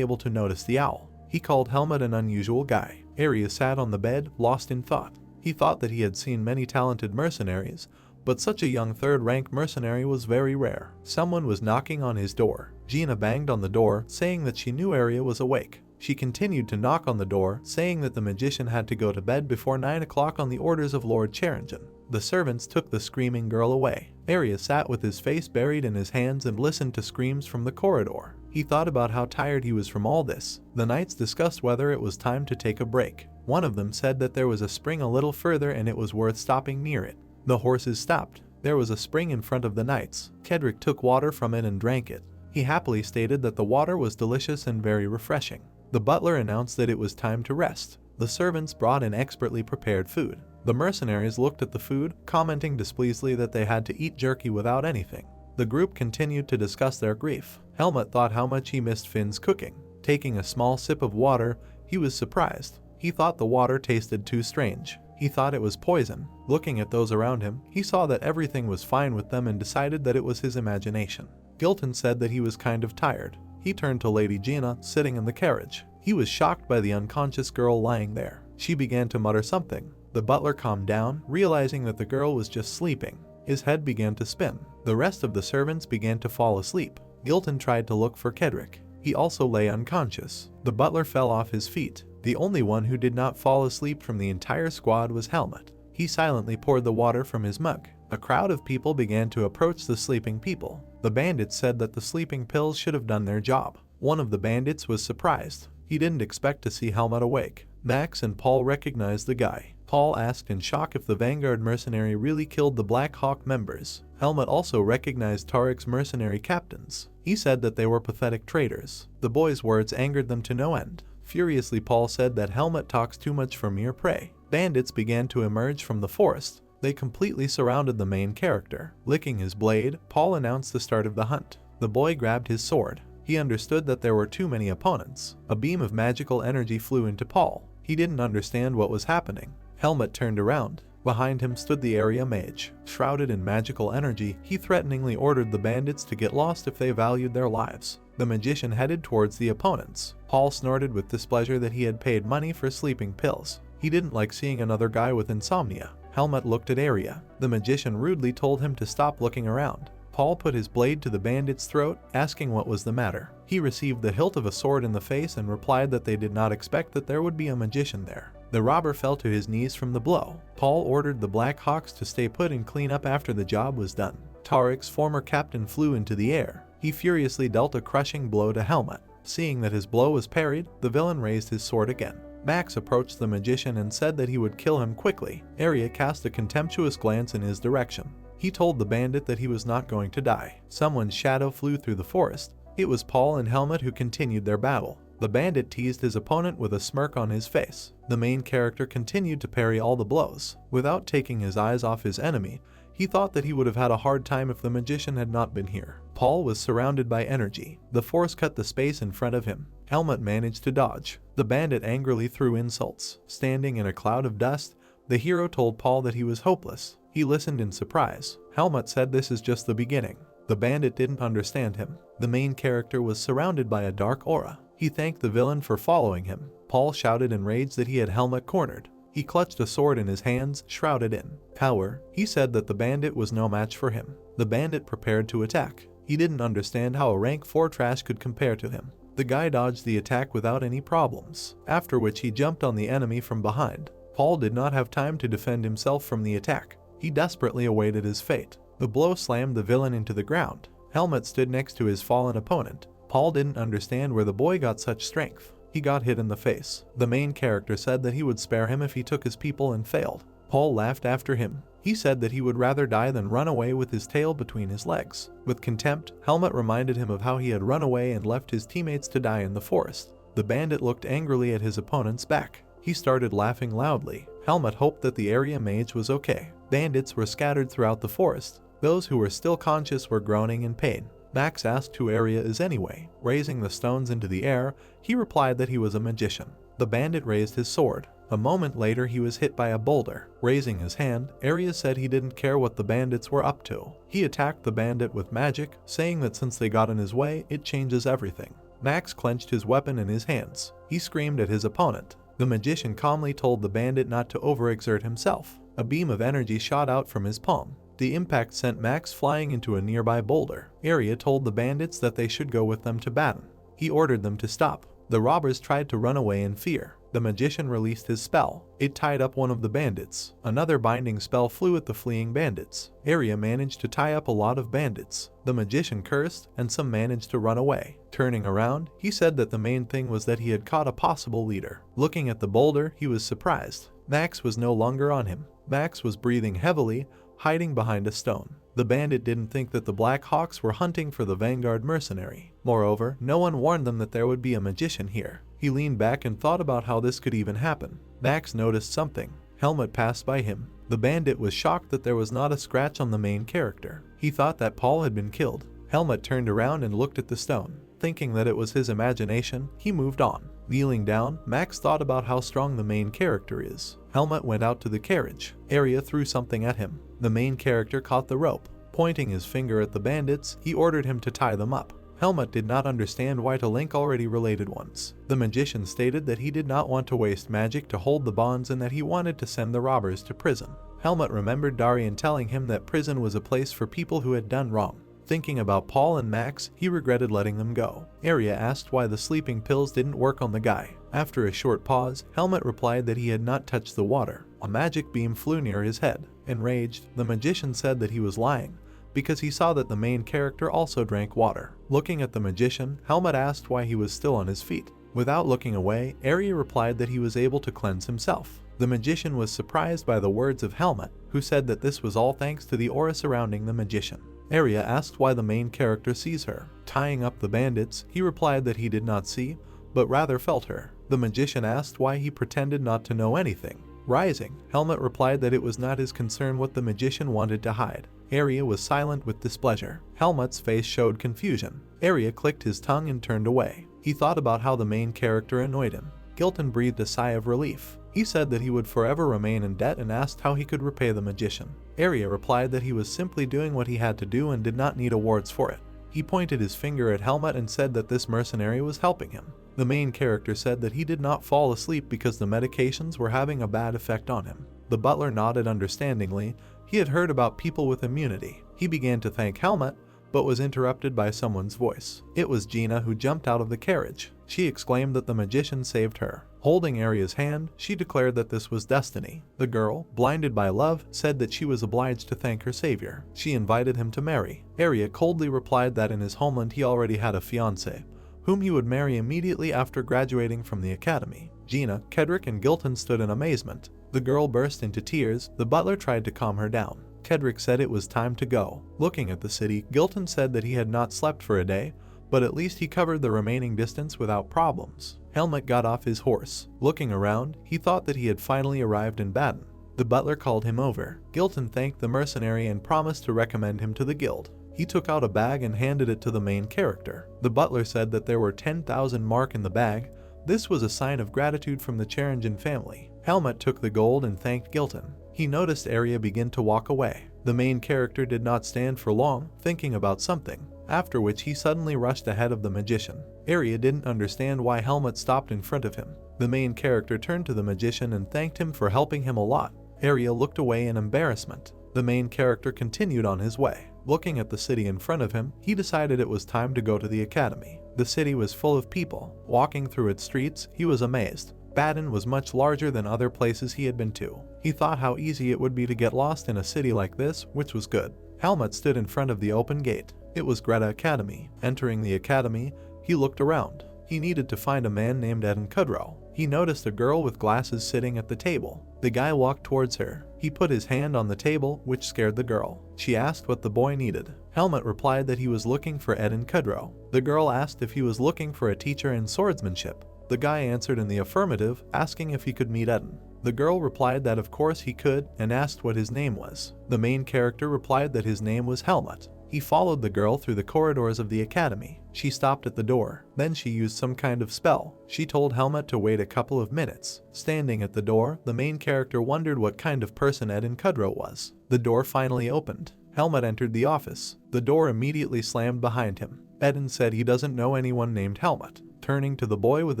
able to notice the owl. He called Helmut an unusual guy. Arya sat on the bed, lost in thought. He thought that he had seen many talented mercenaries, but such a young third-rank mercenary was very rare. Someone was knocking on his door. Gina banged on the door, saying that she knew Arya was awake. She continued to knock on the door, saying that the magician had to go to bed before 9 o'clock on the orders of Lord Charingen. The servants took the screaming girl away. Arya sat with his face buried in his hands and listened to screams from the corridor. He thought about how tired he was from all this. The knights discussed whether it was time to take a break. One of them said that there was a spring a little further and it was worth stopping near it. The horses stopped. There was a spring in front of the knights. Kedrick took water from it and drank it. He happily stated that the water was delicious and very refreshing. The butler announced that it was time to rest. The servants brought in expertly prepared food. The mercenaries looked at the food, commenting displeasedly that they had to eat jerky without anything. The group continued to discuss their grief. Helmut thought how much he missed Finn's cooking. Taking a small sip of water, he was surprised. He thought the water tasted too strange. He thought it was poison. Looking at those around him, he saw that everything was fine with them and decided that it was his imagination. Gilton said that he was kind of tired. He turned to Lady Gina, sitting in the carriage. He was shocked by the unconscious girl lying there. She began to mutter something. The butler calmed down, realizing that the girl was just sleeping. His head began to spin. The rest of the servants began to fall asleep. Gilton tried to look for Kedrick. He also lay unconscious. The butler fell off his feet. The only one who did not fall asleep from the entire squad was Helmut. He silently poured the water from his mug. A crowd of people began to approach the sleeping people. The bandits said that the sleeping pills should have done their job. One of the bandits was surprised. He didn't expect to see Helmut awake. Max and Paul recognized the guy. Paul asked in shock if the Vanguard mercenary really killed the Black Hawk members. Helmut also recognized Tariq's mercenary captains. He said that they were pathetic traitors. The boys' words angered them to no end. Furiously, Paul said that Helmut talks too much for mere prey. Bandits began to emerge from the forest. They completely surrounded the main character. Licking his blade, Paul announced the start of the hunt. The boy grabbed his sword. He understood that there were too many opponents. A beam of magical energy flew into Paul. He didn't understand what was happening. Helmut turned around. Behind him stood the area mage. Shrouded in magical energy, he threateningly ordered the bandits to get lost if they valued their lives. The magician headed towards the opponents. Paul snorted with displeasure that he had paid money for sleeping pills. He didn't like seeing another guy with insomnia. Helmut looked at Arya. The magician rudely told him to stop looking around. Paul put his blade to the bandit's throat, asking what was the matter. He received the hilt of a sword in the face and replied that they did not expect that there would be a magician there. The robber fell to his knees from the blow. Paul ordered the Black Hawks to stay put and clean up after the job was done. Tariq's former captain flew into the air. He furiously dealt a crushing blow to Helmut. Seeing that his blow was parried, the villain raised his sword again. Max approached the magician and said that he would kill him quickly. Arya cast a contemptuous glance in his direction. He told the bandit that he was not going to die. Someone's shadow flew through the forest. It was Paul and Helmut who continued their battle. The bandit teased his opponent with a smirk on his face. The main character continued to parry all the blows. Without taking his eyes off his enemy, he thought that he would have had a hard time if the magician had not been here. Paul was surrounded by energy. The force cut the space in front of him. Helmut managed to dodge. The bandit angrily threw insults. Standing in a cloud of dust, the hero told Paul that he was hopeless. He listened in surprise. Helmut said this is just the beginning. The bandit didn't understand him. The main character was surrounded by a dark aura. He thanked the villain for following him. Paul shouted in rage that he had Helmut cornered. He clutched a sword in his hands, shrouded in power. He said that the bandit was no match for him. The bandit prepared to attack. He didn't understand how a rank 4 trash could compare to him. The guy dodged the attack without any problems, after which he jumped on the enemy from behind. Paul did not have time to defend himself from the attack. He desperately awaited his fate. The blow slammed the villain into the ground. Helmut stood next to his fallen opponent. Paul didn't understand where the boy got such strength. He got hit in the face. The main character said that he would spare him if he took his people and failed. Paul laughed after him. He said that he would rather die than run away with his tail between his legs. With contempt, Helmut reminded him of how he had run away and left his teammates to die in the forest. The bandit looked angrily at his opponent's back. He started laughing loudly. Helmut hoped that the area mage was okay. Bandits were scattered throughout the forest. Those who were still conscious were groaning in pain. Max asked who Area is anyway. Raising the stones into the air, he replied that he was a magician. The bandit raised his sword. A moment later he was hit by a boulder. Raising his hand, Area said he didn't care what the bandits were up to. He attacked the bandit with magic, saying that since they got in his way, it changes everything. Max clenched his weapon in his hands. He screamed at his opponent. The magician calmly told the bandit not to overexert himself. A beam of energy shot out from his palm. The impact sent Max flying into a nearby boulder. Area told the bandits that they should go with them to Baden. He ordered them to stop. The robbers tried to run away in fear. The magician released his spell. It tied up one of the bandits. Another binding spell flew at the fleeing bandits. Area managed to tie up a lot of bandits. The magician cursed, and some managed to run away. Turning around, he said that the main thing was that he had caught a possible leader. Looking at the boulder, he was surprised. Max was no longer on him. Max was breathing heavily, hiding behind a stone. The bandit didn't think that the Black Hawks were hunting for the Vanguard mercenary. Moreover, no one warned them that there would be a magician here. He leaned back and thought about how this could even happen. Max noticed something. Helmut passed by him. The bandit was shocked that there was not a scratch on the main character. He thought that Paul had been killed. Helmut turned around and looked at the stone. Thinking that it was his imagination, he moved on. Kneeling down, Max thought about how strong the main character is. Helmut went out to the carriage. Area threw something at him. The main character caught the rope. Pointing his finger at the bandits, he ordered him to tie them up. Helmut did not understand why to link already related ones. The magician stated that he did not want to waste magic to hold the bonds and that he wanted to send the robbers to prison. Helmut remembered Darian telling him that prison was a place for people who had done wrong. Thinking about Paul and Max, he regretted letting them go. Area asked why the sleeping pills didn't work on the guy. After a short pause, Helmut replied that he had not touched the water. A magic beam flew near his head. Enraged, the magician said that he was lying, because he saw that the main character also drank water. Looking at the magician, Helmut asked why he was still on his feet. Without looking away, Area replied that he was able to cleanse himself. The magician was surprised by the words of Helmut, who said that this was all thanks to the aura surrounding the magician. Area asked why the main character sees her. Tying up the bandits, he replied that he did not see, but rather felt her. The magician asked why he pretended not to know anything. Rising, Helmut replied that it was not his concern what the magician wanted to hide. Area was silent with displeasure. Helmut's face showed confusion. Area clicked his tongue and turned away. He thought about how the main character annoyed him. Gilton breathed a sigh of relief. He said that he would forever remain in debt and asked how he could repay the magician. Area replied that he was simply doing what he had to do and did not need awards for it. He pointed his finger at Helmut and said that this mercenary was helping him. The main character said that he did not fall asleep because the medications were having a bad effect on him. The butler nodded understandingly. He had heard about people with immunity. He began to thank Helmut, but was interrupted by someone's voice. It was Gina, who jumped out of the carriage. She exclaimed that the magician saved her. Holding Aria's hand, she declared that this was destiny. The girl, blinded by love, said that she was obliged to thank her savior. She invited him to marry. Aria coldly replied that in his homeland he already had a fiancée, whom he would marry immediately after graduating from the academy. Gina, Kedrick, and Gilton stood in amazement. The girl burst into tears. The butler tried to calm her down. Kedrick said it was time to go. Looking at the city, Gilton said that he had not slept for a day, but at least he covered the remaining distance without problems. Helmut got off his horse. Looking around, he thought that he had finally arrived in Baden. The butler called him over. Gilton thanked the mercenary and promised to recommend him to the guild. He took out a bag and handed it to the main character. The butler said that there were 10,000 mark in the bag. This was a sign of gratitude from the Charingen family. Helmut took the gold and thanked Gilton. He noticed Aria begin to walk away. The main character did not stand for long, thinking about something, after which he suddenly rushed ahead of the magician. Aria didn't understand why Helmut stopped in front of him. The main character turned to the magician and thanked him for helping him a lot. Aria looked away in embarrassment. The main character continued on his way. Looking at the city in front of him, he decided it was time to go to the academy. The city was full of people. Walking through its streets, he was amazed. Baden was much larger than other places he had been to. He thought how easy it would be to get lost in a city like this, which was good. Helmut stood in front of the open gate. It was Greta Academy. Entering the academy, he looked around. He needed to find a man named Eden Kudrow. He noticed a girl with glasses sitting at the table. The guy walked towards her. He put his hand on the table, which scared the girl. She asked what the boy needed. Helmut replied that he was looking for Eden Kudrow. The girl asked if he was looking for a teacher in swordsmanship. The guy answered in the affirmative, asking if he could meet Eden. The girl replied that of course he could and asked what his name was. The main character replied that his name was Helmut. He followed the girl through the corridors of the academy. She stopped at the door. Then she used some kind of spell. She told Helmut to wait a couple of minutes. Standing at the door, the main character wondered what kind of person Eden Kudrow was. The door finally opened. Helmut entered the office. The door immediately slammed behind him. Eden said he doesn't know anyone named Helmut. Turning to the boy with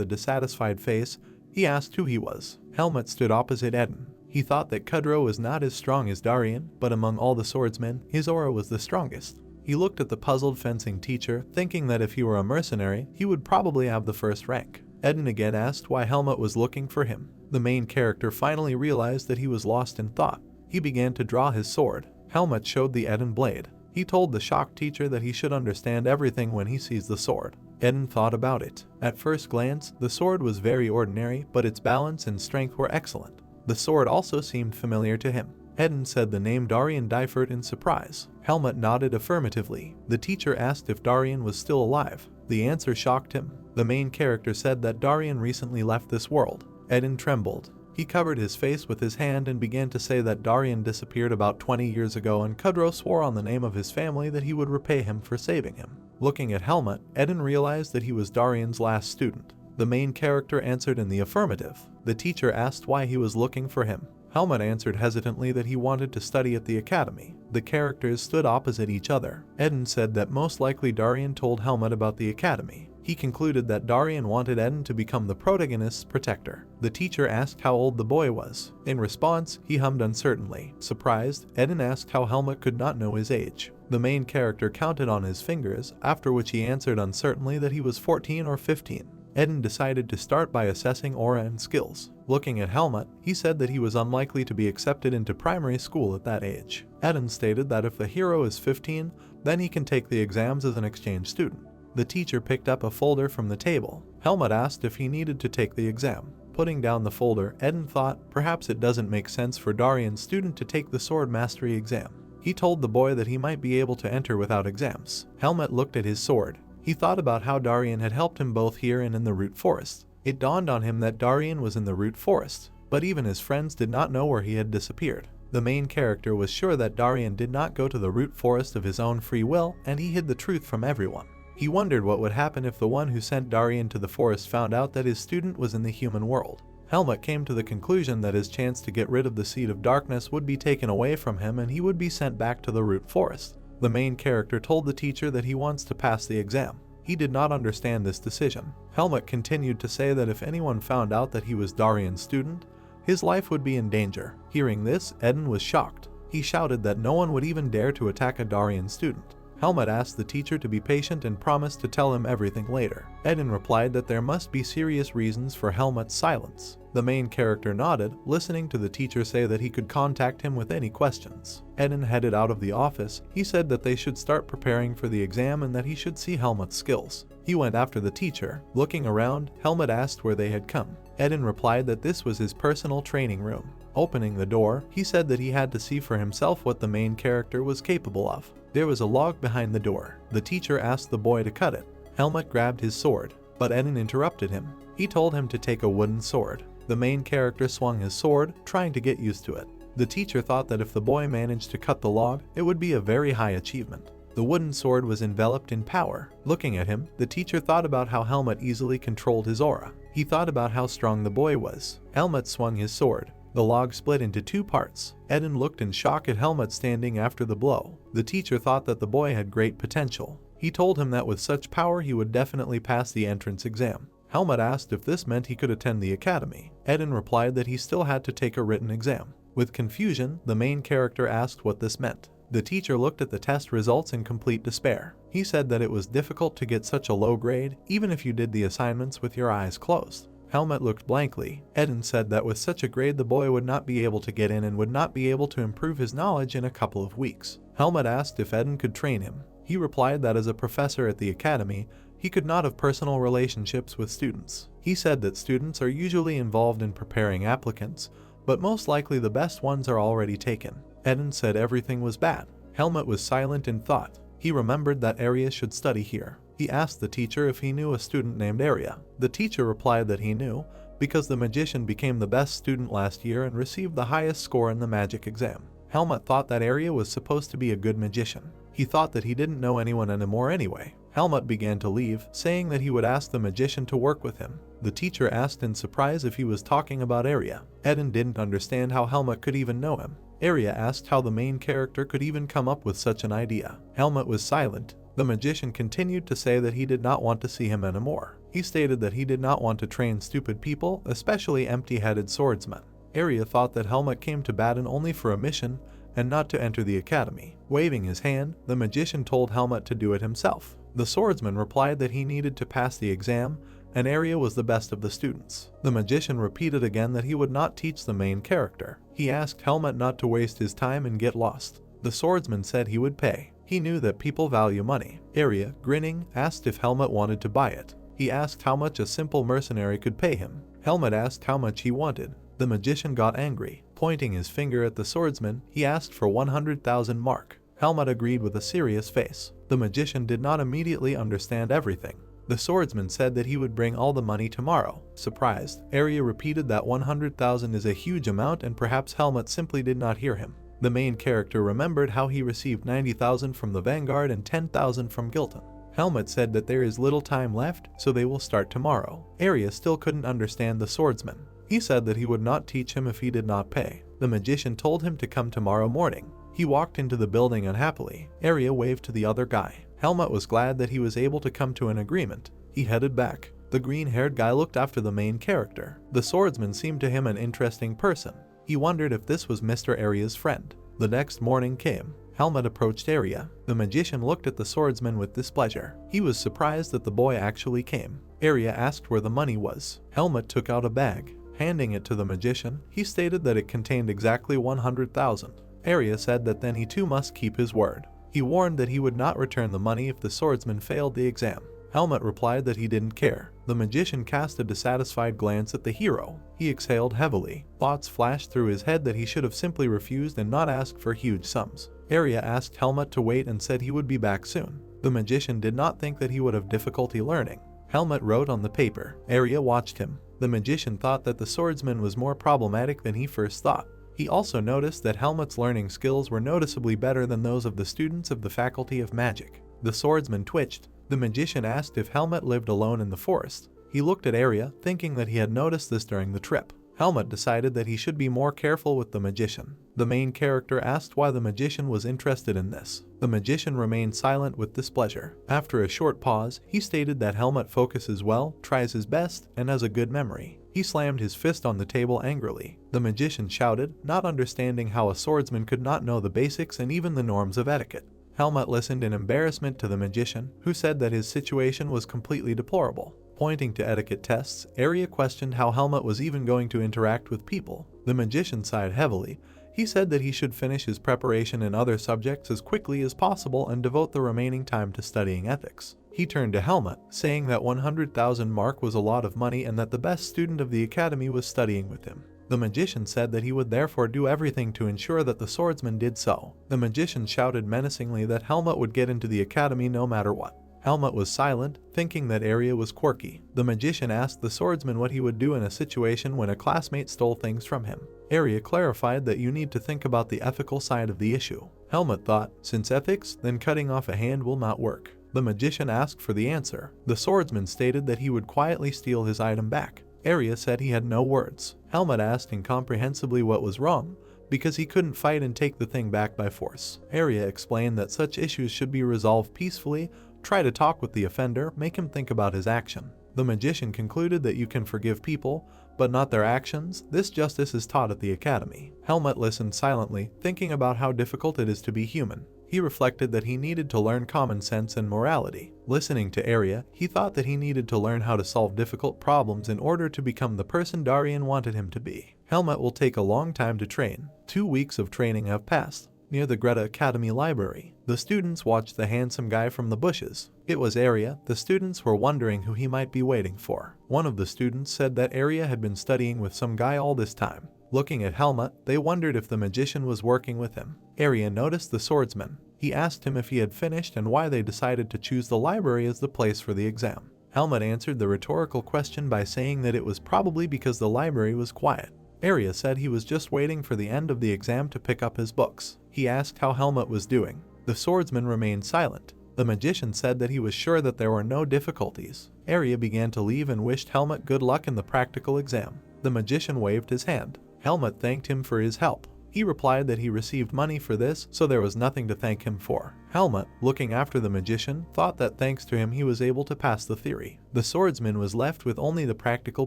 a dissatisfied face, he asked who he was. Helmut stood opposite Eden. He thought that Kudrow was not as strong as Darien, but among all the swordsmen, his aura was the strongest. He looked at the puzzled fencing teacher, thinking that if he were a mercenary, he would probably have the first rank. Eden again asked why Helmut was looking for him. The main character finally realized that he was lost in thought. He began to draw his sword. Helmut showed the Eden blade. He told the shocked teacher that he should understand everything when he sees the sword. Eden thought about it. At first glance, the sword was very ordinary, but its balance and strength were excellent. The sword also seemed familiar to him. Eden said the name Darien Dyfert in surprise. Helmut nodded affirmatively. The teacher asked if Darien was still alive. The answer shocked him. The main character said that Darien recently left this world. Eden trembled. He covered his face with his hand and began to say that Darien disappeared about 20 years ago, and Kudrow swore on the name of his family that he would repay him for saving him. Looking at Helmut, Eden realized that he was Darien's last student. The main character answered in the affirmative. The teacher asked why he was looking for him. Helmut answered hesitantly that he wanted to study at the academy. The characters stood opposite each other. Eden said that most likely Darien told Helmut about the academy. He concluded that Darien wanted Eden to become the protagonist's protector. The teacher asked how old the boy was. In response, he hummed uncertainly. Surprised, Eden asked how Helmut could not know his age. The main character counted on his fingers, after which he answered uncertainly that he was 14 or 15. Eden decided to start by assessing aura and skills. Looking at Helmut, he said that he was unlikely to be accepted into primary school at that age. Eden stated that if the hero is 15, then he can take the exams as an exchange student. The teacher picked up a folder from the table. Helmut asked if he needed to take the exam. Putting down the folder, Eden thought perhaps it doesn't make sense for Darien's student to take the sword mastery exam. He told the boy that he might be able to enter without exams. Helmut looked at his sword. He thought about how Darien had helped him both here and in the root forest. It dawned on him that Darien was in the root forest, but even his friends did not know where he had disappeared. The main character was sure that Darien did not go to the root forest of his own free will, and he hid the truth from everyone. He wondered what would happen if the one who sent Darien to the forest found out that his student was in the human world. Helmut came to the conclusion that his chance to get rid of the Seed of Darkness would be taken away from him and he would be sent back to the root forest. The main character told the teacher that he wants to pass the exam. He did not understand this decision. Helmut continued to say that if anyone found out that he was Darien's student, his life would be in danger. Hearing this, Eden was shocked. He shouted that no one would even dare to attack a Darien student. Helmut asked the teacher to be patient and promised to tell him everything later. Eden replied that there must be serious reasons for Helmut's silence. The main character nodded, listening to the teacher say that he could contact him with any questions. Eden headed out of the office. He said that they should start preparing for the exam and that he should see Helmut's skills. He went after the teacher. Looking around, Helmut asked where they had come. Eden replied that this was his personal training room. Opening the door, he said that he had to see for himself what the main character was capable of. There was a log behind the door. The teacher asked the boy to cut it. Helmut grabbed his sword, but Eden interrupted him. He told him to take a wooden sword. The main character swung his sword, trying to get used to it. The teacher thought that if the boy managed to cut the log, it would be a very high achievement. The wooden sword was enveloped in power. Looking at him, the teacher thought about how Helmut easily controlled his aura. He thought about how strong the boy was. Helmut swung his sword. The log split into two parts. Eden looked in shock at Helmut standing after the blow. The teacher thought that the boy had great potential. He told him that with such power he would definitely pass the entrance exam. Helmut asked if this meant he could attend the academy. Eden replied that he still had to take a written exam. With confusion, the main character asked what this meant. The teacher looked at the test results in complete despair. He said that it was difficult to get such a low grade, even if you did the assignments with your eyes closed. Helmut looked blankly. Eden said that with such a grade the boy would not be able to get in and would not be able to improve his knowledge in a couple of weeks. Helmut asked if Eden could train him. He replied that as a professor at the academy, he could not have personal relationships with students. He said that students are usually involved in preparing applicants, but most likely the best ones are already taken. Eden said everything was bad. Helmut was silent in thought. He remembered that Arya should study here. He asked the teacher if he knew a student named Arya. The teacher replied that he knew, because the magician became the best student last year and received the highest score in the magic exam. Helmut thought that Arya was supposed to be a good magician. He thought that he didn't know anyone anymore anyway. Helmut began to leave, saying that he would ask the magician to work with him. The teacher asked in surprise if he was talking about Arya. Eden didn't understand how Helmut could even know him. Arya asked how the main character could even come up with such an idea. Helmut was silent. The magician continued to say that he did not want to see him anymore. He stated that he did not want to train stupid people, especially empty-headed swordsmen. Arya thought that Helmut came to Baden only for a mission and not to enter the academy. Waving his hand, the magician told Helmut to do it himself. The swordsman replied that he needed to pass the exam, and Arya was the best of the students. The magician repeated again that he would not teach the main character. He asked Helmut not to waste his time and get lost. The swordsman said he would pay. He knew that people value money. Arya, grinning, asked if Helmut wanted to buy it. He asked how much a simple mercenary could pay him. Helmut asked how much he wanted. The magician got angry. Pointing his finger at the swordsman, he asked for 100,000 mark. Helmut agreed with a serious face. The magician did not immediately understand everything. The swordsman said that he would bring all the money tomorrow. Surprised, Arya repeated that 100,000 is a huge amount and perhaps Helmut simply did not hear him. The main character remembered how he received 90,000 from the Vanguard and 10,000 from Gilton. Helmut said that there is little time left, so they will start tomorrow. Arya still couldn't understand the swordsman. He said that he would not teach him if he did not pay. The magician told him to come tomorrow morning. He walked into the building unhappily. Arya waved to the other guy. Helmut was glad that he was able to come to an agreement. He headed back. The green-haired guy looked after the main character. The swordsman seemed to him an interesting person. He wondered if this was Mr. Arya's friend. The next morning came. Helmut approached Arya. The magician looked at the swordsman with displeasure. He was surprised that the boy actually came. Arya asked where the money was. Helmut took out a bag. Handing it to the magician, he stated that it contained exactly 100,000. Arya said that then he too must keep his word. He warned that he would not return the money if the swordsman failed the exam. Helmut replied that he didn't care. The magician cast a dissatisfied glance at the hero. He exhaled heavily. Thoughts flashed through his head that he should have simply refused and not asked for huge sums. Arya asked Helmut to wait and said he would be back soon. The magician did not think that he would have difficulty learning. Helmut wrote on the paper. Arya watched him. The magician thought that the swordsman was more problematic than he first thought. He also noticed that Helmut's learning skills were noticeably better than those of the students of the Faculty of Magic. The swordsman twitched. The magician asked if Helmut lived alone in the forest. He looked at Arya, thinking that he had noticed this during the trip. Helmut decided that he should be more careful with the magician. The main character asked why the magician was interested in this. The magician remained silent with displeasure. After a short pause, he stated that Helmut focuses well, tries his best, and has a good memory. He slammed his fist on the table angrily. The magician shouted, not understanding how a swordsman could not know the basics and even the norms of etiquette. Helmut listened in embarrassment to the magician, who said that his situation was completely deplorable. Pointing to etiquette tests, Arya questioned how Helmut was even going to interact with people. The magician sighed heavily. He said that he should finish his preparation in other subjects as quickly as possible and devote the remaining time to studying ethics. He turned to Helmut, saying that 100,000 mark was a lot of money and that the best student of the academy was studying with him. The magician said that he would therefore do everything to ensure that the swordsman did so. The magician shouted menacingly that Helmut would get into the academy no matter what. Helmut was silent, thinking that Arya was quirky. The magician asked the swordsman what he would do in a situation when a classmate stole things from him. Arya clarified that you need to think about the ethical side of the issue. Helmut thought, since ethics, then cutting off a hand will not work. The magician asked for the answer. The swordsman stated that he would quietly steal his item back. Arya said he had no words. Helmut asked incomprehensibly what was wrong, because he couldn't fight and take the thing back by force. Arya explained that such issues should be resolved peacefully. Try to talk with the offender, make him think about his action. The magician concluded that you can forgive people, but not their actions. This justice is taught at the academy. Helmut listened silently, thinking about how difficult it is to be human. He reflected that he needed to learn common sense and morality. Listening to Arya, he thought that he needed to learn how to solve difficult problems in order to become the person Darian wanted him to be. Helmut will take a long time to train. 2 weeks of training have passed. Near the Greta Academy library, the students watched the handsome guy from the bushes. It was Arya. The students were wondering who he might be waiting for. One of the students said that Arya had been studying with some guy all this time. Looking at Helmut, they wondered if the magician was working with him. Arya noticed the swordsman. He asked him if he had finished and why they decided to choose the library as the place for the exam. Helmut answered the rhetorical question by saying that it was probably because the library was quiet. Arya said he was just waiting for the end of the exam to pick up his books. He asked how Helmut was doing. The swordsman remained silent. The magician said that he was sure that there were no difficulties. Arya began to leave and wished Helmut good luck in the practical exam. The magician waved his hand. Helmut thanked him for his help. He replied that he received money for this, so there was nothing to thank him for. Helmut, looking after the magician, thought that thanks to him he was able to pass the theory. The swordsman was left with only the practical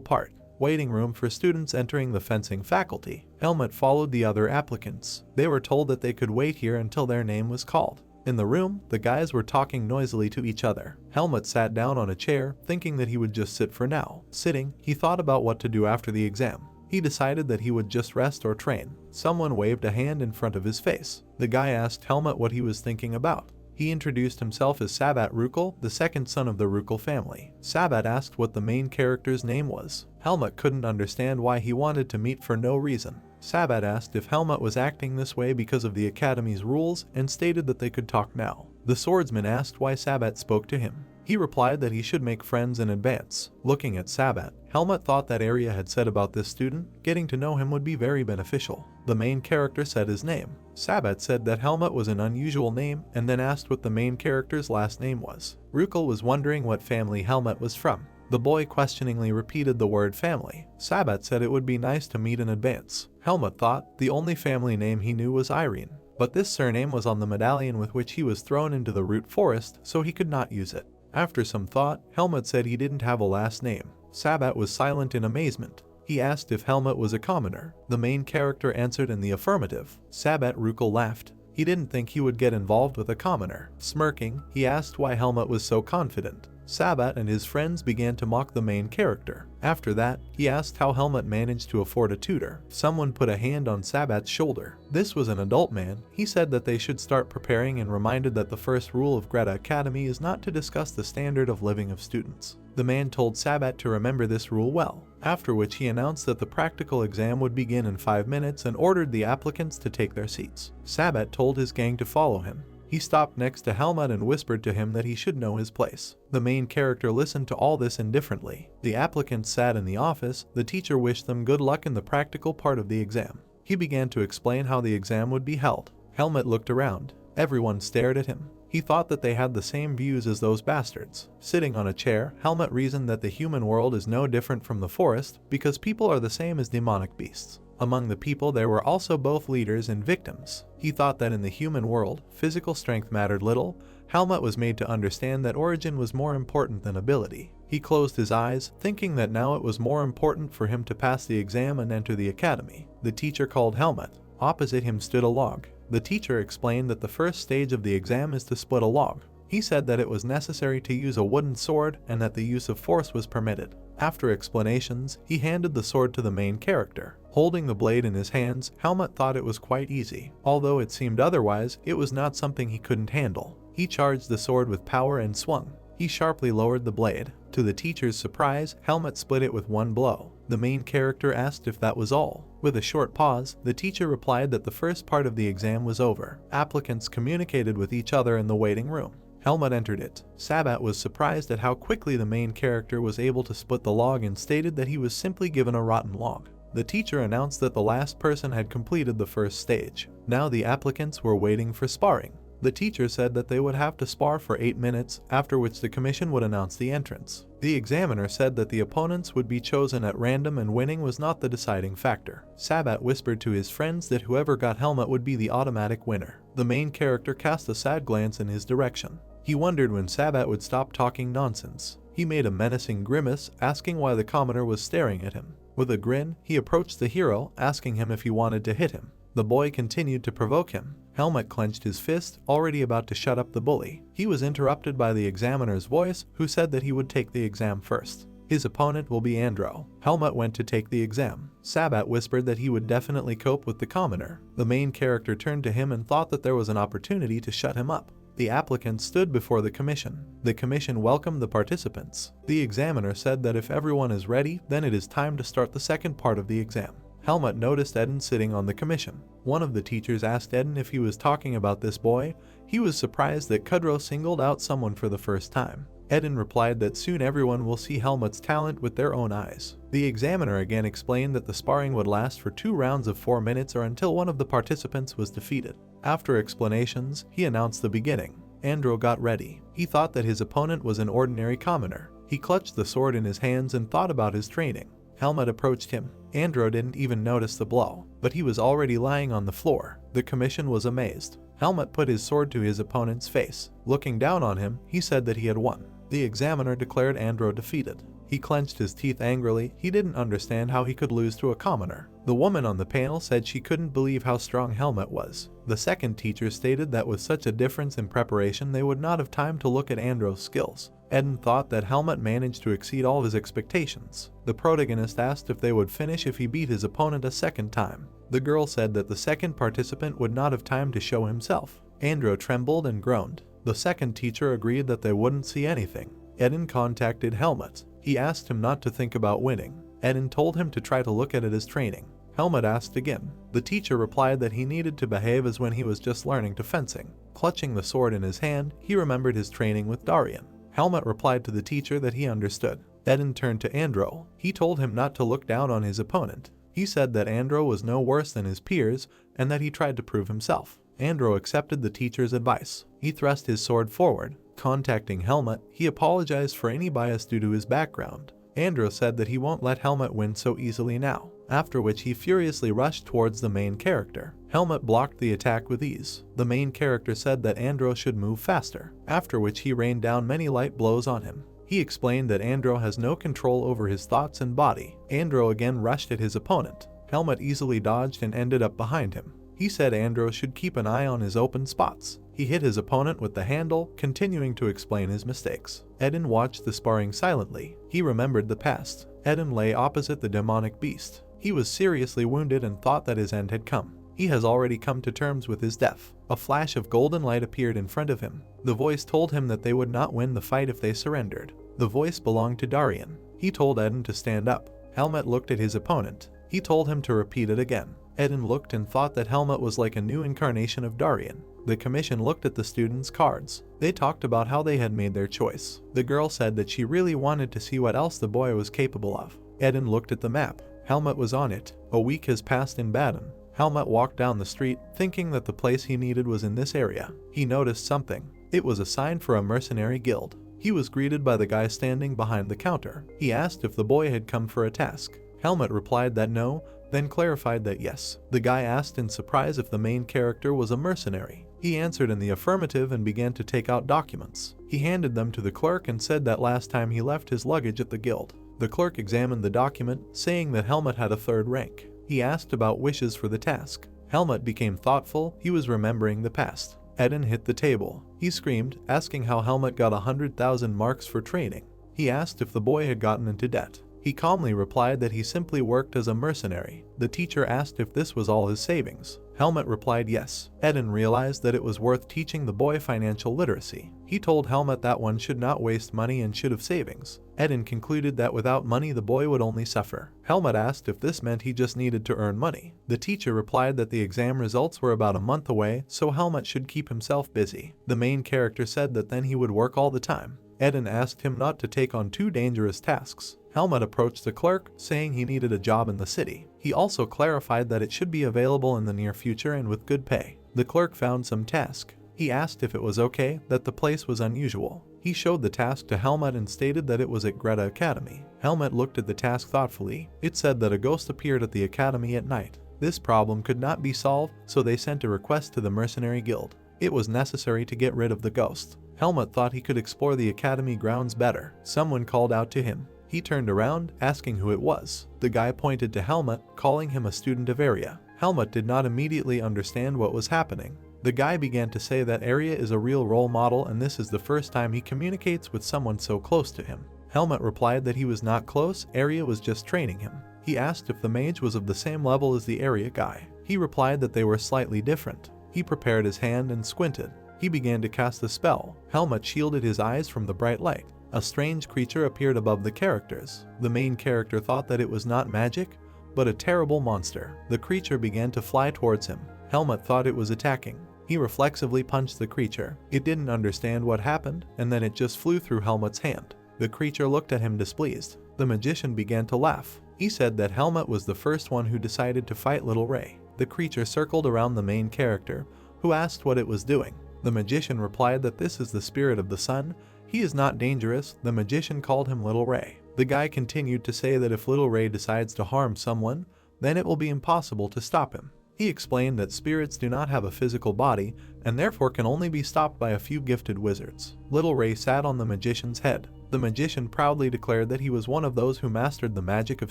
part. Waiting room for students entering the fencing faculty. Helmut followed the other applicants. They were told that they could wait here until their name was called. In the room, the guys were talking noisily to each other. Helmut sat down on a chair, thinking that he would just sit for now. Sitting, he thought about what to do after the exam. He decided that he would just rest or train. Someone waved a hand in front of his face. The guy asked Helmut what he was thinking about. He introduced himself as Sabbat Rukel, the second son of the Rukel family. Sabbat asked what the main character's name was. Helmut couldn't understand why he wanted to meet for no reason. Sabbat asked if Helmut was acting this way because of the academy's rules and stated that they could talk now. The swordsman asked why Sabbat spoke to him. He replied that he should make friends in advance. Looking at Sabbat, Helmut thought that Arya had said about this student, getting to know him would be very beneficial. The main character said his name. Sabbat said that Helmut was an unusual name and then asked what the main character's last name was. Rukel was wondering what family Helmut was from. The boy questioningly repeated the word family. Sabbat said it would be nice to meet in advance. Helmut thought the only family name he knew was Irene, but this surname was on the medallion with which he was thrown into the root forest, so he could not use it. After some thought, Helmut said he didn't have a last name. Sabbat was silent in amazement. He asked if Helmut was a commoner. The main character answered in the affirmative. Sabbat Rukel laughed. He didn't think he would get involved with a commoner. Smirking, he asked why Helmut was so confident. Sabbat and his friends began to mock the main character. After that, he asked how Helmut managed to afford a tutor. Someone put a hand on Sabbat's shoulder. This was an adult man. He said that they should start preparing and reminded that the first rule of Greta Academy is not to discuss the standard of living of students. The man told Sabbat to remember this rule well, after which he announced that the practical exam would begin in 5 minutes and ordered the applicants to take their seats. Sabbat told his gang to follow him. He stopped next to Helmut and whispered to him that he should know his place. The main character listened to all this indifferently. The applicants sat in the office. The teacher wished them good luck in the practical part of the exam. He began to explain how the exam would be held. Helmut looked around. Everyone stared at him. He thought that they had the same views as those bastards. Sitting on a chair, Helmut reasoned that the human world is no different from the forest because people are the same as demonic beasts. Among the people there were also both leaders and victims. He thought that in the human world, physical strength mattered little. Helmut was made to understand that origin was more important than ability. He closed his eyes, thinking that now it was more important for him to pass the exam and enter the academy. The teacher called Helmut. Opposite him stood a log. The teacher explained that the first stage of the exam is to split a log. He said that it was necessary to use a wooden sword and that the use of force was permitted. After explanations, he handed the sword to the main character. Holding the blade in his hands, Helmut thought it was quite easy. Although it seemed otherwise, it was not something he couldn't handle. He charged the sword with power and swung. He sharply lowered the blade. To the teacher's surprise, Helmut split it with one blow. The main character asked if that was all. With a short pause, the teacher replied that the first part of the exam was over. Applicants communicated with each other in the waiting room. Helmut entered it. Sabbat was surprised at how quickly the main character was able to split the log and stated that he was simply given a rotten log. The teacher announced that the last person had completed the first stage. Now the applicants were waiting for sparring. The teacher said that they would have to spar for 8 minutes, after which the commission would announce the entrance. The examiner said that the opponents would be chosen at random and winning was not the deciding factor. Sabbat whispered to his friends that whoever got Helmut would be the automatic winner. The main character cast a sad glance in his direction. He wondered when Sabbat would stop talking nonsense. He made a menacing grimace, asking why the commoner was staring at him. With a grin, he approached the hero, asking him if he wanted to hit him. The boy continued to provoke him. Helmut clenched his fist, already about to shut up the bully. He was interrupted by the examiner's voice, who said that he would take the exam first. His opponent will be Andro. Helmut went to take the exam. Sabbat whispered that he would definitely cope with the commoner. The main character turned to him and thought that there was an opportunity to shut him up. The applicants stood before the commission. The commission welcomed the participants. The examiner said that if everyone is ready, then it is time to start the second part of the exam. Helmut noticed Eden sitting on the commission. One of the teachers asked Eden if he was talking about this boy. He was surprised that Kudrow singled out someone for the first time. Eden replied that soon everyone will see Helmut's talent with their own eyes. The examiner again explained that the sparring would last for 2 rounds of 4 minutes or until one of the participants was defeated. After explanations, he announced the beginning. Andro got ready. He thought that his opponent was an ordinary commoner. He clutched the sword in his hands and thought about his training. Helmut approached him. Andro didn't even notice the blow, but he was already lying on the floor. The commission was amazed. Helmut put his sword to his opponent's face. Looking down on him, he said that he had won. The examiner declared Andro defeated. He clenched his teeth angrily. He didn't understand how he could lose to a commoner. The woman on the panel said she couldn't believe how strong Helmut was. The second teacher stated that with such a difference in preparation they would not have time to look at Andro's skills. Eden thought that Helmut managed to exceed all of his expectations. The protagonist asked if they would finish if he beat his opponent a second time. The girl said that the second participant would not have time to show himself. Andro trembled and groaned. The second teacher agreed that they wouldn't see anything. Eden contacted Helmut. He asked him not to think about winning. Eden told him to try to look at it as training. Helmut asked again. The teacher replied that he needed to behave as when he was just learning to fencing. Clutching the sword in his hand, he remembered his training with Darian. Helmut replied to the teacher that he understood. Eden turned to Andro. He told him not to look down on his opponent. He said that Andro was no worse than his peers and that he tried to prove himself. Andro accepted the teacher's advice. He thrust his sword forward. Contacting Helmut, he apologized for any bias due to his background. Andro said that he won't let Helmut win so easily now, after which he furiously rushed towards the main character. Helmut blocked the attack with ease. The main character said that Andro should move faster, after which he rained down many light blows on him. He explained that Andro has no control over his thoughts and body. Andro again rushed at his opponent. Helmut easily dodged and ended up behind him. He said Andro should keep an eye on his open spots. He hit his opponent with the handle, continuing to explain his mistakes. Eden watched the sparring silently. He remembered the past. Eden lay opposite the demonic beast. He was seriously wounded and thought that his end had come. He has already come to terms with his death. A flash of golden light appeared in front of him. The voice told him that they would not win the fight if they surrendered. The voice belonged to Darian. He told Eden to stand up. Helmut looked at his opponent. He told him to repeat it again. Eden looked and thought that Helmut was like a new incarnation of Darian. The commission looked at the students' cards. They talked about how they had made their choice. The girl said that she really wanted to see what else the boy was capable of. Eden looked at the map. Helmut was on it. A week has passed in Baden. Helmut walked down the street, thinking that the place he needed was in this area. He noticed something. It was a sign for a mercenary guild. He was greeted by the guy standing behind the counter. He asked if the boy had come for a task. Helmut replied that no, then clarified that yes. The guy asked in surprise if the main character was a mercenary. He answered in the affirmative and began to take out documents. He handed them to the clerk and said that last time he left his luggage at the guild. The clerk examined the document, saying that Helmut had a 3rd rank. He asked about wishes for the task. Helmut became thoughtful. He was remembering the past. Eden hit the table. He screamed, asking how Helmut got 100,000 marks for training. He asked if the boy had gotten into debt. He calmly replied that he simply worked as a mercenary. The teacher asked if this was all his savings. Helmut replied yes. Eden realized that it was worth teaching the boy financial literacy. He told Helmut that one should not waste money and should have savings. Eden concluded that without money the boy would only suffer. Helmut asked if this meant he just needed to earn money. The teacher replied that the exam results were about a month away, so Helmut should keep himself busy. The main character said that then he would work all the time. Eden asked him not to take on too dangerous tasks. Helmut approached the clerk, saying he needed a job in the city. He also clarified that it should be available in the near future and with good pay. The clerk found some task. He asked if it was okay, that the place was unusual. He showed the task to Helmut and stated that it was at Greta Academy. Helmut looked at the task thoughtfully. It said that a ghost appeared at the academy at night. This problem could not be solved, so they sent a request to the mercenary guild. It was necessary to get rid of the ghost. Helmut thought he could explore the academy grounds better. Someone called out to him. He turned around, asking who it was. The guy pointed to Helmut, calling him a student of Area. Helmut did not immediately understand what was happening. The guy began to say that Area is a real role model and this is the first time he communicates with someone so close to him. Helmut replied that he was not close, Area was just training him. He asked if the mage was of the same level as the Area guy. He replied that they were slightly different. He prepared his hand and squinted. He began to cast the spell. Helmut shielded his eyes from the bright light. A strange creature appeared above the characters. The main character thought that it was not magic, but a terrible monster. The creature began to fly towards him. Helmut thought it was attacking. He reflexively punched the creature. It didn't understand what happened, and then it just flew through Helmut's hand. The creature looked at him displeased. The magician began to laugh. He said that Helmut was the first one who decided to fight Little Ray. The creature circled around the main character, who asked what it was doing. The magician replied that this is the spirit of the sun. He is not dangerous. The magician called him Little Ray. The guy continued to say that if Little Ray decides to harm someone, then it will be impossible to stop him. He explained that spirits do not have a physical body and therefore can only be stopped by a few gifted wizards. Little Ray sat on the magician's head. The magician proudly declared that he was one of those who mastered the magic of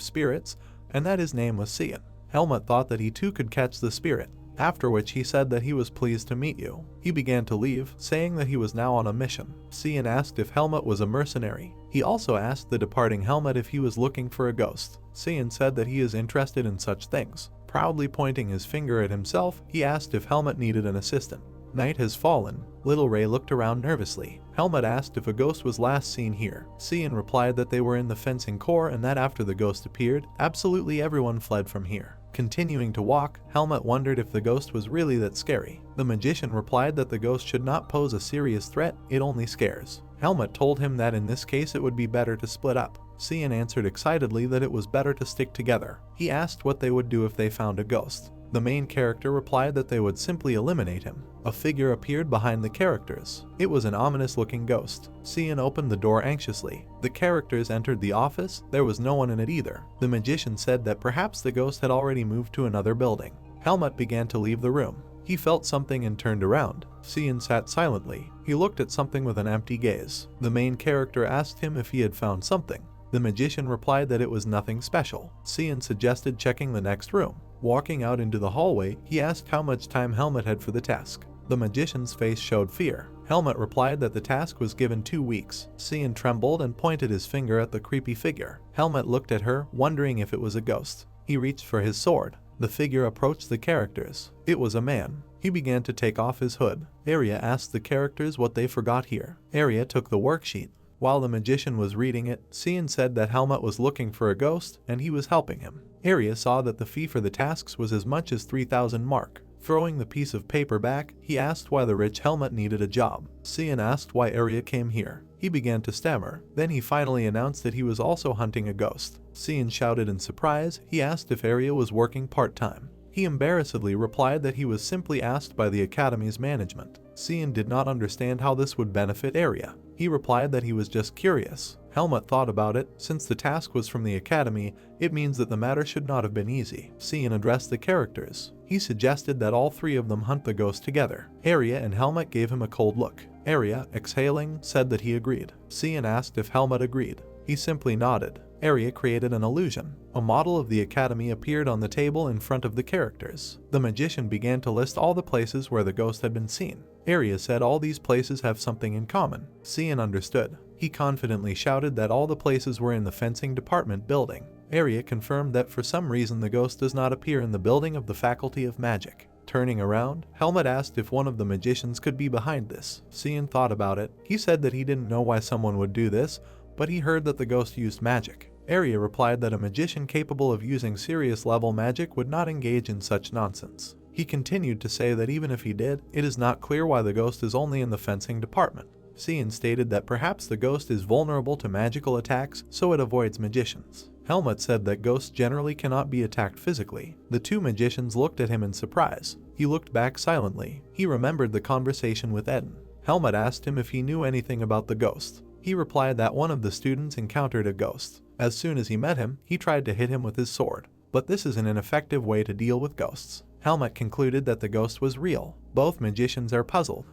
spirits and that his name was Cian. Helmut thought that he too could catch the spirit, after which he said that he was pleased to meet you. He began to leave, saying that he was now on a mission. Cian asked if Helmut was a mercenary. He also asked the departing Helmut if he was looking for a ghost. Cian said that he is interested in such things. Proudly pointing his finger at himself, he asked if Helmut needed an assistant. Night has fallen. Little Ray looked around nervously. Helmut asked if a ghost was last seen here. Cian replied that they were in the fencing core and that after the ghost appeared, absolutely everyone fled from here. Continuing to walk, Helmut wondered if the ghost was really that scary. The magician replied that the ghost should not pose a serious threat, it only scares. Helmut told him that in this case it would be better to split up. Cian answered excitedly that it was better to stick together. He asked what they would do if they found a ghost. The main character replied that they would simply eliminate him. A figure appeared behind the characters. It was an ominous-looking ghost. Cian opened the door anxiously. The characters entered the office. There was no one in it either. The magician said that perhaps the ghost had already moved to another building. Helmut began to leave the room. He felt something and turned around. Cian sat silently. He looked at something with an empty gaze. The main character asked him if he had found something. The magician replied that it was nothing special. Cian suggested checking the next room. Walking out into the hallway, he asked how much time Helmut had for the task. The magician's face showed fear. Helmut replied that the task was given 2 weeks. Cian trembled and pointed his finger at the creepy figure. Helmut looked at her, wondering if it was a ghost. He reached for his sword. The figure approached the characters. It was a man. He began to take off his hood. Arya asked the characters what they forgot here. Arya took the worksheet. While the magician was reading it, Cian said that Helmut was looking for a ghost and he was helping him. Arya saw that the fee for the tasks was as much as 3,000 mark. Throwing the piece of paper back, he asked why the rich Helmut needed a job. Cian asked why Arya came here. He began to stammer. Then he finally announced that he was also hunting a ghost. Cian shouted in surprise. He asked if Arya was working part-time. He embarrassedly replied that he was simply asked by the academy's management. Cian did not understand how this would benefit Arya. He replied that he was just curious. Helmut thought about it. Since the task was from the academy, it means that the matter should not have been easy. Cian addressed the characters. He suggested that all 3 of them hunt the ghost together. Arya and Helmut gave him a cold look. Arya, exhaling, said that he agreed. Cian asked if Helmut agreed. He simply nodded. Arya created an illusion. A model of the academy appeared on the table in front of the characters. The magician began to list all the places where the ghost had been seen. Arya said all these places have something in common. Cian understood. He confidently shouted that all the places were in the fencing department building. Arya confirmed that for some reason the ghost does not appear in the building of the Faculty of Magic. Turning around, Helmut asked if one of the magicians could be behind this. Cian thought about it. He said that he didn't know why someone would do this, but he heard that the ghost used magic. Arya replied that a magician capable of using serious level magic would not engage in such nonsense. He continued to say that even if he did, it is not clear why the ghost is only in the fencing department. Cian stated that perhaps the ghost is vulnerable to magical attacks, so it avoids magicians. Helmut said that ghosts generally cannot be attacked physically. The 2 magicians looked at him in surprise. He looked back silently. He remembered the conversation with Eden. Helmut asked him if he knew anything about the ghost. He replied that one of the students encountered a ghost. As soon as he met him, he tried to hit him with his sword. But this is an ineffective way to deal with ghosts. Helmut concluded that the ghost was real. Both magicians are puzzled.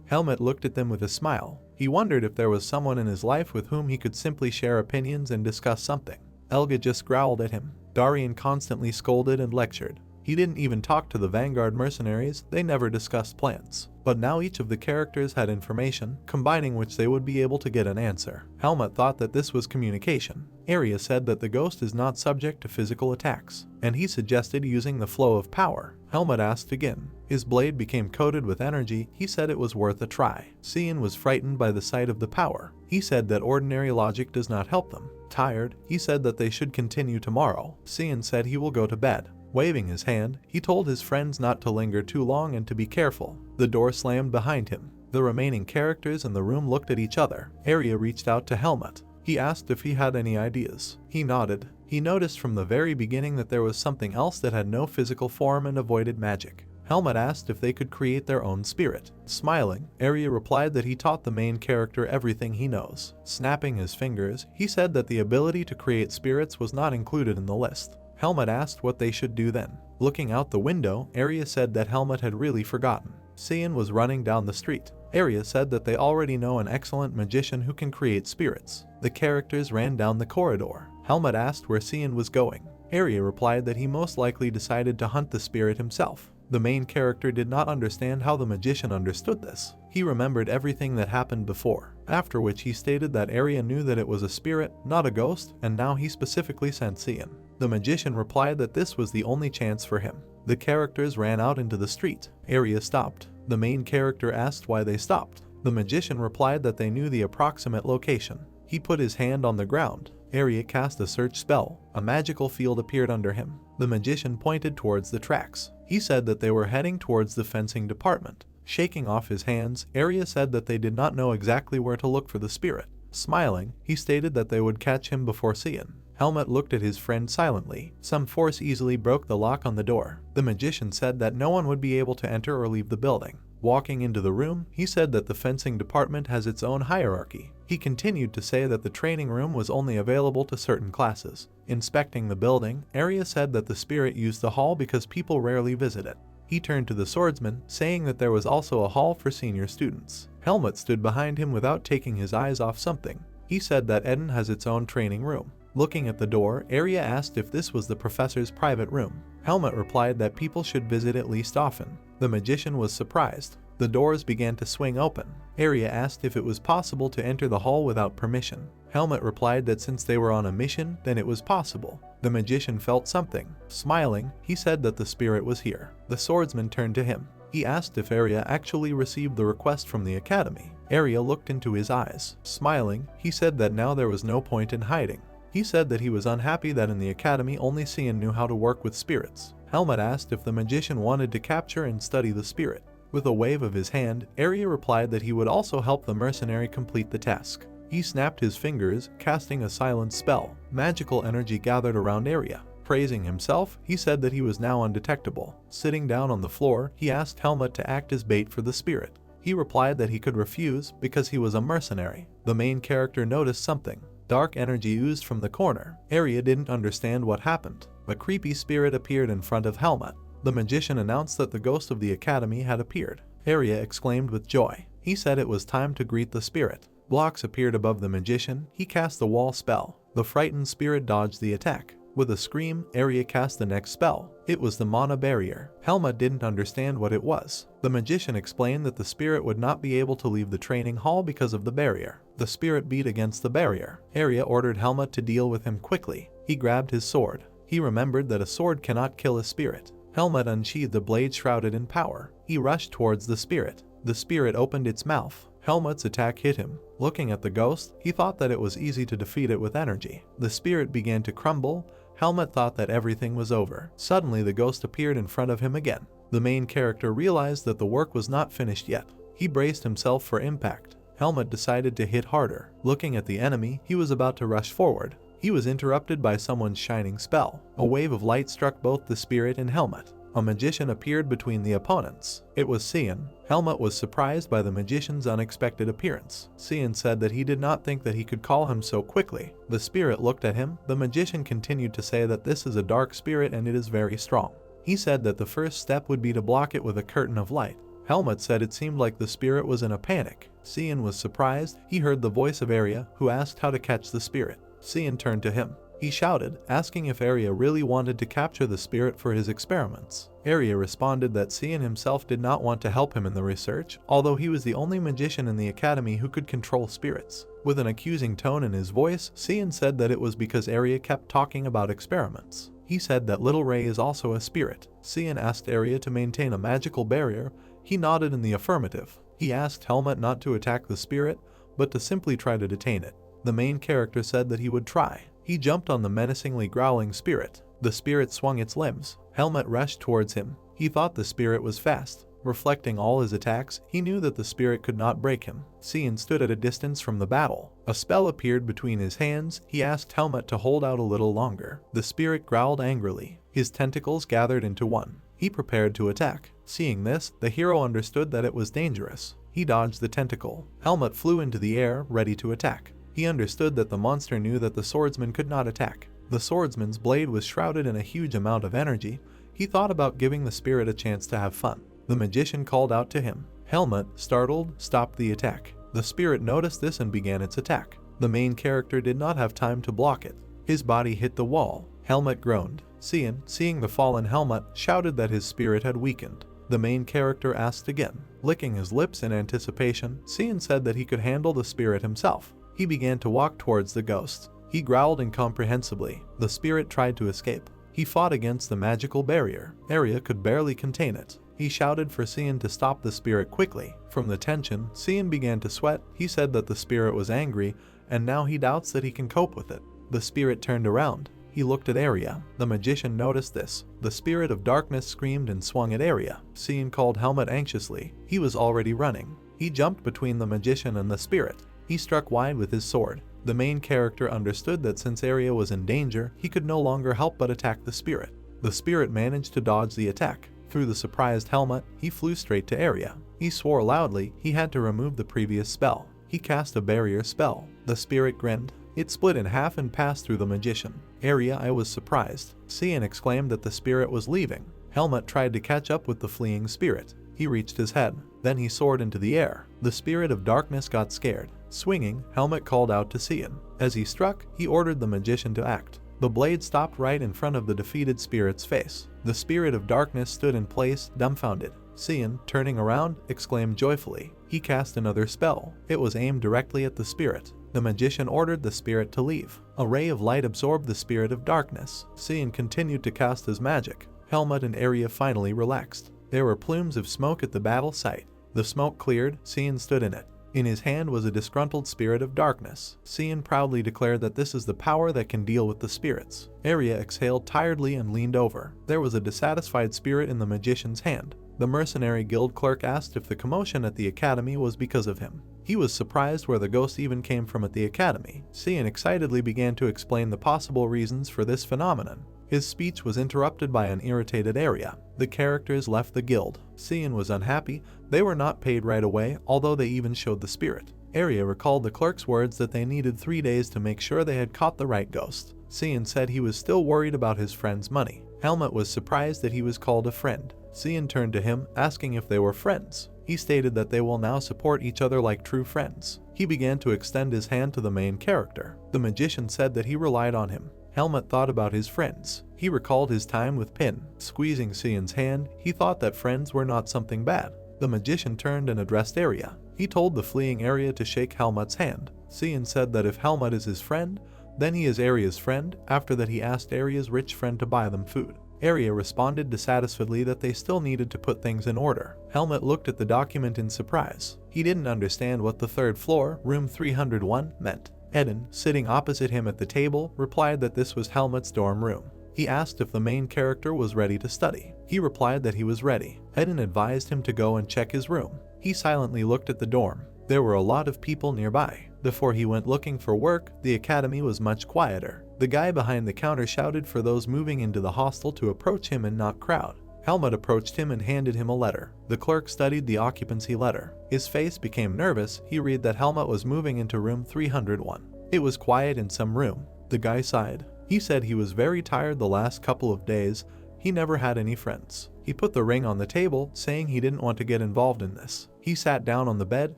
Helmut looked at them with a smile. He wondered if there was someone in his life with whom he could simply share opinions and discuss something. Elga just growled at him. Darian constantly scolded and lectured. He didn't even talk to the Vanguard mercenaries. They never discussed plans. But now each of the characters had information, combining which they would be able to get an answer. Helmut thought that this was communication. Arya said that the ghost is not subject to physical attacks, and he suggested using the flow of power. Helmut asked again. His blade became coated with energy. He said it was worth a try. Cian was frightened by the sight of the power. He said that ordinary logic does not help them. Tired, he said that they should continue tomorrow. Cian said he will go to bed. Waving his hand, he told his friends not to linger too long and to be careful. The door slammed behind him. The remaining characters in the room looked at each other. Arya reached out to Helmut. He asked if he had any ideas. He nodded. He noticed from the very beginning that there was something else that had no physical form and avoided magic. Helmut asked if they could create their own spirit. Smiling, Arya replied that he taught the main character everything he knows. Snapping his fingers, he said that the ability to create spirits was not included in the list. Helmut asked what they should do then. Looking out the window, Arya said that Helmut had really forgotten. Cian was running down the street. Arya said that they already know an excellent magician who can create spirits. The characters ran down the corridor. Helmut asked where Cian was going. Arya replied that he most likely decided to hunt the spirit himself. The main character did not understand how the magician understood this. He remembered everything that happened before, after which he stated that Arya knew that it was a spirit, not a ghost, and now he specifically sent Cian. The magician replied that this was the only chance for him. The characters ran out into the street. Arya stopped. The main character asked why they stopped. The magician replied that they knew the approximate location. He put his hand on the ground. Arya cast a search spell. A magical field appeared under him. The magician pointed towards the tracks. He said that they were heading towards the fencing department. Shaking off his hands, Arya said that they did not know exactly where to look for the spirit. Smiling, he stated that they would catch him before Cian. Helmut looked at his friend silently. Some force easily broke the lock on the door. The magician said that no one would be able to enter or leave the building. Walking into the room, he said that the fencing department has its own hierarchy. He continued to say that the training room was only available to certain classes. Inspecting the building, Arya said that the spirit used the hall because people rarely visit it. He turned to the swordsman, saying that there was also a hall for senior students. Helmut stood behind him without taking his eyes off something. He said that Eden has its own training room. Looking at the door, Arya asked if this was the professor's private room. Helmut replied that people should visit at least often. The magician was surprised. The doors began to swing open. Arya asked if it was possible to enter the hall without permission. Helmut replied that since they were on a mission, then it was possible. The magician felt something. Smiling, he said that the spirit was here. The swordsman turned to him. He asked if Arya actually received the request from the academy. Arya looked into his eyes. Smiling, he said that now there was no point in hiding. He said that he was unhappy that in the academy only Cian knew how to work with spirits. Helmut asked if the magician wanted to capture and study the spirit. With a wave of his hand, Arya replied that he would also help the mercenary complete the task. He snapped his fingers, casting a silent spell. Magical energy gathered around Arya. Praising himself, he said that he was now undetectable. Sitting down on the floor, he asked Helmut to act as bait for the spirit. He replied that he could refuse because he was a mercenary. The main character noticed something. Dark energy oozed from the corner. Arya didn't understand what happened. A creepy spirit appeared in front of Helmut. The magician announced that the ghost of the academy had appeared. Arya exclaimed with joy. He said it was time to greet the spirit. Blocks appeared above the magician. He cast the wall spell. The frightened spirit dodged the attack. With a scream, Arya cast the next spell. It was the mana barrier. Helmut didn't understand what it was. The magician explained that the spirit would not be able to leave the training hall because of the barrier. The spirit beat against the barrier. Arya ordered Helmut to deal with him quickly. He grabbed his sword. He remembered that a sword cannot kill a spirit. Helmut unsheathed a blade shrouded in power. He rushed towards the spirit. The spirit opened its mouth. Helmut's attack hit him. Looking at the ghost, he thought that it was easy to defeat it with energy. The spirit began to crumble. Helmut thought that everything was over. Suddenly the ghost appeared in front of him again. The main character realized that the work was not finished yet. He braced himself for impact. Helmut decided to hit harder. Looking at the enemy, he was about to rush forward. He was interrupted by someone's shining spell. A wave of light struck both the spirit and Helmut. A magician appeared between the opponents. It was Cian. Helmut was surprised by the magician's unexpected appearance. Cian said that he did not think that he could call him so quickly. The spirit looked at him. The magician continued to say that this is a dark spirit and it is very strong. He said that the first step would be to block it with a curtain of light. Helmut said it seemed like the spirit was in a panic. Cian was surprised. He heard the voice of Arya, who asked how to catch the spirit. Cian turned to him. He shouted, asking if Arya really wanted to capture the spirit for his experiments. Arya responded that Cian himself did not want to help him in the research, although he was the only magician in the academy who could control spirits. With an accusing tone in his voice, Cian said that it was because Arya kept talking about experiments. He said that Little Ray is also a spirit. Cian asked Arya to maintain a magical barrier. He nodded in the affirmative. He asked Helmut not to attack the spirit, but to simply try to detain it. The main character said that he would try. He jumped on the menacingly growling spirit. The spirit swung its limbs. Helmut rushed towards him. He thought the spirit was fast. Reflecting all his attacks, he knew that the spirit could not break him. Cian stood at a distance from the battle. A spell appeared between his hands. He asked Helmut to hold out a little longer. The spirit growled angrily. His tentacles gathered into one. He prepared to attack. Seeing this, the hero understood that it was dangerous. He dodged the tentacle. Helmut flew into the air, ready to attack. He understood that the monster knew that the swordsman could not attack. The swordsman's blade was shrouded in a huge amount of energy. He thought about giving the spirit a chance to have fun. The magician called out to him. Helmut, startled, stopped the attack. The spirit noticed this and began its attack. The main character did not have time to block it. His body hit the wall. Helmut groaned. Cian, seeing the fallen Helmut, shouted that his spirit had weakened. The main character asked again. Licking his lips in anticipation, Cian said that he could handle the spirit himself. He began to walk towards the ghost. He growled incomprehensibly. The spirit tried to escape. He fought against the magical barrier. Area could barely contain it. He shouted for Cian to stop the spirit quickly. From the tension, Cian began to sweat. He said that the spirit was angry, and now he doubts that he can cope with it. The spirit turned around. He looked at Area. The magician noticed this. The spirit of darkness screamed and swung at Area. Cian called Helmut anxiously. He was already running. He jumped between the magician and the spirit. He struck wide with his sword. The main character understood that since Area was in danger, he could no longer help but attack the spirit. The spirit managed to dodge the attack. Through the surprised Helmut, he flew straight to Area. He swore loudly. He had to remove the previous spell. He cast a barrier spell. The spirit grinned. It split in half and passed through the magician. Area, I was surprised. Cian exclaimed that the spirit was leaving. Helmut tried to catch up with the fleeing spirit. He reached his head. Then he soared into the air. The spirit of darkness got scared. Swinging, Helmut called out to Cian. As he struck, he ordered the magician to act. The blade stopped right in front of the defeated spirit's face. The spirit of darkness stood in place, dumbfounded. Cian, turning around, exclaimed joyfully. He cast another spell. It was aimed directly at the spirit. The magician ordered the spirit to leave. A ray of light absorbed the spirit of darkness. Cian continued to cast his magic. Helmut and Area finally relaxed. There were plumes of smoke at the battle site. The smoke cleared. Cian stood in it. In his hand was a disgruntled spirit of darkness. Cian proudly declared that this is the power that can deal with the spirits. Area exhaled tiredly and leaned over. There was a dissatisfied spirit in the magician's hand. The mercenary guild clerk asked if the commotion at the academy was because of him. He was surprised where the ghost even came from at the academy. Cian excitedly began to explain the possible reasons for this phenomenon. His speech was interrupted by an irritated Area. The characters left the guild. Cian was unhappy. They were not paid right away, although they even showed the spirit. Area recalled the clerk's words that they needed 3 days to make sure they had caught the right ghost. Cian said he was still worried about his friend's money. Helmut was surprised that he was called a friend. Cian turned to him, asking if they were friends. He stated that they will now support each other like true friends. He began to extend his hand to the main character. The magician said that he relied on him. Helmut thought about his friends. He recalled his time with Pin. Squeezing Cian's hand, he thought that friends were not something bad. The magician turned and addressed Area. He told the fleeing Area to shake Helmut's hand. Cian said that if Helmut is his friend, then he is Area's friend. After that, he asked Area's rich friend to buy them food. Area responded dissatisfiedly that they still needed to put things in order. Helmut looked at the document in surprise. He didn't understand what the third floor, room 301, meant. Eden, sitting opposite him at the table, replied that this was Helmut's dorm room. He asked if the main character was ready to study. He replied that he was ready. Eden advised him to go and check his room. He silently looked at the dorm. There were a lot of people nearby. Before he went looking for work, the academy was much quieter. The guy behind the counter shouted for those moving into the hostel to approach him and not crowd. Helmut approached him and handed him a letter. The clerk studied the occupancy letter. His face became nervous. He read that Helmut was moving into room 301. It was quiet in some room. The guy sighed. He said he was very tired the last couple of days. He never had any friends. He put the ring on the table, saying he didn't want to get involved in this. He sat down on the bed,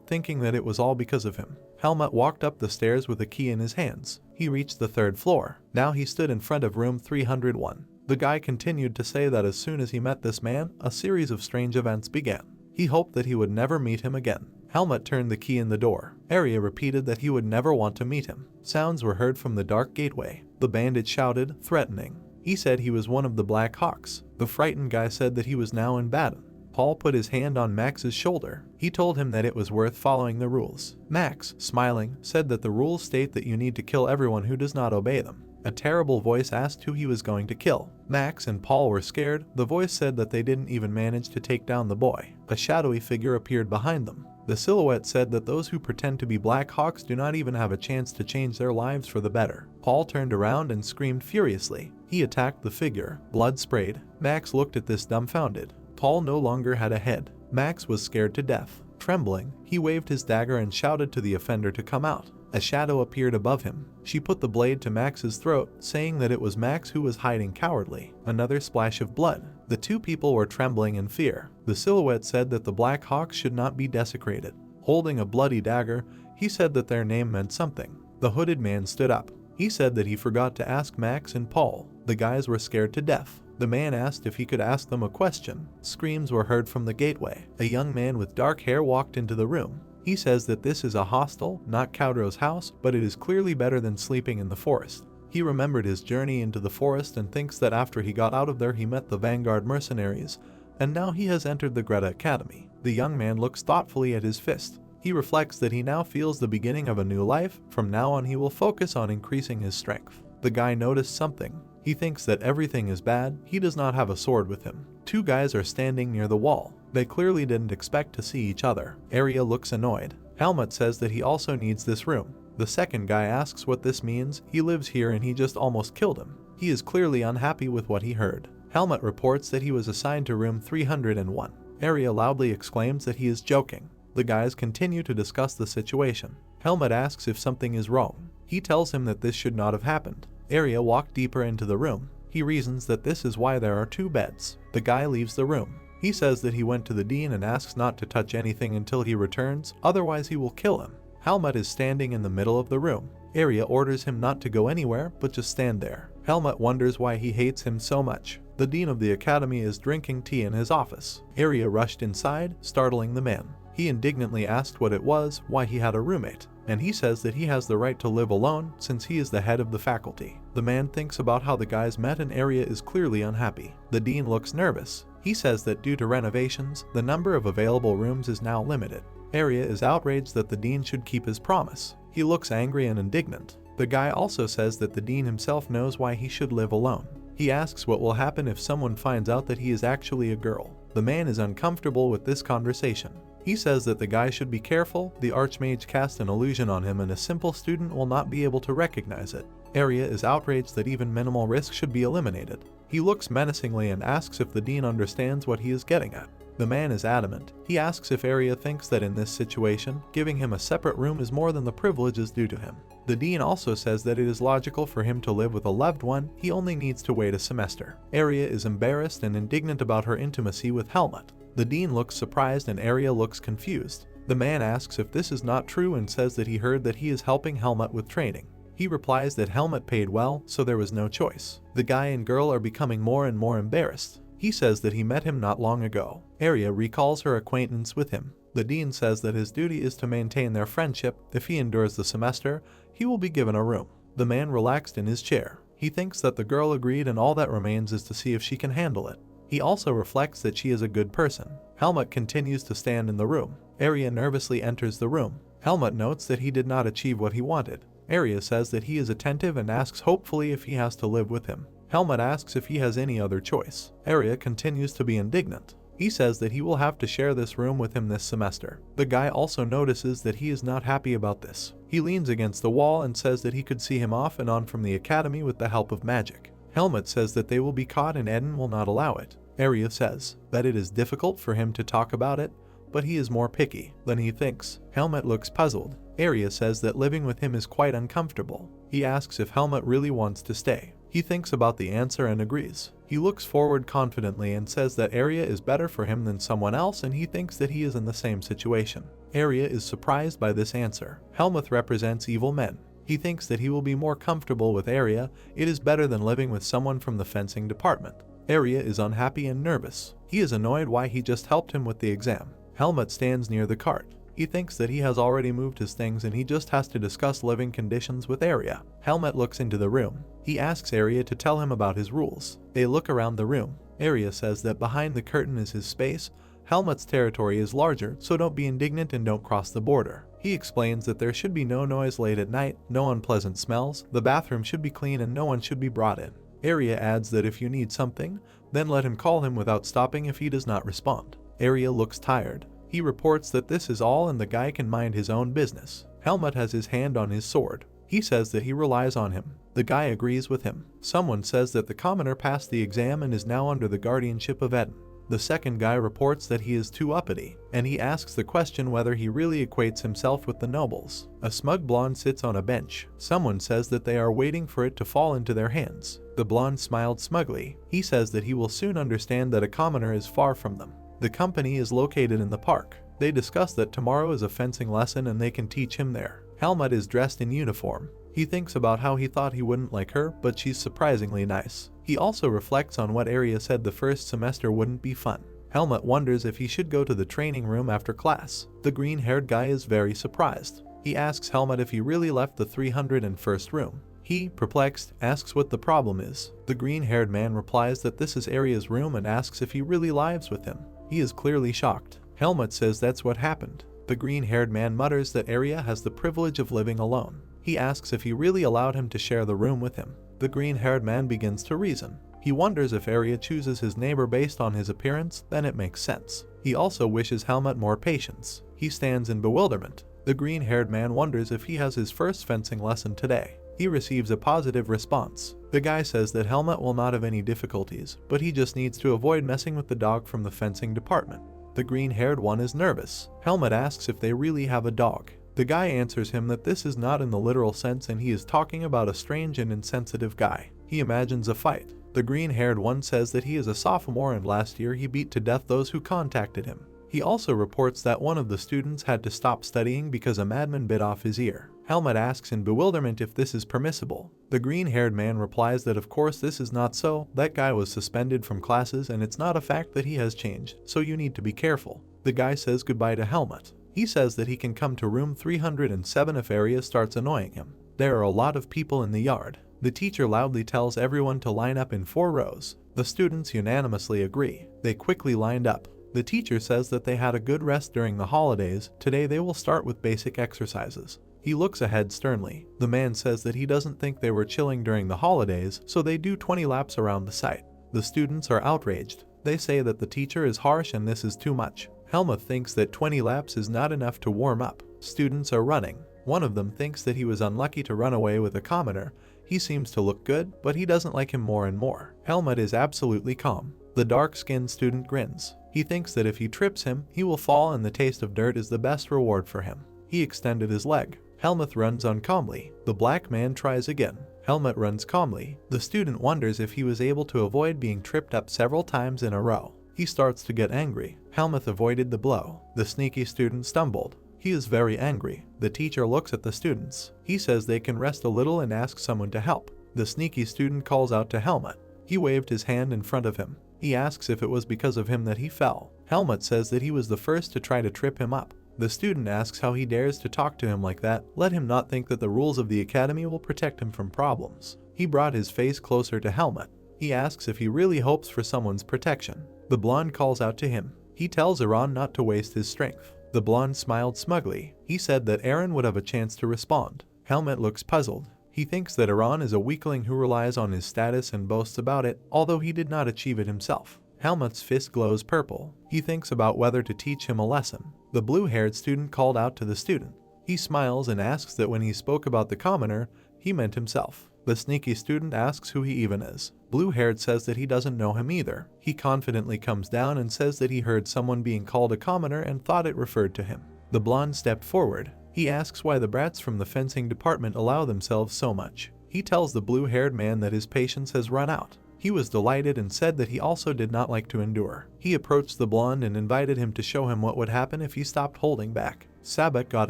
thinking that it was all because of him. Helmut walked up the stairs with a key in his hands. He reached the third floor. Now he stood in front of room 301. The guy continued to say that as soon as he met this man, a series of strange events began. He hoped that he would never meet him again. Helmut turned the key in the door. Area repeated that he would never want to meet him. Sounds were heard from the dark gateway. The bandit shouted, threatening. He said he was one of the Black Hawks. The frightened guy said that he was now in Baden. Paul put his hand on Max's shoulder. He told him that it was worth following the rules. Max, smiling, said that the rules state that you need to kill everyone who does not obey them. A terrible voice asked who he was going to kill. Max and Paul were scared. The voice said that they didn't even manage to take down the boy. A shadowy figure appeared behind them. The silhouette said that those who pretend to be Black Hawks do not even have a chance to change their lives for the better. Paul turned around and screamed furiously. He attacked the figure. Blood sprayed. Max looked at this dumbfounded. Paul no longer had a head. Max was scared to death. Trembling, he waved his dagger and shouted to the offender to come out. A shadow appeared above him. She put the blade to Max's throat, saying that it was Max who was hiding cowardly. Another splash of blood. The two people were trembling in fear. The silhouette said that the Black Hawks should not be desecrated. Holding a bloody dagger, he said that their name meant something. The hooded man stood up. He said that he forgot to ask Max and Paul. The guys were scared to death. The man asked if he could ask them a question. Screams were heard from the gateway. A young man with dark hair walked into the room. He says that this is a hostel, not Cowdrow's house, but it is clearly better than sleeping in the forest. He remembered his journey into the forest and thinks that after he got out of there he met the Vanguard mercenaries, and now he has entered the Greta Academy. The young man looks thoughtfully at his fist. He reflects that he now feels the beginning of a new life. From now on he will focus on increasing his strength. The guy noticed something. He thinks that everything is bad. He does not have a sword with him. Two guys are standing near the wall. They clearly didn't expect to see each other. Arya looks annoyed. Helmut says that he also needs this room. The second guy asks what this means. He lives here and he just almost killed him. He is clearly unhappy with what he heard. Helmut reports that he was assigned to room 301. Arya loudly exclaims that he is joking. The guys continue to discuss the situation. Helmut asks if something is wrong. He tells him that this should not have happened. Arya walked deeper into the room. He reasons that this is why there are two beds. The guy leaves the room. He says that he went to the dean and asks not to touch anything until he returns, otherwise he will kill him. Helmut is standing in the middle of the room. Arya orders him not to go anywhere, but just stand there. Helmut wonders why he hates him so much. The dean of the academy is drinking tea in his office. Arya rushed inside, startling the man. He indignantly asked what it was, why he had a roommate, and he says that he has the right to live alone since he is the head of the faculty. The man thinks about how the guys met and Arya is clearly unhappy. The dean looks nervous. He says that due to renovations, the number of available rooms is now limited. Arya is outraged that the dean should keep his promise. He looks angry and indignant. The guy also says that the dean himself knows why he should live alone. He asks what will happen if someone finds out that he is actually a girl. The man is uncomfortable with this conversation. He says that the guy should be careful. The archmage cast an illusion on him and a simple student will not be able to recognize it. Arya is outraged that even minimal risk should be eliminated. He looks menacingly and asks if the dean understands what he is getting at. The man is adamant. He asks if Arya thinks that in this situation, giving him a separate room is more than the privileges due to him. The dean also says that it is logical for him to live with a loved one. He only needs to wait a semester. Arya is embarrassed and indignant about her intimacy with Helmut. The dean looks surprised and Arya looks confused. The man asks if this is not true and says that he heard that he is helping Helmut with training. He replies that Helmut paid well, so there was no choice. The guy and girl are becoming more and more embarrassed. He says that he met him not long ago. Arya recalls her acquaintance with him. The dean says that his duty is to maintain their friendship. If he endures the semester, he will be given a room. The man relaxed in his chair. He thinks that the girl agreed and all that remains is to see if she can handle it. He also reflects that she is a good person. Helmut continues to stand in the room. Arya nervously enters the room. Helmut notes that he did not achieve what he wanted. Arya says that he is attentive and asks hopefully if he has to live with him. Helmut asks if he has any other choice. Arya continues to be indignant. He says that he will have to share this room with him this semester. The guy also notices that he is not happy about this. He leans against the wall and says that he could see him off and on from the academy with the help of magic. Helmut says that they will be caught and Eden will not allow it. Arya says that it is difficult for him to talk about it, but he is more picky than he thinks. Helmut looks puzzled. Arya says that living with him is quite uncomfortable. He asks if Helmut really wants to stay. He thinks about the answer and agrees. He looks forward confidently and says that Arya is better for him than someone else and he thinks that he is in the same situation. Arya is surprised by this answer. Helmut represents evil men. He thinks that he will be more comfortable with Arya. It is better than living with someone from the fencing department. Arya is unhappy and nervous. He is annoyed why he just helped him with the exam. Helmut stands near the cart. He thinks that he has already moved his things and he just has to discuss living conditions with Arya. Helmut looks into the room. He asks Arya to tell him about his rules. They look around the room. Arya says that behind the curtain is his space. Helmut's territory is larger, so don't be indignant and don't cross the border. He explains that there should be no noise late at night, no unpleasant smells, the bathroom should be clean and no one should be brought in. Arya adds that if you need something, then let him call him without stopping if he does not respond. Arya looks tired. He reports that this is all and the guy can mind his own business. Helmut has his hand on his sword. He says that he relies on him. The guy agrees with him. Someone says that the commoner passed the exam and is now under the guardianship of Eden. The second guy reports that he is too uppity, and he asks the question whether he really equates himself with the nobles. A smug blonde sits on a bench. Someone says that they are waiting for it to fall into their hands. The blonde smiled smugly. He says that he will soon understand that a commoner is far from them. The company is located in the park. They discuss that tomorrow is a fencing lesson and they can teach him there. Helmut is dressed in uniform. He thinks about how he thought he wouldn't like her, but she's surprisingly nice. He also reflects on what Arya said the first semester wouldn't be fun. Helmut wonders if he should go to the training room after class. The green-haired guy is very surprised. He asks Helmut if he really left the 301st room. He, perplexed, asks what the problem is. The green-haired man replies that this is Arya's room and asks if he really lives with him. He is clearly shocked. Helmut says that's what happened. The green-haired man mutters that Arya has the privilege of living alone. He asks if he really allowed him to share the room with him. The green-haired man begins to reason. He wonders if Arya chooses his neighbor based on his appearance, then it makes sense. He also wishes Helmut more patience. He stands in bewilderment. The green-haired man wonders if he has his first fencing lesson today. He receives a positive response. The guy says that Helmut will not have any difficulties, but he just needs to avoid messing with the dog from the fencing department. The green-haired one is nervous. Helmut asks if they really have a dog. The guy answers him that this is not in the literal sense and he is talking about a strange and insensitive guy. He imagines a fight. The green-haired one says that he is a sophomore and last year he beat to death those who contacted him. He also reports that one of the students had to stop studying because a madman bit off his ear. Helmut asks in bewilderment if this is permissible. The green-haired man replies that of course this is not so, that guy was suspended from classes and it's not a fact that he has changed, so you need to be careful. The guy says goodbye to Helmut. He says that he can come to room 307 if Arya starts annoying him. There are a lot of people in the yard. The teacher loudly tells everyone to line up in 4 rows. The students unanimously agree. They quickly lined up. The teacher says that they had a good rest during the holidays. Today they will start with basic exercises. He looks ahead sternly. The man says that he doesn't think they were chilling during the holidays, so they do 20 laps around the site. The students are outraged. They say that the teacher is harsh and this is too much. Helmut thinks that 20 laps is not enough to warm up. Students are running. One of them thinks that he was unlucky to run away with a commoner. He seems to look good, but he doesn't like him more and more. Helmut is absolutely calm. The dark-skinned student grins. He thinks that if he trips him, he will fall and the taste of dirt is the best reward for him. He extended his leg. Helmut runs on calmly. The black man tries again. Helmut runs calmly. The student wonders if he was able to avoid being tripped up several times in a row. He starts to get angry. Helmut avoided the blow. The sneaky student stumbled. He is very angry. The teacher looks at the students. He says they can rest a little and asks someone to help. The sneaky student calls out to Helmut. He waved his hand in front of him. He asks if it was because of him that he fell. Helmut says that he was the first to try to trip him up. The student asks how he dares to talk to him like that. Let him not think that the rules of the academy will protect him from problems. He brought his face closer to Helmut. He asks if he really hopes for someone's protection. The blonde calls out to him. He tells Aaron not to waste his strength. The blonde smiled smugly. He said that Aaron would have a chance to respond. Helmut looks puzzled. He thinks that Aaron is a weakling who relies on his status and boasts about it, although he did not achieve it himself. Helmut's fist glows purple. He thinks about whether to teach him a lesson. The blue-haired student called out to the student. He smiles and asks that when he spoke about the commoner, he meant himself. The sneaky student asks who he even is. Blue-haired says that he doesn't know him either. He confidently comes down and says that he heard someone being called a commoner and thought it referred to him. The blonde stepped forward. He asks why the brats from the fencing department allow themselves so much. He tells the blue-haired man that his patience has run out. He was delighted and said that he also did not like to endure. He approached the blonde and invited him to show him what would happen if he stopped holding back. Sabek got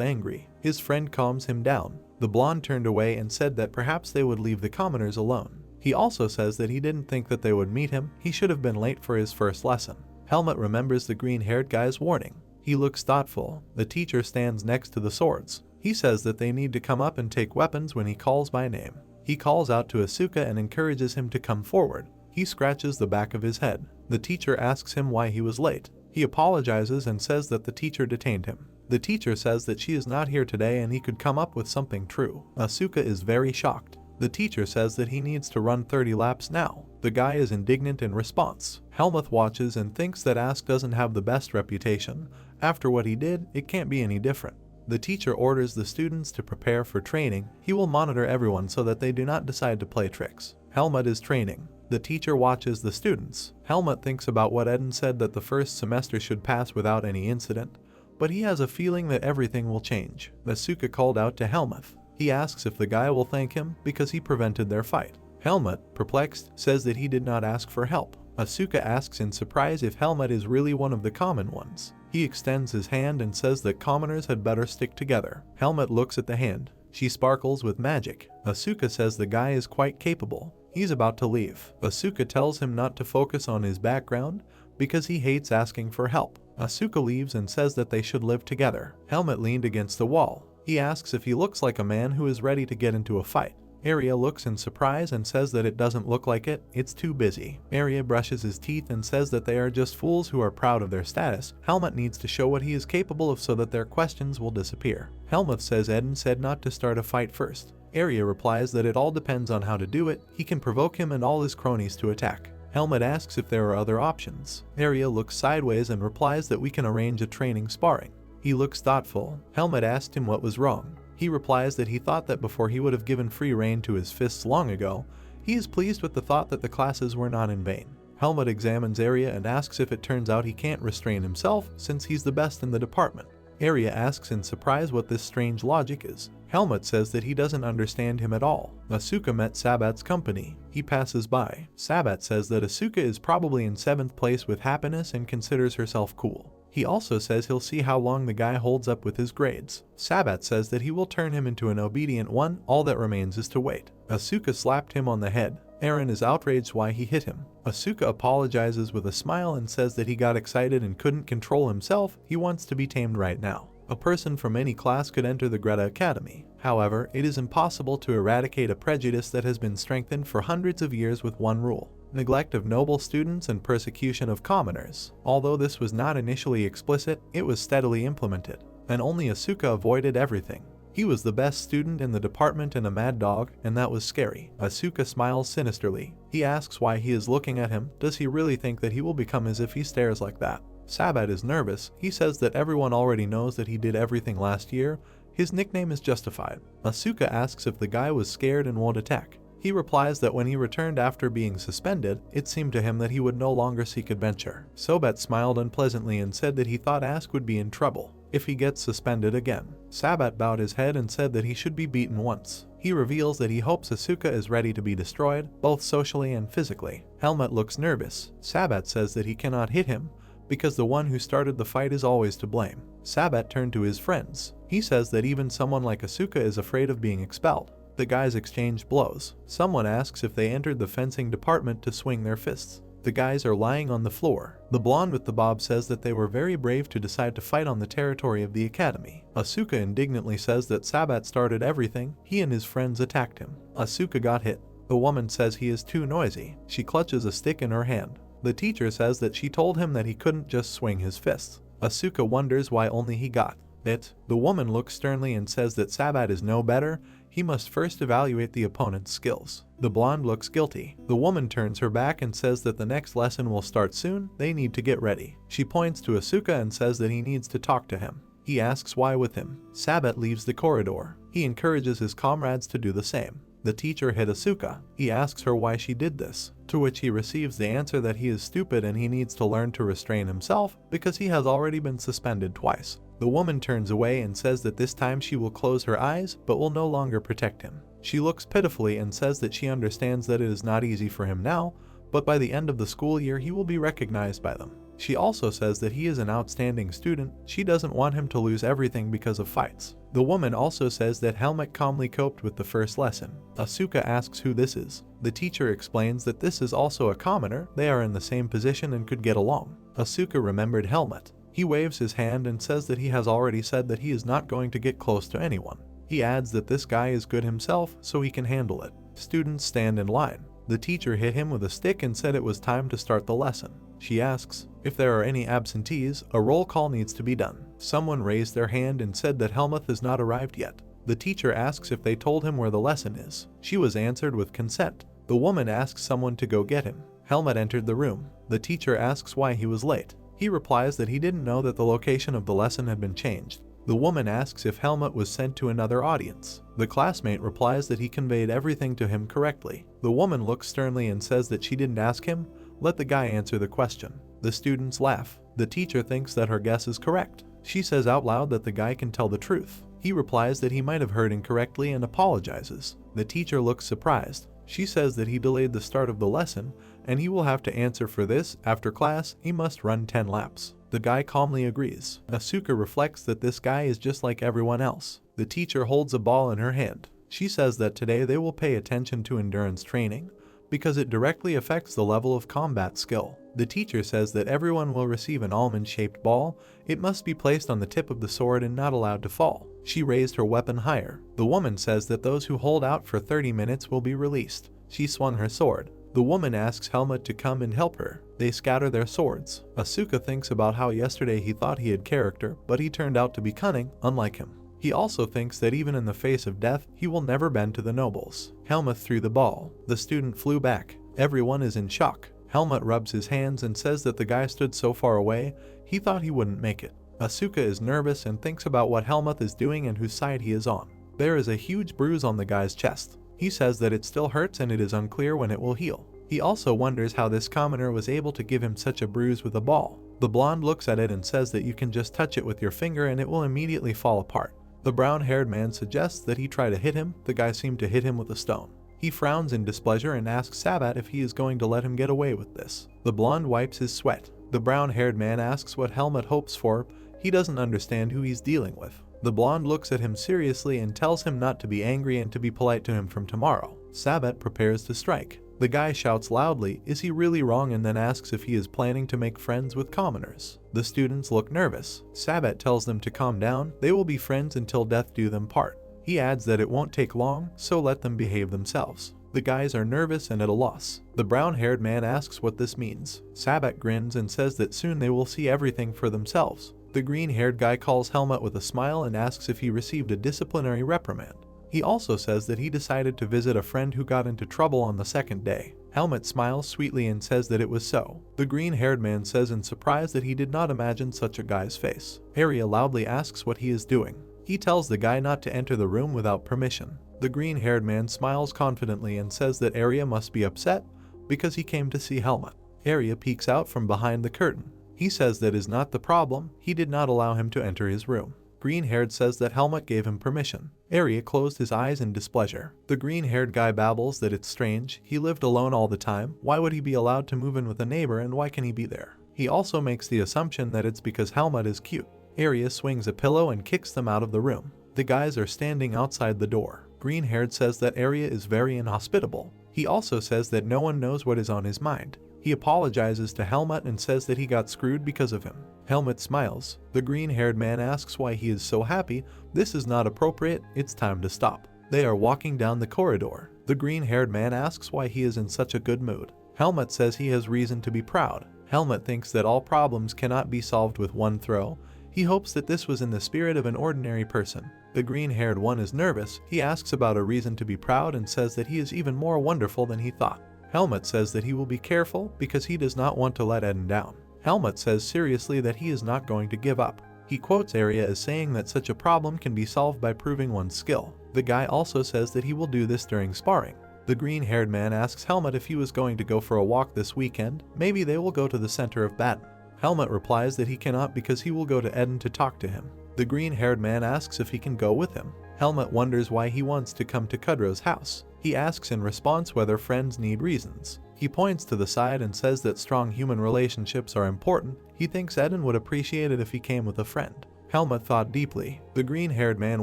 angry. His friend calms him down. The blonde turned away and said that perhaps they would leave the commoners alone. He also says that he didn't think that they would meet him. He should have been late for his first lesson. Helmut remembers the green-haired guy's warning. He looks thoughtful. The teacher stands next to the swords. He says that they need to come up and take weapons when he calls by name. He calls out to Asuka and encourages him to come forward. He scratches the back of his head. The teacher asks him why he was late. He apologizes and says that the teacher detained him. The teacher says that she is not here today and he could come up with something true. Asuka is very shocked. The teacher says that he needs to run 30 laps now. The guy is indignant in response. Helmut watches and thinks that Ask doesn't have the best reputation. After what he did, it can't be any different. The teacher orders the students to prepare for training. He will monitor everyone so that they do not decide to play tricks. Helmut is training. The teacher watches the students. Helmut thinks about what Eden said, that the first semester should pass without any incident, but he has a feeling that everything will change. Asuka called out to Helmut. He asks if the guy will thank him because he prevented their fight. Helmut, perplexed, says that he did not ask for help. Asuka asks in surprise if Helmut is really one of the common ones. He extends his hand and says that commoners had better stick together. Helmut looks at the hand. She sparkles with magic. Asuka says the guy is quite capable. He's about to leave. Asuka tells him not to focus on his background because he hates asking for help. Asuka leaves and says that they should live together. Helmut leaned against the wall. He asks if he looks like a man who is ready to get into a fight. Arya looks in surprise and says that it doesn't look like it, it's too busy. Arya brushes his teeth and says that they are just fools who are proud of their status. Helmut needs to show what he is capable of so that their questions will disappear. Helmut says Eden said not to start a fight first. Arya replies that it all depends on how to do it. He can provoke him and all his cronies to attack. Helmut asks if there are other options. Arya looks sideways and replies that we can arrange a training sparring. He looks thoughtful. Helmut asked him what was wrong. He replies that he thought that before he would have given free rein to his fists long ago. He is pleased with the thought that the classes were not in vain. Helmut examines Arya and asks if it turns out he can't restrain himself since he's the best in the department. Arya asks in surprise what this strange logic is. Helmut says that he doesn't understand him at all. Asuka met Sabat's company. He passes by. Sabat says that Asuka is probably in 7th place with happiness and considers herself cool. He also says he'll see how long the guy holds up with his grades. Sabat says that he will turn him into an obedient one, all that remains is to wait. Asuka slapped him on the head. Eren is outraged why he hit him. Asuka apologizes with a smile and says that he got excited and couldn't control himself. He wants to be tamed right now. A person from any class could enter the Greta Academy. However, it is impossible to eradicate a prejudice that has been strengthened for hundreds of years with one rule: neglect of noble students and persecution of commoners. Although this was not initially explicit, it was steadily implemented, and only Asuka avoided everything. He was the best student in the department and a mad dog, and that was scary. Asuka smiles sinisterly. He asks why he is looking at him. Does he really think that he will become as if he stares like that? Sabat is nervous. He says that everyone already knows that he did everything last year. His nickname is justified. Asuka asks if the guy was scared and won't attack. He replies that when he returned after being suspended, it seemed to him that he would no longer seek adventure. Sobat smiled unpleasantly and said that he thought Ask would be in trouble if he gets suspended again. Sabat bowed his head and said that he should be beaten once. He reveals that he hopes Asuka is ready to be destroyed, both socially and physically. Helmut looks nervous. Sabat says that he cannot hit him because the one who started the fight is always to blame. Sabat turned to his friends. He says that even someone like Asuka is afraid of being expelled. The guys exchange blows. Someone asks if they entered the fencing department to swing their fists. The guys are lying on the floor. The blonde with the bob says that they were very brave to decide to fight on the territory of the academy. Asuka indignantly says that Sabat started everything. He and his friends attacked him. Asuka got hit. The woman says he is too noisy. She clutches a stick in her hand. The teacher says that she told him that he couldn't just swing his fists. Asuka wonders why only he got it. The woman looks sternly and says that Sabat is no better. He must first evaluate the opponent's skills. The blonde looks guilty. The woman turns her back and says that the next lesson will start soon. They need to get ready. She points to Asuka and says that he needs to talk to him. He asks why with him. Sabat leaves the corridor. He encourages his comrades to do the same. The teacher hit Asuka. He asks her why she did this, to which he receives the answer that he is stupid and he needs to learn to restrain himself because he has already been suspended twice. The woman turns away and says that this time she will close her eyes but will no longer protect him. She looks pitifully and says that she understands that it is not easy for him now, but by the end of the school year he will be recognized by them. She also says that he is an outstanding student. She doesn't want him to lose everything because of fights. The woman also says that Helmut calmly coped with the first lesson. Asuka asks who this is. The teacher explains that this is also a commoner. They are in the same position and could get along. Asuka remembered Helmut. He waves his hand and says that he has already said that he is not going to get close to anyone. He adds that this guy is good himself, so he can handle it. Students stand in line. The teacher hit him with a stick and said it was time to start the lesson. She asks, If there are any absentees, a roll call needs to be done. Someone raised their hand and said that Helmut has not arrived yet. The teacher asks if they told him where the lesson is. She was answered with consent. The woman asks someone to go get him. Helmut entered the room. The teacher asks why he was late. He replies that he didn't know that the location of the lesson had been changed. The woman asks if Helmut was sent to another audience. The classmate replies that he conveyed everything to him correctly. The woman looks sternly and says that she didn't ask him. Let the guy answer the question. The students laugh. The teacher thinks that her guess is correct. She says out loud that the guy can tell the truth. He replies that he might have heard incorrectly and apologizes. The teacher looks surprised. She says that he delayed the start of the lesson and he will have to answer for this. After class, he must run 10 laps. The guy calmly agrees. Asuka reflects that this guy is just like everyone else. The teacher holds a ball in her hand. She says that today they will pay attention to endurance training because it directly affects the level of combat skill. The teacher says that everyone will receive an almond-shaped ball. It must be placed on the tip of the sword and not allowed to fall. She raised her weapon higher. The woman says that those who hold out for 30 minutes will be released. She swung her sword. The woman asks Helmut to come and help her. They scatter their swords. Asuka thinks about how yesterday he thought he had character, but he turned out to be cunning, unlike him. He also thinks that even in the face of death, he will never bend to the nobles. Helmut threw the ball. The student flew back. Everyone is in shock. Helmut rubs his hands and says that the guy stood so far away, he thought he wouldn't make it. Asuka is nervous and thinks about what Helmut is doing and whose side he is on. There is a huge bruise on the guy's chest. He says that it still hurts and it is unclear when it will heal. He also wonders how this commoner was able to give him such a bruise with a ball. The blonde looks at it and says that you can just touch it with your finger and it will immediately fall apart. The brown-haired man suggests that he try to hit him. The guy seemed to hit him with a stone. He frowns in displeasure and asks Sabat if he is going to let him get away with this. The blonde wipes his sweat. The brown-haired man asks what Helmut hopes for. He doesn't understand who he's dealing with. The blonde looks at him seriously and tells him not to be angry and to be polite to him from tomorrow. Sabat prepares to strike. The guy shouts loudly, is he really wrong, and then asks if he is planning to make friends with commoners. The students look nervous. Sabat tells them to calm down. They will be friends until death do them part. He adds that it won't take long, so let them behave themselves. The guys are nervous and at a loss. The brown-haired man asks what this means. Sabat grins and says that soon they will see everything for themselves. The green-haired guy calls Helmut with a smile and asks if he received a disciplinary reprimand. He also says that he decided to visit a friend who got into trouble on the second day. Helmut smiles sweetly and says that it was so. The green-haired man says in surprise that he did not imagine such a guy's face. Arya loudly asks what he is doing. He tells the guy not to enter the room without permission. The green-haired man smiles confidently and says that Arya must be upset because he came to see Helmut. Arya peeks out from behind the curtain. He says that is not the problem. He did not allow him to enter his room. Green-haired says that Helmut gave him permission. Arya closed his eyes in displeasure. The green-haired guy babbles that it's strange. He lived alone all the time. Why would he be allowed to move in with a neighbor, and why can he be there? He also makes the assumption that it's because Helmut is cute. Arya swings a pillow and kicks them out of the room. The guys are standing outside the door. Green-haired says that Arya is very inhospitable. He also says that no one knows what is on his mind. He apologizes to Helmut and says that he got screwed because of him. Helmut smiles. The green-haired man asks why he is so happy. This is not appropriate. It's time to stop. They are walking down the corridor. The green-haired man asks why he is in such a good mood. Helmut says he has reason to be proud. Helmut thinks that all problems cannot be solved with one throw. He hopes that this was in the spirit of an ordinary person. The green-haired one is nervous. He asks about a reason to be proud and says that he is even more wonderful than he thought. Helmut says that he will be careful because he does not want to let Eden down. Helmut says seriously that he is not going to give up. He quotes Arya as saying that such a problem can be solved by proving one's skill. The guy also says that he will do this during sparring. The green-haired man asks Helmut if he was going to go for a walk this weekend. Maybe they will go to the center of Baden. Helmut replies that he cannot because he will go to Eden to talk to him. The green-haired man asks if he can go with him. Helmut wonders why he wants to come to Kudro's house. He asks in response whether friends need reasons. He points to the side and says that strong human relationships are important. He thinks Eden would appreciate it if he came with a friend. Helmut thought deeply. The green-haired man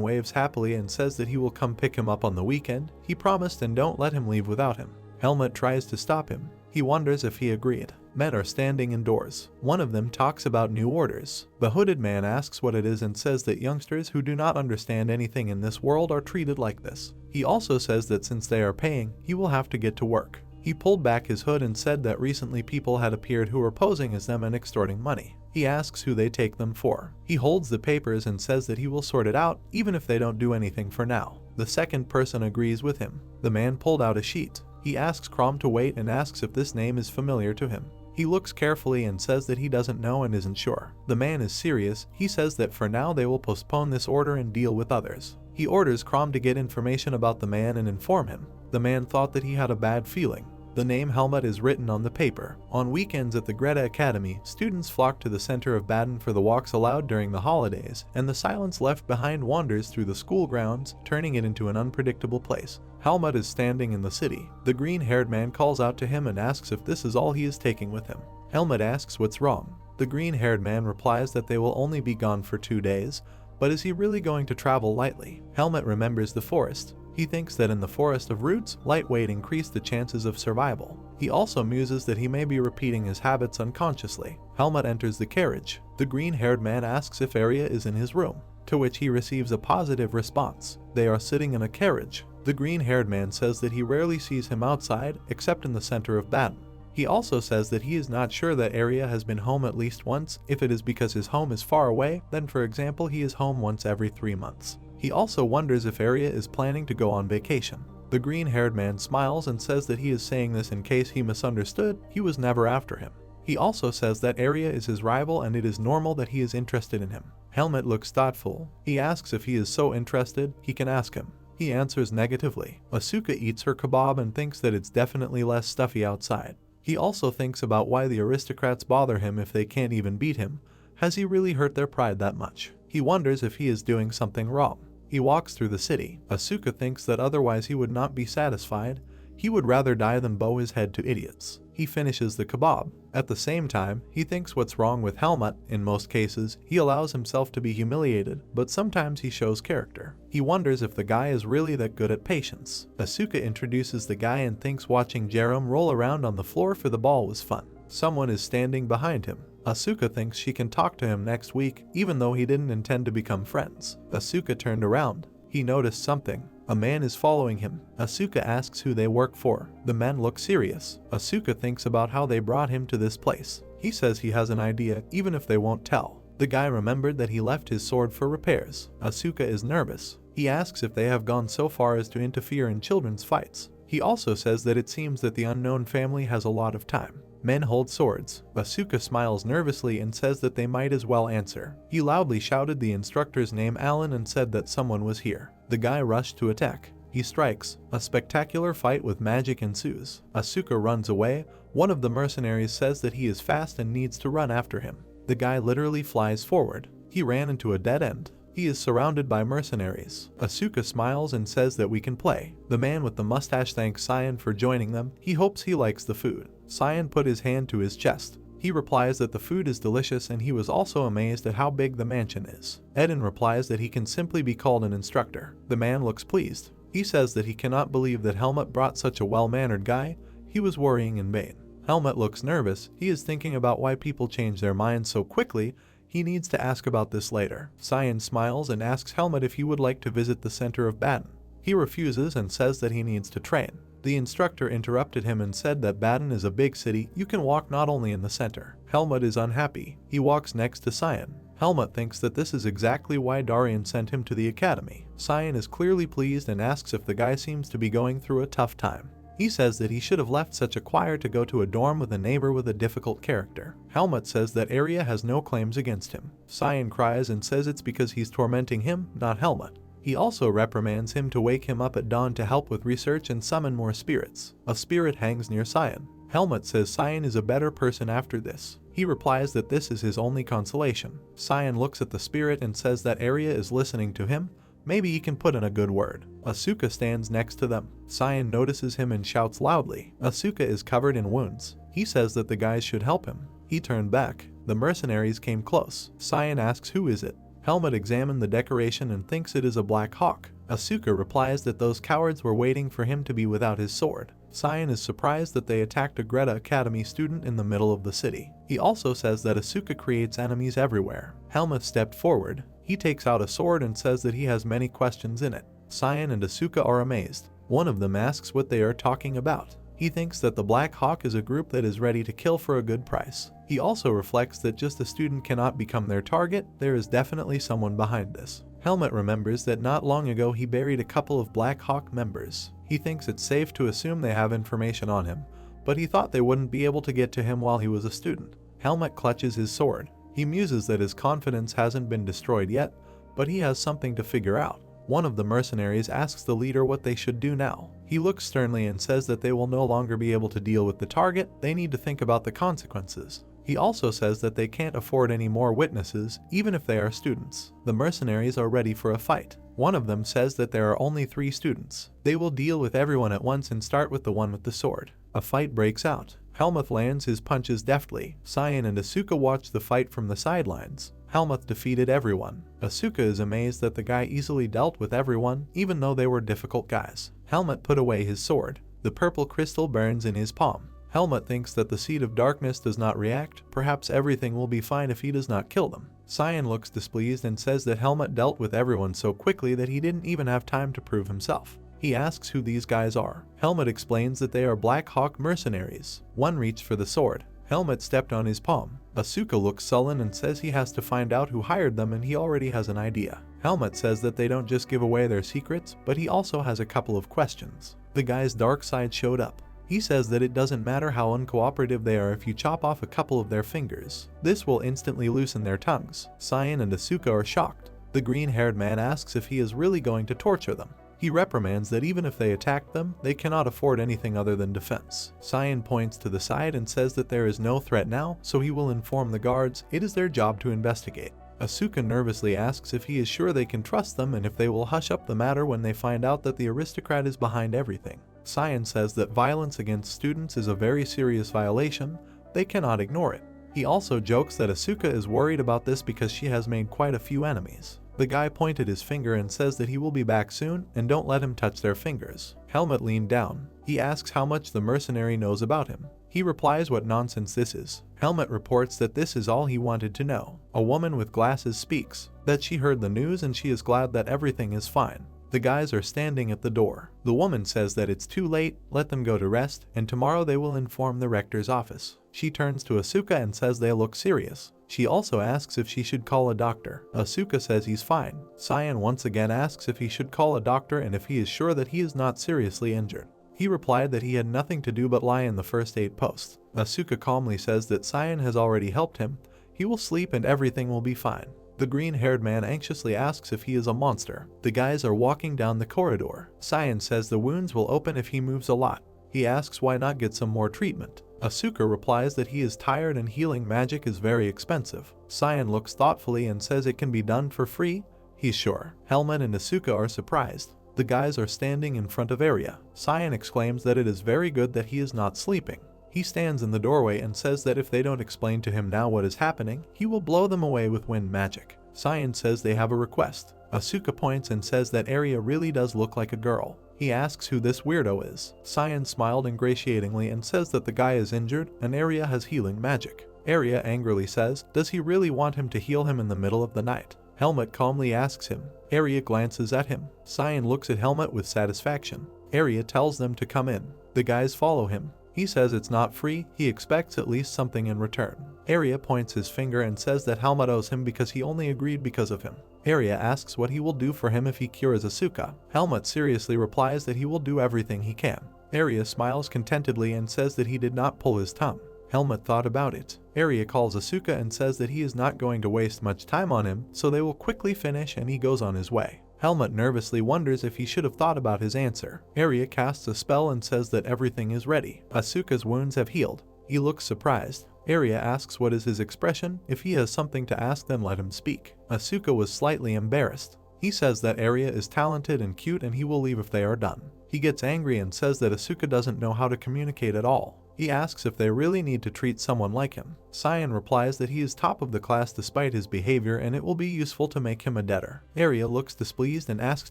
waves happily and says that he will come pick him up on the weekend. He promised and don't let him leave without him. Helmut tries to stop him. He wonders if he agreed. Men are standing indoors. One of them talks about new orders. The hooded man asks what it is and says that youngsters who do not understand anything in this world are treated like this. He also says that since they are paying, he will have to get to work. He pulled back his hood and said that recently people had appeared who were posing as them and extorting money. He asks who they take them for. He holds the papers and says that he will sort it out even if they don't do anything for now. The second person agrees with him. The man pulled out a sheet. He asks Crom to wait and asks if this name is familiar to him. He looks carefully and says that he doesn't know and isn't sure. The man is serious. He says that for now they will postpone this order and deal with others. He orders Crom to get information about the man and inform him. The man thought that he had a bad feeling. The name Helmut is written on the paper. On weekends at the Greta Academy, students flock to the center of Baden for the walks allowed during the holidays, and the silence left behind wanders through the school grounds, turning it into an unpredictable place. Helmut is standing in the city. The green-haired man calls out to him and asks if this is all he is taking with him. Helmut asks what's wrong. The green-haired man replies that they will only be gone for 2 days, but is he really going to travel lightly? Helmut remembers the forest. He thinks that in the forest of roots, lightweight increased the chances of survival. He also muses that he may be repeating his habits unconsciously. Helmut enters the carriage. The green-haired man asks if Arya is in his room, to which he receives a positive response. They are sitting in a carriage. The green-haired man says that he rarely sees him outside, except in the center of Baden. He also says that he is not sure that Arya has been home at least once. If it is because his home is far away, then for example he is home once every 3 months. He also wonders if Arya is planning to go on vacation. The green-haired man smiles and says that he is saying this in case he misunderstood. He was never after him. He also says that Arya is his rival and it is normal that he is interested in him. Helmut looks thoughtful. He asks if he is so interested, he can ask him. He answers negatively. Asuka eats her kebab and thinks that it's definitely less stuffy outside. He also thinks about why the aristocrats bother him if they can't even beat him. Has he really hurt their pride that much? He wonders if he is doing something wrong. He walks through the city. Asuka thinks that otherwise he would not be satisfied. He would rather die than bow his head to idiots. He finishes the kebab. At the same time, he thinks what's wrong with Helmut. In most cases, he allows himself to be humiliated, but sometimes he shows character. He wonders if the guy is really that good at patience. Asuka introduces the guy and thinks watching Jerome roll around on the floor for the ball was fun. Someone is standing behind him. Asuka thinks she can talk to him next week, even though he didn't intend to become friends. Asuka turned around. He noticed something. A man is following him. Asuka asks who they work for. The men look serious. Asuka thinks about how they brought him to this place. He says he has an idea, even if they won't tell. The guy remembered that he left his sword for repairs. Asuka is nervous. He asks if they have gone so far as to interfere in children's fights. He also says that it seems that the unknown family has a lot of time. Men hold swords. Asuka smiles nervously and says that they might as well answer. He loudly shouted the instructor's name Alan and said that someone was here. The guy rushed to attack. He strikes. A spectacular fight with magic ensues. Asuka runs away. One of the mercenaries says that he is fast and needs to run after him. The guy literally flies forward. He ran into a dead end. He is surrounded by mercenaries. Asuka smiles and says that we can play. The man with the mustache thanks Cyan for joining them. He hopes he likes the food. Cyan put his hand to his chest. He replies that the food is delicious and he was also amazed at how big the mansion is. Eden replies that he can simply be called an instructor. The man looks pleased. He says that he cannot believe that Helmut brought such a well-mannered guy. He was worrying in vain. Helmut looks nervous. He is thinking about why people change their minds so quickly. He needs to ask about this later. Cyan smiles and asks Helmut if he would like to visit the center of Baden. He refuses and says that he needs to train. The instructor interrupted him and said that Baden is a big city. You can walk not only in the center. Helmut is unhappy. He walks next to Cyan. Helmut thinks that this is exactly why Darian sent him to the academy. Cyan is clearly pleased and asks if the guy seems to be going through a tough time. He says that he should have left such a choir to go to a dorm with a neighbor with a difficult character. Helmut says that Arya has no claims against him. Cyan cries and says it's because he's tormenting him, not Helmut. He also reprimands him to wake him up at dawn to help with research and summon more spirits. A spirit hangs near Cyan. Helmut says Cyan is a better person after this. He replies that this is his only consolation. Cyan looks at the spirit and says that Arya is listening to him. Maybe he can put in a good word. Asuka stands next to them. Cyan notices him and shouts loudly. Asuka is covered in wounds. He says that the guys should help him. He turned back. The mercenaries came close. Cyan asks who is it. Helmut examined the decoration and thinks it is a black hawk. Asuka replies that those cowards were waiting for him to be without his sword. Cyan is surprised that they attacked a Greta Academy student in the middle of the city. He also says that Asuka creates enemies everywhere. Helmut stepped forward. He takes out a sword and says that he has many questions in it. Cyan and Asuka are amazed. One of them asks what they are talking about. He thinks that the Black Hawk is a group that is ready to kill for a good price. He also reflects that just a student cannot become their target, there is definitely someone behind this. Helmut remembers that not long ago he buried a couple of Black Hawk members. He thinks it's safe to assume they have information on him, but he thought they wouldn't be able to get to him while he was a student. Helmut clutches his sword. He muses that his confidence hasn't been destroyed yet, but he has something to figure out. One of the mercenaries asks the leader what they should do now. He looks sternly and says that they will no longer be able to deal with the target, they need to think about the consequences. He also says that they can't afford any more witnesses, even if they are students. The mercenaries are ready for a fight. One of them says that there are only 3 students. They will deal with everyone at once and start with the one with the sword. A fight breaks out. Helmut lands his punches deftly. Cyan and Asuka watch the fight from the sidelines. Helmut defeated everyone. Asuka is amazed that the guy easily dealt with everyone, even though they were difficult guys. Helmut put away his sword. The purple crystal burns in his palm. Helmut thinks that the Seed of Darkness does not react. Perhaps everything will be fine if he does not kill them. Cyan looks displeased and says that Helmut dealt with everyone so quickly that he didn't even have time to prove himself. He asks who these guys are. Helmut explains that they are Black Hawk mercenaries. One reached for the sword. Helmut stepped on his palm. Asuka looks sullen and says he has to find out who hired them and he already has an idea. Helmut says that they don't just give away their secrets, but he also has a couple of questions. The guy's dark side showed up. He says that it doesn't matter how uncooperative they are if you chop off a couple of their fingers. This will instantly loosen their tongues. Cyan and Asuka are shocked. The green-haired man asks if he is really going to torture them. He reprimands that even if they attack them, they cannot afford anything other than defense. Cyan points to the side and says that there is no threat now, so he will inform the guards. It is their job to investigate. Asuka nervously asks if he is sure they can trust them and if they will hush up the matter when they find out that the aristocrat is behind everything. Cyan says that violence against students is a very serious violation. They cannot ignore it. He also jokes that Asuka is worried about this because she has made quite a few enemies. The guy pointed his finger and says that he will be back soon and don't let him touch their fingers. Helmut leaned down. He asks how much the mercenary knows about him. He replies what nonsense this is. Helmut reports that this is all he wanted to know. A woman with glasses speaks, that she heard the news and she is glad that everything is fine. The guys are standing at the door. The woman says that it's too late, let them go to rest, and tomorrow they will inform the rector's office. She turns to Asuka and says they look serious. She also asks if she should call a doctor. Asuka says he's fine. Cyan once again asks if he should call a doctor and if he is sure that he is not seriously injured. He replied that he had nothing to do but lie in the first aid post. Asuka calmly says that Cyan has already helped him. He will sleep and everything will be fine. The green-haired man anxiously asks if he is a monster. The guys are walking down the corridor. Cyan says the wounds will open if he moves a lot. He asks why not get some more treatment. Asuka replies that he is tired and healing magic is very expensive. Cyan looks thoughtfully and says it can be done for free. He's sure. Helmut and Asuka are surprised. The guys are standing in front of Arya. Cyan exclaims that it is very good that he is not sleeping. He stands in the doorway and says that if they don't explain to him now what is happening, he will blow them away with wind magic. Cyan says they have a request. Asuka points and says that Arya really does look like a girl. He asks who this weirdo is. Cyan smiled ingratiatingly and says that the guy is injured and Arya has healing magic. Arya angrily says, does he really want him to heal him in the middle of the night? Helmut calmly asks him. Arya glances at him. Cyan looks at Helmut with satisfaction. Arya tells them to come in. The guys follow him. He says it's not free, he expects at least something in return. Arya points his finger and says that Helmut owes him because he only agreed because of him. Arya asks what he will do for him if he cures Asuka. Helmut seriously replies that he will do everything he can. Arya smiles contentedly and says that he did not pull his tongue. Helmut thought about it. Arya calls Asuka and says that he is not going to waste much time on him, so they will quickly finish and he goes on his way. Helmut nervously wonders if he should have thought about his answer. Arya casts a spell and says that everything is ready. Asuka's wounds have healed. He looks surprised. Arya asks what is his expression. If he has something to ask, then let him speak. Asuka was slightly embarrassed. He says that Arya is talented and cute and he will leave if they are done. He gets angry and says that Asuka doesn't know how to communicate at all. He asks if they really need to treat someone like him. Cyan replies that he is top of the class despite his behavior and it will be useful to make him a debtor. Arya looks displeased and asks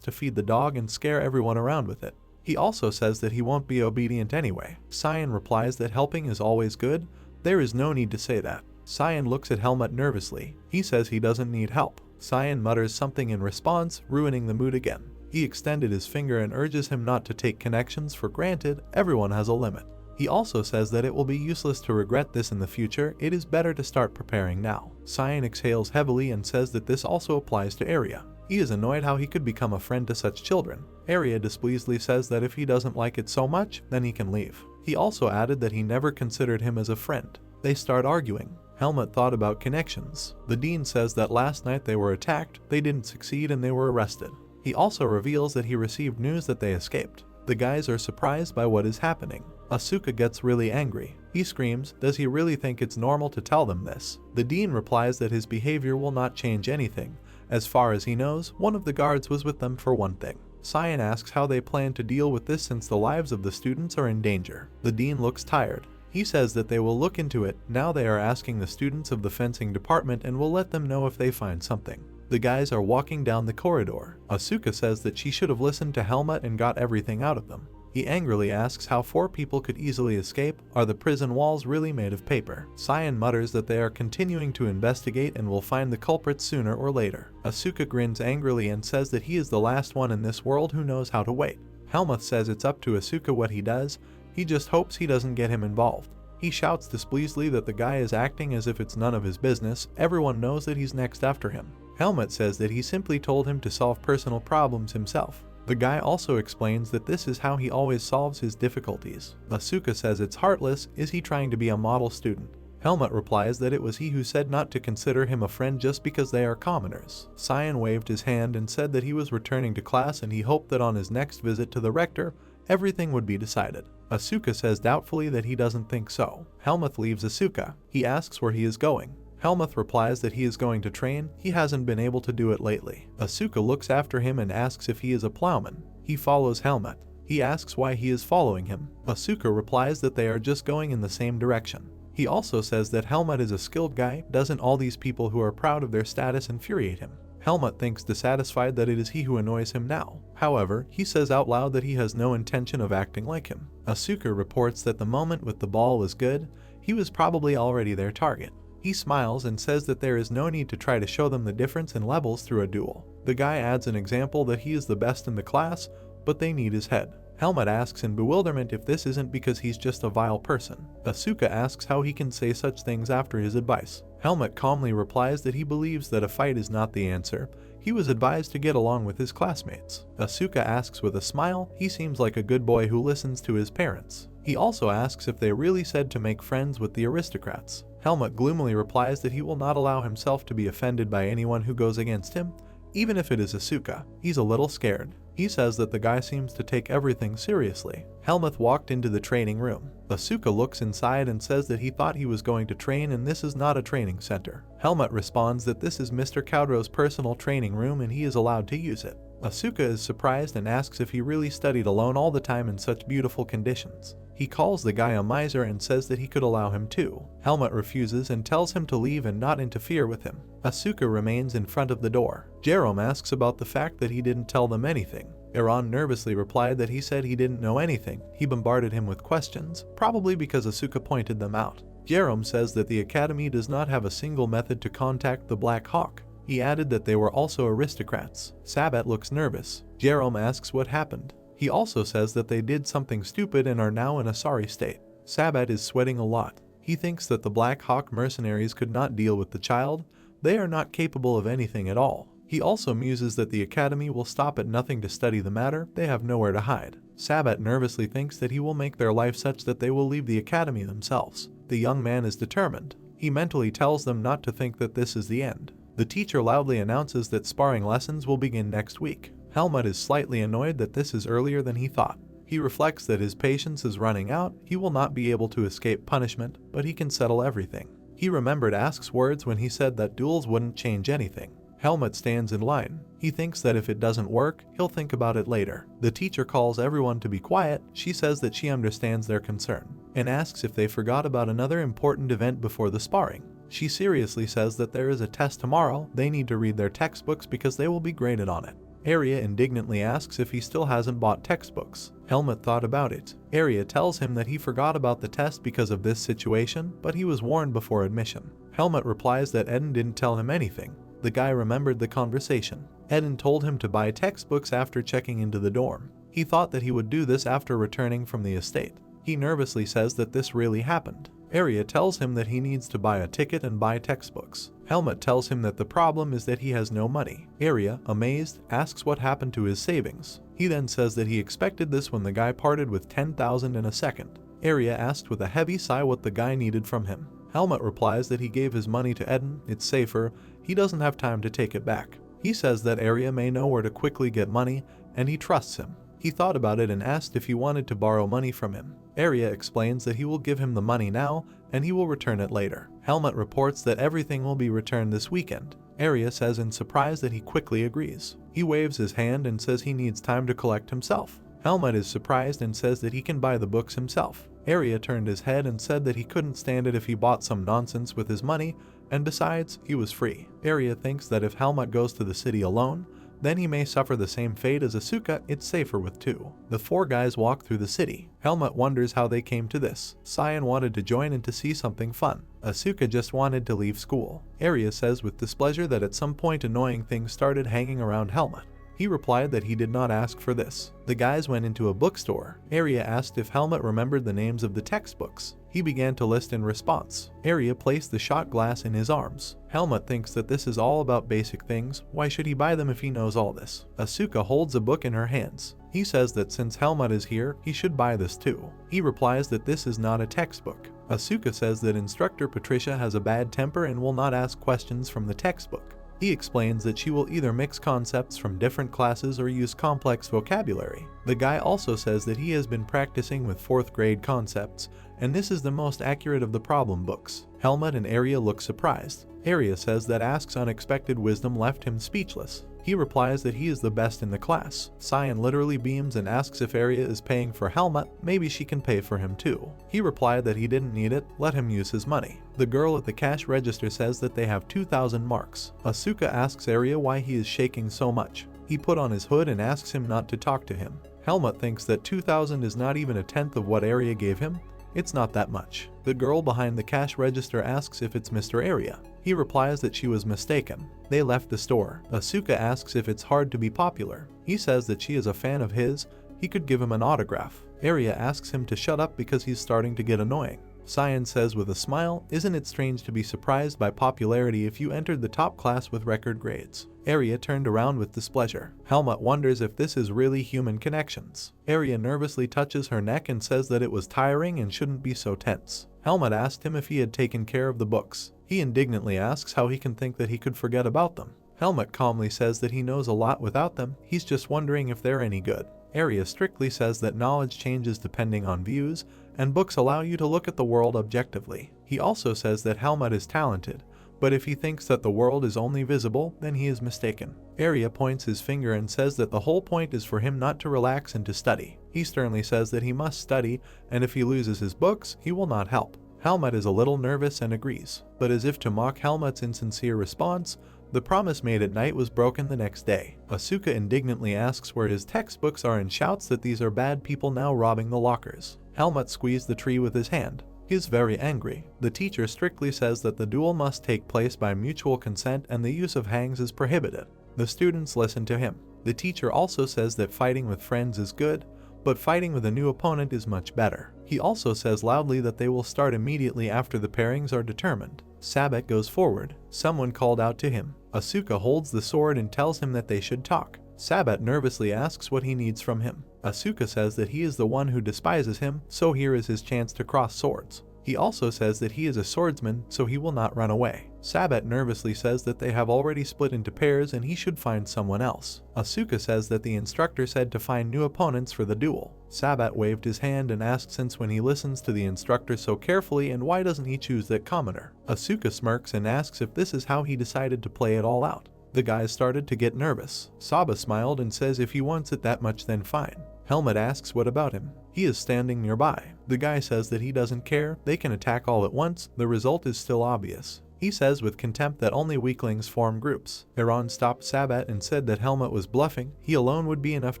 to feed the dog and scare everyone around with it. He also says that he won't be obedient anyway. Cyan replies that helping is always good. There is no need to say that. Cyan looks at Helmut nervously. He says he doesn't need help. Cyan mutters something in response, ruining the mood again. He extended his finger and urges him not to take connections for granted. Everyone has a limit. He also says that it will be useless to regret this in the future, it is better to start preparing now. Cyan exhales heavily and says that this also applies to Arya. He is annoyed how he could become a friend to such children. Arya displeasedly says that if he doesn't like it so much, then he can leave. He also added that he never considered him as a friend. They start arguing. Helmut thought about connections. The dean says that last night they were attacked, they didn't succeed and they were arrested. He also reveals that he received news that they escaped. The guys are surprised by what is happening. Asuka gets really angry. He screams, does he really think it's normal to tell them this? The dean replies that his behavior will not change anything. As far as he knows, one of the guards was with them for one thing. Cyan asks how they plan to deal with this since the lives of the students are in danger. The dean looks tired. He says that they will look into it. Now they are asking the students of the fencing department and will let them know if they find something. The guys are walking down the corridor. Asuka says that she should have listened to Helmut and got everything out of them. He angrily asks how 4 people could easily escape. Are the prison walls really made of paper? Cyan mutters that they are continuing to investigate and will find the culprits sooner or later. Asuka grins angrily and says that he is the last one in this world who knows how to wait. Helmut says it's up to Asuka what he does. He just hopes he doesn't get him involved. He shouts displeasedly that the guy is acting as if it's none of his business. Everyone knows that he's next after him. Helmut says that he simply told him to solve personal problems himself. The guy also explains that this is how he always solves his difficulties. Asuka says it's heartless. Is he trying to be a model student? Helmut replies that it was he who said not to consider him a friend just because they are commoners. Cyan waved his hand and said that he was returning to class and he hoped that on his next visit to the rector, everything would be decided. Asuka says doubtfully that he doesn't think so. Helmut leaves Asuka. He asks where he is going. Helmut replies that he is going to train. He hasn't been able to do it lately. Asuka looks after him and asks if he is a plowman. He follows Helmut. He asks why he is following him. Asuka replies that they are just going in the same direction. He also says that Helmut is a skilled guy. Doesn't all these people who are proud of their status infuriate him? Helmut thinks dissatisfied that it is he who annoys him now. However, he says out loud that he has no intention of acting like him. Asuka reports that the moment with the ball was good. He was probably already their target. He smiles and says that there is no need to try to show them the difference in levels through a duel. The guy adds an example that he is the best in the class, but they need his head. Helmut asks in bewilderment if this isn't because he's just a vile person. Asuka asks how he can say such things after his advice. Helmut calmly replies that he believes that a fight is not the answer. He was advised to get along with his classmates. Asuka asks with a smile. He seems like a good boy who listens to his parents. He also asks if they really said to make friends with the aristocrats. Helmut gloomily replies that he will not allow himself to be offended by anyone who goes against him, even if it is Asuka. He's a little scared. He says that the guy seems to take everything seriously. Helmut walked into the training room. Asuka looks inside and says that he thought he was going to train and this is not a training center. Helmut responds that this is Mr. Cowdrow's personal training room and he is allowed to use it. Asuka is surprised and asks if he really studied alone all the time in such beautiful conditions. He calls the guy a miser and says that he could allow him too. Helmut refuses and tells him to leave and not interfere with him. Asuka remains in front of the door. Jerome asks about the fact that he didn't tell them anything. Iran nervously replied that he said he didn't know anything. He bombarded him with questions, probably because Asuka pointed them out. Jerome says that the academy does not have a single method to contact the Black Hawk. He added that they were also aristocrats. Sabat looks nervous. Jerome asks what happened. He also says that they did something stupid and are now in a sorry state. Sabat is sweating a lot. He thinks that the Black Hawk mercenaries could not deal with the child. They are not capable of anything at all. He also muses that the academy will stop at nothing to study the matter. They have nowhere to hide. Sabat nervously thinks that he will make their life such that they will leave the academy themselves. The young man is determined. He mentally tells them not to think that this is the end. The teacher loudly announces that sparring lessons will begin next week. Helmut is slightly annoyed that this is earlier than he thought. He reflects that his patience is running out. He will not be able to escape punishment, but he can settle everything. He remembered Ask's words when he said that duels wouldn't change anything. Helmut stands in line. He thinks that if it doesn't work, he'll think about it later. The teacher calls everyone to be quiet. She says that she understands their concern and asks if they forgot about another important event before the sparring. She seriously says that there is a test tomorrow. They need to read their textbooks because they will be graded on it. Arya indignantly asks if he still hasn't bought textbooks. Helmut thought about it. Arya tells him that he forgot about the test because of this situation, but he was warned before admission. Helmut replies that Eden didn't tell him anything. The guy remembered the conversation. Eden told him to buy textbooks after checking into the dorm. He thought that he would do this after returning from the estate. He nervously says that this really happened. Arya tells him that he needs to buy a ticket and buy textbooks. Helmut tells him that the problem is that he has no money. Arya, amazed, asks what happened to his savings. He then says that he expected this when the guy parted with 10,000 in a second. Arya asked with a heavy sigh what the guy needed from him. Helmut replies that he gave his money to Eden, it's safer, he doesn't have time to take it back. He says that Arya may know where to quickly get money, and he trusts him. He thought about it and asked if he wanted to borrow money from him. Arya explains that he will give him the money now, and he will return it later. Helmut reports that everything will be returned this weekend. Arya says in surprise that he quickly agrees. He waves his hand and says he needs time to collect himself. Helmut is surprised and says that he can buy the books himself. Arya turned his head and said that he couldn't stand it if he bought some nonsense with his money, and besides, he was free. Arya thinks that if Helmut goes to the city alone, then he may suffer the same fate as Asuka, it's safer with two. The four guys walk through the city. Helmut wonders how they came to this. Cyan wanted to join and to see something fun. Asuka just wanted to leave school. Arya says with displeasure that at some point annoying things started hanging around Helmut. He replied that he did not ask for this. The guys went into a bookstore. Arya asked if Helmut remembered the names of the textbooks. He began to list in response. Arya placed the shot glass in his arms. Helmut thinks that this is all about basic things. Why should he buy them if he knows all this? Asuka holds a book in her hands. He says that since Helmut is here, he should buy this too. He replies that this is not a textbook. Asuka says that instructor Patricia has a bad temper and will not ask questions from the textbook. He explains that she will either mix concepts from different classes or use complex vocabulary. The guy also says that he has been practicing with 4th grade concepts, and this is the most accurate of the problem books. Helmut and Arya look surprised. Arya says that Ask's unexpected wisdom left him speechless. He replies that he is the best in the class. Cyan literally beams and asks if Arya is paying for Helmut, maybe she can pay for him too. He replied that he didn't need it, let him use his money. The girl at the cash register says that they have 2,000 marks. Asuka asks Arya why he is shaking so much. He put on his hood and asks him not to talk to him. Helmut thinks that 2,000 is not even a tenth of what Arya gave him. It's not that much. The girl behind the cash register asks if it's Mr. Arya. He replies that she was mistaken. They left the store. Asuka asks if it's hard to be popular. He says that she is a fan of his. He could give him an autograph. Arya asks him to shut up because he's starting to get annoying. Cyan says with a smile, isn't it strange to be surprised by popularity if you entered the top class with record grades? Arya turned around with displeasure. Helmut wonders if this is really human connections. Arya nervously touches her neck and says that it was tiring and shouldn't be so tense. Helmut asked him if he had taken care of the books. He indignantly asks how he can think that he could forget about them. Helmut calmly says that he knows a lot without them, he's just wondering if they're any good. Arya strictly says that knowledge changes depending on views, and books allow you to look at the world objectively. He also says that Helmut is talented, but if he thinks that the world is only visible, then he is mistaken. Arya points his finger and says that the whole point is for him not to relax and to study. He sternly says that he must study, and if he loses his books, he will not help. Helmut is a little nervous and agrees, but as if to mock Helmut's insincere response, the promise made at night was broken the next day. Asuka indignantly asks where his textbooks are and shouts that these are bad people now robbing the lockers. Helmut squeezed the tree with his hand. He is very angry. The teacher strictly says that the duel must take place by mutual consent and the use of hangs is prohibited. The students listen to him. The teacher also says that fighting with friends is good, but fighting with a new opponent is much better. He also says loudly that they will start immediately after the pairings are determined. Sabet goes forward. Someone called out to him. Asuka holds the sword and tells him that they should talk. Sabet nervously asks what he needs from him. Asuka says that he is the one who despises him, so here is his chance to cross swords. He also says that he is a swordsman, so he will not run away. Sabet nervously says that they have already split into pairs and he should find someone else. Asuka says that the instructor said to find new opponents for the duel. Sabet waved his hand and asked since when he listens to the instructor so carefully and why doesn't he choose that commoner. Asuka smirks and asks if this is how he decided to play it all out. The guys started to get nervous. Saba smiled and says if he wants it that much then fine. Helmut asks what about him. He is standing nearby. The guy says that he doesn't care, they can attack all at once, the result is still obvious. He says with contempt that only weaklings form groups. Iran stopped Sabet and said that Helmut was bluffing, he alone would be enough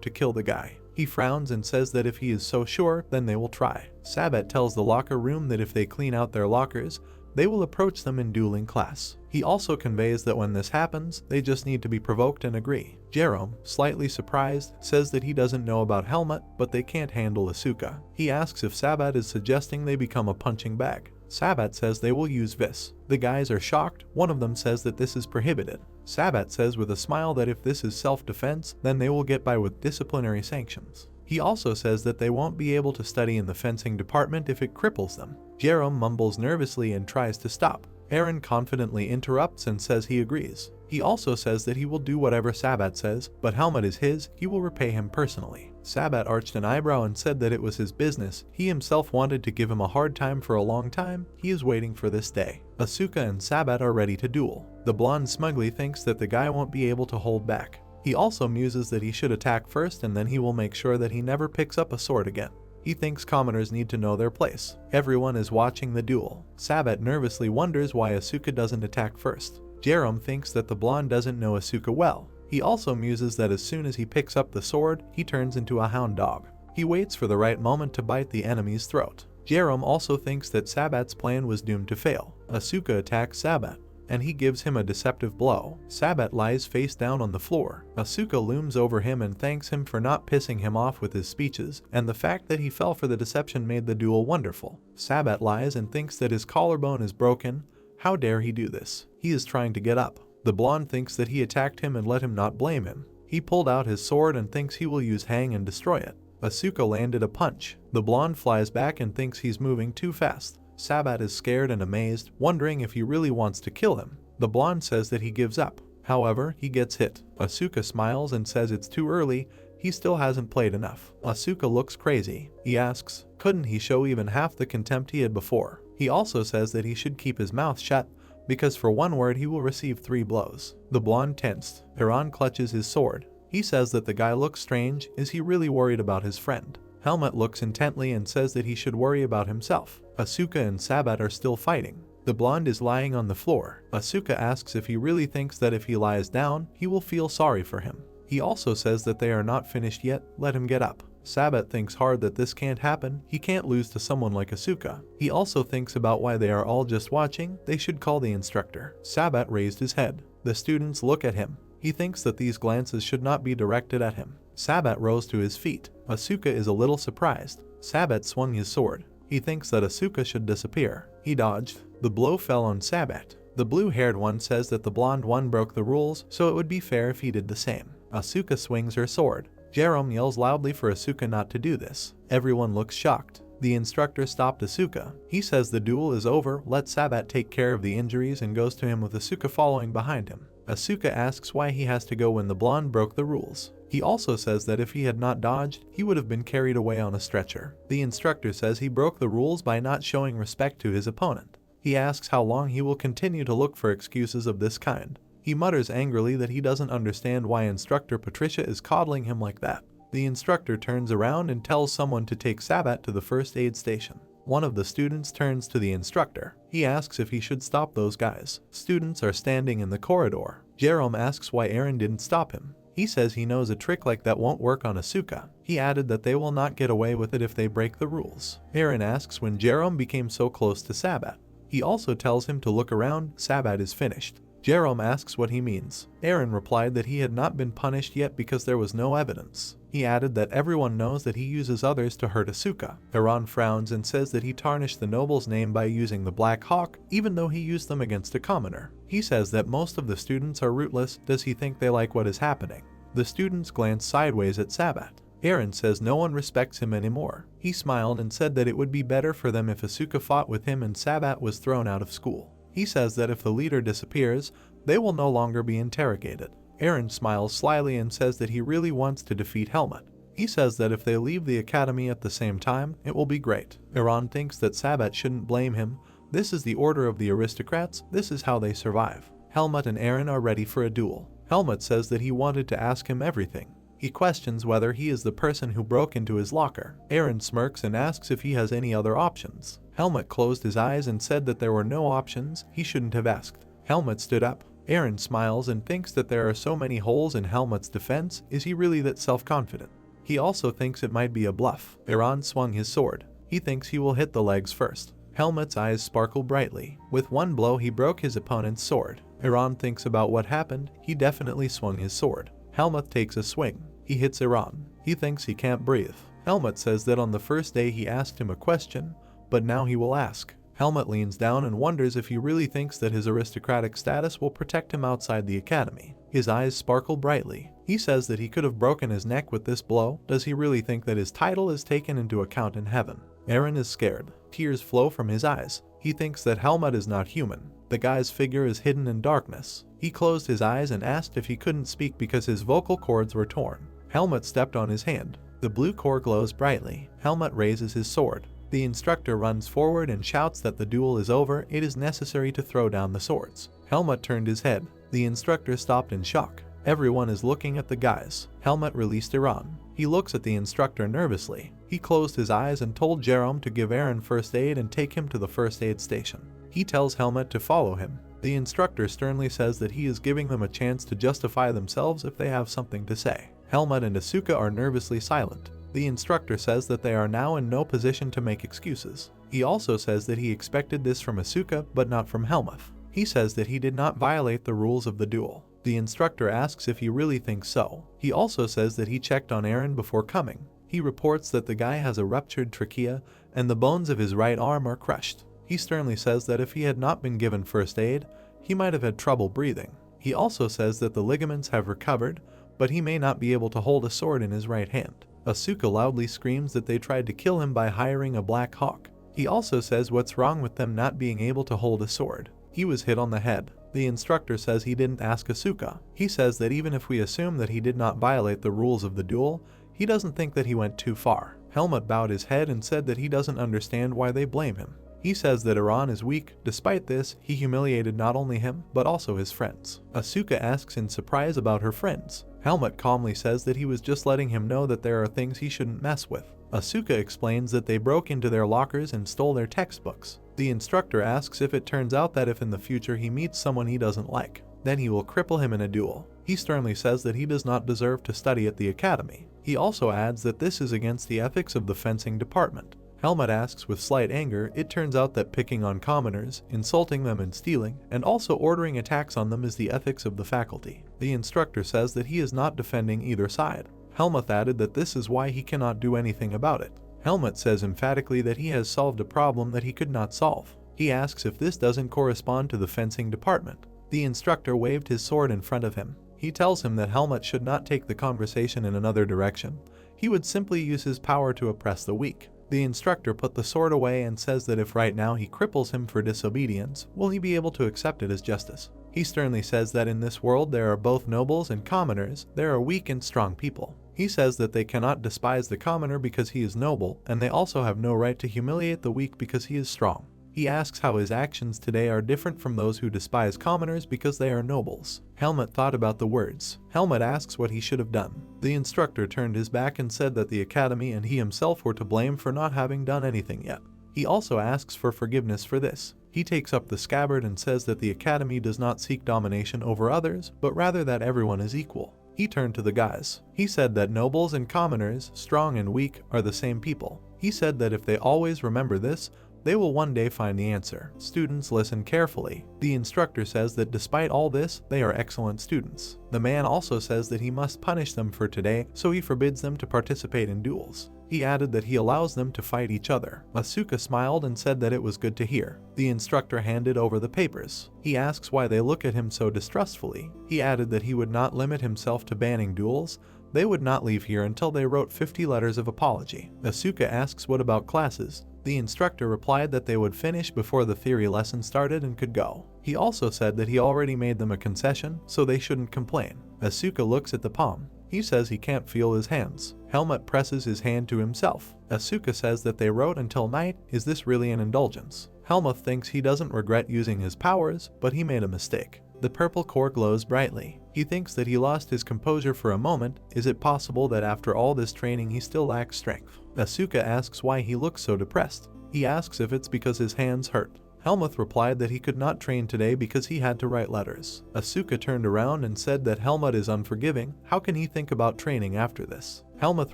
to kill the guy. He frowns and says that if he is so sure, then they will try. Sabet tells the locker room that if they clean out their lockers, they will approach them in dueling class. He also conveys that when this happens, they just need to be provoked and agree. Jerome, slightly surprised, says that he doesn't know about Helmut, but they can't handle Asuka. He asks if Sabat is suggesting they become a punching bag. Sabat says they will use Vis. The guys are shocked. One of them says that this is prohibited. Sabat says with a smile that if this is self-defense, then they will get by with disciplinary sanctions. He also says that they won't be able to study in the fencing department if it cripples them. Jerome mumbles nervously and tries to stop. Eren confidently interrupts and says he agrees. He also says that he will do whatever Sabat says, but Helmut is his, he will repay him personally. Sabat arched an eyebrow and said that it was his business. He himself wanted to give him a hard time for a long time. He is waiting for this day. Asuka and Sabat are ready to duel. The blonde smugly thinks that the guy won't be able to hold back. He also muses that he should attack first and then he will make sure that he never picks up a sword again. He thinks commoners need to know their place. Everyone is watching the duel. Sabat nervously wonders why Asuka doesn't attack first. Jerome thinks that the blonde doesn't know Asuka well. He also muses that as soon as he picks up the sword, he turns into a hound dog. He waits for the right moment to bite the enemy's throat. Jerome also thinks that Sabat's plan was doomed to fail. Asuka attacks Sabat, and he gives him a deceptive blow. Sabat lies face down on the floor. Asuka looms over him and thanks him for not pissing him off with his speeches, and the fact that he fell for the deception made the duel wonderful. Sabat lies and thinks that his collarbone is broken. How dare he do this? He is trying to get up. The blonde thinks that he attacked him and let him not blame him. He pulled out his sword and thinks he will use Hang and destroy it. Asuka landed a punch. The blonde flies back and thinks he's moving too fast. Sabat is scared and amazed, wondering if he really wants to kill him. The blonde says that he gives up. However, he gets hit. Asuka smiles and says it's too early, he still hasn't played enough. Asuka looks crazy. He asks, couldn't he show even half the contempt he had before? He also says that he should keep his mouth shut, because for one word he will receive 3 blows. The blonde tensed. Eren clutches his sword. He says that the guy looks strange. Is he really worried about his friend? Helmut looks intently and says that he should worry about himself. Asuka and Sabat are still fighting. The blonde is lying on the floor. Asuka asks if he really thinks that if he lies down, he will feel sorry for him. He also says that they are not finished yet, let him get up. Sabat thinks hard that this can't happen, he can't lose to someone like Asuka. He also thinks about why they are all just watching, they should call the instructor. Sabat raised his head. The students look at him. He thinks that these glances should not be directed at him. Sabat rose to his feet. Asuka is a little surprised. Sabat swung his sword. He thinks that Asuka should disappear. He dodged. The blow fell on Sabat. The blue-haired one says that the blonde one broke the rules, so it would be fair if he did the same. Asuka swings her sword. Jerome yells loudly for Asuka not to do this. Everyone looks shocked. The instructor stopped Asuka. He says the duel is over, let Sabat take care of the injuries and goes to him with Asuka following behind him. Asuka asks why he has to go when the blonde broke the rules. He also says that if he had not dodged, he would have been carried away on a stretcher. The instructor says he broke the rules by not showing respect to his opponent. He asks how long he will continue to look for excuses of this kind. He mutters angrily that he doesn't understand why instructor Patricia is coddling him like that. The instructor turns around and tells someone to take Sabat to the first aid station. One of the students turns to the instructor. He asks if he should stop those guys. Students are standing in the corridor. Jerome asks why Eren didn't stop him. He says he knows a trick like that won't work on Asuka. He added that they will not get away with it if they break the rules. Eren asks when Jerome became so close to Sabat. He also tells him to look around, Sabat is finished. Jerome asks what he means. Eren replied that he had not been punished yet because there was no evidence. He added that everyone knows that he uses others to hurt Asuka. Eren frowns and says that he tarnished the noble's name by using the Black Hawk, even though he used them against a commoner. He says that most of the students are rootless. Does he think they like what is happening? The students glance sideways at Sabat. Eren says no one respects him anymore. He smiled and said that it would be better for them if Asuka fought with him and Sabat was thrown out of school. He says that if the leader disappears, they will no longer be interrogated. Eren smiles slyly and says that he really wants to defeat Helmut. He says that if they leave the academy at the same time, it will be great. Eren thinks that Sabat shouldn't blame him. This is the order of the aristocrats, this is how they survive. Helmut and Eren are ready for a duel. Helmut says that he wanted to ask him everything. He questions whether he is the person who broke into his locker. Eren smirks and asks if he has any other options. Helmut closed his eyes and said that there were no options, he shouldn't have asked. Helmut stood up. Eren smiles and thinks that there are so many holes in Helmut's defense, is he really that self-confident? He also thinks it might be a bluff. Eren swung his sword. He thinks he will hit the legs first. Helmut's eyes sparkle brightly. With one blow he broke his opponent's sword. Iran thinks about what happened. He definitely swung his sword. Helmut takes a swing. He hits Iran. He thinks he can't breathe. Helmut says that on the first day he asked him a question, but now he will ask. Helmut leans down and wonders if he really thinks that his aristocratic status will protect him outside the academy. His eyes sparkle brightly. He says that he could have broken his neck with this blow. Does he really think that his title is taken into account in heaven? Eren is scared. Tears flow from his eyes. He thinks that Helmut is not human. The guy's figure is hidden in darkness. He closed his eyes and asked if he couldn't speak because his vocal cords were torn. Helmut stepped on his hand. The blue core glows brightly. Helmut raises his sword. The instructor runs forward and shouts that the duel is over. It is necessary to throw down the swords. Helmut turned his head. The instructor stopped in shock. Everyone is looking at the guys. Helmut released Iran. He looks at the instructor nervously. He closed his eyes and told Jerome to give Eren first aid and take him to the first aid station. He tells Helmut to follow him. The instructor sternly says that he is giving them a chance to justify themselves if they have something to say. Helmut and Asuka are nervously silent. The instructor says that they are now in no position to make excuses. He also says that he expected this from Asuka but not from Helmut. He says that he did not violate the rules of the duel. The instructor asks if he really thinks so. He also says that he checked on Eren before coming. He reports that the guy has a ruptured trachea and the bones of his right arm are crushed. He sternly says that if he had not been given first aid, he might have had trouble breathing. He also says that the ligaments have recovered, but he may not be able to hold a sword in his right hand. Asuka loudly screams that they tried to kill him by hiring a Black Hawk. He also says what's wrong with them not being able to hold a sword. He was hit on the head. The instructor says he didn't ask Asuka. He says that even if we assume that he did not violate the rules of the duel, he doesn't think that he went too far. Helmut bowed his head and said that he doesn't understand why they blame him. He says that Iran is weak. Despite this, he humiliated not only him, but also his friends. Asuka asks in surprise about her friends. Helmut calmly says that he was just letting him know that there are things he shouldn't mess with. Asuka explains that they broke into their lockers and stole their textbooks. The instructor asks if it turns out that if in the future he meets someone he doesn't like, then he will cripple him in a duel. He sternly says that he does not deserve to study at the academy. He also adds that this is against the ethics of the fencing department. Helmut asks with slight anger. It turns out that picking on commoners, insulting them and stealing, and also ordering attacks on them is the ethics of the faculty. The instructor says that he is not defending either side. Helmut added that this is why he cannot do anything about it. Helmut says emphatically that he has solved a problem that he could not solve. He asks if this doesn't correspond to the fencing department. The instructor waved his sword in front of him. He tells him that Helmut should not take the conversation in another direction. He would simply use his power to oppress the weak. The instructor put the sword away and says that if right now he cripples him for disobedience, will he be able to accept it as justice? He sternly says that in this world there are both nobles and commoners. There are weak and strong people. He says that they cannot despise the commoner because he is noble, and they also have no right to humiliate the weak because he is strong. He asks how his actions today are different from those who despise commoners because they are nobles. Helmut thought about the words. Helmut asks what he should have done. The instructor turned his back and said that the academy and he himself were to blame for not having done anything yet. He also asks for forgiveness for this. He takes up the scabbard and says that the academy does not seek domination over others, but rather that everyone is equal. He turned to the guys. He said that nobles and commoners, strong and weak, are the same people. He said that if they always remember this, they will one day find the answer. Students listen carefully. The instructor says that despite all this, they are excellent students. The man also says that he must punish them for today, so he forbids them to participate in duels. He added that he allows them to fight each other. Asuka smiled and said that it was good to hear. The instructor handed over the papers. He asks why they look at him so distrustfully. He added that he would not limit himself to banning duels. They would not leave here until they wrote 50 letters of apology. Asuka asks what about classes. The instructor replied that they would finish before the theory lesson started and could go. He also said that he already made them a concession, so they shouldn't complain. Asuka looks at the palm. He says he can't feel his hands. Helmut presses his hand to himself. Asuka says that they wrote until night. Is this really an indulgence? Helmut thinks he doesn't regret using his powers, but he made a mistake. The purple core glows brightly. He thinks that he lost his composure for a moment. Is it possible that after all this training he still lacks strength? Asuka asks why he looks so depressed. He asks if it's because his hands hurt. Helmut replied that he could not train today because he had to write letters. Asuka turned around and said that Helmut is unforgiving. How can he think about training after this? Helmut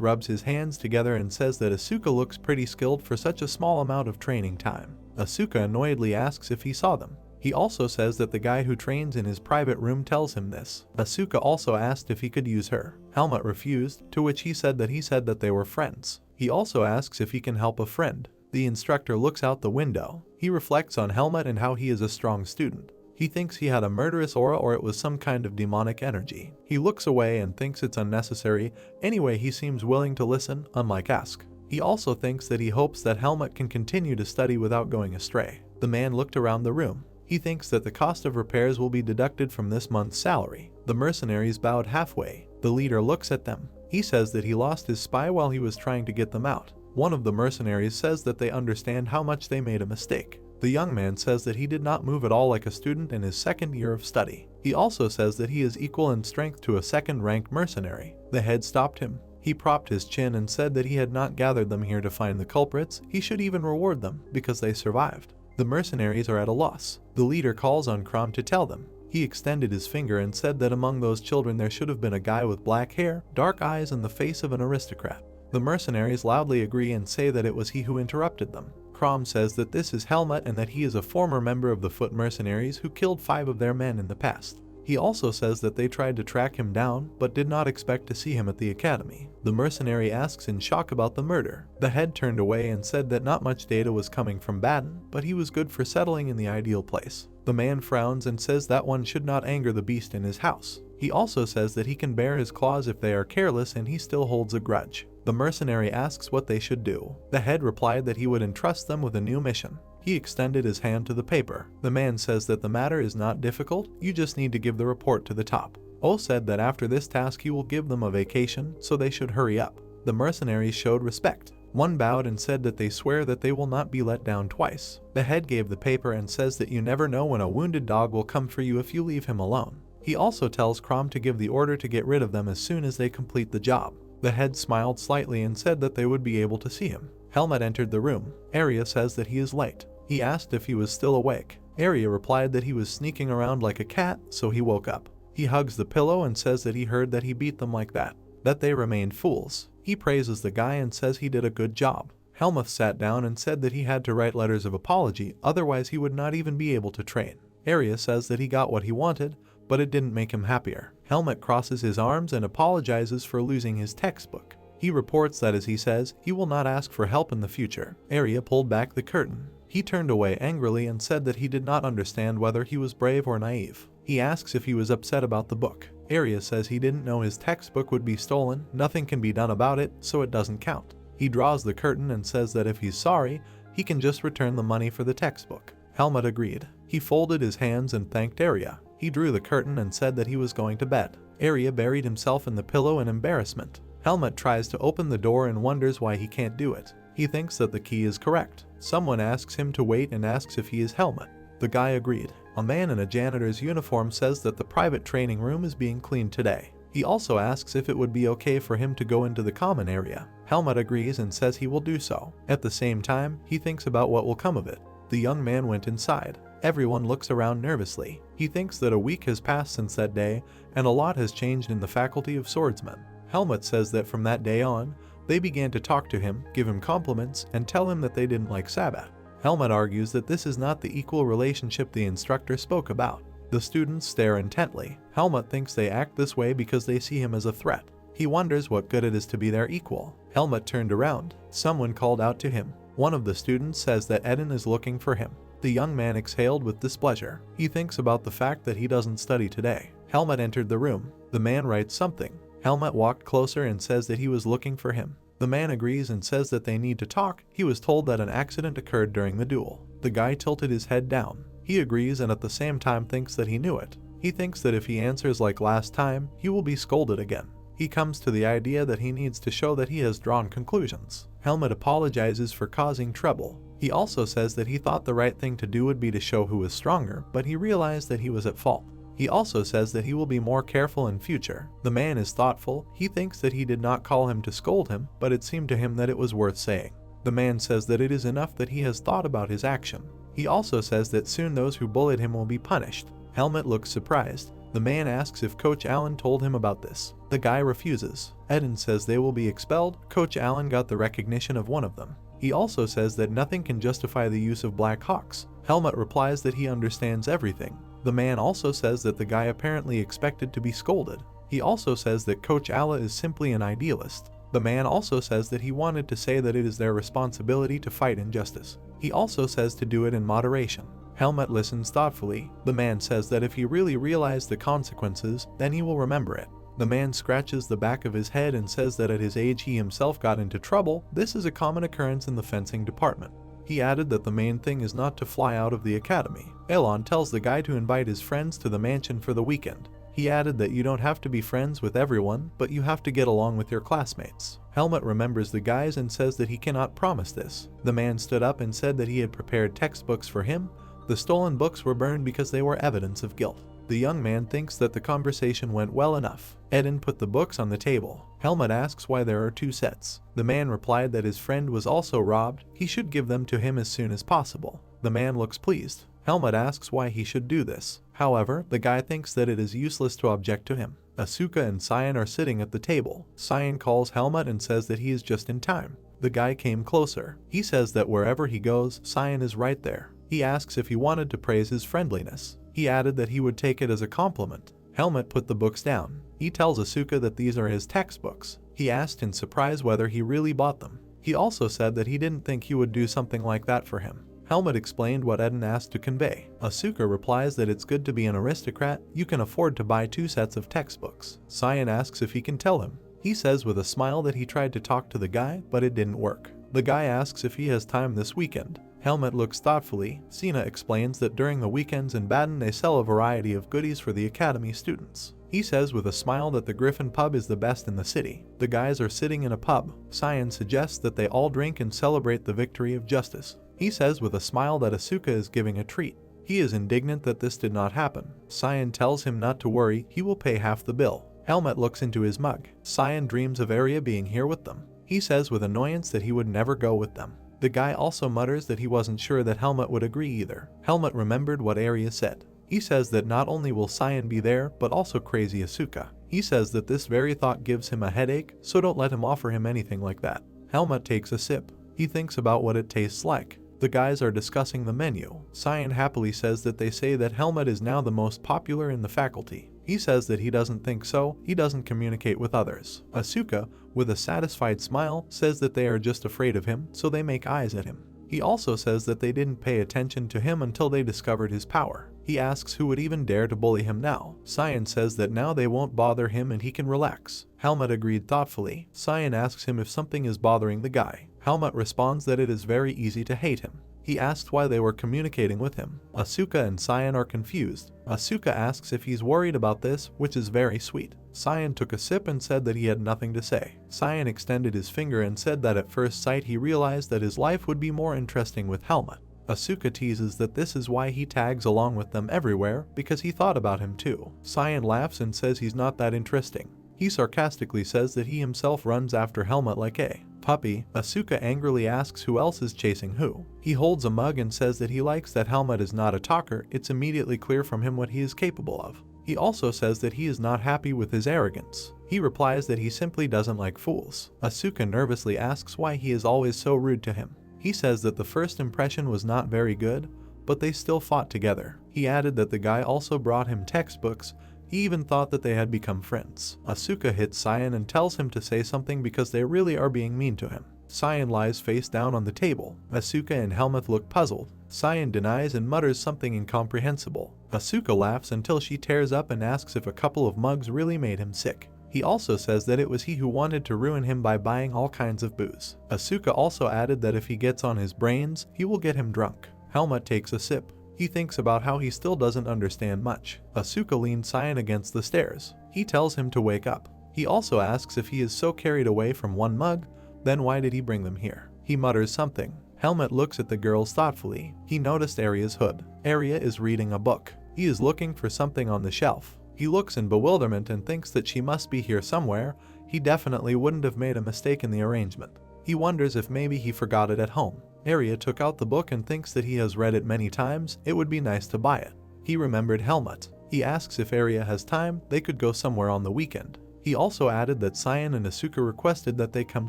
rubs his hands together and says that Asuka looks pretty skilled for such a small amount of training time. Asuka annoyedly asks if he saw them. He also says that the guy who trains in his private room tells him this. Asuka also asked if he could use her. Helmut refused, to which he said that they were friends. He also asks if he can help a friend. The instructor looks out the window. He reflects on Helmut and how he is a strong student. He thinks he had a murderous aura or it was some kind of demonic energy. He looks away and thinks it's unnecessary. Anyway, he seems willing to listen, unlike Ask. He also thinks that he hopes that Helmut can continue to study without going astray. The man looked around the room. He thinks that the cost of repairs will be deducted from this month's salary. The mercenaries bowed halfway. The leader looks at them. He says that he lost his spy while he was trying to get them out. One of the mercenaries says that they understand how much they made a mistake. The young man says that he did not move at all like a student in his second year of study. He also says that he is equal in strength to a second-ranked mercenary. The head stopped him. He propped his chin and said that he had not gathered them here to find the culprits. He should even reward them because they survived. The mercenaries are at a loss. The leader calls on Crom to tell them. He extended his finger and said that among those children there should have been a guy with black hair, dark eyes, and the face of an aristocrat. The mercenaries loudly agree and say that it was he who interrupted them. Crom says that this is Helmut and that he is a former member of the Foot Mercenaries who killed 5 of their men in the past. He also says that they tried to track him down, but did not expect to see him at the academy. The mercenary asks in shock about the murder. The head turned away and said that not much data was coming from Baden, but he was good for settling in the ideal place. The man frowns and says that one should not anger the beast in his house. He also says that he can bear his claws if they are careless and he still holds a grudge. The mercenary asks what they should do. The head replied that he would entrust them with a new mission. He extended his hand to the paper. The man says that the matter is not difficult, you just need to give the report to the top. O said that after this task he will give them a vacation, so they should hurry up. The mercenaries showed respect. One bowed and said that they swear that they will not be let down twice. The head gave the paper and says that you never know when a wounded dog will come for you if you leave him alone. He also tells Crom to give the order to get rid of them as soon as they complete the job. The head smiled slightly and said that they would be able to see him. Helmut entered the room. Arya says that he is late. He asked if he was still awake. Arya replied that he was sneaking around like a cat, so he woke up. He hugs the pillow and says that he heard that he beat them like that they remained fools. He praises the guy and says he did a good job. Helmut sat down and said that he had to write letters of apology, otherwise he would not even be able to train. Arya says that he got what he wanted, but it didn't make him happier. Helmut crosses his arms and apologizes for losing his textbook. He reports that, as he says, he will not ask for help in the future. Arya pulled back the curtain. He turned away angrily and said that he did not understand whether he was brave or naive. He asks if he was upset about the book. Arya says he didn't know his textbook would be stolen, nothing can be done about it, so it doesn't count. He draws the curtain and says that if he's sorry, he can just return the money for the textbook. Helmut agreed. He folded his hands and thanked Arya. He drew the curtain and said that he was going to bed. Arya buried himself in the pillow in embarrassment. Helmut tries to open the door and wonders why he can't do it. He thinks that the key is correct. Someone asks him to wait and asks if he is Helmut. The guy agreed. A man in a janitor's uniform says that the private training room is being cleaned today. He also asks if it would be okay for him to go into the common area. Helmut agrees and says he will do so. At the same time, he thinks about what will come of it. The young man went inside. Everyone looks around nervously. He thinks that a week has passed since that day, and a lot has changed in the faculty of swordsmen. Helmut says that from that day on, they began to talk to him, give him compliments, and tell him that they didn't like Sabbath. Helmut argues that this is not the equal relationship the instructor spoke about. The students stare intently. Helmut thinks they act this way because they see him as a threat. He wonders what good it is to be their equal. Helmut turned around. Someone called out to him. One of the students says that Eden is looking for him. The young man exhaled with displeasure. He thinks about the fact that he doesn't study today. Helmut entered the room. The man writes something. Helmut walked closer and says that he was looking for him. The man agrees and says that they need to talk. He was told that an accident occurred during the duel. The guy tilted his head down. He agrees and at the same time thinks that he knew it. He thinks that if he answers like last time, he will be scolded again. He comes to the idea that he needs to show that he has drawn conclusions. Helmut apologizes for causing trouble. He also says that he thought the right thing to do would be to show who was stronger, but he realized that he was at fault. He also says that he will be more careful in future. The man is thoughtful. He thinks that he did not call him to scold him, but it seemed to him that it was worth saying. The man says that it is enough that he has thought about his action. He also says that soon those who bullied him will be punished. Helmut looks surprised. The man asks if Coach Allen told him about this. The guy refuses. Eden says they will be expelled. Coach Allen got the recognition of one of them. He also says that nothing can justify the use of Black Hawks. Helmut replies that he understands everything. The man also says that the guy apparently expected to be scolded. He also says that Coach Alla is simply an idealist. The man also says that he wanted to say that it is their responsibility to fight injustice. He also says to do it in moderation. Helmut listens thoughtfully. The man says that if he really realized the consequences, then he will remember it. The man scratches the back of his head and says that at his age he himself got into trouble. This is a common occurrence in the fencing department. He added that the main thing is not to fly out of the academy. Elon tells the guy to invite his friends to the mansion for the weekend. He added that you don't have to be friends with everyone, but you have to get along with your classmates. Helmut remembers the guys and says that he cannot promise this. The man stood up and said that he had prepared textbooks for him. The stolen books were burned because they were evidence of guilt. The young man thinks that the conversation went well enough. Eden put the books on the table. Helmut asks why there are 2 sets. The man replied that his friend was also robbed. He should give them to him as soon as possible. The man looks pleased. Helmut asks why he should do this. However, the guy thinks that it is useless to object to him. Asuka and Cyan are sitting at the table. Cyan calls Helmut and says that he is just in time. The guy came closer. He says that wherever he goes, Cyan is right there. He asks if he wanted to praise his friendliness. He added that he would take it as a compliment. Helmut put the books down. He tells Asuka that these are his textbooks. He asked in surprise whether he really bought them. He also said that he didn't think he would do something like that for him. Helmut explained what Eden asked to convey. Asuka replies that it's good to be an aristocrat. You can afford to buy 2 sets of textbooks. Cyan asks if he can tell him. He says with a smile that he tried to talk to the guy, but it didn't work. The guy asks if he has time this weekend. Helmut looks thoughtfully. Sina explains that during the weekends in Baden they sell a variety of goodies for the academy students. He says with a smile that the Griffin pub is the best in the city. The guys are sitting in a pub. Cyan suggests that they all drink and celebrate the victory of justice. He says with a smile that Asuka is giving a treat. He is indignant that this did not happen. Cyan tells him not to worry, he will pay half the bill. Helmut looks into his mug. Cyan dreams of Arya being here with them. He says with annoyance that he would never go with them. The guy also mutters that he wasn't sure that Helmut would agree either. Helmut remembered what Arya said. He says that not only will Cyan be there, but also crazy Asuka. He says that this very thought gives him a headache, so don't let him offer him anything like that. Helmut takes a sip. He thinks about what it tastes like. The guys are discussing the menu. Cyan happily says that they say that Helmut is now the most popular in the faculty. He says that he doesn't think so, he doesn't communicate with others. Asuka, with a satisfied smile, says that they are just afraid of him, so they make eyes at him. He also says that they didn't pay attention to him until they discovered his power. He asks who would even dare to bully him now. Cyan says that now they won't bother him and he can relax. Helmut agreed thoughtfully. Cyan asks him if something is bothering the guy. Helmut responds that it is very easy to hate him. He asks why they were communicating with him. Asuka and Cyan are confused. Asuka asks if he's worried about this, which is very sweet. Cyan took a sip and said that he had nothing to say. Cyan extended his finger and said that at first sight he realized that his life would be more interesting with Helmut. Asuka teases that this is why he tags along with them everywhere, because he thought about him too. Cyan laughs and says he's not that interesting. He sarcastically says that he himself runs after Helmut like a puppy. Asuka angrily asks who else is chasing who. He holds a mug and says that he likes that Helmut is not a talker. It's immediately clear from him what he is capable of. He also says that he is not happy with his arrogance. He replies that he simply doesn't like fools. Asuka nervously asks why he is always so rude to him. He says that the first impression was not very good, but they still fought together. He added that the guy also brought him textbooks. He even thought that they had become friends. Asuka hits Cyan and tells him to say something because they really are being mean to him. Cyan lies face down on the table. Asuka and Helmut look puzzled. Cyan denies and mutters something incomprehensible. Asuka laughs until she tears up and asks if a couple of mugs really made him sick. He also says that it was he who wanted to ruin him by buying all kinds of booze. Asuka also added that if he gets on his brains, he will get him drunk. Helmut takes a sip. He thinks about how he still doesn't understand much. Asuka leans Cyan against the stairs. He tells him to wake up. He also asks if he is so carried away from one mug, then why did he bring them here? He mutters something. Helmut looks at the girls thoughtfully. He noticed Arya's hood. Arya is reading a book. He is looking for something on the shelf. He looks in bewilderment and thinks that she must be here somewhere. He definitely wouldn't have made a mistake in the arrangement. He wonders if maybe he forgot it at home. Arya took out the book and thinks that he has read it many times. It would be nice to buy it. He remembered Helmut. He asks if Arya has time, they could go somewhere on the weekend. He also added that Cyan and Asuka requested that they come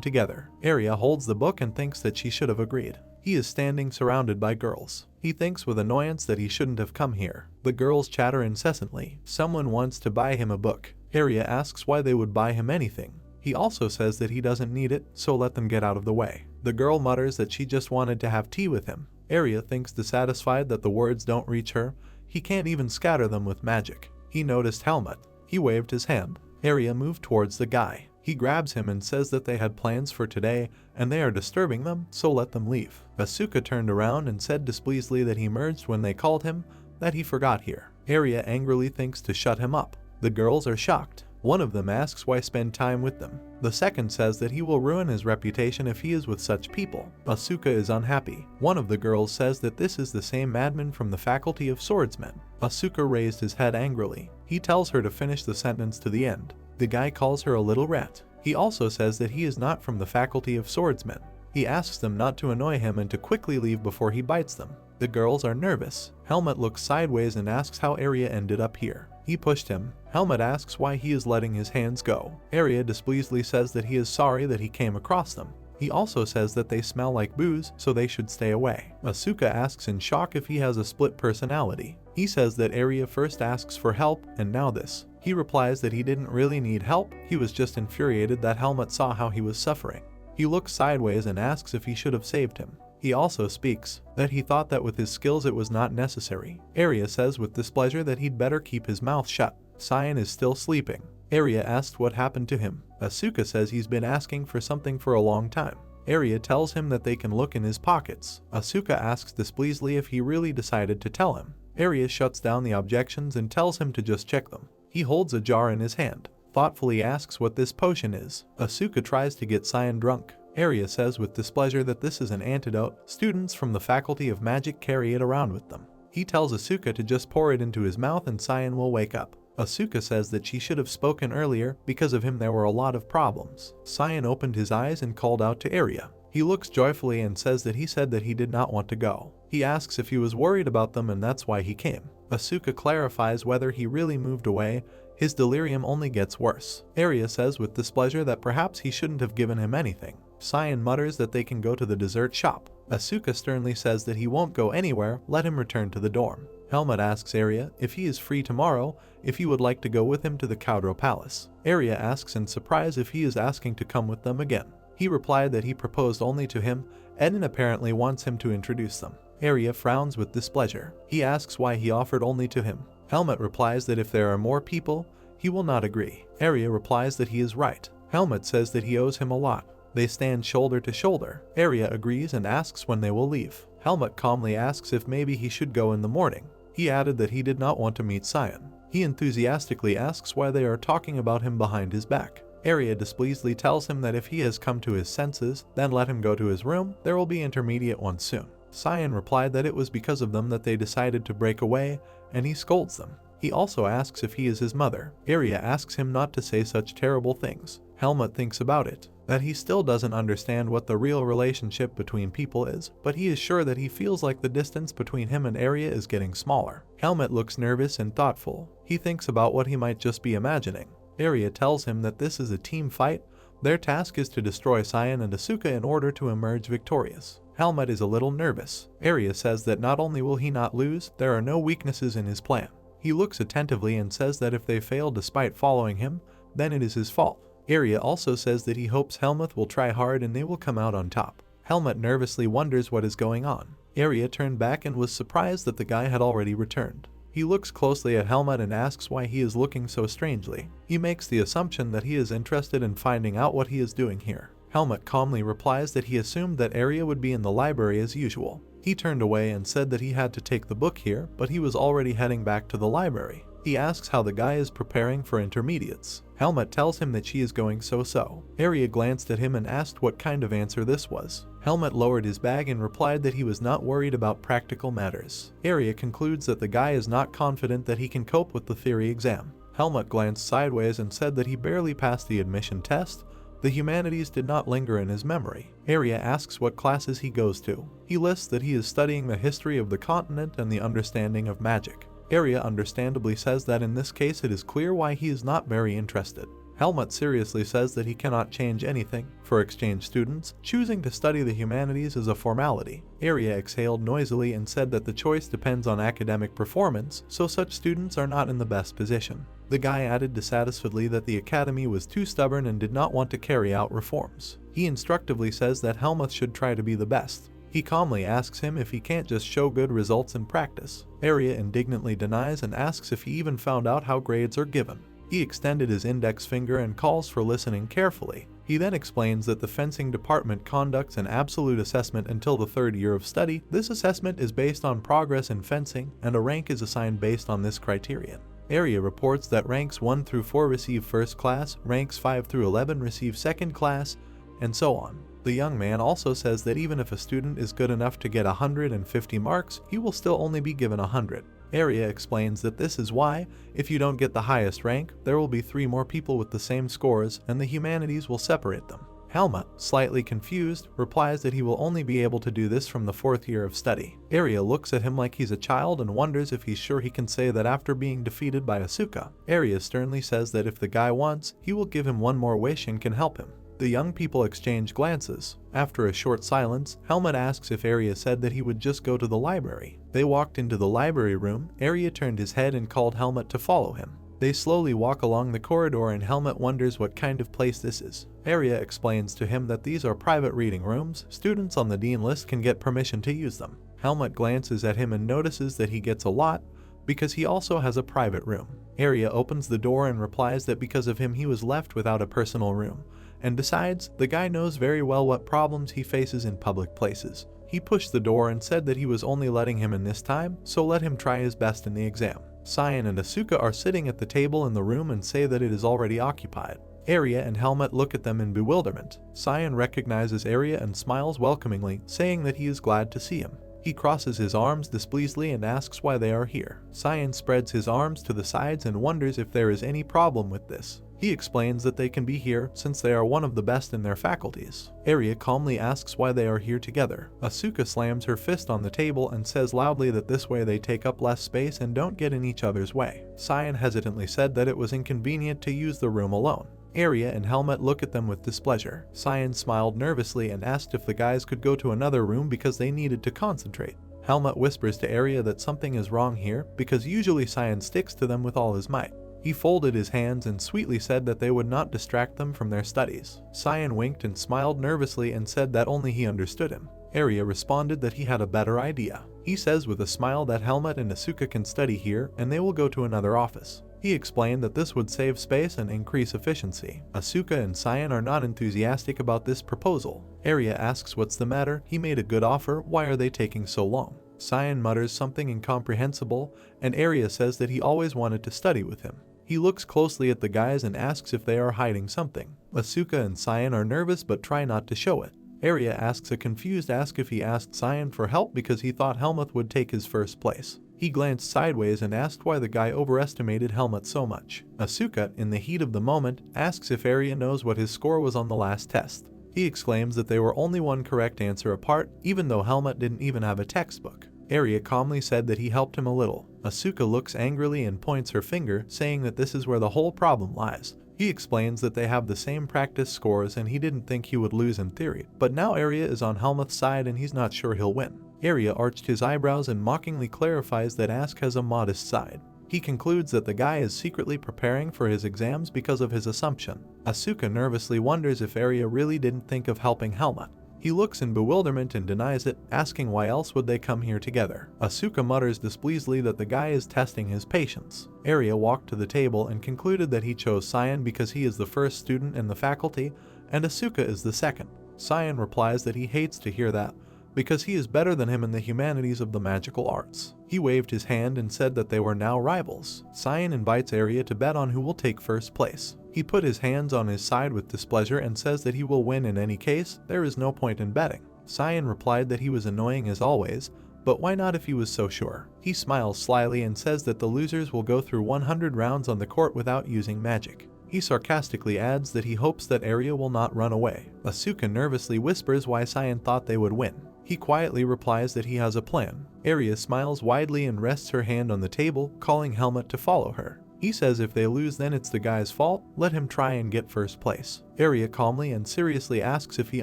together. Arya holds the book and thinks that she should have agreed. He is standing surrounded by girls. He thinks with annoyance that he shouldn't have come here. The girls chatter incessantly. Someone wants to buy him a book. Arya asks why they would buy him anything. He also says that he doesn't need it, so let them get out of the way. The girl mutters that she just wanted to have tea with him. Arya thinks dissatisfied that the words don't reach her. He can't even scatter them with magic. He noticed Helmut. He waved his hand. Arya moved towards the guy. He grabs him and says that they had plans for today and they are disturbing them, so let them leave. Asuka turned around and said displeasedly that he merged when they called him, that he forgot here. Arya angrily thinks to shut him up. The girls are shocked. One of them asks why spend time with them. The second says that he will ruin his reputation if he is with such people. Asuka is unhappy. One of the girls says that this is the same madman from the faculty of swordsmen. Asuka raised his head angrily. He tells her to finish the sentence to the end. The guy calls her a little rat. He also says that he is not from the faculty of swordsmen. He asks them not to annoy him and to quickly leave before he bites them. The girls are nervous. Helmut looks sideways and asks how Arya ended up here. He pushed him. Helmut asks why he is letting his hands go. Arya displeasedly says that he is sorry that he came across them. He also says that they smell like booze, so they should stay away. Asuka asks in shock if he has a split personality. He says that Arya first asks for help, and now this. He replies that he didn't really need help, he was just infuriated that Helmut saw how he was suffering. He looks sideways and asks if he should have saved him. He also speaks that he thought that with his skills it was not necessary. Arya says with displeasure that he'd better keep his mouth shut. Cyan is still sleeping. Arya asks what happened to him. Asuka says he's been asking for something for a long time. Arya tells him that they can look in his pockets. Asuka asks displeasedly if he really decided to tell him. Arya shuts down the objections and tells him to just check them. He holds a jar in his hand. Thoughtfully asks what this potion is. Asuka tries to get Cyan drunk. Arya says with displeasure that this is an antidote. Students from the Faculty of Magic carry it around with them. He tells Asuka to just pour it into his mouth and Cyan will wake up. Asuka says that she should have spoken earlier, because of him there were a lot of problems. Cyan opened his eyes and called out to Arya. He looks joyfully and says that he said that he did not want to go. He asks if he was worried about them and that's why he came. Asuka clarifies whether he really moved away. His delirium only gets worse. Arya says with displeasure that perhaps he shouldn't have given him anything. Cyan mutters that they can go to the dessert shop. Asuka sternly says that he won't go anywhere, let him return to the dorm. Helmut asks Arya if he is free tomorrow, if he would like to go with him to the Caudro Palace. Arya asks in surprise if he is asking to come with them again. He replied that he proposed only to him. Eden apparently wants him to introduce them. Arya frowns with displeasure. He asks why he offered only to him. Helmut replies that if there are more people, he will not agree. Arya replies that he is right. Helmut says that he owes him a lot. They stand shoulder to shoulder. Arya agrees and asks when they will leave. Helmut calmly asks if maybe he should go in the morning. He added that he did not want to meet Cyan. He enthusiastically asks why they are talking about him behind his back. Arya displeasedly tells him that if he has come to his senses, then let him go to his room, there will be intermediate ones soon. Cyan replied that it was because of them that they decided to break away, and he scolds them. He also asks if he is his mother. Arya asks him not to say such terrible things. Helmut thinks about it, that he still doesn't understand what the real relationship between people is, but he is sure that he feels like the distance between him and Arya is getting smaller. Helmut looks nervous and thoughtful. He thinks about what he might just be imagining. Arya tells him that this is a team fight. Their task is to destroy Cyan and Asuka in order to emerge victorious. Helmut is a little nervous. Arya says that not only will he not lose, there are no weaknesses in his plan. He looks attentively and says that if they fail despite following him, then it is his fault. Arya also says that he hopes Helmut will try hard and they will come out on top. Helmut nervously wonders what is going on. Arya turned back and was surprised that the guy had already returned. He looks closely at Helmut and asks why he is looking so strangely. He makes the assumption that he is interested in finding out what he is doing here. Helmut calmly replies that he assumed that Arya would be in the library as usual. He turned away and said that he had to take the book here, but he was already heading back to the library. He asks how the guy is preparing for intermediates. Helmut tells him that she is going so-so. Arya glanced at him and asked what kind of answer this was. Helmut lowered his bag and replied that he was not worried about practical matters. Arya concludes that the guy is not confident that he can cope with the theory exam. Helmut glanced sideways and said that he barely passed the admission test. The humanities did not linger in his memory. Arya asks what classes he goes to. He lists that he is studying the history of the continent and the understanding of magic. Arya understandably says that in this case it is clear why he is not very interested. Helmut seriously says that he cannot change anything. For exchange students, choosing to study the humanities is a formality. Arya exhaled noisily and said that the choice depends on academic performance, so such students are not in the best position. The guy added dissatisfiedly that the academy was too stubborn and did not want to carry out reforms. He instructively says that Helmut should try to be the best. He calmly asks him if he can't just show good results in practice. Arya indignantly denies and asks if he even found out how grades are given. He extended his index finger and calls for listening carefully. He then explains that the fencing department conducts an absolute assessment until the 3rd year of study. This assessment is based on progress in fencing, and a rank is assigned based on this criterion. Arya reports that ranks 1 through 4 receive first class, ranks 5 through 11 receive second class, and so on. The young man also says that even if a student is good enough to get 150 marks, he will still only be given 100. Arya explains that this is why, if you don't get the highest rank, there will be 3 more people with the same scores and the humanities will separate them. Helmut, slightly confused, replies that he will only be able to do this from the 4th year of study. Arya looks at him like he's a child and wonders if he's sure he can say that after being defeated by Asuka. Arya sternly says that if the guy wants, he will give him one more wish and can help him. The young people exchange glances. After a short silence, Helmut asks if Arya said that he would just go to the library. They walked into the library room. Arya turned his head and called Helmut to follow him. They slowly walk along the corridor and Helmut wonders what kind of place this is. Arya explains to him that these are private reading rooms. Students on the dean list can get permission to use them. Helmut glances at him and notices that he gets a lot because he also has a private room. Arya opens the door and replies that because of him he was left without a personal room. And besides, the guy knows very well what problems he faces in public places. He pushed the door and said that he was only letting him in this time, so let him try his best in the exam. Cyan and Asuka are sitting at the table in the room and say that it is already occupied. Arya and Helmut look at them in bewilderment. Cyan recognizes Arya and smiles welcomingly, saying that he is glad to see him. He crosses his arms displeasedly and asks why they are here. Cyan spreads his arms to the sides and wonders if there is any problem with this. He explains that they can be here since they are one of the best in their faculties. Arya calmly asks why they are here together. Asuka slams her fist on the table and says loudly that this way they take up less space and don't get in each other's way. Cyan hesitantly said that it was inconvenient to use the room alone. Arya and Helmut look at them with displeasure. Cyan smiled nervously and asked if the guys could go to another room because they needed to concentrate. Helmut whispers to Arya that something is wrong here because usually Cyan sticks to them with all his might. He folded his hands and sweetly said that they would not distract them from their studies. Cyan winked and smiled nervously and said that only he understood him. Arya responded that he had a better idea. He says with a smile that Helmut and Asuka can study here and they will go to another office. He explained that this would save space and increase efficiency. Asuka and Cyan are not enthusiastic about this proposal. Arya asks what's the matter. He made a good offer. Why are they taking so long? Cyan mutters something incomprehensible and Arya says that he always wanted to study with him. He looks closely at the guys and asks if they are hiding something. Asuka and Cyan are nervous but try not to show it. Arya asks a confused ask if he asked Cyan for help because he thought Helmut would take his first place. He glanced sideways and asked why the guy overestimated Helmut so much. Asuka, in the heat of the moment, asks if Arya knows what his score was on the last test. He exclaims that they were only one correct answer apart, even though Helmut didn't even have a textbook. Arya calmly said that he helped him a little. Asuka looks angrily and points her finger, saying that this is where the whole problem lies. He explains that they have the same practice scores and he didn't think he would lose in theory, but now Arya is on Helmut's side and he's not sure he'll win. Arya arched his eyebrows and mockingly clarifies that Ask has a modest side. He concludes that the guy is secretly preparing for his exams because of his assumption. Asuka nervously wonders if Arya really didn't think of helping Helmut. He looks in bewilderment and denies it, asking why else would they come here together. Asuka mutters displeasedly that the guy is testing his patience. Arya walked to the table and concluded that he chose Cyan because he is the first student in the faculty and Asuka is the second. Cyan replies that he hates to hear that because he is better than him in the humanities of the magical arts. He waved his hand and said that they were now rivals. Cyan invites Arya to bet on who will take first place. He put his hands on his side with displeasure and says that he will win in any case, there is no point in betting. Cyan replied that he was annoying as always, but why not if he was so sure? He smiles slyly and says that the losers will go through 100 rounds on the court without using magic. He sarcastically adds that he hopes that Arya will not run away. Asuka nervously whispers why Cyan thought they would win. He quietly replies that he has a plan. Arya smiles widely and rests her hand on the table, calling Helmut to follow her. He says if they lose then it's the guy's fault, let him try and get first place. Arya calmly and seriously asks if he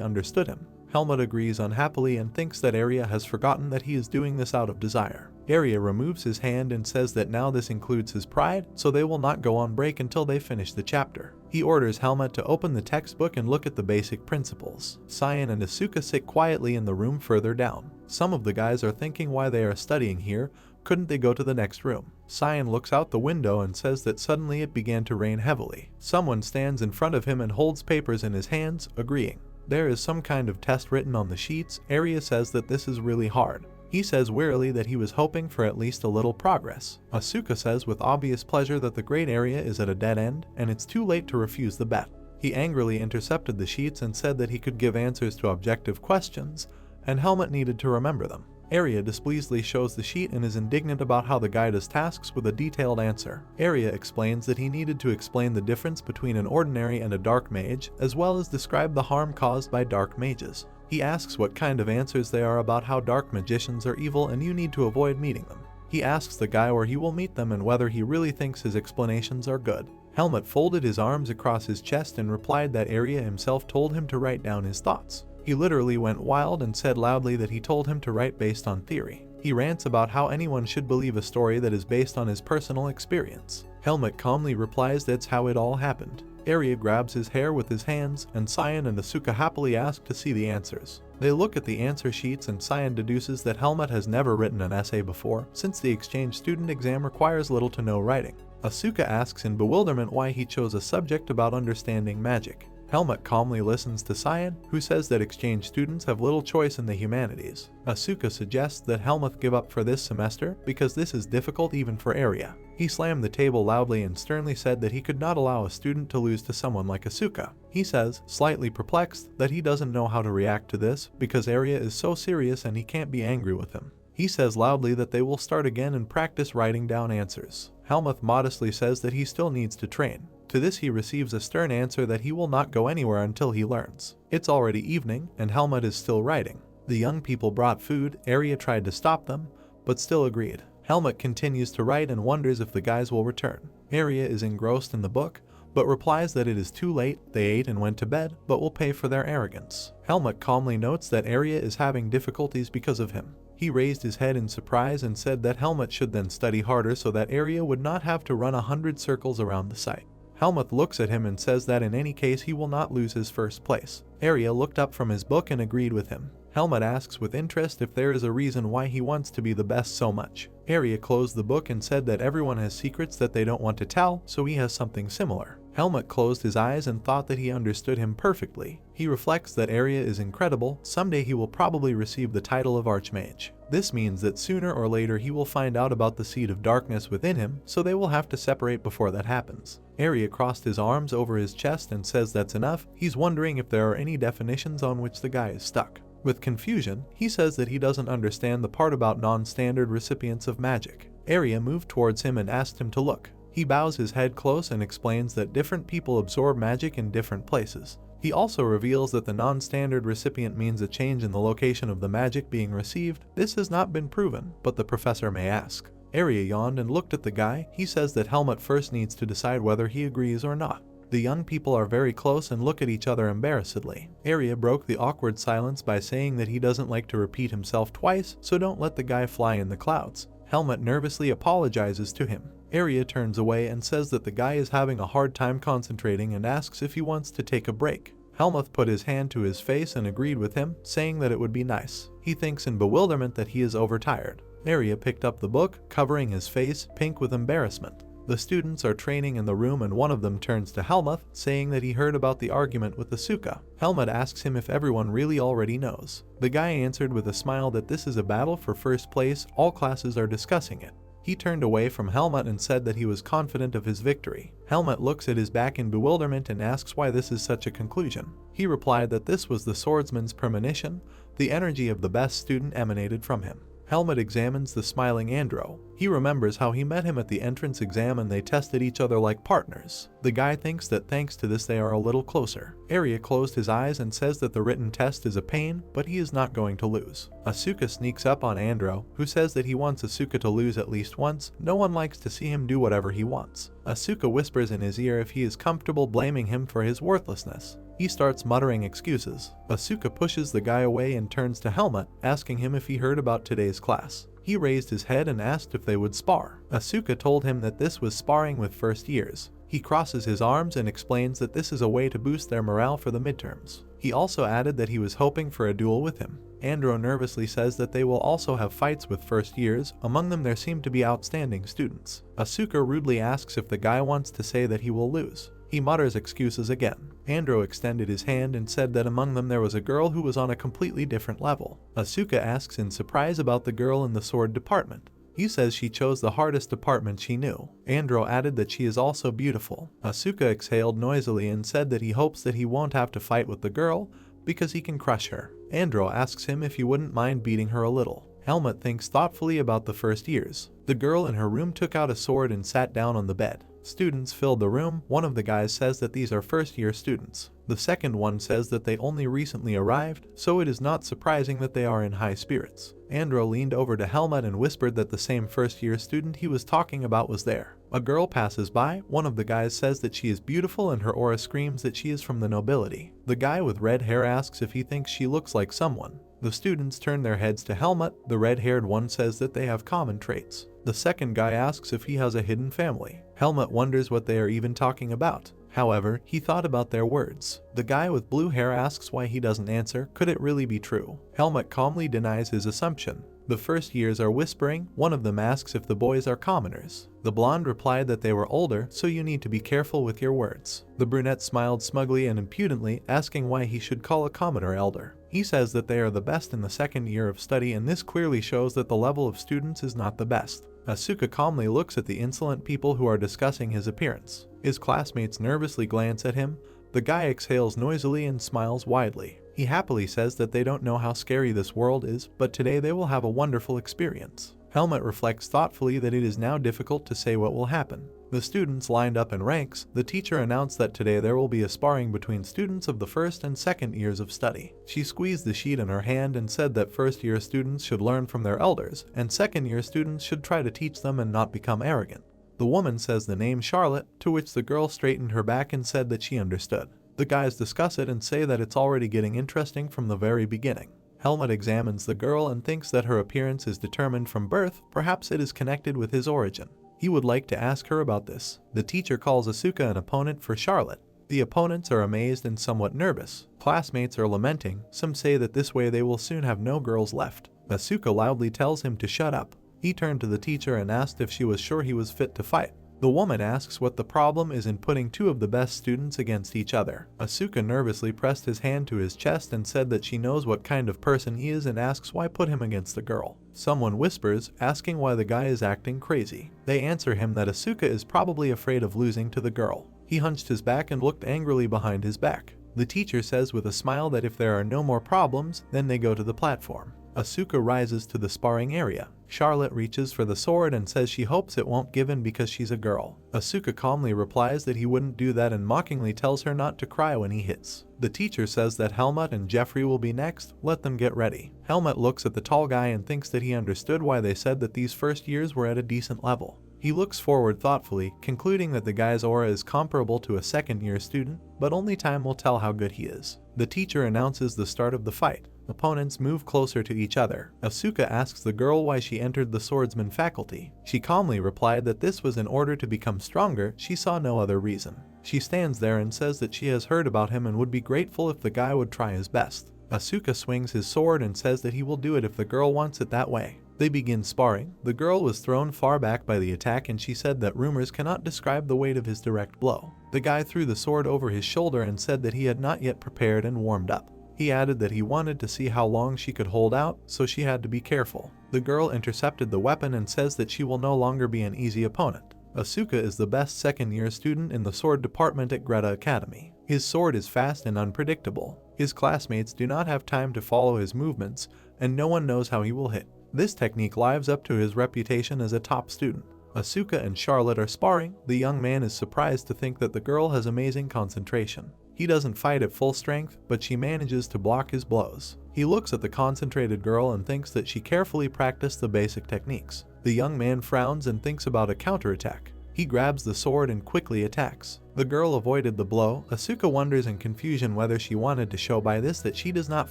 understood him. Helmut agrees unhappily and thinks that Arya has forgotten that he is doing this out of desire. Arya removes his hand and says that now this includes his pride, so they will not go on break until they finish the chapter. He orders Helmut to open the textbook and look at the basic principles. Cyan and Asuka sit quietly in the room further down. Some of the guys are thinking why they are studying here, couldn't they go to the next room? Cyan looks out the window and says that suddenly it began to rain heavily. Someone stands in front of him and holds papers in his hands, agreeing. There is some kind of test written on the sheets. Arya says that this is really hard. He says wearily that he was hoping for at least a little progress. Asuka says with obvious pleasure that the great Arya is at a dead end, and it's too late to refuse the bet. He angrily intercepted the sheets and said that he could give answers to objective questions, and Helmut needed to remember them. Arya displeasedly shows the sheet and is indignant about how the guy does tasks with a detailed answer. Arya explains that he needed to explain the difference between an ordinary and a dark mage, as well as describe the harm caused by dark mages. He asks what kind of answers they are about how dark magicians are evil and you need to avoid meeting them. He asks the guy where he will meet them and whether he really thinks his explanations are good. Helmut folded his arms across his chest and replied that Arya himself told him to write down his thoughts. He literally went wild and said loudly that he told him to write based on theory. He rants about how anyone should believe a story that is based on his personal experience. Helmut calmly replies that's how it all happened. Arya grabs his hair with his hands, and Cyan and Asuka happily ask to see the answers. They look at the answer sheets and Cyan deduces that Helmut has never written an essay before, since the exchange student exam requires little to no writing. Asuka asks in bewilderment why he chose a subject about understanding magic. Helmut calmly listens to Cyan, who says that exchange students have little choice in the humanities. Asuka suggests that Helmut give up for this semester because this is difficult even for Arya. He slammed the table loudly and sternly said that he could not allow a student to lose to someone like Asuka. He says, slightly perplexed, that he doesn't know how to react to this because Arya is so serious and he can't be angry with him. He says loudly that they will start again and practice writing down answers. Helmut modestly says that he still needs to train. To this he receives a stern answer that he will not go anywhere until he learns. It's already evening, and Helmut is still writing. The young people brought food. Arya tried to stop them, but still agreed. Helmut continues to write and wonders if the guys will return. Arya is engrossed in the book, but replies that it is too late, they ate and went to bed, but will pay for their arrogance. Helmut calmly notes that Arya is having difficulties because of him. He raised his head in surprise and said that Helmut should then study harder so that Arya would not have to run 100 circles around the site. Helmut looks at him and says that in any case he will not lose his first place. Arya looked up from his book and agreed with him. Helmut asks with interest if there is a reason why he wants to be the best so much. Arya closed the book and said that everyone has secrets that they don't want to tell, so he has something similar. Helmut closed his eyes and thought that he understood him perfectly. He reflects that Arya is incredible. Someday he will probably receive the title of Archmage. This means that sooner or later he will find out about the seed of darkness within him, so they will have to separate before that happens. Arya crossed his arms over his chest and says that's enough. He's wondering if there are any definitions on which the guy is stuck. With confusion, he says that he doesn't understand the part about non-standard recipients of magic. Arya moved towards him and asked him to look. He bows his head close and explains that different people absorb magic in different places. He also reveals that the non-standard recipient means a change in the location of the magic being received. This has not been proven, but the professor may ask. Arya yawned and looked at the guy. He says that Helmut first needs to decide whether he agrees or not. The young people are very close and look at each other embarrassedly. Arya broke the awkward silence by saying that he doesn't like to repeat himself twice, so don't let the guy fly in the clouds. Helmut nervously apologizes to him. Arya turns away and says that the guy is having a hard time concentrating and asks if he wants to take a break. Helmut put his hand to his face and agreed with him, saying that it would be nice. He thinks in bewilderment that he is overtired. Arya picked up the book, covering his face, pink with embarrassment. The students are training in the room and one of them turns to Helmut, saying that he heard about the argument with Asuka. Helmut asks him if everyone really already knows. The guy answered with a smile that this is a battle for first place, all classes are discussing it. He turned away from Helmut and said that he was confident of his victory. Helmut looks at his back in bewilderment and asks why this is such a conclusion. He replied that this was the swordsman's premonition, the energy of the best student emanated from him. Helmut examines the smiling Andro. He remembers how he met him at the entrance exam and they tested each other like partners. The guy thinks that thanks to this they are a little closer. Arya closed his eyes and says that the written test is a pain, but he is not going to lose. Asuka sneaks up on Andro, who says that he wants Asuka to lose at least once. No one likes to see him do whatever he wants. Asuka whispers in his ear if he is comfortable blaming him for his worthlessness. He starts muttering excuses. Asuka pushes the guy away and turns to Helmut, asking him if he heard about today's class. He raised his head and asked if they would spar. Asuka told him that this was sparring with first years. He crosses his arms and explains that this is a way to boost their morale for the midterms. He also added that he was hoping for a duel with him. Andro nervously says that they will also have fights with first years. Among them there seem to be outstanding students. Asuka rudely asks if the guy wants to say that he will lose. He mutters excuses again. Andro extended his hand and said that among them there was a girl who was on a completely different level. Asuka asks in surprise about the girl in the sword department. He says she chose the hardest department she knew. Andro added that she is also beautiful. Asuka exhaled noisily and said that he hopes that he won't have to fight with the girl because he can crush her. Andro asks him if he wouldn't mind beating her a little. Helmut thinks thoughtfully about the first years. The girl in her room took out a sword and sat down on the bed. Students filled the room. One of the guys says that these are first-year students. The second one says that they only recently arrived, so it is not surprising that they are in high spirits. Andro leaned over to Helmut and whispered that the same first-year student he was talking about was there. A girl passes by. One of the guys says that she is beautiful and her aura screams that she is from the nobility. The guy with red hair asks if he thinks she looks like someone. The students turn their heads to Helmut. The red-haired one says that they have common traits. The second guy asks if he has a hidden family. Helmut wonders what they are even talking about. However, he thought about their words. The guy with blue hair asks why he doesn't answer. Could it really be true? Helmut calmly denies his assumption. The first years are whispering. One of them asks if the boys are commoners. The blonde replied that they were older, so you need to be careful with your words. The brunette smiled smugly and impudently, asking why he should call a commoner elder. He says that they are the best in the second year of study, and this clearly shows that the level of students is not the best. Asuka calmly looks at the insolent people who are discussing his appearance. His classmates nervously glance at him. The guy exhales noisily and smiles widely. He happily says that they don't know how scary this world is, but today they will have a wonderful experience. Helmut reflects thoughtfully that it is now difficult to say what will happen. The students lined up in ranks. The teacher announced that today there will be a sparring between students of the first and second years of study. She squeezed the sheet in her hand and said that first-year students should learn from their elders, and second-year students should try to teach them and not become arrogant. The woman says the name Charlotte, to which the girl straightened her back and said that she understood. The guys discuss it and say that it's already getting interesting from the very beginning. Helmut examines the girl and thinks that her appearance is determined from birth. Perhaps it is connected with his origin. He would like to ask her about this. The teacher calls Asuka an opponent for Charlotte. The opponents are amazed and somewhat nervous. Classmates are lamenting. Some say that this way they will soon have no girls left. Asuka loudly tells him to shut up. He turned to the teacher and asked if she was sure he was fit to fight. The woman asks what the problem is in putting two of the best students against each other. Asuka nervously pressed his hand to his chest and said that she knows what kind of person he is and asks why put him against the girl. Someone whispers, asking why the guy is acting crazy. They answer him that Asuka is probably afraid of losing to the girl. He hunched his back and looked angrily behind his back. The teacher says with a smile that if there are no more problems, then they go to the platform. Asuka rises to the sparring area. Charlotte reaches for the sword and says she hopes it won't give in because she's a girl. Asuka calmly replies that he wouldn't do that and mockingly tells her not to cry when he hits. The teacher says that Helmut and Jeffrey will be next. Let them get ready. Helmut looks at the tall guy and thinks that he understood why they said that these first years were at a decent level. He looks forward thoughtfully, concluding that the guy's aura is comparable to a second-year student, but only time will tell how good he is. The teacher announces the start of the fight. Opponents move closer to each other. Asuka asks the girl why she entered the swordsman faculty. She calmly replied that this was in order to become stronger. She saw no other reason. She stands there and says that she has heard about him and would be grateful if the guy would try his best. Asuka swings his sword and says that he will do it if the girl wants it that way. They begin sparring. The girl was thrown far back by the attack and she said that rumors cannot describe the weight of his direct blow. The guy threw the sword over his shoulder and said that he had not yet prepared and warmed up. He added that he wanted to see how long she could hold out, so she had to be careful. The girl intercepted the weapon and says that she will no longer be an easy opponent. Asuka is the best second-year student in the sword department at Greta Academy. His sword is fast and unpredictable. His classmates do not have time to follow his movements, and no one knows how he will hit. This technique lives up to his reputation as a top student. Asuka and Charlotte are sparring. The young man is surprised to think that the girl has amazing concentration. He doesn't fight at full strength, but she manages to block his blows. He looks at the concentrated girl and thinks that she carefully practiced the basic techniques. The young man frowns and thinks about a counterattack. He grabs the sword and quickly attacks. The girl avoided the blow. Asuka wonders in confusion whether she wanted to show by this that she does not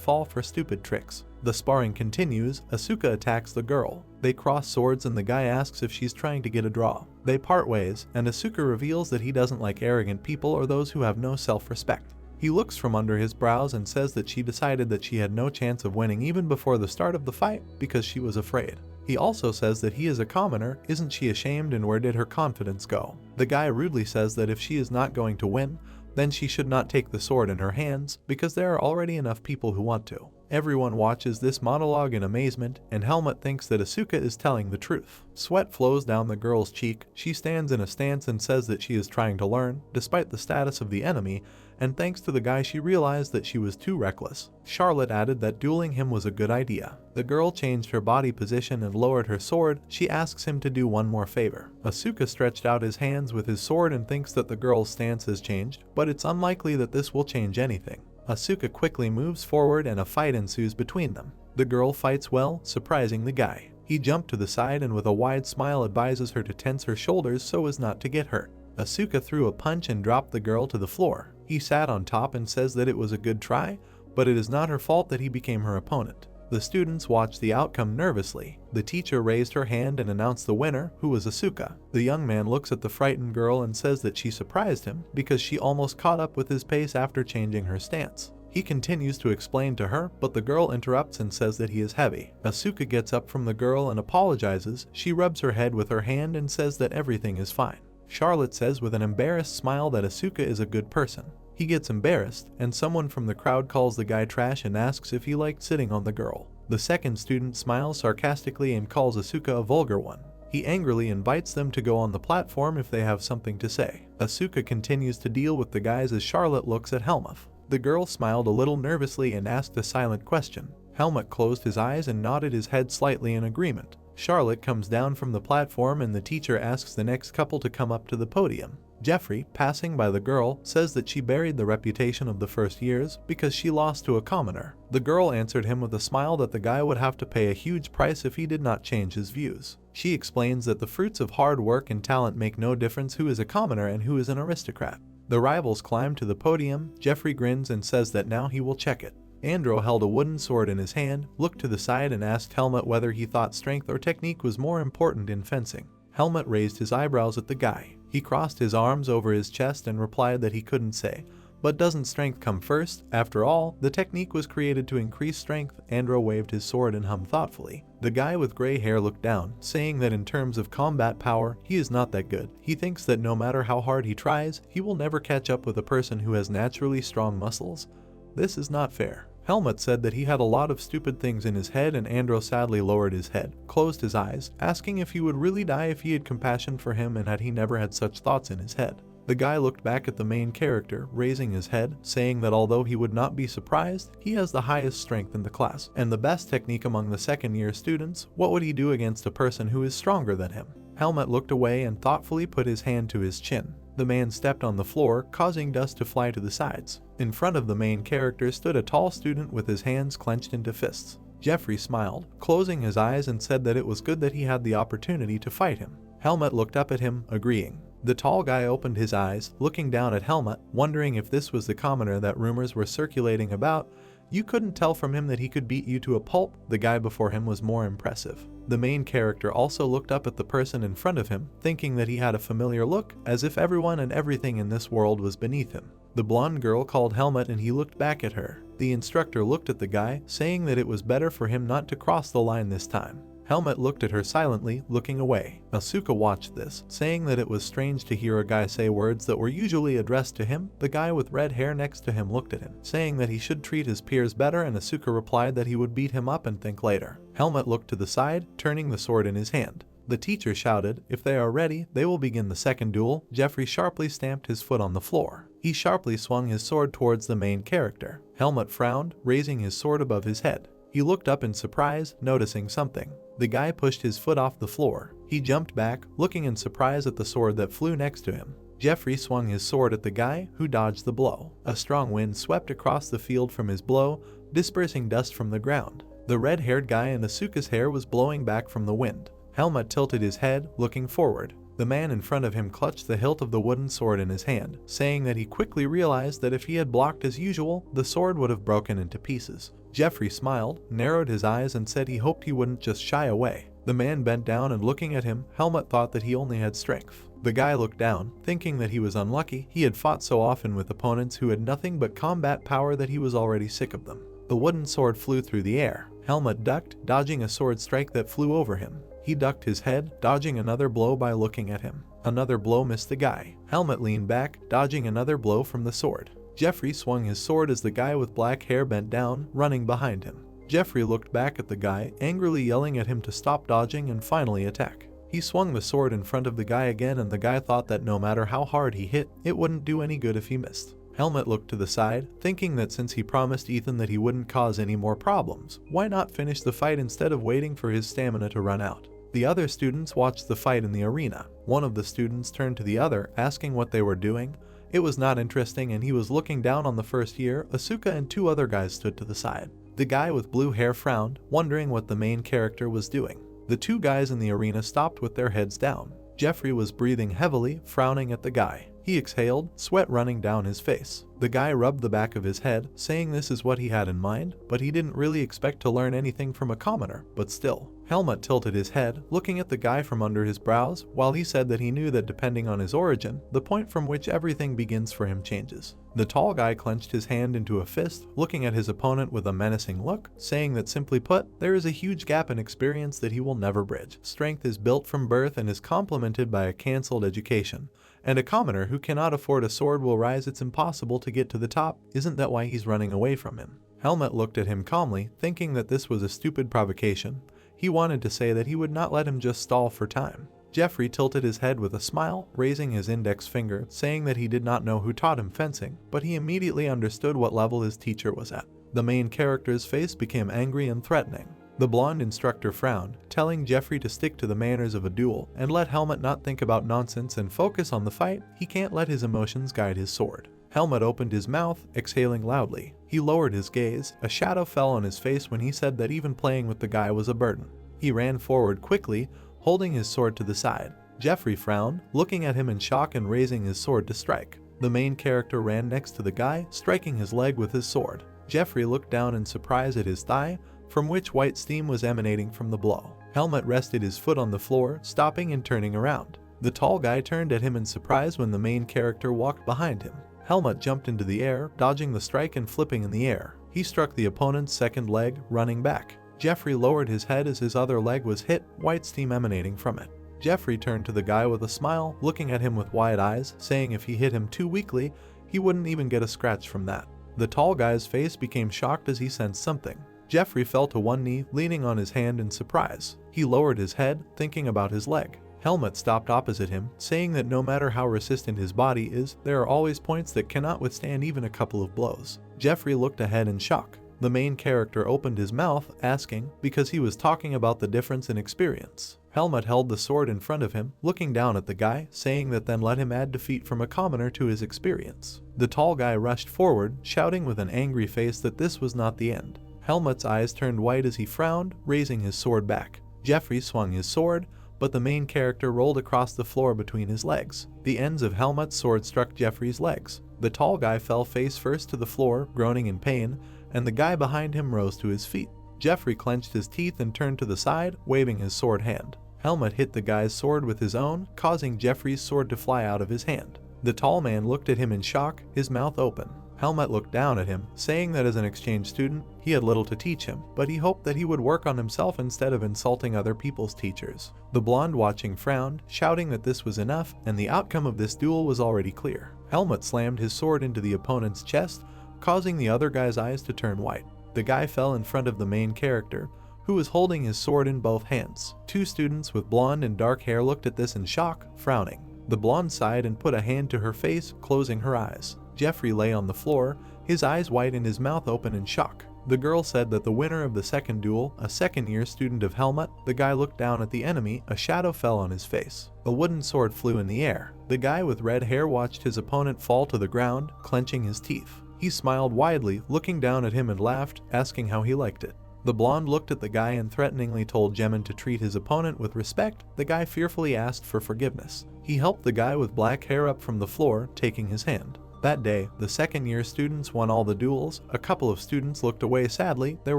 fall for stupid tricks. The sparring continues. Asuka attacks the girl. They cross swords and the guy asks if she's trying to get a draw. They part ways, and Asuka reveals that he doesn't like arrogant people or those who have no self-respect. He looks from under his brows and says that she decided that she had no chance of winning even before the start of the fight because she was afraid. He also says that he is a commoner. Isn't she ashamed, and where did her confidence go? The guy rudely says that if she is not going to win, then she should not take the sword in her hands because there are already enough people who want to. Everyone watches this monologue in amazement, and Helmut thinks that Asuka is telling the truth. Sweat flows down the girl's cheek. She stands in a stance and says that she is trying to learn, despite the status of the enemy, and thanks to the guy she realized that she was too reckless. Charlotte added that dueling him was a good idea. The girl changed her body position and lowered her sword. She asks him to do one more favor. Asuka stretched out his hands with his sword and thinks that the girl's stance has changed, but it's unlikely that this will change anything. Asuka quickly moves forward and a fight ensues between them. The girl fights well, surprising the guy. He jumped to the side and with a wide smile advises her to tense her shoulders so as not to get hurt. Asuka threw a punch and dropped the girl to the floor. He sat on top and says that it was a good try, but it is not her fault that he became her opponent. The students watched the outcome nervously. The teacher raised her hand and announced the winner, who was Asuka. The young man looks at the frightened girl and says that she surprised him because she almost caught up with his pace after changing her stance. He continues to explain to her, but the girl interrupts and says that he is heavy. Asuka gets up from the girl and apologizes. She rubs her head with her hand and says that everything is fine. Charlotte says with an embarrassed smile that Asuka is a good person. He gets embarrassed, and someone from the crowd calls the guy trash and asks if he liked sitting on the girl. The second student smiles sarcastically and calls Asuka a vulgar one. He angrily invites them to go on the platform if they have something to say. Asuka continues to deal with the guys as Charlotte looks at Helmut. The girl smiled a little nervously and asked a silent question. Helmut closed his eyes and nodded his head slightly in agreement. Charlotte comes down from the platform and the teacher asks the next couple to come up to the podium. Jeffrey, passing by the girl, says that she buried the reputation of the first years because she lost to a commoner. The girl answered him with a smile that the guy would have to pay a huge price if he did not change his views. She explains that the fruits of hard work and talent make no difference who is a commoner and who is an aristocrat. The rivals climb to the podium. Jeffrey grins and says that now he will check it. Andrew held a wooden sword in his hand, looked to the side and asked Helmut whether he thought strength or technique was more important in fencing. Helmut raised his eyebrows at the guy. He crossed his arms over his chest and replied that he couldn't say. But doesn't strength come first? After all, the technique was created to increase strength. Andrew waved his sword and hummed thoughtfully. The guy with gray hair looked down, saying that in terms of combat power, he is not that good. He thinks that no matter how hard he tries, he will never catch up with a person who has naturally strong muscles. This is not fair. Helmut said that he had a lot of stupid things in his head, and Andrew sadly lowered his head, closed his eyes, asking if he would really die if he had compassion for him and had he never had such thoughts in his head. The guy looked back at the main character, raising his head, saying that although he would not be surprised, he has the highest strength in the class and the best technique among the second-year students. What would he do against a person who is stronger than him? Helmut looked away and thoughtfully put his hand to his chin. The man stepped on the floor, causing dust to fly to the sides. In front of the main character stood a tall student with his hands clenched into fists. Jeffrey smiled, closing his eyes, and said that it was good that he had the opportunity to fight him. Helmut looked up at him, agreeing. The tall guy opened his eyes, looking down at Helmut, wondering if this was the commoner that rumors were circulating about. You couldn't tell from him that he could beat you to a pulp. The guy before him was more impressive. The main character also looked up at the person in front of him, thinking that he had a familiar look, as if everyone and everything in this world was beneath him. The blonde girl called Helmut and he looked back at her. The instructor looked at the guy, saying that it was better for him not to cross the line this time. Helmut looked at her silently, looking away. Asuka watched this, saying that it was strange to hear a guy say words that were usually addressed to him. The guy with red hair next to him looked at him, saying that he should treat his peers better, and Asuka replied that he would beat him up and think later. Helmut looked to the side, turning the sword in his hand. The teacher shouted, "If they are ready, they will begin the second duel." Jeffrey sharply stamped his foot on the floor. He sharply swung his sword towards the main character. Helmut frowned, raising his sword above his head. He looked up in surprise, noticing something. The guy pushed his foot off the floor. He jumped back, looking in surprise at the sword that flew next to him. Jeffrey swung his sword at the guy, who dodged the blow. A strong wind swept across the field from his blow, dispersing dust from the ground. The red-haired guy in Asuka's hair was blowing back from the wind. Helmut tilted his head, looking forward. The man in front of him clutched the hilt of the wooden sword in his hand, saying that he quickly realized that if he had blocked as usual, the sword would have broken into pieces. Jeffrey smiled, narrowed his eyes, and said he hoped he wouldn't just shy away. The man bent down, and looking at him, Helmut thought that he only had strength. The guy looked down, thinking that he was unlucky. He had fought so often with opponents who had nothing but combat power that he was already sick of them. The wooden sword flew through the air. Helmut ducked, dodging a sword strike that flew over him. He ducked his head, dodging another blow by looking at him. Another blow missed the guy. Helmut leaned back, dodging another blow from the sword. Jeffrey swung his sword as the guy with black hair bent down, running behind him. Jeffrey looked back at the guy, angrily yelling at him to stop dodging and finally attack. He swung the sword in front of the guy again, and the guy thought that no matter how hard he hit, it wouldn't do any good if he missed. Helmut looked to the side, thinking that since he promised Ethan that he wouldn't cause any more problems, why not finish the fight instead of waiting for his stamina to run out? The other students watched the fight in the arena. One of the students turned to the other, asking what they were doing. It was not interesting, and he was looking down on the first year. Asuka and two other guys stood to the side. The guy with blue hair frowned, wondering what the main character was doing. The two guys in the arena stopped with their heads down. Jeffrey was breathing heavily, frowning at the guy. He exhaled, sweat running down his face. The guy rubbed the back of his head, saying this is what he had in mind, but he didn't really expect to learn anything from a commoner, but still. Helmut tilted his head, looking at the guy from under his brows, while he said that he knew that depending on his origin, the point from which everything begins for him changes. The tall guy clenched his hand into a fist, looking at his opponent with a menacing look, saying that simply put, there is a huge gap in experience that he will never bridge. Strength is built from birth and is complemented by a cancelled education. And a commoner who cannot afford a sword will rise. It's impossible to get to the top. Isn't that why he's running away from him? Helmut looked at him calmly, thinking that this was a stupid provocation. He wanted to say that he would not let him just stall for time. Jeffrey tilted his head with a smile, raising his index finger, saying that he did not know who taught him fencing, but he immediately understood what level his teacher was at. The main character's face became angry and threatening. The blonde instructor frowned, telling Jeffrey to stick to the manners of a duel and let Helmut not think about nonsense and focus on the fight. He can't let his emotions guide his sword. Helmut opened his mouth, exhaling loudly. He lowered his gaze. A shadow fell on his face when he said that even playing with the guy was a burden. He ran forward quickly, holding his sword to the side. Jeffrey frowned, looking at him in shock and raising his sword to strike. The main character ran next to the guy, striking his leg with his sword. Jeffrey looked down in surprise at his thigh, from which white steam was emanating from the blow. Helmut rested his foot on the floor, stopping and turning around. The tall guy turned at him in surprise when the main character walked behind him. Helmut jumped into the air, dodging the strike and flipping in the air. He struck the opponent's second leg, running back. Jeffrey lowered his head as his other leg was hit, white steam emanating from it. Jeffrey turned to the guy with a smile, looking at him with wide eyes, saying if he hit him too weakly, he wouldn't even get a scratch from that. The tall guy's face became shocked as he sensed something. Jeffrey fell to one knee, leaning on his hand in surprise. He lowered his head, thinking about his leg. Helmut stopped opposite him, saying that no matter how resistant his body is, there are always points that cannot withstand even a couple of blows. Jeffrey looked ahead in shock. The main character opened his mouth, asking, because he was talking about the difference in experience. Helmut held the sword in front of him, looking down at the guy, saying that then let him add defeat from a commoner to his experience. The tall guy rushed forward, shouting with an angry face that this was not the end. Helmut's eyes turned white as he frowned, raising his sword back. Jeffrey swung his sword, but the main character rolled across the floor between his legs. The ends of Helmut's sword struck Jeffrey's legs. The tall guy fell face first to the floor, groaning in pain, and the guy behind him rose to his feet. Jeffrey clenched his teeth and turned to the side, waving his sword hand. Helmut hit the guy's sword with his own, causing Jeffrey's sword to fly out of his hand. The tall man looked at him in shock, his mouth open. Helmut looked down at him, saying that as an exchange student, he had little to teach him, but he hoped that he would work on himself instead of insulting other people's teachers. The blonde watching frowned, shouting that this was enough, and the outcome of this duel was already clear. Helmut slammed his sword into the opponent's chest, causing the other guy's eyes to turn white. The guy fell in front of the main character, who was holding his sword in both hands. Two students with blonde and dark hair looked at this in shock, frowning. The blonde sighed and put a hand to her face, closing her eyes. Jeffrey lay on the floor, his eyes wide and his mouth open in shock. The girl said that the winner of the second duel, a second-year student of Helmut, the guy looked down at the enemy, a shadow fell on his face. A wooden sword flew in the air. The guy with red hair watched his opponent fall to the ground, clenching his teeth. He smiled widely, looking down at him and laughed, asking how he liked it. The blonde looked at the guy and threateningly told Jemin to treat his opponent with respect. The guy fearfully asked for forgiveness. He helped the guy with black hair up from the floor, taking his hand. That day, the second-year students won all the duels. A couple of students looked away sadly. There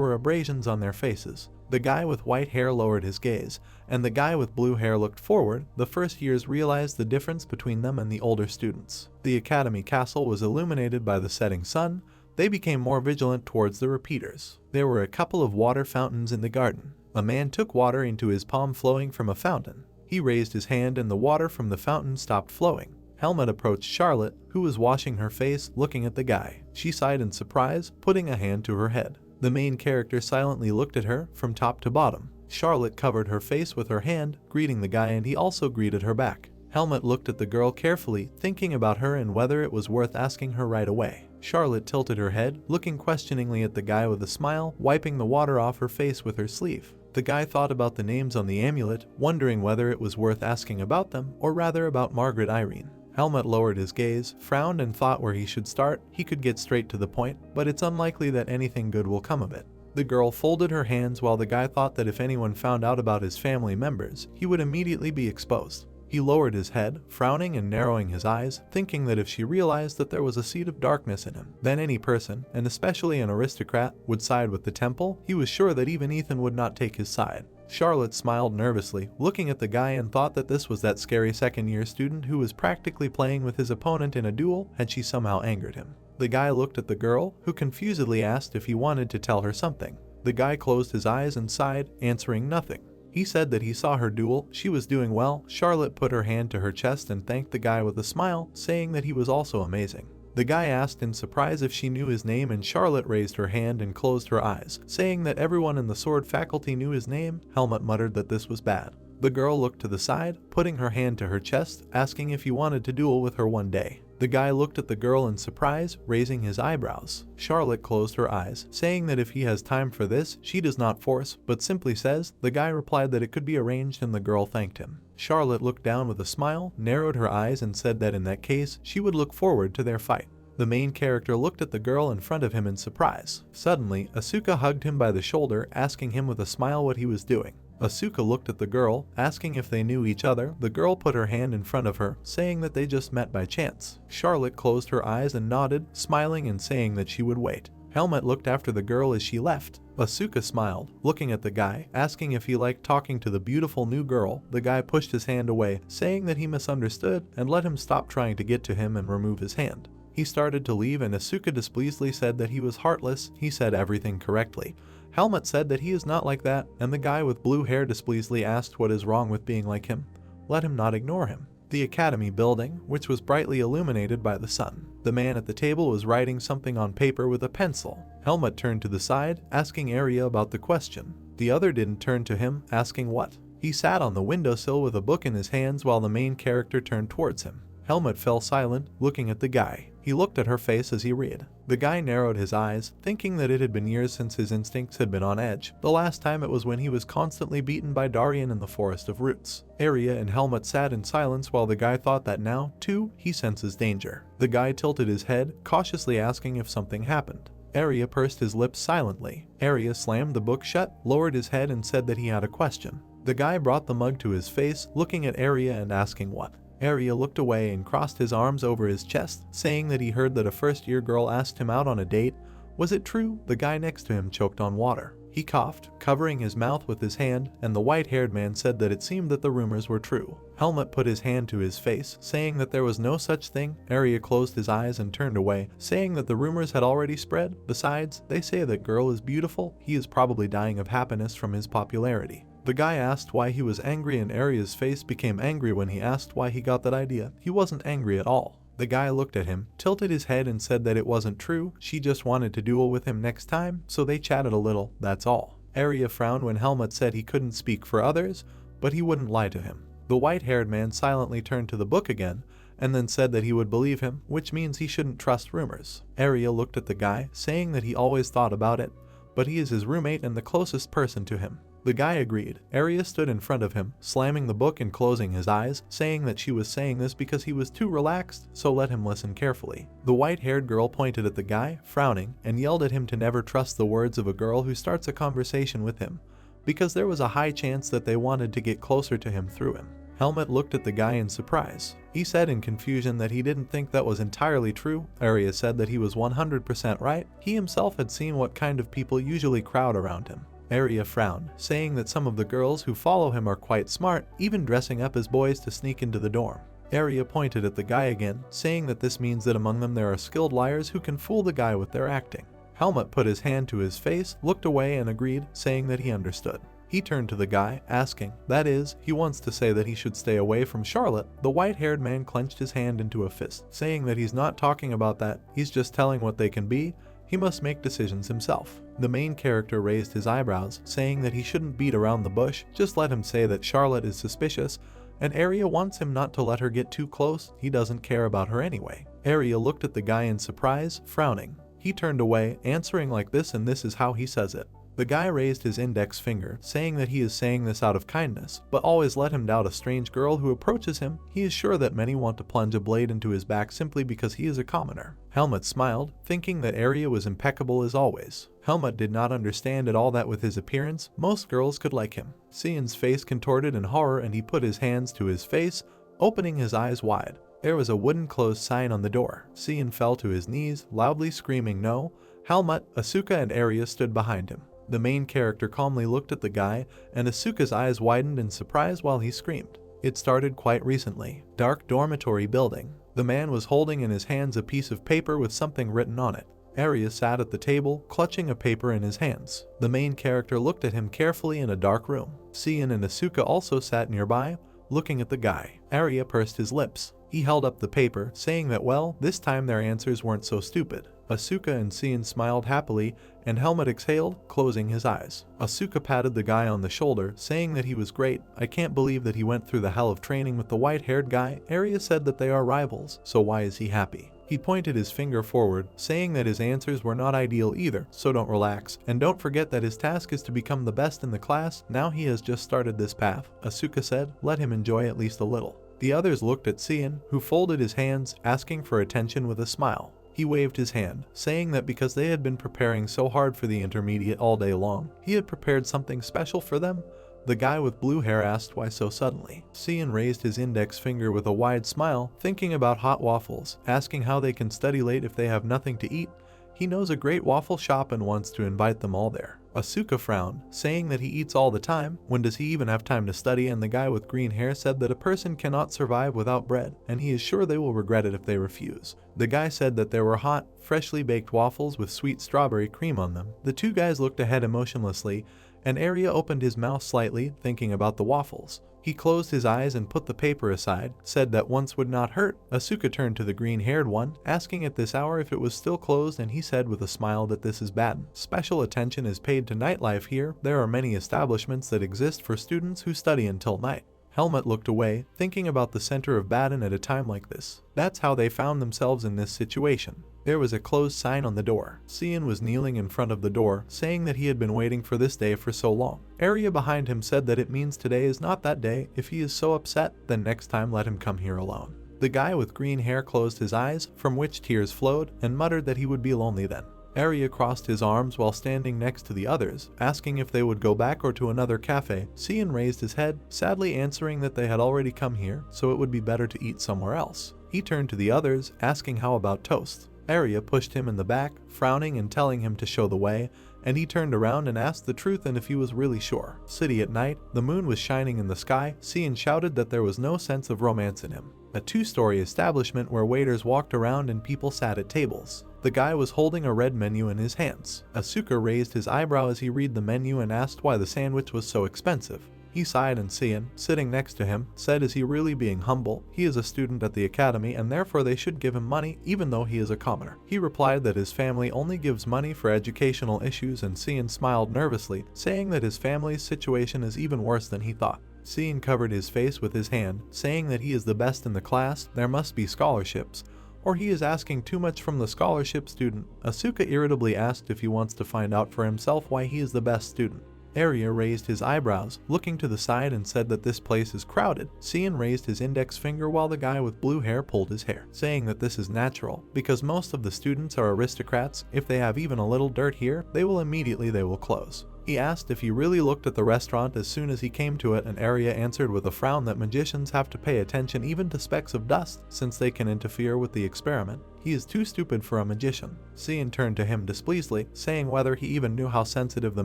were abrasions on their faces. The guy with white hair lowered his gaze, and the guy with blue hair looked forward. The first years realized the difference between them and the older students. The academy castle was illuminated by the setting sun. They became more vigilant towards the repeaters. There were a couple of water fountains in the garden. A man took water into his palm flowing from a fountain. He raised his hand and the water from the fountain stopped flowing. Helmut approached Charlotte, who was washing her face, looking at the guy. She sighed in surprise, putting a hand to her head. The main character silently looked at her from top to bottom. Charlotte covered her face with her hand, greeting the guy, and he also greeted her back. Helmut looked at the girl carefully, thinking about her and whether it was worth asking her right away. Charlotte tilted her head, looking questioningly at the guy with a smile, wiping the water off her face with her sleeve. The guy thought about the names on the amulet, wondering whether it was worth asking about them, or rather about Margaret Irene. Helmut lowered his gaze, frowned, and thought where he should start. He could get straight to the point, but it's unlikely that anything good will come of it. The girl folded her hands while the guy thought that if anyone found out about his family members, he would immediately be exposed. He lowered his head, frowning and narrowing his eyes, thinking that if she realized that there was a seed of darkness in him, then any person, and especially an aristocrat, would side with the temple. He was sure that even Ethan would not take his side. Charlotte smiled nervously, looking at the guy, and thought that this was that scary second-year student who was practically playing with his opponent in a duel. Had she somehow angered him? The guy looked at the girl, who confusedly asked if he wanted to tell her something. The guy closed his eyes and sighed, answering nothing. He said that he saw her duel. She was doing well. Charlotte put her hand to her chest and thanked the guy with a smile, saying that he was also amazing. The guy asked in surprise if she knew his name, and Charlotte raised her hand and closed her eyes, saying that everyone in the sword faculty knew his name. Helmut muttered that this was bad. The girl looked to the side, putting her hand to her chest, asking if he wanted to duel with her one day. The guy looked at the girl in surprise, raising his eyebrows. Charlotte closed her eyes, saying that if he has time for this, she does not force, but simply says. The guy replied that it could be arranged, and the girl thanked him. Charlotte looked down with a smile, narrowed her eyes, and said that in that case, she would look forward to their fight. The main character looked at the girl in front of him in surprise. Suddenly, Asuka hugged him by the shoulder, asking him with a smile what he was doing. Asuka looked at the girl, asking if they knew each other. The girl put her hand in front of her, saying that they just met by chance. Charlotte closed her eyes and nodded, smiling and saying that she would wait. Helmut looked after the girl as she left. Asuka smiled, looking at the guy, asking if he liked talking to the beautiful new girl. The guy pushed his hand away, saying that he misunderstood, and let him stop trying to get to him and remove his hand. He started to leave, and Asuka displeasedly said that he was heartless. He said everything correctly. Helmut said that he is not like that, and the guy with blue hair displeasedly asked what is wrong with being like him. Let him not ignore him. The academy building, which was brightly illuminated by the sun. The man at the table was writing something on paper with a pencil. Helmut turned to the side, asking Arya about the question. The other didn't turn to him, asking what. He sat on the windowsill with a book in his hands while the main character turned towards him. Helmut fell silent, looking at the guy. He looked at her face as he read. The guy narrowed his eyes, thinking that it had been years since his instincts had been on edge. The last time it was when he was constantly beaten by Darian in the Forest of Roots. Arya and Helmut sat in silence while the guy thought that now, too, he senses danger. The guy tilted his head, cautiously asking if something happened. Arya pursed his lips silently. Arya slammed the book shut, lowered his head, and said that he had a question. The guy brought the mug to his face, looking at Arya and asking what. Arya looked away and crossed his arms over his chest, saying that he heard that a first-year girl asked him out on a date. Was it true? The guy next to him choked on water. He coughed, covering his mouth with his hand, and the white-haired man said that it seemed that the rumors were true. Helmut put his hand to his face, saying that there was no such thing. Arya closed his eyes and turned away, saying that the rumors had already spread. Besides, they say that girl is beautiful. He is probably dying of happiness from his popularity. The guy asked why he was angry, and Arya's face became angry when he asked why he got that idea. He wasn't angry at all. The guy looked at him, tilted his head, and said that it wasn't true. She just wanted to duel with him next time, so they chatted a little, that's all. Arya frowned when Helmut said he couldn't speak for others, but he wouldn't lie to him. The white-haired man silently turned to the book again, and then said that he would believe him, which means he shouldn't trust rumors. Arya looked at the guy, saying that he always thought about it. but he is his roommate and the closest person to him. The guy agreed. Arya stood in front of him, slamming the book and closing his eyes, saying that she was saying this because he was too relaxed, so let him listen carefully. The white-haired girl pointed at the guy, frowning, and yelled at him to never trust the words of a girl who starts a conversation with him, because there was a high chance that they wanted to get closer to him through him. Helmut looked at the guy in surprise. He said in confusion that he didn't think that was entirely true. Arya said that he was 100% right. He himself had seen what kind of people usually crowd around him. Arya frowned, saying that some of the girls who follow him are quite smart, even dressing up as boys to sneak into the dorm. Arya pointed at the guy again, saying that this means that among them there are skilled liars who can fool the guy with their acting. Helmut put his hand to his face, looked away and agreed, saying that he understood. He turned to the guy, asking, that is, he wants to say that he should stay away from Charlotte. The white-haired man clenched his hand into a fist, saying that he's not talking about that, he's just telling what they can be. He must make decisions himself. The main character raised his eyebrows, saying that he shouldn't beat around the bush, just let him say that Charlotte is suspicious, and Arya wants him not to let her get too close, he doesn't care about her anyway. Arya looked at the guy in surprise, frowning. He turned away, answering like this, and this is how he says it. The guy raised his index finger, saying that he is saying this out of kindness, but always let him doubt a strange girl who approaches him. He is sure that many want to plunge a blade into his back simply because he is a commoner. Helmut smiled, thinking that Arya was impeccable as always. Helmut did not understand at all that with his appearance, most girls could like him. Sion's face contorted in horror and he put his hands to his face, opening his eyes wide. There was a wooden closed sign on the door. Sion fell to his knees, loudly screaming no. Helmut, Asuka and Arya stood behind him. The main character calmly looked at the guy, and Asuka's eyes widened in surprise while he screamed. It started quite recently. Dark dormitory building. The man was holding in his hands a piece of paper with something written on it. Arya sat at the table, clutching a paper in his hands. The main character looked at him carefully in a dark room. Sion and Asuka also sat nearby, looking at the guy. Arya pursed his lips. He held up the paper, saying that well, this time their answers weren't so stupid. Asuka and Sion smiled happily, and Helmut exhaled, closing his eyes. Asuka patted the guy on the shoulder, saying that he was great. I can't believe that he went through the hell of training with the white-haired guy. Arya said that they are rivals, so why is he happy? He pointed his finger forward, saying that his answers were not ideal either, so don't relax, and don't forget that his task is to become the best in the class. Now he has just started this path. Asuka said, let him enjoy at least a little. The others looked at Sion, who folded his hands, asking for attention with a smile. He waved his hand, saying that because they had been preparing so hard for the intermediate all day long, he had prepared something special for them. The guy with blue hair asked why so suddenly. Sion raised his index finger with a wide smile, thinking about hot waffles, asking how they can study late if they have nothing to eat. He knows a great waffle shop and wants to invite them all there. Asuka frowned, saying that he eats all the time. When does he even have time to study? And the guy with green hair said that a person cannot survive without bread, and he is sure they will regret it if they refuse. The guy said that there were hot, freshly baked waffles with sweet strawberry cream on them. The two guys looked ahead emotionlessly, and Arya opened his mouth slightly, thinking about the waffles. He closed his eyes and put the paper aside, said that once would not hurt. Asuka turned to the green-haired one, asking at this hour if it was still closed, and he said with a smile that this is bad. Special attention is paid to nightlife here. There are many establishments that exist for students who study until night. Helmut looked away, thinking about the center of Baden at a time like this. That's how they found themselves in this situation. There was a closed sign on the door. Sion was kneeling in front of the door, saying that he had been waiting for this day for so long. Arya behind him said that it means today is not that day. If he is so upset, then next time let him come here alone. The guy with green hair closed his eyes, from which tears flowed, and muttered that he would be lonely then. Arya crossed his arms while standing next to the others, asking if they would go back or to another cafe. Sion raised his head, sadly answering that they had already come here, so it would be better to eat somewhere else. He turned to the others, asking how about toast. Arya pushed him in the back, frowning and telling him to show the way, and he turned around and asked the truth and if he was really sure. City at night, the moon was shining in the sky. Sion shouted that there was no sense of romance in him. A two-story establishment where waiters walked around and people sat at tables. The guy was holding a red menu in his hands. Asuka raised his eyebrow as he read the menu and asked why the sandwich was so expensive. He sighed, and Sion, sitting next to him, said, is he really being humble? He is a student at the academy and therefore they should give him money even though he is a commoner. He replied that his family only gives money for educational issues, and Sion smiled nervously, saying that his family's situation is even worse than he thought. Sion covered his face with his hand, saying that he is the best in the class. There must be scholarships. or he is asking too much from the scholarship student. Asuka irritably asked if he wants to find out for himself why he is the best student. Arya raised his eyebrows, looking to the side, and said that this place is crowded. Cian raised his index finger while the guy with blue hair pulled his hair, saying that this is natural, because most of the students are aristocrats. If they have even a little dirt here, they will close. He asked if he really looked at the restaurant as soon as he came to it, and Arya answered with a frown that magicians have to pay attention even to specks of dust, since they can interfere with the experiment. He is too stupid for a magician. Cian turned to him displeasedly, saying whether he even knew how sensitive the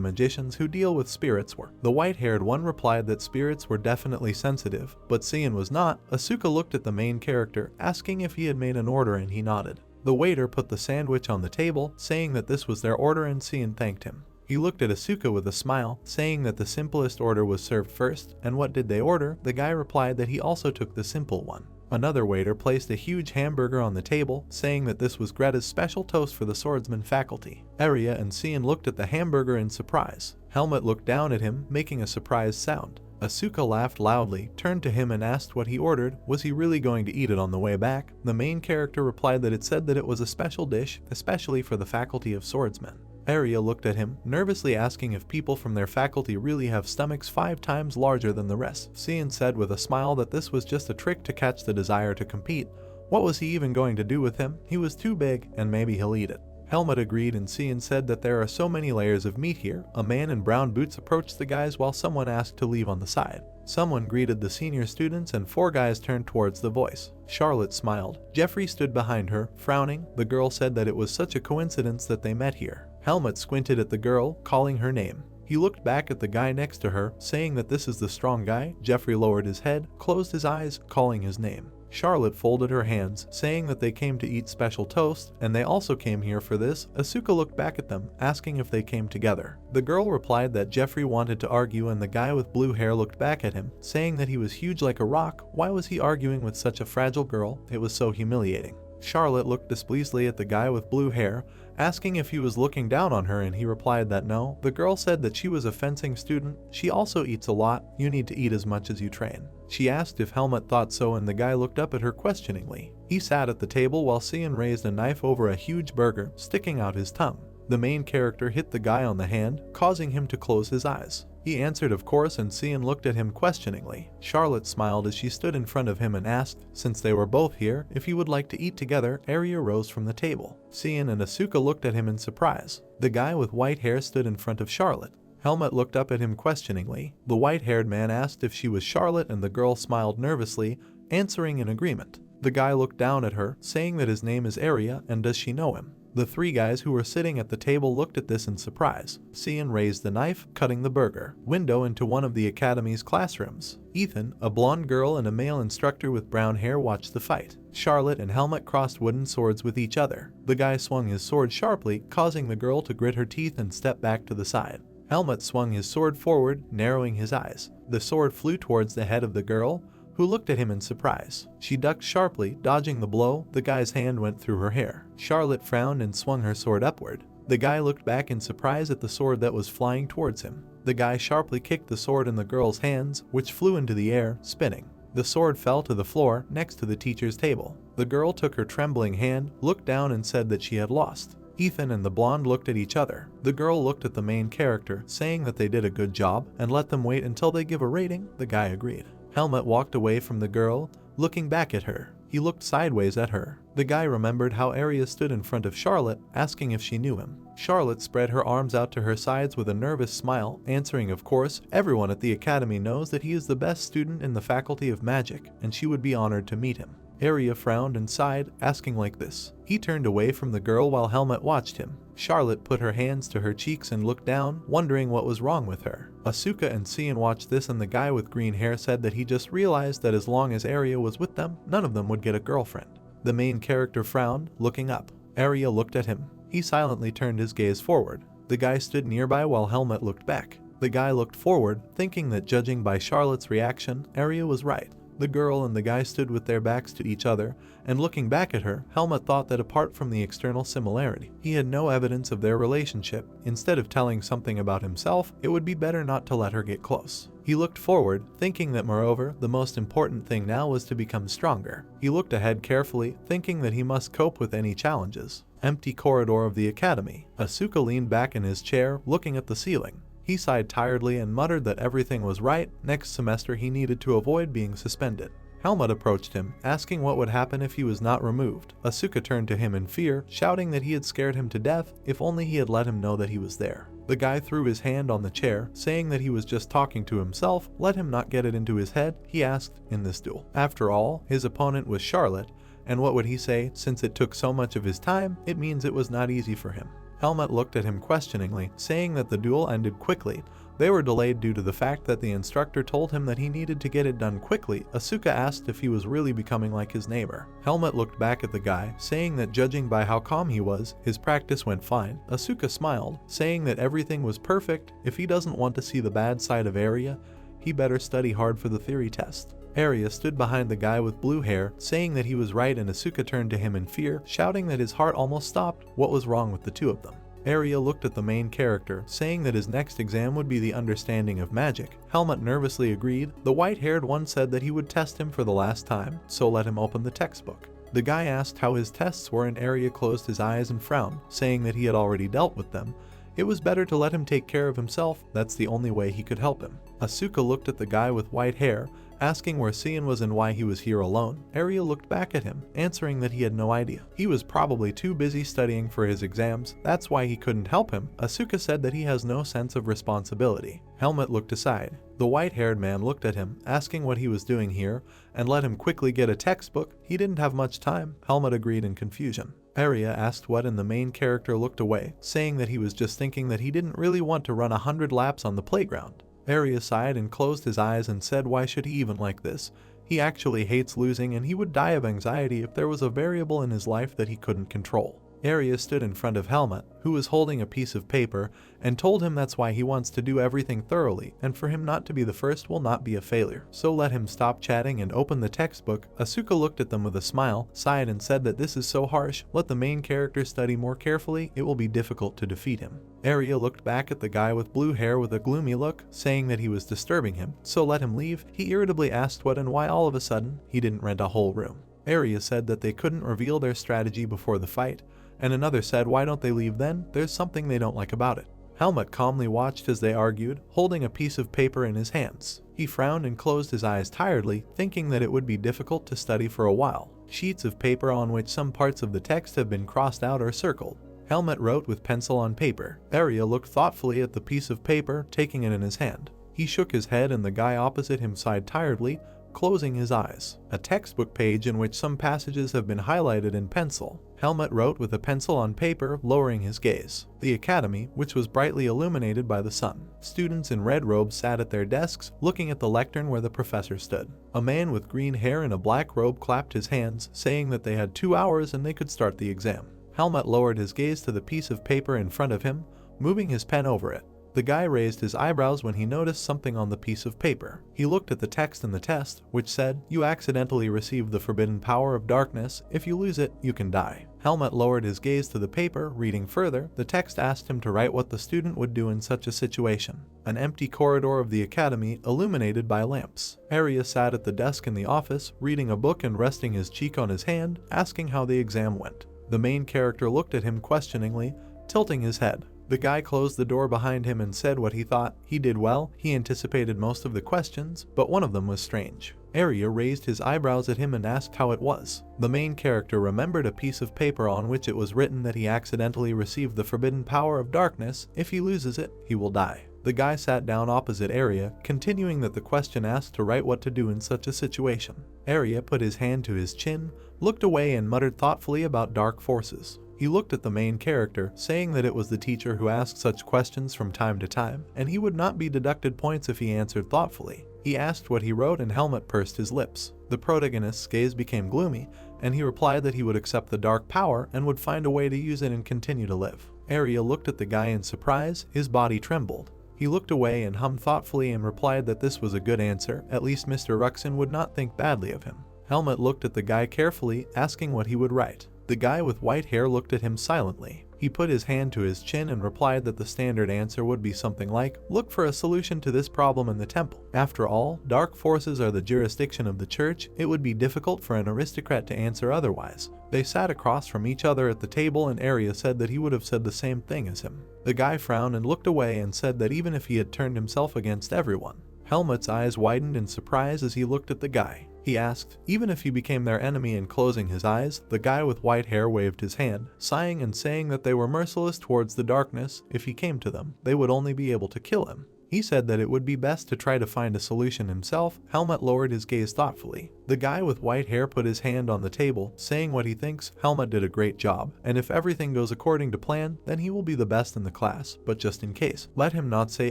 magicians who deal with spirits were. The white-haired one replied that spirits were definitely sensitive, but Cian was not. Asuka looked at the main character, asking if he had made an order, and he nodded. The waiter put the sandwich on the table, saying that this was their order, and Cian thanked him. He looked at Asuka with a smile, saying that the simplest order was served first. And what did they order? The guy replied that he also took the simple one. Another waiter placed a huge hamburger on the table, saying that this was Greta's special toast for the swordsman faculty. Arya and Cian looked at the hamburger in surprise. Helmut looked down at him, making a surprised sound. Asuka laughed loudly, turned to him and asked what he ordered. Was he really going to eat it on the way back? The main character replied that it said that it was a special dish, especially for the faculty of swordsmen. Arya looked at him, nervously asking if people from their faculty really have stomachs 5 times larger than the rest. Cian said with a smile that this was just a trick to catch the desire to compete. What was he even going to do with him? He was too big, and maybe he'll eat it. Helmut agreed, and Cian said that there are so many layers of meat here. A man in brown boots approached the guys while someone asked to leave on the side. Someone greeted the senior students and 4 guys turned towards the voice. Charlotte smiled. Jeffrey stood behind her, frowning. The girl said that it was such a coincidence that they met here. Helmut squinted at the girl, calling her name. He looked back at the guy next to her, saying that this is the strong guy. Jeffrey lowered his head, closed his eyes, calling his name. Charlotte folded her hands, saying that they came to eat special toast, and they also came here for this. Asuka looked back at them, asking if they came together. The girl replied that Jeffrey wanted to argue, and the guy with blue hair looked back at him, saying that he was huge like a rock. Why was he arguing with such a fragile girl? It was so humiliating. Charlotte looked displeasedly at the guy with blue hair, asking if he was looking down on her, and he replied that no. The girl said that she was a fencing student. She also eats a lot. You need to eat as much as you train. She asked if Helmut thought so, and the guy looked up at her questioningly. He sat at the table while Cian raised a knife over a huge burger, sticking out his tongue. The main character hit the guy on the hand, causing him to close his eyes. He answered of course, and Cian looked at him questioningly. Charlotte smiled as she stood in front of him and asked, since they were both here, if he would like to eat together. Arya rose from the table. Cian and Asuka looked at him in surprise. The guy with white hair stood in front of Charlotte. Helmut looked up at him questioningly. The white-haired man asked if she was Charlotte, and the girl smiled nervously, answering in agreement. The guy looked down at her, saying that his name is Arya, and does she know him? The 3 guys who were sitting at the table looked at this in surprise. Cian raised the knife, cutting the burger. Window into one of the academy's classrooms. Ethan, a blonde girl, and a male instructor with brown hair watched the fight. Charlotte and Helmut crossed wooden swords with each other. The guy swung his sword sharply, causing the girl to grit her teeth and step back to the side. Helmut swung his sword forward, narrowing his eyes. The sword flew towards the head of the girl, who looked at him in surprise. She ducked sharply, dodging the blow. The guy's hand went through her hair. Charlotte frowned and swung her sword upward. The guy looked back in surprise at the sword that was flying towards him. The guy sharply kicked the sword in the girl's hands, which flew into the air, spinning. The sword fell to the floor next to the teacher's table. The girl took her trembling hand, looked down, and said that she had lost. Ethan and the blonde looked at each other. The girl looked at the main character, saying that they did a good job and let them wait until they give a rating. The guy agreed. Helmut walked away from the girl, looking back at her. He looked sideways at her. The guy remembered how Arya stood in front of Charlotte, asking if she knew him. Charlotte spread her arms out to her sides with a nervous smile, answering of course. Everyone at the academy knows that he is the best student in the Faculty of Magic, and she would be honored to meet him. Arya frowned and sighed, asking like this. He turned away from the girl while Helmut watched him. Charlotte put her hands to her cheeks and looked down, wondering what was wrong with her. Asuka and Cian watched this, and the guy with green hair said that he just realized that as long as Arya was with them, none of them would get a girlfriend. The main character frowned, looking up. Arya looked at him. He silently turned his gaze forward. The guy stood nearby while Helmut looked back. The guy looked forward, thinking that judging by Charlotte's reaction, Arya was right. The girl and the guy stood with their backs to each other, and looking back at her, Helmut thought that apart from the external similarity, he had no evidence of their relationship. Instead of telling something about himself, it would be better not to let her get close. He looked forward, thinking that moreover, the most important thing now was to become stronger. He looked ahead carefully, thinking that he must cope with any challenges. Empty corridor of the academy. Asuka leaned back in his chair, looking at the ceiling. He sighed tiredly and muttered that everything was right. Next semester he needed to avoid being suspended. Helmut approached him, asking what would happen if he was not removed. Asuka turned to him in fear, shouting that he had scared him to death. If only he had let him know that he was there. The guy threw his hand on the chair, saying that he was just talking to himself. Let him not get it into his head, he asked, in this duel. After all, his opponent was Charlotte, and what would he say? Since it took so much of his time, it means it was not easy for him. Helmut looked at him questioningly, saying that the duel ended quickly. They were delayed due to the fact that the instructor told him that he needed to get it done quickly. Asuka asked if he was really becoming like his neighbor. Helmut looked back at the guy, saying that judging by how calm he was, his practice went fine. Asuka smiled, saying that everything was perfect. If he doesn't want to see the bad side of Area, he better study hard for the theory test. Area stood behind the guy with blue hair, saying that he was right, and Asuka turned to him in fear, shouting that his heart almost stopped. What was wrong with the two of them? Area looked at the main character, saying that his next exam would be the understanding of magic. Helmut nervously agreed. The white-haired one said that he would test him for the last time, so let him open the textbook. The guy asked how his tests were, and Area closed his eyes and frowned, saying that he had already dealt with them. It was better to let him take care of himself. That's the only way he could help him. Asuka looked at the guy with white hair, asking where Cian was and why he was here alone. Area looked back at him, answering that he had no idea. He was probably too busy studying for his exams, that's why he couldn't help him. Asuka said that he has no sense of responsibility. Helmut looked aside. The white-haired man looked at him, asking what he was doing here, and let him quickly get a textbook. He didn't have much time. Helmut agreed in confusion. Area asked what, and the main character looked away, saying that he was just thinking that he didn't really want to run 100 laps on the playground. Area sighed and closed his eyes and said why should he even like this? He actually hates losing, and he would die of anxiety if there was a variable in his life that he couldn't control. Area stood in front of Helmut, who was holding a piece of paper, and told him that's why he wants to do everything thoroughly, and for him not to be the first will not be a failure. So let him stop chatting and open the textbook. Asuka looked at them with a smile, sighed and said that this is so harsh. Let the main character study more carefully, it will be difficult to defeat him. Area looked back at the guy with blue hair with a gloomy look, saying that he was disturbing him, so let him leave. He irritably asked what and why all of a sudden he didn't rent a whole room. Area said that they couldn't reveal their strategy before the fight, and another said why don't they leave then, there's something they don't like about it. Helmut calmly watched as they argued, holding a piece of paper in his hands. He frowned and closed his eyes tiredly, thinking that it would be difficult to study for a while. Sheets of paper on which some parts of the text have been crossed out or circled. Helmut wrote with pencil on paper. Area looked thoughtfully at the piece of paper, taking it in his hand. He shook his head and the guy opposite him sighed tiredly, closing his eyes. A textbook page in which some passages have been highlighted in pencil. Helmut wrote with a pencil on paper, lowering his gaze. The academy, which was brightly illuminated by the sun. Students in red robes sat at their desks, looking at the lectern where the professor stood. A man with green hair and a black robe clapped his hands, saying that they had 2 hours and they could start the exam. Helmut lowered his gaze to the piece of paper in front of him, moving his pen over it. The guy raised his eyebrows when he noticed something on the piece of paper. He looked at the text in the test, which said, "You accidentally received the forbidden power of darkness. If you lose it, you can die." Helmut lowered his gaze to the paper, reading further. The text asked him to write what the student would do in such a situation. An empty corridor of the academy, illuminated by lamps. Area sat at the desk in the office, reading a book and resting his cheek on his hand, asking how the exam went. The main character looked at him questioningly, tilting his head. The guy closed the door behind him and said what he thought. He did well. He anticipated most of the questions, but one of them was strange. Area raised his eyebrows at him and asked how it was. The main character remembered a piece of paper on which it was written that he accidentally received the forbidden power of darkness. If he loses it, he will die. The guy sat down opposite Area, continuing that the question asked to write what to do in such a situation. Area put his hand to his chin, looked away and muttered thoughtfully about dark forces. He looked at the main character, saying that it was the teacher who asked such questions from time to time, and he would not be deducted points if he answered thoughtfully. He asked what he wrote and Helmut pursed his lips. The protagonist's gaze became gloomy, and he replied that he would accept the dark power and would find a way to use it and continue to live. Area looked at the guy in surprise, his body trembled. He looked away and hummed thoughtfully and replied that this was a good answer, at least Mr. Ruxin would not think badly of him. Helmut looked at the guy carefully, asking what he would write. The guy with white hair looked at him silently. He put his hand to his chin and replied that the standard answer would be something like, "Look for a solution to this problem in the temple." After all, dark forces are the jurisdiction of the church. It would be difficult for an aristocrat to answer otherwise. They sat across from each other at the table and Arya said that he would have said the same thing as him. The guy frowned and looked away and said that even if he had turned himself against everyone. Helmut's eyes widened in surprise as he looked at the guy. He asked, even if he became their enemy, and closing his eyes, the guy with white hair waved his hand, sighing and saying that they were merciless towards the darkness. If he came to them, they would only be able to kill him. He said that it would be best to try to find a solution himself. Helmut lowered his gaze thoughtfully. The guy with white hair put his hand on the table, saying what he thinks. Helmut did a great job, and if everything goes according to plan, then he will be the best in the class. But just in case, let him not say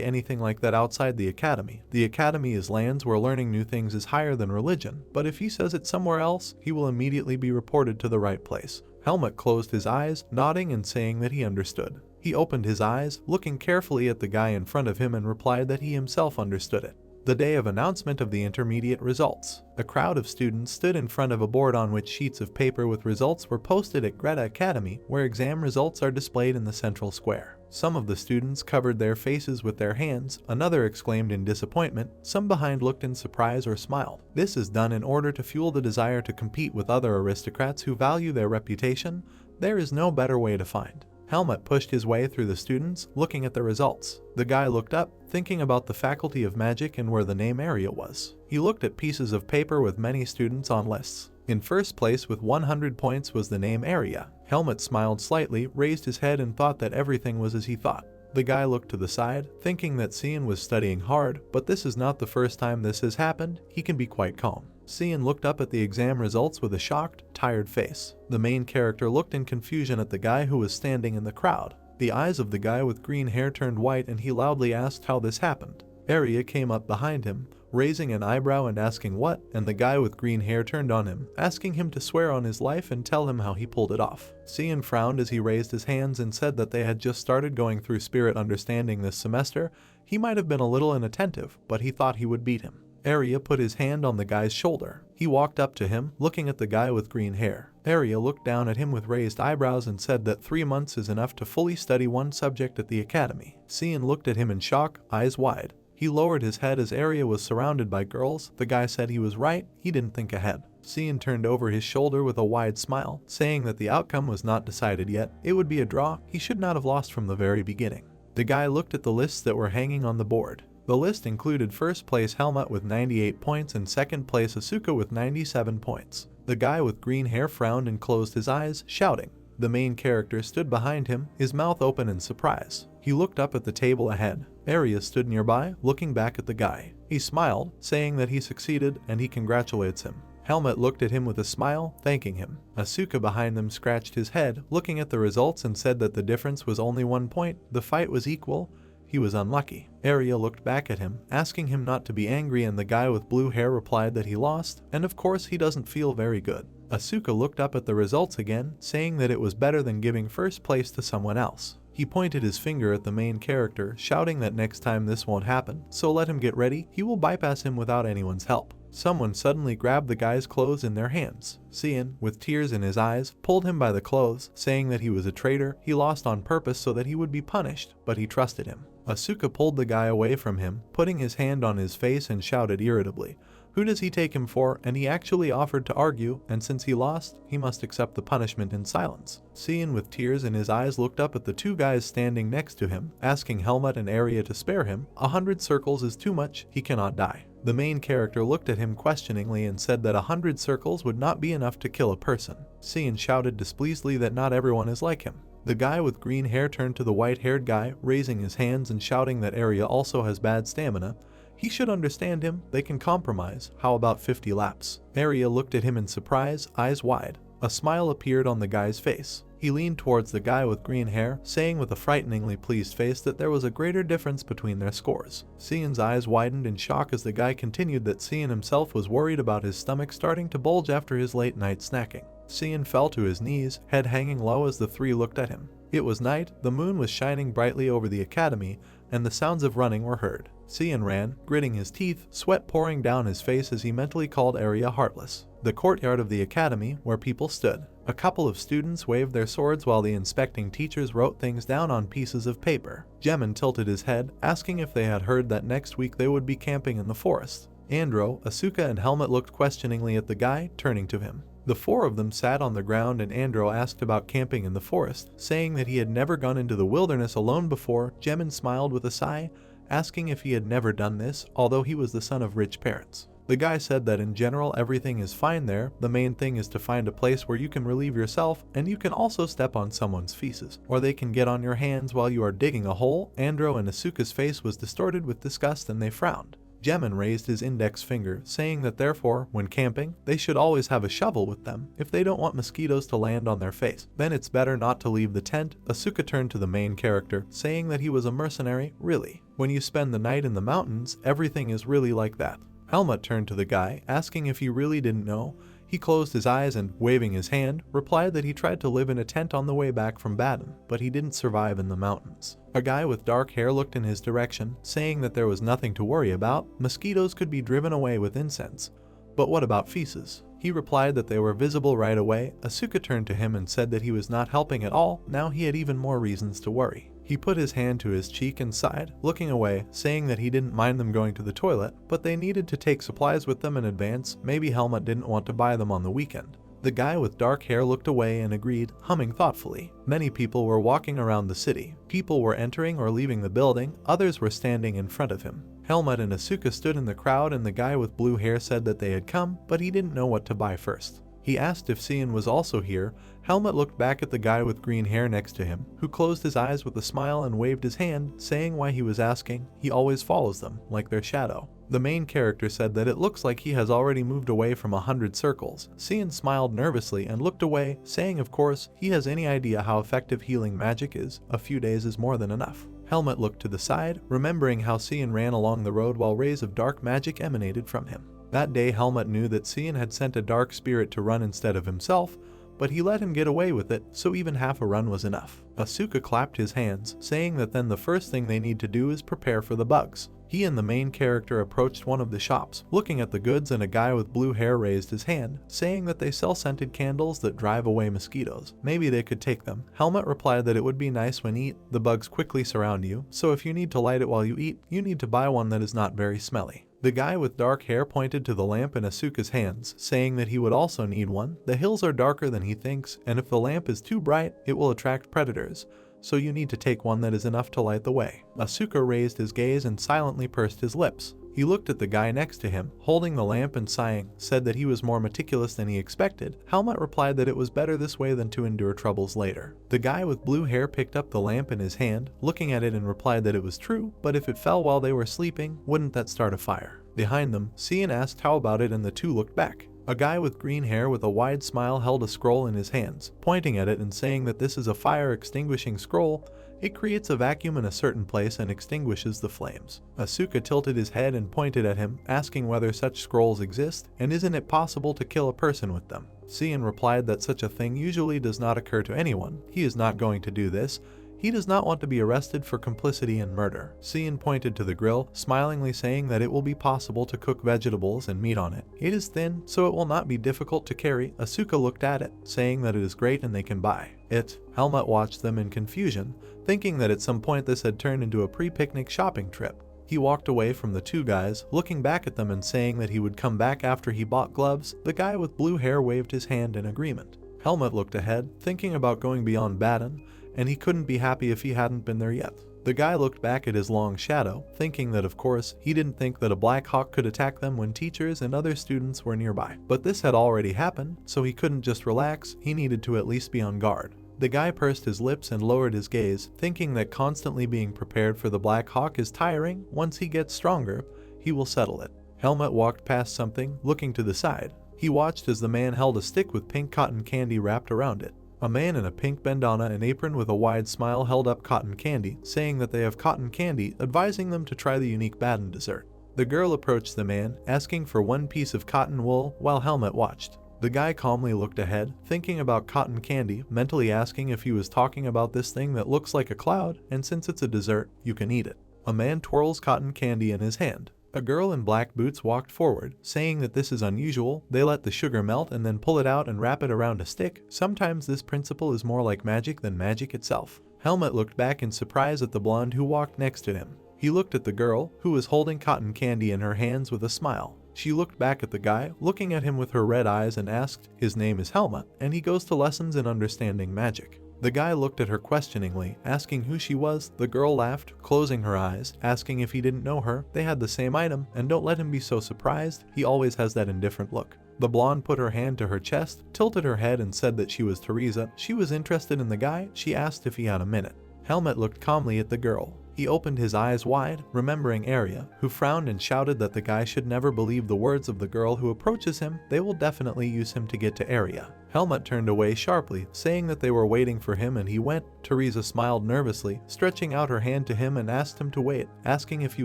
anything like that outside the academy. The academy is lands where learning new things is higher than religion, but if he says it somewhere else, he will immediately be reported to the right place. Helmut closed his eyes, nodding and saying that he understood. He opened his eyes, looking carefully at the guy in front of him, and replied that he himself understood it. The day of announcement of the intermediate results. A crowd of students stood in front of a board on which sheets of paper with results were posted at Greta Academy, where exam results are displayed in the central square. Some of the students covered their faces with their hands, another exclaimed in disappointment, some behind looked in surprise or smiled. This is done in order to fuel the desire to compete with other aristocrats who value their reputation. There is no better way to find. Helmut pushed his way through the students, looking at the results. The guy looked up, thinking about the Faculty of Magic and where the name area was. He looked at pieces of paper with many students on lists. In first place with 100 points was the name area. Helmut smiled slightly, raised his head and thought that everything was as he thought. The guy looked to the side, thinking that Cian was studying hard, but this is not the first time this has happened. He can be quite calm. Cian looked up at the exam results with a shocked, tired face. The main character looked in confusion at the guy who was standing in the crowd. The eyes of the guy with green hair turned white and he loudly asked how this happened. Arya came up behind him, raising an eyebrow and asking what, and the guy with green hair turned on him, asking him to swear on his life and tell him how he pulled it off. Cian frowned as he raised his hands and said that they had just started going through spirit understanding this semester. He might have been a little inattentive, but he thought he would beat him. Arya put his hand on the guy's shoulder. He walked up to him, looking at the guy with green hair. Arya looked down at him with raised eyebrows and said that 3 months is enough to fully study one subject at the academy. Cian looked at him in shock, eyes wide. He lowered his head as Arya was surrounded by girls. The guy said he was right, he didn't think ahead. Cian turned over his shoulder with a wide smile, saying that the outcome was not decided yet. It would be a draw. He should not have lost from the very beginning. The guy looked at the lists that were hanging on the board. The list included first place Helmut with 98 points and second place Asuka with 97 points. The guy with green hair frowned and closed his eyes, shouting. The main character stood behind him, his mouth open in surprise. He looked up at the table ahead. Arya stood nearby, looking back at the guy. He smiled, saying that he succeeded and he congratulates him. Helmut looked at him with a smile, thanking him. Asuka behind them scratched his head, looking at the results and said that the difference was only 1 point. The fight was equal. He was unlucky. Arya looked back at him, asking him not to be angry, and the guy with blue hair replied that he lost, and of course he doesn't feel very good. Asuka looked up at the results again, saying that it was better than giving first place to someone else. He pointed his finger at the main character, shouting that next time this won't happen, so let him get ready. He will bypass him without anyone's help. Someone suddenly grabbed the guy's clothes in their hands. Cian, with tears in his eyes, pulled him by the clothes, saying that he was a traitor. He lost on purpose so that he would be punished, but he trusted him. Asuka pulled the guy away from him, putting his hand on his face and shouted irritably, "Who does he take him for?" And he actually offered to argue, and since he lost, he must accept the punishment in silence. Cian, with tears in his eyes, looked up at the two guys standing next to him, asking Helmut and Arya to spare him. 100 circles is too much, he cannot die. The main character looked at him questioningly and said that 100 circles would not be enough to kill a person. Cian shouted displeasedly that not everyone is like him. The guy with green hair turned to the white-haired guy, raising his hands and shouting that Arya also has bad stamina. He should understand him, they can compromise. How about 50 laps? Arya looked at him in surprise, eyes wide. A smile appeared on the guy's face. He leaned towards the guy with green hair, saying with a frighteningly pleased face that there was a greater difference between their scores. Cian's eyes widened in shock as the guy continued that Cian himself was worried about his stomach starting to bulge after his late night snacking. Cian fell to his knees, head hanging low as the three looked at him. It was night, the moon was shining brightly over the academy. and the sounds of running were heard. Cian ran, gritting his teeth, sweat pouring down his face as he mentally called area heartless. The courtyard of the academy, where people stood. A couple of students waved their swords while the inspecting teachers wrote things down on pieces of paper. Jemin tilted his head, asking if they had heard that next week they would be camping in the forest. Andro, Asuka, and Helmut looked questioningly at the guy, turning to him. The four of them sat on the ground and Andro asked about camping in the forest, saying that he had never gone into the wilderness alone before. Jemin smiled with a sigh, asking if he had never done this, although he was the son of rich parents. The guy said that in general everything is fine there, the main thing is to find a place where you can relieve yourself, and you can also step on someone's feces, or they can get on your hands while you are digging a hole. Andro and Asuka's face was distorted with disgust and they frowned. Jemin raised his index finger, saying that therefore, when camping, they should always have a shovel with them if they don't want mosquitoes to land on their face. Then it's better not to leave the tent. Asuka turned to the main character, saying that he was a mercenary. Really? When you spend the night in the mountains, everything is really like that. Helmut turned to the guy, asking if he really didn't know. He closed his eyes and, waving his hand, replied that he tried to live in a tent on the way back from Baden, but he didn't survive in the mountains. A guy with dark hair looked in his direction, saying that there was nothing to worry about. Mosquitoes could be driven away with incense. But what about feces? He replied that they were visible right away. Asuka turned to him and said that he was not helping at all. Now he had even more reasons to worry. He put his hand to his cheek and sighed, looking away, saying that he didn't mind them going to the toilet, but they needed to take supplies with them in advance. Maybe Helmut didn't want to buy them on the weekend. The guy with dark hair looked away and agreed, humming thoughtfully. Many people were walking around the city. People were entering or leaving the building, others were standing in front of him. Helmut and Asuka stood in the crowd and the guy with blue hair said that they had come, but he didn't know what to buy first. He asked if Cian was also here. Helmut looked back at the guy with green hair next to him, who closed his eyes with a smile and waved his hand, saying why he was asking. He always follows them, like their shadow. The main character said that it looks like he has already moved away from 100 circles. Cian smiled nervously and looked away, saying of course he has any idea how effective healing magic is. A few days is more than enough. Helmut looked to the side, remembering how Cian ran along the road while rays of dark magic emanated from him. That day Helmut knew that Cian had sent a dark spirit to run instead of himself, but he let him get away with it, so even half a run was enough. Asuka clapped his hands, saying that then the first thing they need to do is prepare for the bugs. He and the main character approached one of the shops, looking at the goods, and a guy with blue hair raised his hand, saying that they sell scented candles that drive away mosquitoes. Maybe they could take them. Helmut replied that it would be nice when eat. The bugs quickly surround you, so if you need to light it while you eat, you need to buy one that is not very smelly. The guy with dark hair pointed to the lamp in Asuka's hands, saying that he would also need one. The hills are darker than he thinks, and if the lamp is too bright, it will attract predators, so you need to take one that is enough to light the way. Asuka raised his gaze and silently pursed his lips. He looked at the guy next to him, holding the lamp and sighing, said that he was more meticulous than he expected. Helmut replied that it was better this way than to endure troubles later. The guy with blue hair picked up the lamp in his hand, looking at it, and replied that it was true, but if it fell while they were sleeping, wouldn't that start a fire? Behind them, Cian asked how about it, and the two looked back. A guy with green hair with a wide smile held a scroll in his hands, pointing at it and saying that this is a fire extinguishing scroll. It creates a vacuum in a certain place and extinguishes the flames. Asuka tilted his head and pointed at him, asking whether such scrolls exist, and isn't it possible to kill a person with them. Cian replied that such a thing usually does not occur to anyone. He is not going to do this. He does not want to be arrested for complicity in murder. Cian pointed to the grill, smilingly saying that it will be possible to cook vegetables and meat on it. It is thin, so it will not be difficult to carry. Asuka looked at it, saying that it is great and they can buy it. Helmut watched them in confusion, thinking that at some point this had turned into a pre-picnic shopping trip. He walked away from the two guys, looking back at them and saying that he would come back after he bought gloves. The guy with blue hair waved his hand in agreement. Helmut looked ahead, thinking about going beyond Baden, and he couldn't be happy if he hadn't been there yet. The guy looked back at his long shadow, thinking that of course he didn't think that a black hawk could attack them when teachers and other students were nearby. But this had already happened, so he couldn't just relax, he needed to at least be on guard. The guy pursed his lips and lowered his gaze, thinking that constantly being prepared for the black hawk is tiring. Once he gets stronger, he will settle it. Helmut walked past something, looking to the side. He watched as the man held a stick with pink cotton candy wrapped around it. A man in a pink bandana and apron with a wide smile held up cotton candy, saying that they have cotton candy, advising them to try the unique Baden dessert. The girl approached the man, asking for one piece of cotton wool, while Helmut watched. The guy calmly looked ahead, thinking about cotton candy, mentally asking if he was talking about this thing that looks like a cloud, and since it's a dessert, you can eat it. A man twirls cotton candy in his hand. A girl in black boots walked forward, saying that this is unusual. They let the sugar melt and then pull it out and wrap it around a stick. Sometimes this principle is more like magic than magic itself. Helmut looked back in surprise at the blonde who walked next to him. He looked at the girl, who was holding cotton candy in her hands with a smile. She looked back at the guy, looking at him with her red eyes, and asked, "His name is Helmut, and he goes to lessons in understanding magic." The guy looked at her questioningly, asking who she was. The girl laughed, closing her eyes, asking if he didn't know her. They had the same item, and don't let him be so surprised. He always has that indifferent look. The blonde put her hand to her chest, tilted her head, and said that she was Teresa. She was interested in the guy. She asked if he had a minute. Helmut looked calmly at the girl. He opened his eyes wide, remembering Arya, who frowned and shouted that the guy should never believe the words of the girl who approaches him. They will definitely use him to get to Arya. Helmut turned away sharply, saying that they were waiting for him, and he went. Teresa smiled nervously, stretching out her hand to him, and asked him to wait. Asking if he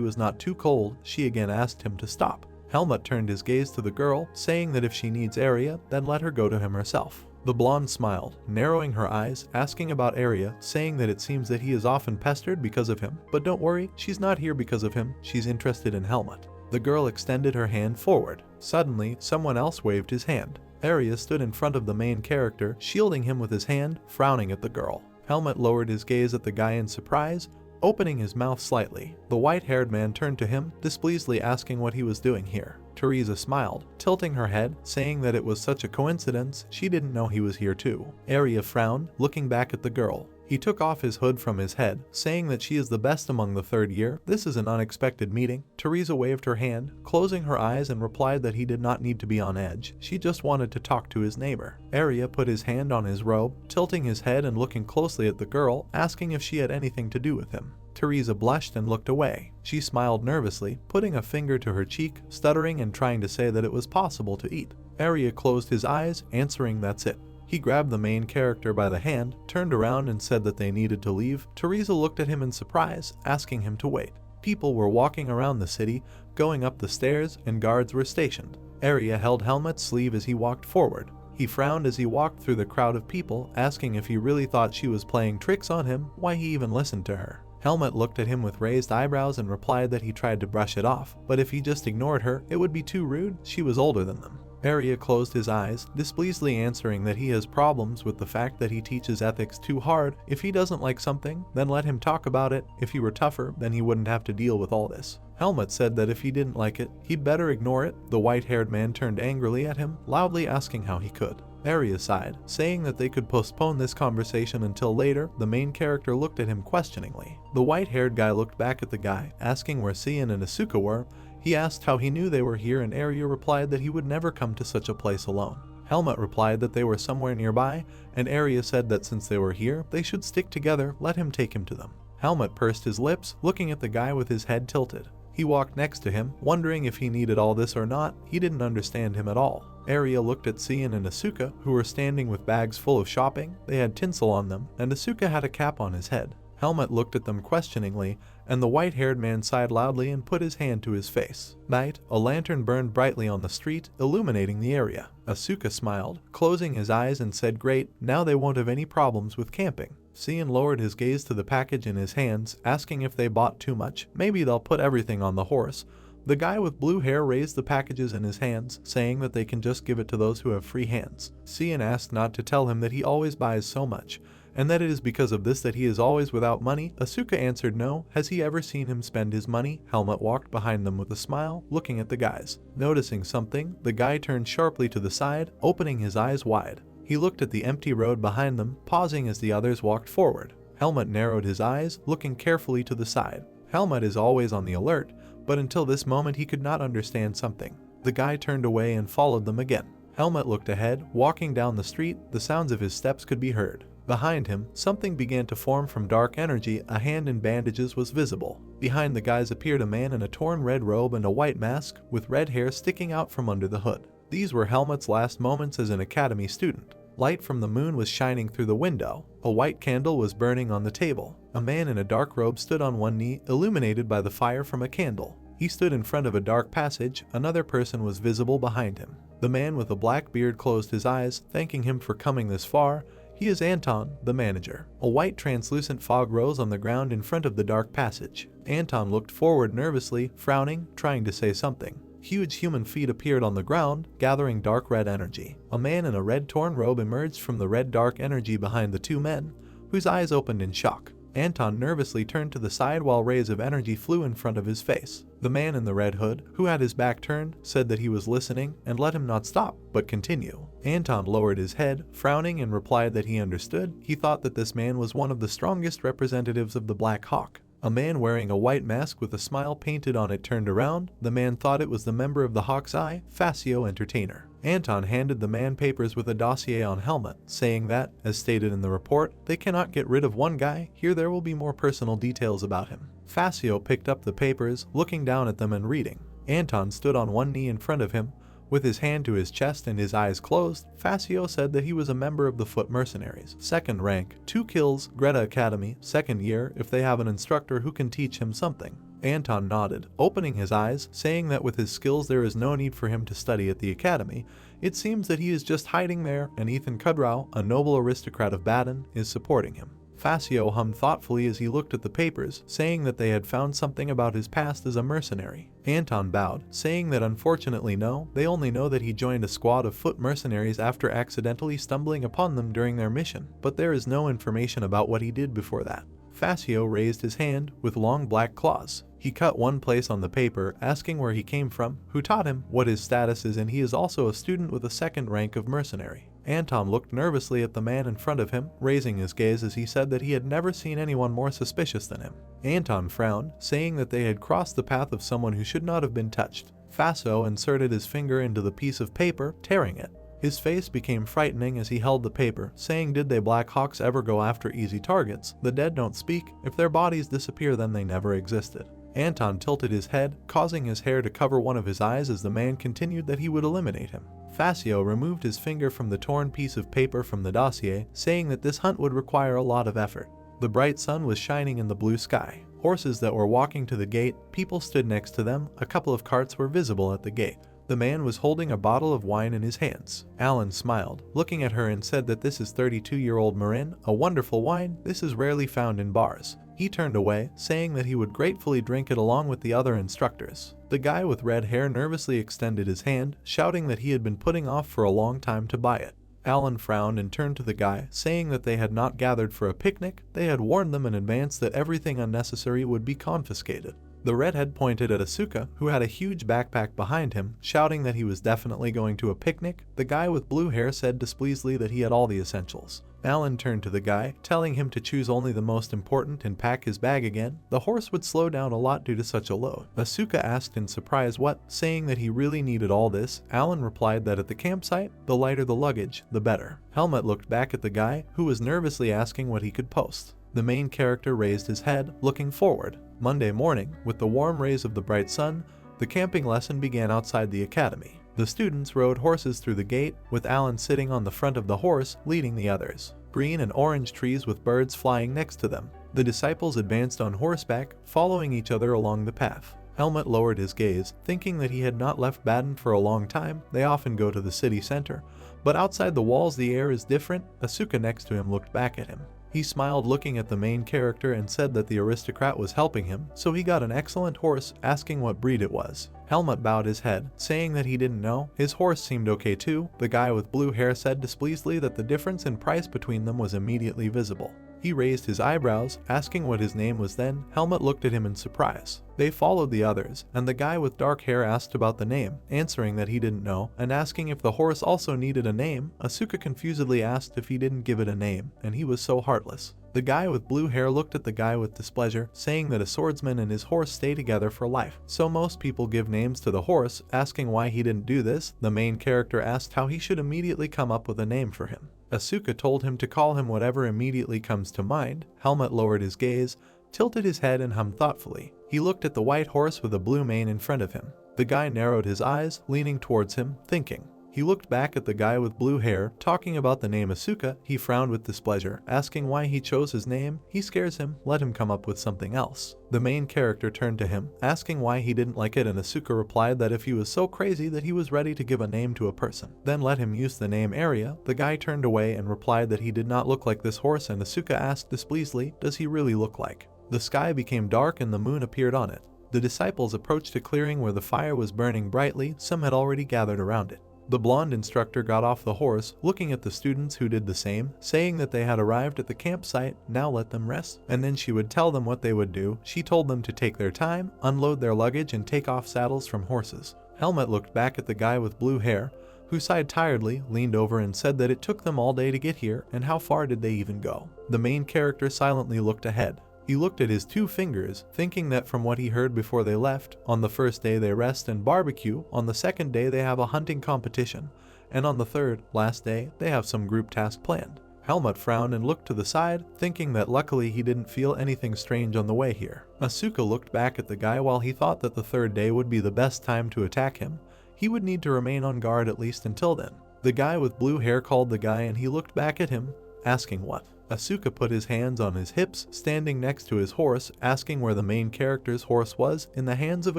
was not too cold, she again asked him to stop. Helmut turned his gaze to the girl, saying that if she needs Arya, then let her go to him herself. The blonde smiled, narrowing her eyes, asking about Arya, saying that it seems that he is often pestered because of him. But don't worry, she's not here because of him. She's interested in Helmut. The girl extended her hand forward. Suddenly, someone else waved his hand. Arya stood in front of the main character, shielding him with his hand, frowning at the girl. Helmut lowered his gaze at the guy in surprise, opening his mouth slightly. The white-haired man turned to him, displeasedly asking what he was doing here. Teresa smiled, tilting her head, saying that it was such a coincidence she didn't know he was here too. Arya frowned, looking back at the girl. He took off his hood from his head, saying that she is the best among the third year. This is an unexpected meeting. Teresa waved her hand, closing her eyes, and replied that he did not need to be on edge. She just wanted to talk to his neighbor. Arya put his hand on his robe, tilting his head and looking closely at the girl, asking if she had anything to do with him. Teresa blushed and looked away. She smiled nervously, putting a finger to her cheek, stuttering and trying to say that it was possible to eat. Arya closed his eyes, answering that's it. He grabbed the main character by the hand, turned around and said that they needed to leave. Teresa looked at him in surprise, asking him to wait. People were walking around the city, going up the stairs, and guards were stationed. Arya held Helmut's sleeve as he walked forward. He frowned as he walked through the crowd of people, asking if he really thought she was playing tricks on him, why he even listened to her. Helmut looked at him with raised eyebrows and replied that he tried to brush it off, but if he just ignored her, it would be too rude. She was older than them. Arya closed his eyes, displeasedly answering that he has problems with the fact that he teaches ethics too hard. If he doesn't like something, then let him talk about it. If he were tougher, then he wouldn't have to deal with all this. Helmut said that if he didn't like it, he'd better ignore it. The white-haired man turned angrily at him, loudly asking how he could. Arya sighed, saying that they could postpone this conversation until later. The main character looked at him questioningly. The white-haired guy looked back at the guy, asking where Cian and Asuka were. He asked how he knew they were here, and Arya replied that he would never come to such a place alone. Helmut replied that they were somewhere nearby, and Arya said that since they were here, they should stick together. Let him take him to them. Helmut pursed his lips, looking at the guy with his head tilted. He walked next to him, wondering if he needed all this or not. He didn't understand him at all. Arya looked at Cian and Asuka, who were standing with bags full of shopping. They had tinsel on them, and Asuka had a cap on his head. Helmut looked at them questioningly, and the white-haired man sighed loudly and put his hand to his face. Night, a lantern burned brightly on the street, illuminating the area. Asuka smiled, closing his eyes, and said, "Great, now they won't have any problems with camping." Cian lowered his gaze to the package in his hands, asking if they bought too much. Maybe they'll put everything on the horse. The guy with blue hair raised the packages in his hands, saying that they can just give it to those who have free hands. Cian asked not to tell him that he always buys so much, and that it is because of this that he is always without money. Asuka answered no. Has he ever seen him spend his money? Helmut walked behind them with a smile, looking at the guys. Noticing something, the guy turned sharply to the side, opening his eyes wide. He looked at the empty road behind them, pausing as the others walked forward. Helmut narrowed his eyes, looking carefully to the side. Helmut is always on the alert, but until this moment he could not understand something. The guy turned away and followed them again. Helmut looked ahead, walking down the street. The sounds of his steps could be heard. Behind him, something began to form from dark energy. A hand in bandages was visible. Behind the guys appeared a man in a torn red robe and a white mask, with red hair sticking out from under the hood. These were Helmut's last moments as an academy student. Light from the moon was shining through the window. A white candle was burning on the table. A man in a dark robe stood on one knee, illuminated by the fire from a candle. He stood in front of a dark passage. Another person was visible behind him. The man with a black beard closed his eyes, thanking him for coming this far. He is Anton, the manager. A white translucent fog rose on the ground in front of the dark passage. Anton looked forward nervously, frowning, trying to say something. Huge human feet appeared on the ground, gathering dark red energy. A man in a red torn robe emerged from the red dark energy behind the two men, whose eyes opened in shock. Anton nervously turned to the side while rays of energy flew in front of his face. The man in the red hood, who had his back turned, said that he was listening and let him not stop, but continue. Anton lowered his head, frowning, and replied that he understood. He thought that this man was one of the strongest representatives of the Black Hawk. A man wearing a white mask with a smile painted on it turned around. The man thought it was the member of the Hawk's Eye, Facio Entertainer. Anton handed the man papers with a dossier on Helmut, saying that, as stated in the report, they cannot get rid of one guy. Here there will be more personal details about him. Facio picked up the papers, looking down at them and reading. Anton stood on one knee in front of him, with his hand to his chest and his eyes closed. Facio said that he was a member of the Foot Mercenaries. Second rank, 2 kills, Greta Academy, second year, if they have an instructor who can teach him something. Anton nodded, opening his eyes, saying that with his skills there is no need for him to study at the academy. It seems that he is just hiding there, and Ethan Kudrow, a noble aristocrat of Baden, is supporting him. Facio hummed thoughtfully as he looked at the papers, saying that they had found something about his past as a mercenary. Anton bowed, saying that unfortunately no, they only know that he joined a squad of foot mercenaries after accidentally stumbling upon them during their mission, but there is no information about what he did before that. Facio raised his hand, with long black claws. He cut one place on the paper, asking where he came from, who taught him, what his status is, and he is also a student with a second rank of mercenary. Anton looked nervously at the man in front of him, raising his gaze as he said that he had never seen anyone more suspicious than him. Anton frowned, saying that they had crossed the path of someone who should not have been touched. Facio inserted his finger into the piece of paper, tearing it. His face became frightening as he held the paper, saying, did they Black Hawks ever go after easy targets? The dead don't speak. If their bodies disappear, then they never existed. Anton tilted his head, causing his hair to cover one of his eyes as the man continued that he would eliminate him. Facio removed his finger from the torn piece of paper from the dossier, saying that this hunt would require a lot of effort. The bright sun was shining in the blue sky. Horses that were walking to the gate, people stood next to them, a couple of carts were visible at the gate. The man was holding a bottle of wine in his hands. Alan smiled, looking at her, and said that this is 32-year-old Marin, a wonderful wine, this is rarely found in bars. He turned away, saying that he would gratefully drink it along with the other instructors. The guy with red hair nervously extended his hand, shouting that he had been putting off for a long time to buy it. Alan frowned and turned to the guy, saying that they had not gathered for a picnic. They had warned them in advance that everything unnecessary would be confiscated. The redhead pointed at Asuka, who had a huge backpack behind him, shouting that he was definitely going to a picnic. The guy with blue hair said displeasedly that he had all the essentials. Alan turned to the guy, telling him to choose only the most important and pack his bag again. The horse would slow down a lot due to such a load. Asuka asked in surprise what, saying that he really needed all this. Alan replied that at the campsite, the lighter the luggage, the better. Helmut looked back at the guy, who was nervously asking what he could post. The main character raised his head, looking forward. Monday morning, with the warm rays of the bright sun, the camping lesson began outside the academy. The students rode horses through the gate, with Alan sitting on the front of the horse, leading the others. Green and orange trees with birds flying next to them. The disciples advanced on horseback, following each other along the path. Helmut lowered his gaze, thinking that he had not left Baden for a long time. They often go to the city center, but outside the walls the air is different. Asuka next to him looked back at him. He smiled, looking at the main character, and said that the aristocrat was helping him, so he got an excellent horse, asking what breed it was. Helmut bowed his head, saying that he didn't know. His horse seemed okay too. The guy with blue hair said displeasedly that the difference in price between them was immediately visible. He raised his eyebrows, asking what his name was. Then Helmut looked at him in surprise. They followed the others, and the guy with dark hair asked about the name, answering that he didn't know, and asking if the horse also needed a name. Asuka confusedly asked if he didn't give it a name, and he was so heartless. The guy with blue hair looked at the guy with displeasure, saying that a swordsman and his horse stay together for life. So most people give names to the horse, asking why he didn't do this. The main character asked how he should immediately come up with a name for him. Asuka told him to call him whatever immediately comes to mind. Helmut lowered his gaze, tilted his head, and hummed thoughtfully. He looked at the white horse with a blue mane in front of him. The guy narrowed his eyes, leaning towards him, thinking. He looked back at the guy with blue hair, talking about the name Asuka. He frowned with displeasure, asking why he chose his name. He scares him, let him come up with something else. The main character turned to him, asking why he didn't like it, and Asuka replied that if he was so crazy that he was ready to give a name to a person, then let him use the name Arya. The guy turned away and replied that he did not look like this horse, and Asuka asked displeasedly, does he really look like? The sky became dark and the moon appeared on it. The disciples approached a clearing where the fire was burning brightly. Some had already gathered around it. The blonde instructor got off the horse, looking at the students who did the same, saying that they had arrived at the campsite, now let them rest, and then she would tell them what they would do. She told them to take their time, unload their luggage, and take off saddles from horses. Helmut looked back at the guy with blue hair, who sighed tiredly, leaned over and said that it took them all day to get here, and how far did they even go? The main character silently looked ahead. He looked at his 2 fingers, thinking that from what he heard before they left, on the first day they rest and barbecue, on the second day they have a hunting competition, and on the third, last day, they have some group task planned. Helmut frowned and looked to the side, thinking that luckily he didn't feel anything strange on the way here. Asuka looked back at the guy. While he thought that the third day would be the best time to attack him, he would need to remain on guard at least until then. The guy with blue hair called the guy and he looked back at him, asking what? Asuka put his hands on his hips, standing next to his horse, asking where the main character's horse was. In the hands of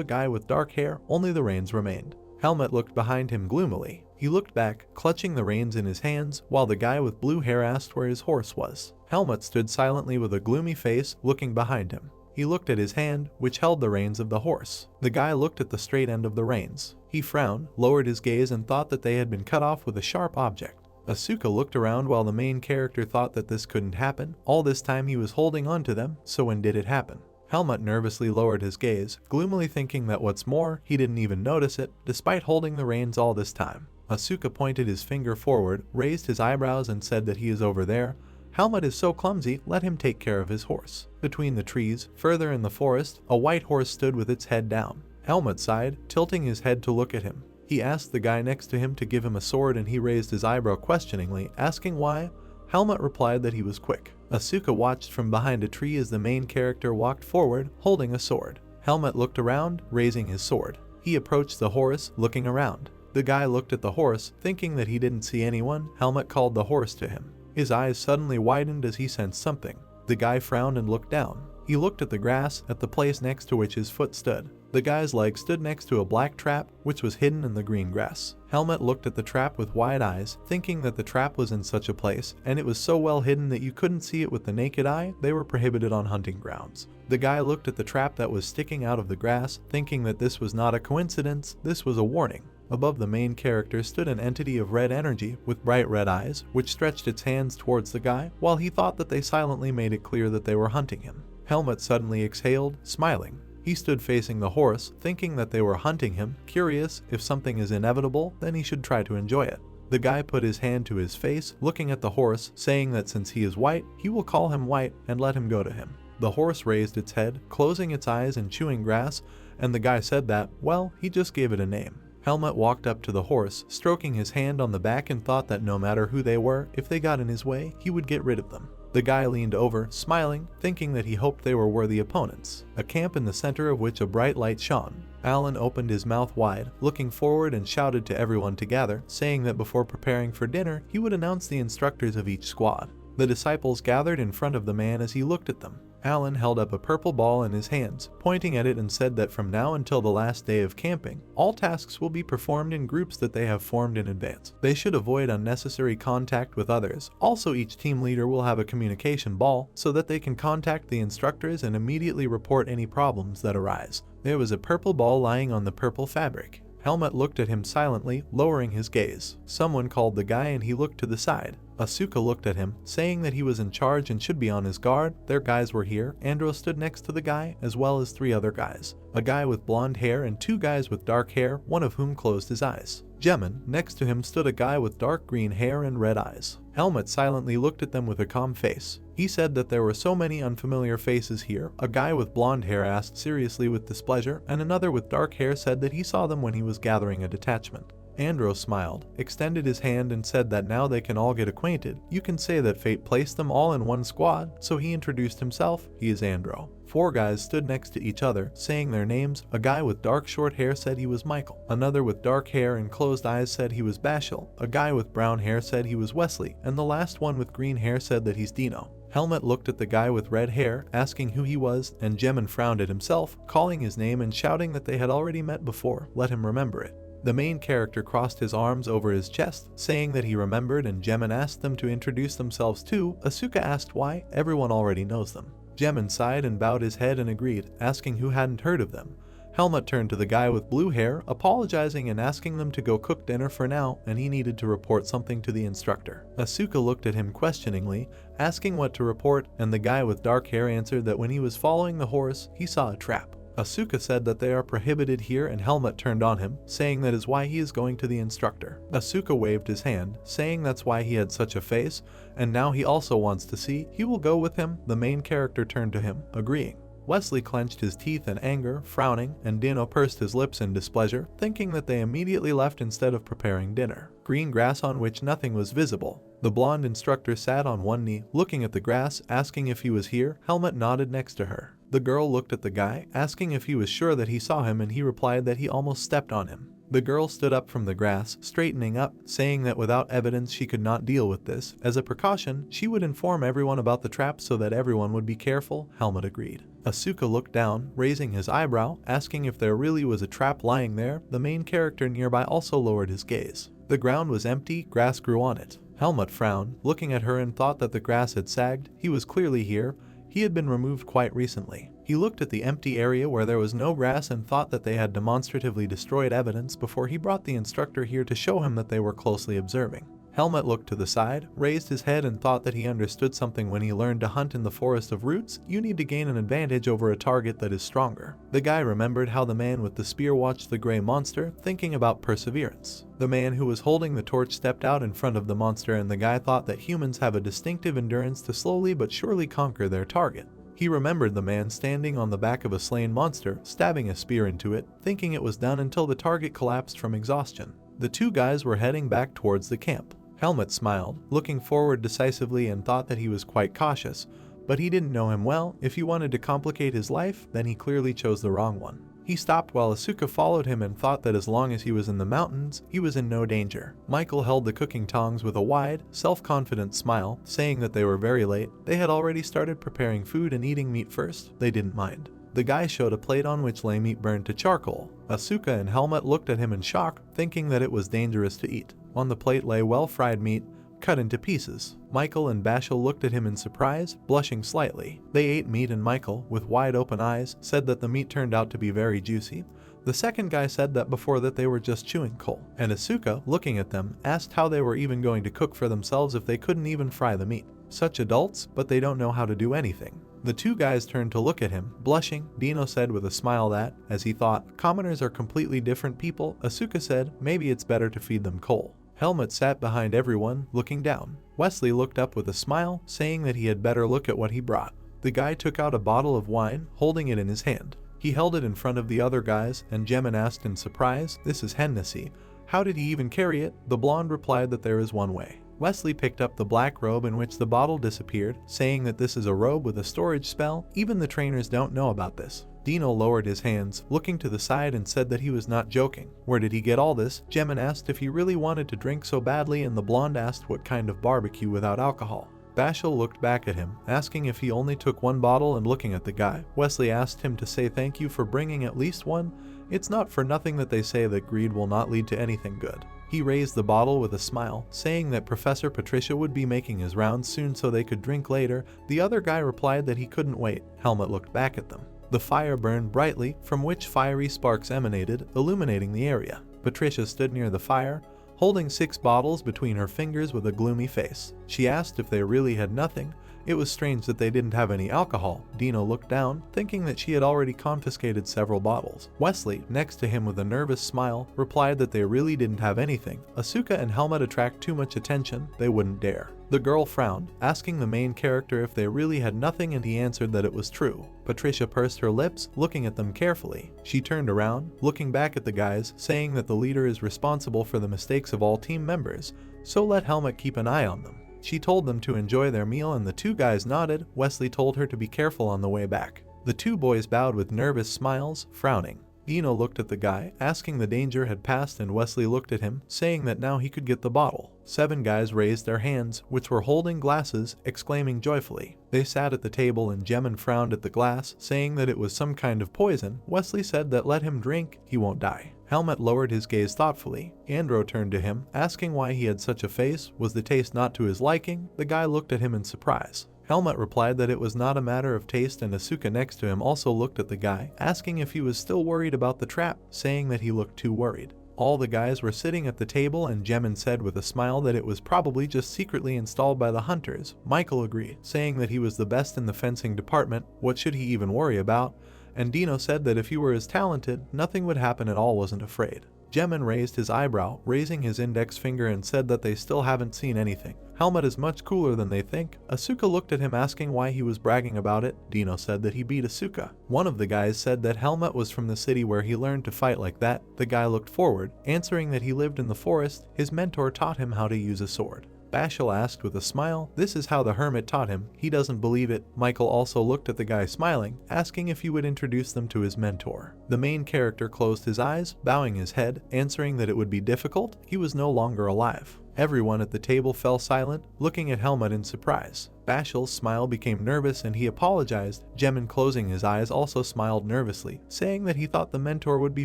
a guy with dark hair, only the reins remained. Helmut looked behind him gloomily. He looked back, clutching the reins in his hands, while the guy with blue hair asked where his horse was. Helmut stood silently with a gloomy face, looking behind him. He looked at his hand, which held the reins of the horse. The guy looked at the straight end of the reins. He frowned, lowered his gaze, and thought that they had been cut off with a sharp object. Asuka looked around while the main character thought that this couldn't happen. All this time he was holding on to them, so when did it happen? Helmut nervously lowered his gaze, gloomily thinking that what's more, he didn't even notice it, despite holding the reins all this time. Asuka pointed his finger forward, raised his eyebrows and said that he is over there. Helmut is so clumsy, let him take care of his horse. Between the trees, further in the forest, a white horse stood with its head down. Helmut sighed, tilting his head to look at him. He asked the guy next to him to give him a sword and he raised his eyebrow questioningly, asking why. Helmut replied that he was quick. Asuka watched from behind a tree as the main character walked forward, holding a sword. Helmut looked around, raising his sword. He approached the horse, looking around. The guy looked at the horse, thinking that he didn't see anyone. Helmut called the horse to him. His eyes suddenly widened as he sensed something. The guy frowned and looked down. He looked at the grass, at the place next to which his foot stood. The guy's leg stood next to a black trap, which was hidden in the green grass. Helmut looked at the trap with wide eyes, thinking that the trap was in such a place, and it was so well hidden that you couldn't see it with the naked eye. They were prohibited on hunting grounds. The guy looked at the trap that was sticking out of the grass, thinking that this was not a coincidence, this was a warning. Above the main character stood an entity of red energy with bright red eyes, which stretched its hands towards the guy, while he thought that they silently made it clear that they were hunting him. Helmut suddenly exhaled, smiling. He stood facing the horse, thinking that they were hunting him, curious. If something is inevitable, then he should try to enjoy it. The guy put his hand to his face, looking at the horse, saying that since he is white, he will call him White and let him go to him. The horse raised its head, closing its eyes and chewing grass, and the guy said that, well, he just gave it a name. Helmut walked up to the horse, stroking his hand on the back, and thought that no matter who they were, if they got in his way, he would get rid of them. The guy leaned over, smiling, thinking that he hoped they were worthy opponents. A camp in the center of which a bright light shone. Alan opened his mouth wide, looking forward, and shouted to everyone to gather, saying that before preparing for dinner, he would announce the instructors of each squad. The disciples gathered in front of the man as he looked at them. Alan held up a purple ball in his hands, pointing at it, and said that from now until the last day of camping, all tasks will be performed in groups that they have formed in advance. They should avoid unnecessary contact with others. Also, each team leader will have a communication ball so that they can contact the instructors and immediately report any problems that arise. There was a purple ball lying on the purple fabric. Helmut looked at him silently, lowering his gaze. Someone called the guy and he looked to the side. Asuka looked at him, saying that he was in charge and should be on his guard. Their guys were here. Andros stood next to the guy, as well as 3 other guys. A guy with blonde hair and 2 guys with dark hair, one of whom closed his eyes. Jemin, next to him stood a guy with dark green hair and red eyes. Helmut silently looked at them with a calm face. He said that there were so many unfamiliar faces here. A guy with blonde hair asked seriously with displeasure, and another with dark hair said that he saw them when he was gathering a detachment. Andros smiled, extended his hand, and said that now they can all get acquainted. You can say that fate placed them all in one squad, so he introduced himself. He is Andro. 4 guys stood next to each other, saying their names. A guy with dark short hair said he was Michael. Another with dark hair and closed eyes said he was Bashel. A guy with brown hair said he was Wesley, and the last one with green hair said that he's Dino. Helmut looked at the guy with red hair, asking who he was, and Jemin frowned at himself, calling his name and shouting that they had already met before. Let him remember it. The main character crossed his arms over his chest, saying that he remembered, and Jemin asked them to introduce themselves too. Asuka asked why. Everyone already knows them. Jemin sighed and bowed his head and agreed, asking who hadn't heard of them. Helmut turned to the guy with blue hair, apologizing and asking them to go cook dinner for now, and he needed to report something to the instructor. Asuka looked at him questioningly, asking what to report, and the guy with dark hair answered that when he was following the horse, he saw a trap. Asuka said that they are prohibited here, and Helmut turned on him, saying that is why he is going to the instructor. Asuka waved his hand, saying that's why he had such a face, and now he also wants to see. He will go with him. The main character turned to him, agreeing. Wesley clenched his teeth in anger, frowning, and Dino pursed his lips in displeasure, thinking that they immediately left instead of preparing dinner. Green grass on which nothing was visible. The blonde instructor sat on one knee, looking at the grass, asking if he was here. Helmut nodded next to her. The girl looked at the guy, asking if he was sure that he saw him, and he replied that he almost stepped on him. The girl stood up from the grass, straightening up, saying that without evidence she could not deal with this. As a precaution, she would inform everyone about the trap so that everyone would be careful. Helmut agreed. Asuka looked down, raising his eyebrow, asking if there really was a trap lying there. The main character nearby also lowered his gaze. The ground was empty, grass grew on it. Helmut frowned, looking at her, and thought that the grass had sagged. He was clearly here. He had been removed quite recently. He looked at the empty area where there was no grass and thought that they had demonstratively destroyed evidence before he brought the instructor here to show him that they were closely observing. Helmut looked to the side, raised his head, and thought that he understood something when he learned to hunt in the forest of roots. You need to gain an advantage over a target that is stronger. The guy remembered how the man with the spear watched the gray monster, thinking about perseverance. The man who was holding the torch stepped out in front of the monster, and the guy thought that humans have a distinctive endurance to slowly but surely conquer their target. He remembered the man standing on the back of a slain monster, stabbing a spear into it, thinking it was done until the target collapsed from exhaustion. The 2 guys were heading back towards the camp. Helmut smiled, looking forward decisively, and thought that he was quite cautious, but he didn't know him well. If he wanted to complicate his life, then he clearly chose the wrong one. He stopped while Asuka followed him and thought that as long as he was in the mountains, he was in no danger. Michael held the cooking tongs with a wide, self-confident smile, saying that they were very late. They had already started preparing food and eating meat first. They didn't mind. The guy showed a plate on which lay meat burned to charcoal. Asuka and Helmut looked at him in shock, thinking that it was dangerous to eat. On the plate lay well-fried meat, cut into pieces. Michael and Bashel looked at him in surprise, blushing slightly. They ate meat, and Michael, with wide-open eyes, said that the meat turned out to be very juicy. The second guy said that before that they were just chewing coal. And Asuka, looking at them, asked how they were even going to cook for themselves if they couldn't even fry the meat. Such adults, but they don't know how to do anything. The 2 guys turned to look at him, blushing. Dino said with a smile that, as he thought, commoners are completely different people. Asuka said, maybe it's better to feed them coal. Helmut sat behind everyone, looking down. Wesley looked up with a smile, saying that he had better look at what he brought. The guy took out a bottle of wine, holding it in his hand. He held it in front of the other guys, and Jemin asked in surprise, this is Hennessy. How did he even carry it? The blonde replied that there is one way. Wesley picked up the black robe in which the bottle disappeared, saying that this is a robe with a storage spell. Even the trainers don't know about this. Dino lowered his hands, looking to the side, and said that he was not joking. Where did he get all this? Jemin asked if he really wanted to drink so badly, and the blonde asked what kind of barbecue without alcohol. Bashel looked back at him, asking if he only took 1 bottle, and looking at the guy. Wesley asked him to say thank you for bringing at least 1. It's not for nothing that they say that greed will not lead to anything good. He raised the bottle with a smile, saying that Professor Patricia would be making his rounds soon so they could drink later. The other guy replied that he couldn't wait. Helmut looked back at them. The fire burned brightly, from which fiery sparks emanated, illuminating the area. Patricia stood near the fire, holding 6 bottles between her fingers with a gloomy face. She asked if they really had nothing. It was strange that they didn't have any alcohol. Dino looked down, thinking that she had already confiscated several bottles. Wesley, next to him with a nervous smile, replied that they really didn't have anything. Asuka and Helmut attract too much attention, they wouldn't dare. The girl frowned, asking the main character if they really had nothing, and he answered that it was true. Patricia pursed her lips, looking at them carefully. She turned around, looking back at the guys, saying that the leader is responsible for the mistakes of all team members, so let Helmut keep an eye on them. She told them to enjoy their meal, and the 2 guys nodded. Wesley told her to be careful on the way back. The two boys bowed with nervous smiles, frowning. Dino looked at the guy, asking the danger had passed, and Wesley looked at him, saying that now he could get the bottle. 7 guys raised their hands, which were holding glasses, exclaiming joyfully. They sat at the table and Jemin frowned at the glass, saying that it was some kind of poison. Wesley said that let him drink, he won't die. Helmut lowered his gaze thoughtfully. Andro turned to him, asking why he had such a face. Was the taste not to his liking? The guy looked at him in surprise. Helmut replied that it was not a matter of taste, and Asuka next to him also looked at the guy, asking if he was still worried about the trap, saying that he looked too worried. All the guys were sitting at the table and Jemin said with a smile that it was probably just secretly installed by the hunters. Michael agreed, saying that he was the best in the fencing department, what should he even worry about? And Dino said that if he were as talented, nothing would happen at all, wasn't afraid. Jemin raised his eyebrow, raising his index finger, and said that they still haven't seen anything. Helmut is much cooler than they think. Asuka looked at him asking why he was bragging about it. Dino said that he beat Asuka. One of the guys said that Helmut was from the city where he learned to fight like that. The guy looked forward, answering that he lived in the forest. His mentor taught him how to use a sword. Bashal asked with a smile, this is how the hermit taught him. He doesn't believe it. Michael also looked at the guy smiling, asking if he would introduce them to his mentor. The main character closed his eyes, bowing his head, answering that it would be difficult. He was no longer alive. Everyone at the table fell silent, looking at Helmut in surprise. Bashal's smile became nervous and he apologized. Jemin, closing his eyes, also smiled nervously, saying that he thought the mentor would be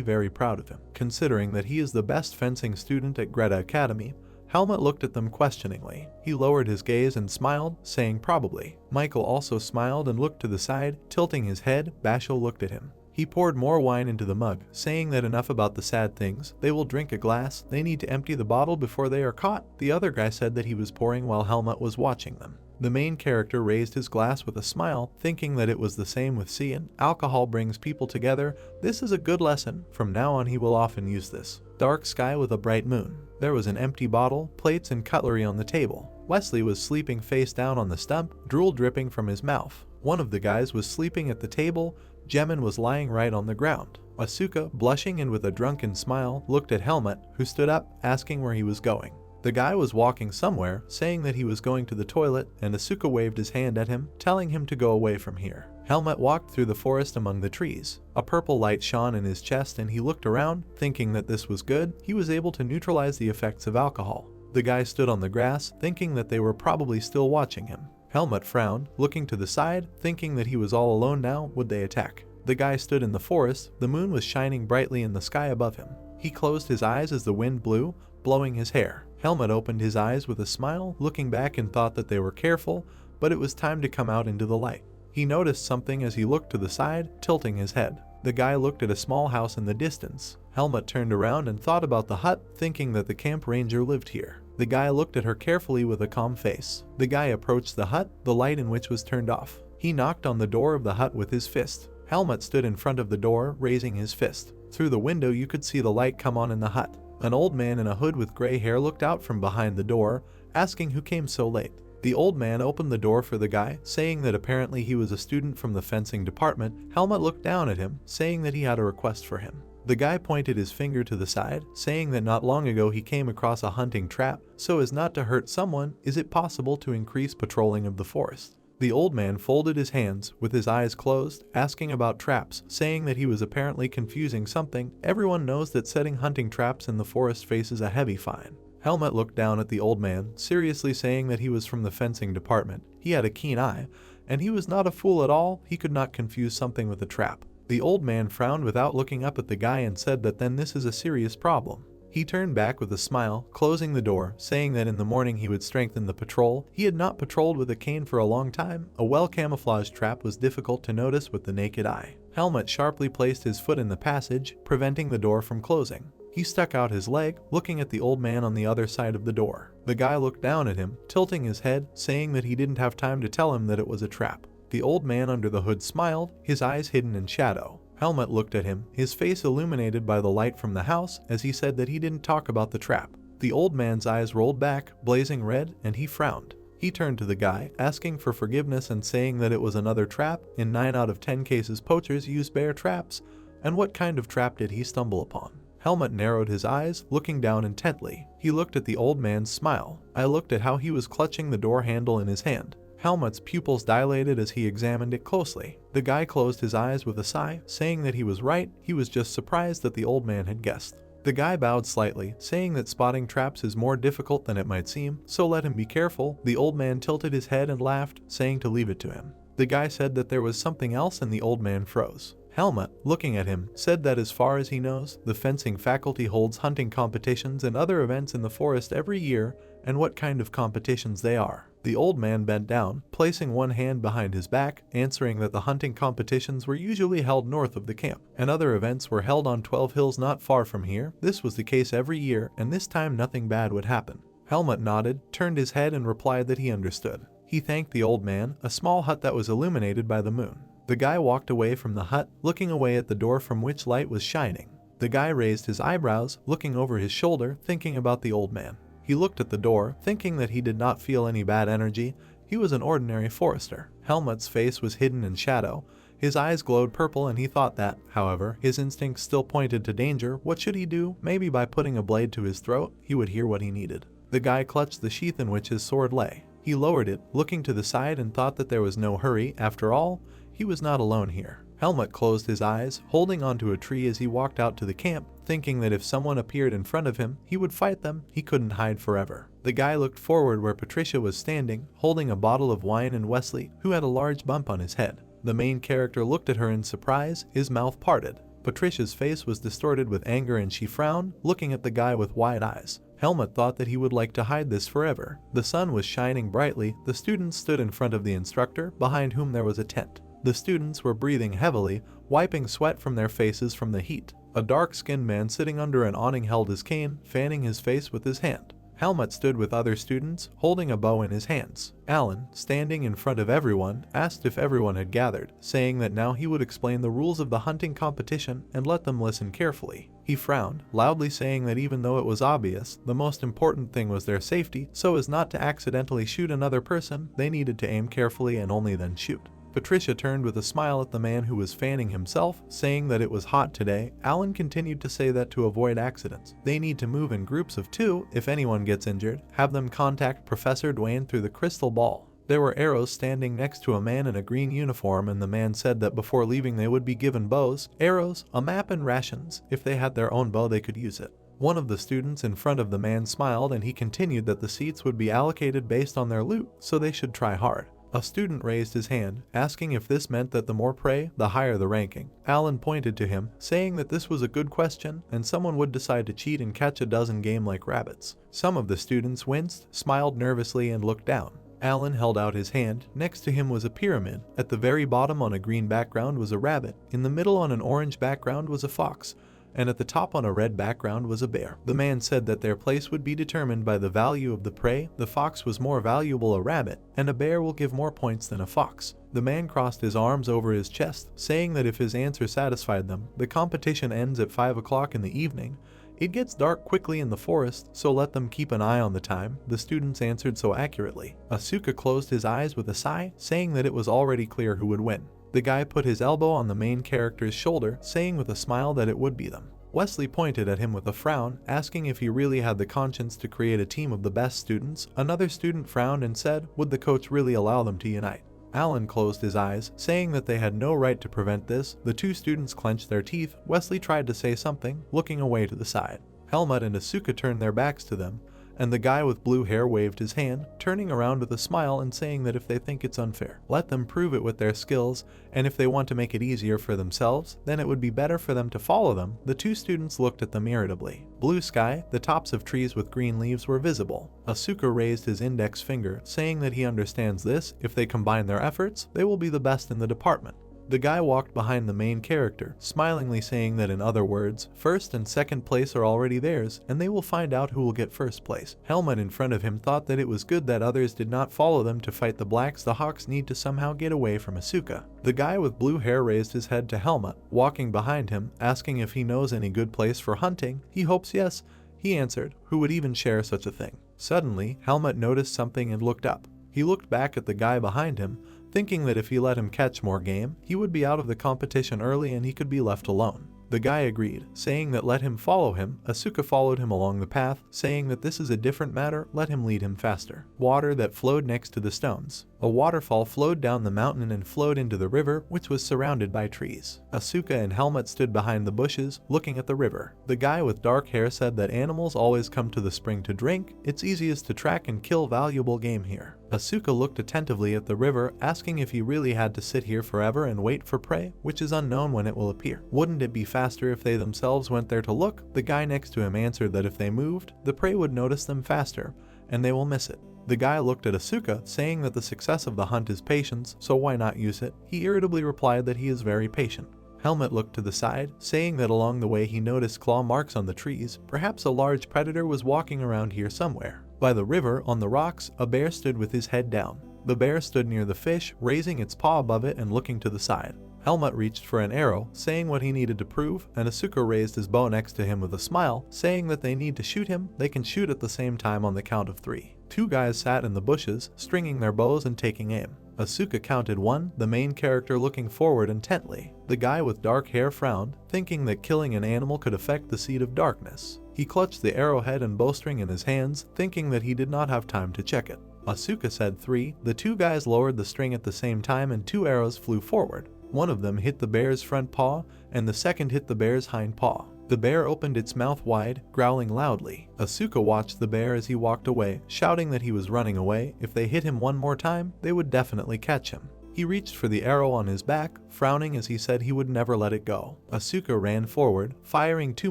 very proud of him, considering that he is the best fencing student at Greta Academy. Helmut looked at them questioningly. He lowered his gaze and smiled, saying probably. Michael also smiled and looked to the side, tilting his head. Bashal looked at him. He poured more wine into the mug, saying that enough about the sad things. They will drink a glass. They need to empty the bottle before they are caught. The other guy said that he was pouring while Helmut was watching them. The main character raised his glass with a smile, thinking that it was the same with Cian. Alcohol brings people together. This is a good lesson. From now on he will often use this. Dark sky with a bright moon. There was an empty bottle, plates and cutlery on the table. Wesley was sleeping face down on the stump, drool dripping from his mouth. One of the guys was sleeping at the table. Jemin was lying right on the ground. Asuka, blushing and with a drunken smile, looked at Helmut, who stood up, asking where he was going. The guy was walking somewhere, saying that he was going to the toilet, and Asuka waved his hand at him, telling him to go away from here. Helmut walked through the forest among the trees. A purple light shone in his chest and he looked around, thinking that this was good. He was able to neutralize the effects of alcohol. The guy stood on the grass, thinking that they were probably still watching him. Helmut frowned, looking to the side, thinking that he was all alone now. Would they attack? The guy stood in the forest. The moon was shining brightly in the sky above him. He closed his eyes as the wind blew, blowing his hair. Helmut opened his eyes with a smile, looking back, and thought that they were careful, but it was time to come out into the light. He noticed something as he looked to the side, tilting his head. The guy looked at a small house in the distance. Helmut turned around and thought about the hut, thinking that the camp ranger lived here. The guy looked at her carefully with a calm face. The guy approached the hut, the light in which was turned off. He knocked on the door of the hut with his fist. Helmut stood in front of the door, raising his fist. Through the window you could see the light come on in the hut. An old man in a hood with gray hair looked out from behind the door, asking who came so late. The old man opened the door for the guy, saying that apparently he was a student from the fencing department. Helmut looked down at him, saying that he had a request for him. The guy pointed his finger to the side, saying that not long ago he came across a hunting trap, so as not to hurt someone. Is it possible to increase patrolling of the forest? The old man folded his hands, with his eyes closed, asking about traps, saying that he was apparently confusing something. Everyone knows that setting hunting traps in the forest faces a heavy fine. Helmut looked down at the old man, seriously saying that he was from the fencing department. He had a keen eye, and he was not a fool at all. He could not confuse something with a trap. The old man frowned without looking up at the guy and said that then this is a serious problem. He turned back with a smile, closing the door, saying that in the morning he would strengthen the patrol. He had not patrolled with a cane for a long time. A well-camouflaged trap was difficult to notice with the naked eye. Helmut sharply placed his foot in the passage, preventing the door from closing. He stuck out his leg, looking at the old man on the other side of the door. The guy looked down at him, tilting his head, saying that he didn't have time to tell him that it was a trap. The old man under the hood smiled, his eyes hidden in shadow. Helmut looked at him, his face illuminated by the light from the house, as he said that he didn't talk about the trap. The old man's eyes rolled back, blazing red, and he frowned. He turned to the guy, asking for forgiveness and saying that it was another trap. In 9 out of 10 cases poachers use bear traps. And what kind of trap did he stumble upon? Helmut narrowed his eyes, looking down intently. He looked at the old man's smile. I looked at how he was clutching the door handle in his hand. Helmut's pupils dilated as he examined it closely. The guy closed his eyes with a sigh, saying that he was right. He was just surprised that the old man had guessed. The guy bowed slightly, saying that spotting traps is more difficult than it might seem, so let him be careful. The old man tilted his head and laughed, saying to leave it to him. The guy said that there was something else and the old man froze. Helmut, looking at him, said that as far as he knows, the fencing faculty holds hunting competitions and other events in the forest every year, and what kind of competitions they are. The old man bent down, placing one hand behind his back, answering that the hunting competitions were usually held north of the camp, and other events were held on 12 hills not far from here. This was the case every year, and this time nothing bad would happen. Helmut nodded, turned his head and replied that he understood. He thanked the old man, a small hut that was illuminated by the moon. The guy walked away from the hut, looking away at the door from which light was shining. The guy raised his eyebrows, looking over his shoulder, thinking about the old man. He looked at the door, thinking that he did not feel any bad energy. He was an ordinary forester. Helmut's face was hidden in shadow. His eyes glowed purple and he thought that, however, his instincts still pointed to danger. What should he do? Maybe by putting a blade to his throat, he would hear what he needed. The guy clutched the sheath in which his sword lay. He lowered it, looking to the side and thought that there was no hurry. After all, he was not alone here. Helmut closed his eyes, holding onto a tree as he walked out to the camp, thinking that if someone appeared in front of him, he would fight them. He couldn't hide forever. The guy looked forward where Patricia was standing, holding a bottle of wine, and Wesley, who had a large bump on his head. The main character looked at her in surprise, his mouth parted. Patricia's face was distorted with anger and she frowned, looking at the guy with wide eyes. Helmut thought that he would like to hide this forever. The sun was shining brightly. The students stood in front of the instructor, behind whom there was a tent. The students were breathing heavily, wiping sweat from their faces from the heat. A dark-skinned man sitting under an awning held his cane, fanning his face with his hand. Helmut stood with other students, holding a bow in his hands. Alan, standing in front of everyone, asked if everyone had gathered, saying that now he would explain the rules of the hunting competition and let them listen carefully. He frowned, loudly saying that even though it was obvious, the most important thing was their safety, so as not to accidentally shoot another person, they needed to aim carefully and only then shoot. Patricia turned with a smile at the man who was fanning himself, saying that it was hot today. Alan continued to say that to avoid accidents, they need to move in groups of 2. If anyone gets injured, have them contact Professor Dwayne through the crystal ball. There were arrows standing next to a man in a green uniform, and the man said that before leaving they would be given bows, arrows, a map and rations. If they had their own bow they could use it. One of the students in front of the man smiled and he continued that the seats would be allocated based on their loot, so they should try hard. A student raised his hand, asking if this meant that the more prey, the higher the ranking. Alan pointed to him, saying that this was a good question, and someone would decide to cheat and catch a dozen game like rabbits. Some of the students winced, smiled nervously, and looked down. Alan held out his hand. Next to him was a pyramid. At the very bottom on a green background was a rabbit. In the middle on an orange background was a fox. And at the top on a red background was a bear. The man said that their place would be determined by the value of the prey. The fox was more valuable a rabbit, and a bear will give more points than a fox. The man crossed his arms over his chest, saying that if his answer satisfied them, the competition ends at 5 o'clock in the evening. It gets dark quickly in the forest, so let them keep an eye on the time. The students answered so accurately. Asuka closed his eyes with a sigh, saying that it was already clear who would win. The guy put his elbow on the main character's shoulder, saying with a smile that it would be them. Wesley pointed at him with a frown, asking if he really had the conscience to create a team of the best students. Another student frowned and said, would the coach really allow them to unite? Alan closed his eyes, saying that they had no right to prevent this. The 2 students clenched their teeth. Wesley tried to say something, looking away to the side. Helmut and Asuka turned their backs to them, and the guy with blue hair waved his hand, turning around with a smile and saying that if they think it's unfair, let them prove it with their skills, and if they want to make it easier for themselves, then it would be better for them to follow them. The 2 students looked at them irritably. Blue sky, the tops of trees with green leaves were visible. Asuka raised his index finger, saying that he understands this. If they combine their efforts, they will be the best in the department. The guy walked behind the main character, smilingly saying that in other words, first and second place are already theirs, and they will find out who will get first place. Helmut in front of him thought that it was good that others did not follow them to fight the blacks. The Hawks need to somehow get away from Asuka. The guy with blue hair raised his head to Helmut, walking behind him, asking if he knows any good place for hunting. He hopes yes, he answered, who would even share such a thing. Suddenly, Helmut noticed something and looked up. He looked back at the guy behind him, thinking that if he let him catch more game, he would be out of the competition early and he could be left alone. The guy agreed, saying that let him follow him. Asuka followed him along the path, saying that this is a different matter, let him lead him faster. Water that flowed next to the stones. A waterfall flowed down the mountain and flowed into the river, which was surrounded by trees. Asuka and Helmut stood behind the bushes, looking at the river. The guy with dark hair said that animals always come to the spring to drink, it's easiest to track and kill valuable game here. Asuka looked attentively at the river, asking if he really had to sit here forever and wait for prey, which is unknown when it will appear. Wouldn't it be faster if they themselves went there to look? The guy next to him answered that if they moved, the prey would notice them faster, and they will miss it. The guy looked at Asuka, saying that the success of the hunt is patience, so why not use it? He irritably replied that he is very patient. Helmut looked to the side, saying that along the way he noticed claw marks on the trees. Perhaps a large predator was walking around here somewhere. By the river, on the rocks, a bear stood with his head down. The bear stood near the fish, raising its paw above it and looking to the side. Helmut reached for an arrow, saying what he needed to prove, and Asuka raised his bow next to him with a smile, saying that they need to shoot him. They can shoot at the same time on the count of 3. 2 guys sat in the bushes, stringing their bows and taking aim. Asuka counted 1, the main character looking forward intently. The guy with dark hair frowned, thinking that killing an animal could affect the seed of darkness. He clutched the arrowhead and bowstring in his hands, thinking that he did not have time to check it. Asuka said 3. The 2 guys lowered the string at the same time and 2 arrows flew forward. One of them hit the bear's front paw, and the second hit the bear's hind paw. The bear opened its mouth wide, growling loudly. Asuka watched the bear as he walked away, shouting that he was running away. If they hit him one more time, they would definitely catch him. He reached for the arrow on his back, frowning as he said he would never let it go. Asuka ran forward, firing 2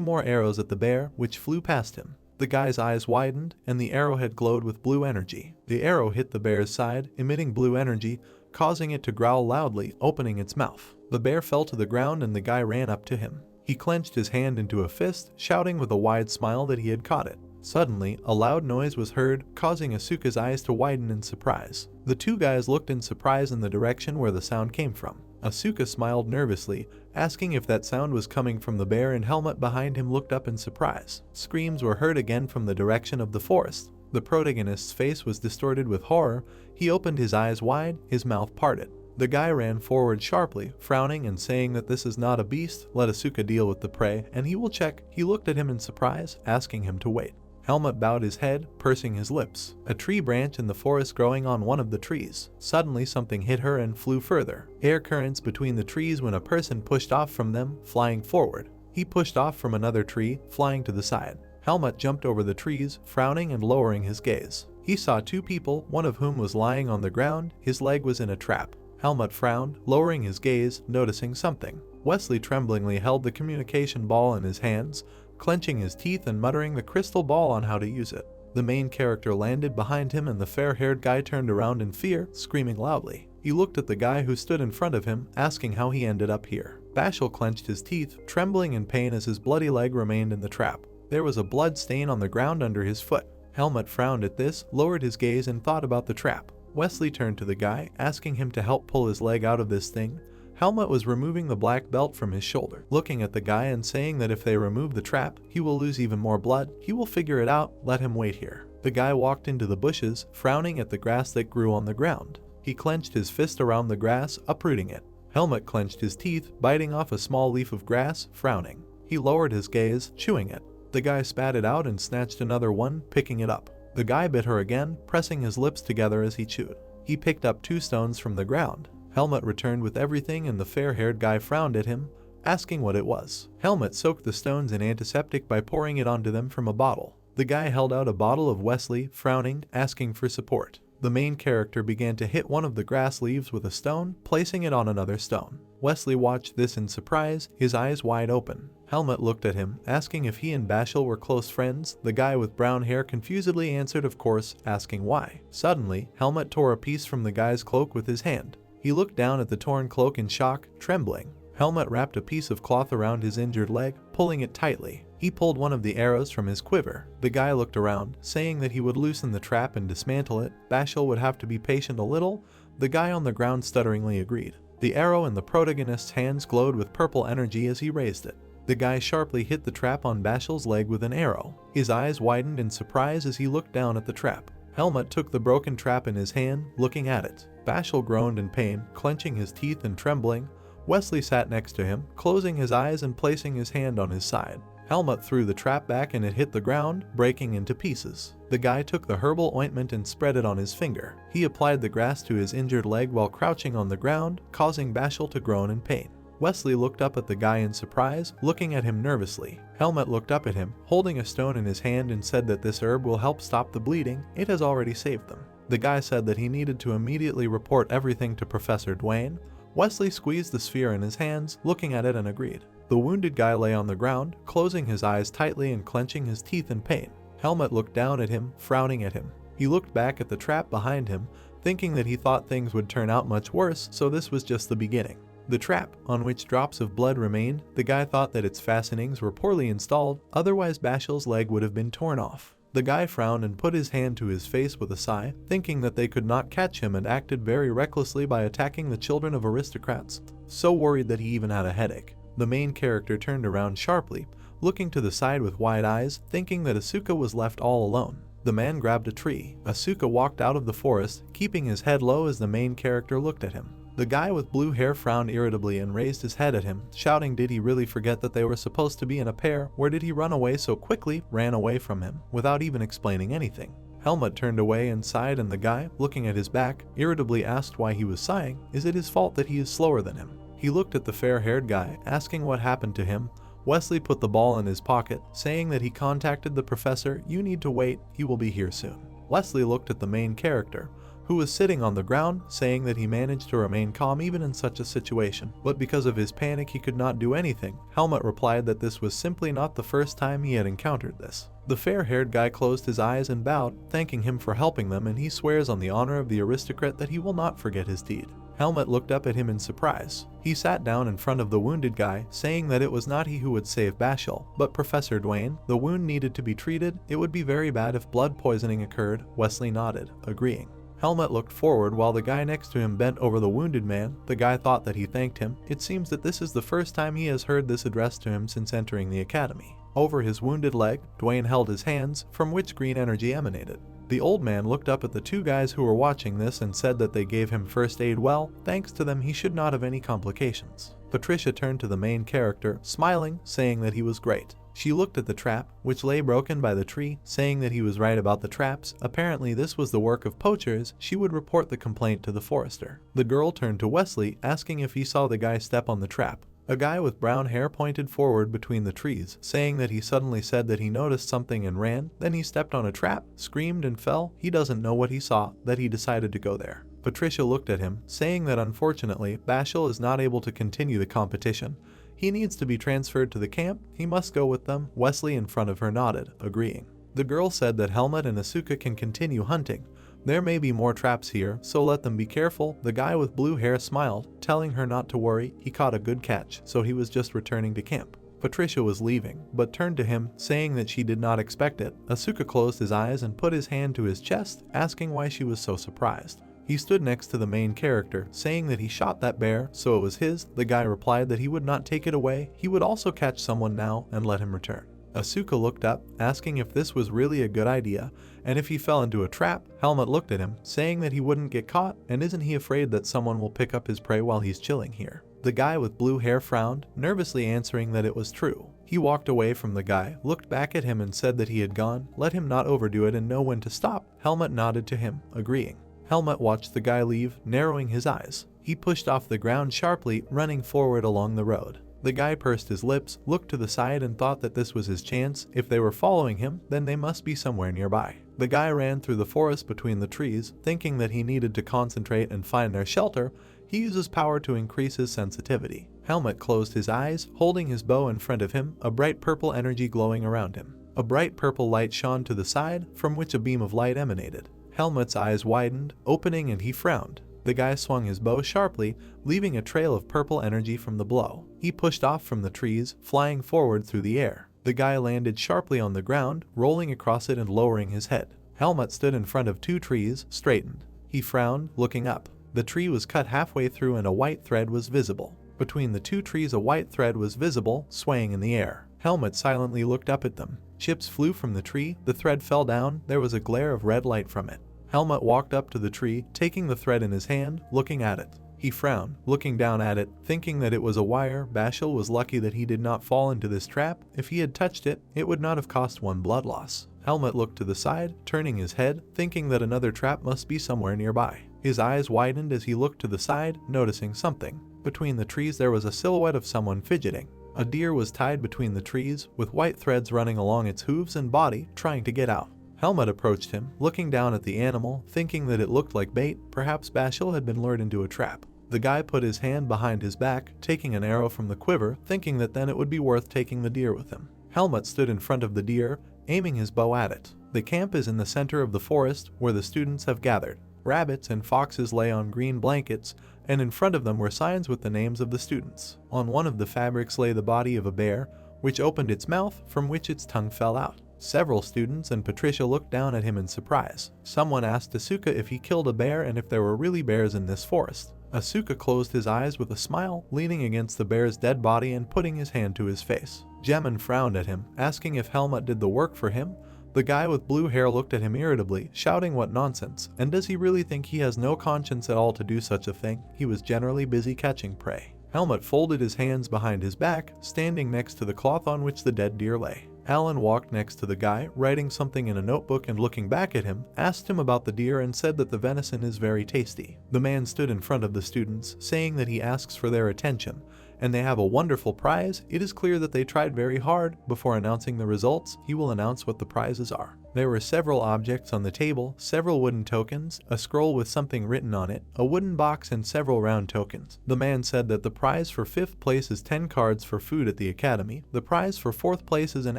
more arrows at the bear, which flew past him. The guy's eyes widened, and the arrowhead glowed with blue energy. The arrow hit the bear's side, emitting blue energy, causing it to growl loudly, opening its mouth. The bear fell to the ground and the guy ran up to him. He clenched his hand into a fist, shouting with a wide smile that he had caught it. Suddenly, a loud noise was heard, causing Asuka's eyes to widen in surprise. The 2 guys looked in surprise in the direction where the sound came from. Asuka smiled nervously, asking if that sound was coming from the bear, and Helmut behind him looked up in surprise. Screams were heard again from the direction of the forest. The protagonist's face was distorted with horror. He opened his eyes wide, his mouth parted. The guy ran forward sharply, frowning and saying that this is not a beast, let Asuka deal with the prey, and he will check. He looked at him in surprise, asking him to wait. Helmut bowed his head, pursing his lips. A tree branch in the forest growing on one of the trees. Suddenly something hit her and flew further. Air currents between the trees when a person pushed off from them, flying forward. He pushed off from another tree, flying to the side. Helmut jumped over the trees, frowning and lowering his gaze. He saw 2 people, one of whom was lying on the ground. His leg was in a trap. Helmut frowned, lowering his gaze, noticing something. Wesley tremblingly held the communication ball in his hands, clenching his teeth and muttering the crystal ball on how to use it. The main character landed behind him and the fair-haired guy turned around in fear, screaming loudly. He looked at the guy who stood in front of him, asking how he ended up here. Bashal clenched his teeth, trembling in pain as his bloody leg remained in the trap. There was a blood stain on the ground under his foot. Helmut frowned at this, lowered his gaze and thought about the trap. Wesley turned to the guy, asking him to help pull his leg out of this thing. Helmut was removing the black belt from his shoulder, looking at the guy and saying that if they remove the trap, he will lose even more blood. He will figure it out, let him wait here. The guy walked into the bushes, frowning at the grass that grew on the ground. He clenched his fist around the grass, uprooting it. Helmut clenched his teeth, biting off a small leaf of grass, frowning. He lowered his gaze, chewing it. The guy spat it out and snatched another one, picking it up. The guy bit her again, pressing his lips together as he chewed. He picked up 2 stones from the ground. Helmut returned with everything and the fair-haired guy frowned at him, asking what it was. Helmut soaked the stones in antiseptic by pouring it onto them from a bottle. The guy held out a bottle of Wesley, frowning, asking for support. The main character began to hit one of the grass leaves with a stone, placing it on another stone. Wesley watched this in surprise, his eyes wide open. Helmut looked at him, asking if he and Bashal were close friends. The guy with brown hair confusedly answered of course, asking why. Suddenly, Helmut tore a piece from the guy's cloak with his hand. He looked down at the torn cloak in shock, trembling. Helmut wrapped a piece of cloth around his injured leg, pulling it tightly. He pulled one of the arrows from his quiver. The guy looked around, saying that he would loosen the trap and dismantle it. Bashal would have to be patient a little. The guy on the ground stutteringly agreed. The arrow in the protagonist's hands glowed with purple energy as he raised it. The guy sharply hit the trap on Bashal's leg with an arrow. His eyes widened in surprise as he looked down at the trap. Helmut took the broken trap in his hand, looking at it. Bashal groaned in pain, clenching his teeth and trembling. Wesley sat next to him, closing his eyes and placing his hand on his side. Helmut threw the trap back and it hit the ground, breaking into pieces. The guy took the herbal ointment and spread it on his finger. He applied the grass to his injured leg while crouching on the ground, causing Bashal to groan in pain. Wesley looked up at the guy in surprise, looking at him nervously. Helmut looked up at him, holding a stone in his hand, and said that this herb will help stop the bleeding. It has already saved them. The guy said that he needed to immediately report everything to Professor Dwayne. Wesley squeezed the sphere in his hands, looking at it, and agreed. The wounded guy lay on the ground, closing his eyes tightly and clenching his teeth in pain. Helmut looked down at him, frowning at him. He looked back at the trap behind him, thinking that he thought things would turn out much worse, so this was just the beginning. The trap, on which drops of blood remained, the guy thought that its fastenings were poorly installed, otherwise Bashal's leg would have been torn off. The guy frowned and put his hand to his face with a sigh, thinking that they could not catch him, and acted very recklessly by attacking the children of aristocrats, so worried that he even had a headache. The main character turned around sharply, looking to the side with wide eyes, thinking that Asuka was left all alone. The man grabbed a tree. Asuka walked out of the forest, keeping his head low as the main character looked at him. The guy with blue hair frowned irritably and raised his head at him, shouting, did he really forget that they were supposed to be in a pair? Where did he run away so quickly? Ran away from him, without even explaining anything. Helmut turned away and sighed, and the guy, looking at his back, irritably asked why he was sighing. Is it his fault that he is slower than him? He looked at the fair-haired guy, asking what happened to him. Wesley put the ball in his pocket, saying that he contacted the professor. You need to wait, he will be here soon. Wesley looked at the main character, who was sitting on the ground, saying that he managed to remain calm even in such a situation, but because of his panic he could not do anything. Helmut replied that this was simply not the first time he had encountered this. The fair-haired guy closed his eyes and bowed, thanking him for helping them, and he swears on the honor of the aristocrat that he will not forget his deed. Helmut looked up at him in surprise. He sat down in front of the wounded guy, saying that it was not he who would save Bashal, but Professor Dwayne. The wound needed to be treated. It would be very bad if blood poisoning occurred. Wesley nodded, agreeing. Helmut looked forward while the guy next to him bent over the wounded man. The guy thought that he thanked him. It seems that this is the first time he has heard this addressed to him since entering the academy. Over his wounded leg, Dwayne held his hands, from which green energy emanated. The old man looked up at the two guys who were watching this and said that they gave him first aid well. Thanks to them he should not have any complications. Patricia turned to the main character, smiling, saying that he was great. She looked at the trap, which lay broken by the tree, saying that he was right about the traps. Apparently this was the work of poachers. She would report the complaint to the forester. The girl turned to Wesley, asking if he saw the guy step on the trap. A guy with brown hair pointed forward between the trees, saying that he suddenly said that he noticed something and ran. Then he stepped on a trap, screamed and fell. He doesn't know what he saw, that he decided to go there. Patricia looked at him, saying that unfortunately, Bashal is not able to continue the competition. He needs to be transferred to the camp. He must go with them. Wesley in front of her nodded, agreeing. The girl said that Helmut and Asuka can continue hunting. There may be more traps here, so let them be careful. The guy with blue hair smiled, telling her not to worry. He caught a good catch, so he was just returning to camp. Patricia was leaving, but turned to him, saying that she did not expect it. Asuka closed his eyes and put his hand to his chest, asking why she was so surprised. He stood next to the main character, saying that he shot that bear, so it was his. The guy replied that he would not take it away. He would also catch someone now and let him return. Asuka looked up, asking if this was really a good idea, and if he fell into a trap. Helmut looked at him, saying that he wouldn't get caught, and isn't he afraid that someone will pick up his prey while he's chilling here? The guy with blue hair frowned, nervously answering that it was true. He walked away from the guy, looked back at him and said that he had gone. Let him not overdo it and know when to stop. Helmut nodded to him, agreeing. Helmut watched the guy leave, narrowing his eyes. He pushed off the ground sharply, running forward along the road. The guy pursed his lips, looked to the side and thought that this was his chance. If they were following him, then they must be somewhere nearby. The guy ran through the forest between the trees, thinking that he needed to concentrate and find their shelter. He uses power to increase his sensitivity. Helmut closed his eyes, holding his bow in front of him, a bright purple energy glowing around him. A bright purple light shone to the side, from which a beam of light emanated. Helmut's eyes widened, opening, and he frowned. The guy swung his bow sharply, leaving a trail of purple energy from the blow. He pushed off from the trees, flying forward through the air. The guy landed sharply on the ground, rolling across it and lowering his head. Helmut stood in front of two trees, straightened. He frowned, looking up. The tree was cut halfway through and a white thread was visible. Between the two trees a white thread was visible, swaying in the air. Helmut silently looked up at them. Chips flew from the tree, the thread fell down, there was a glare of red light from it. Helmut walked up to the tree, taking the thread in his hand, looking at it. He frowned, looking down at it, thinking that it was a wire. Bashal was lucky that he did not fall into this trap. If he had touched it, it would not have cost 1 blood loss. Helmut looked to the side, turning his head, thinking that another trap must be somewhere nearby. His eyes widened as he looked to the side, noticing something. Between the trees there was a silhouette of someone fidgeting. A deer was tied between the trees, with white threads running along its hooves and body, trying to get out. Helmut approached him, looking down at the animal, thinking that it looked like bait. Perhaps Bashal had been lured into a trap. The guy put his hand behind his back, taking an arrow from the quiver, thinking that then it would be worth taking the deer with him. Helmut stood in front of the deer, aiming his bow at it. The camp is in the center of the forest, where the students have gathered. Rabbits and foxes lay on green blankets, and in front of them were signs with the names of the students. On one of the fabrics lay the body of a bear, which opened its mouth, from which its tongue fell out. Several students and Patricia looked down at him in surprise. Someone asked Asuka if he killed a bear and if there were really bears in this forest. Asuka closed his eyes with a smile, leaning against the bear's dead body and putting his hand to his face. Jemin frowned at him, asking if Helmut did the work for him. The guy with blue hair looked at him irritably, shouting what nonsense, and does he really think he has no conscience at all to do such a thing? He was generally busy catching prey. Helmut folded his hands behind his back, standing next to the cloth on which the dead deer lay. Alan walked next to the guy, writing something in a notebook, and looking back at him, asked him about the deer and said that the venison is very tasty. The man stood in front of the students, saying that he asks for their attention, and they have a wonderful prize. It is clear that they tried very hard. Before announcing the results, he will announce what the prizes are. There were several objects on the table, several wooden tokens, a scroll with something written on it, a wooden box, and several round tokens. The man said that the prize for 5th place is 10 cards for food at the academy. The prize for 4th place is an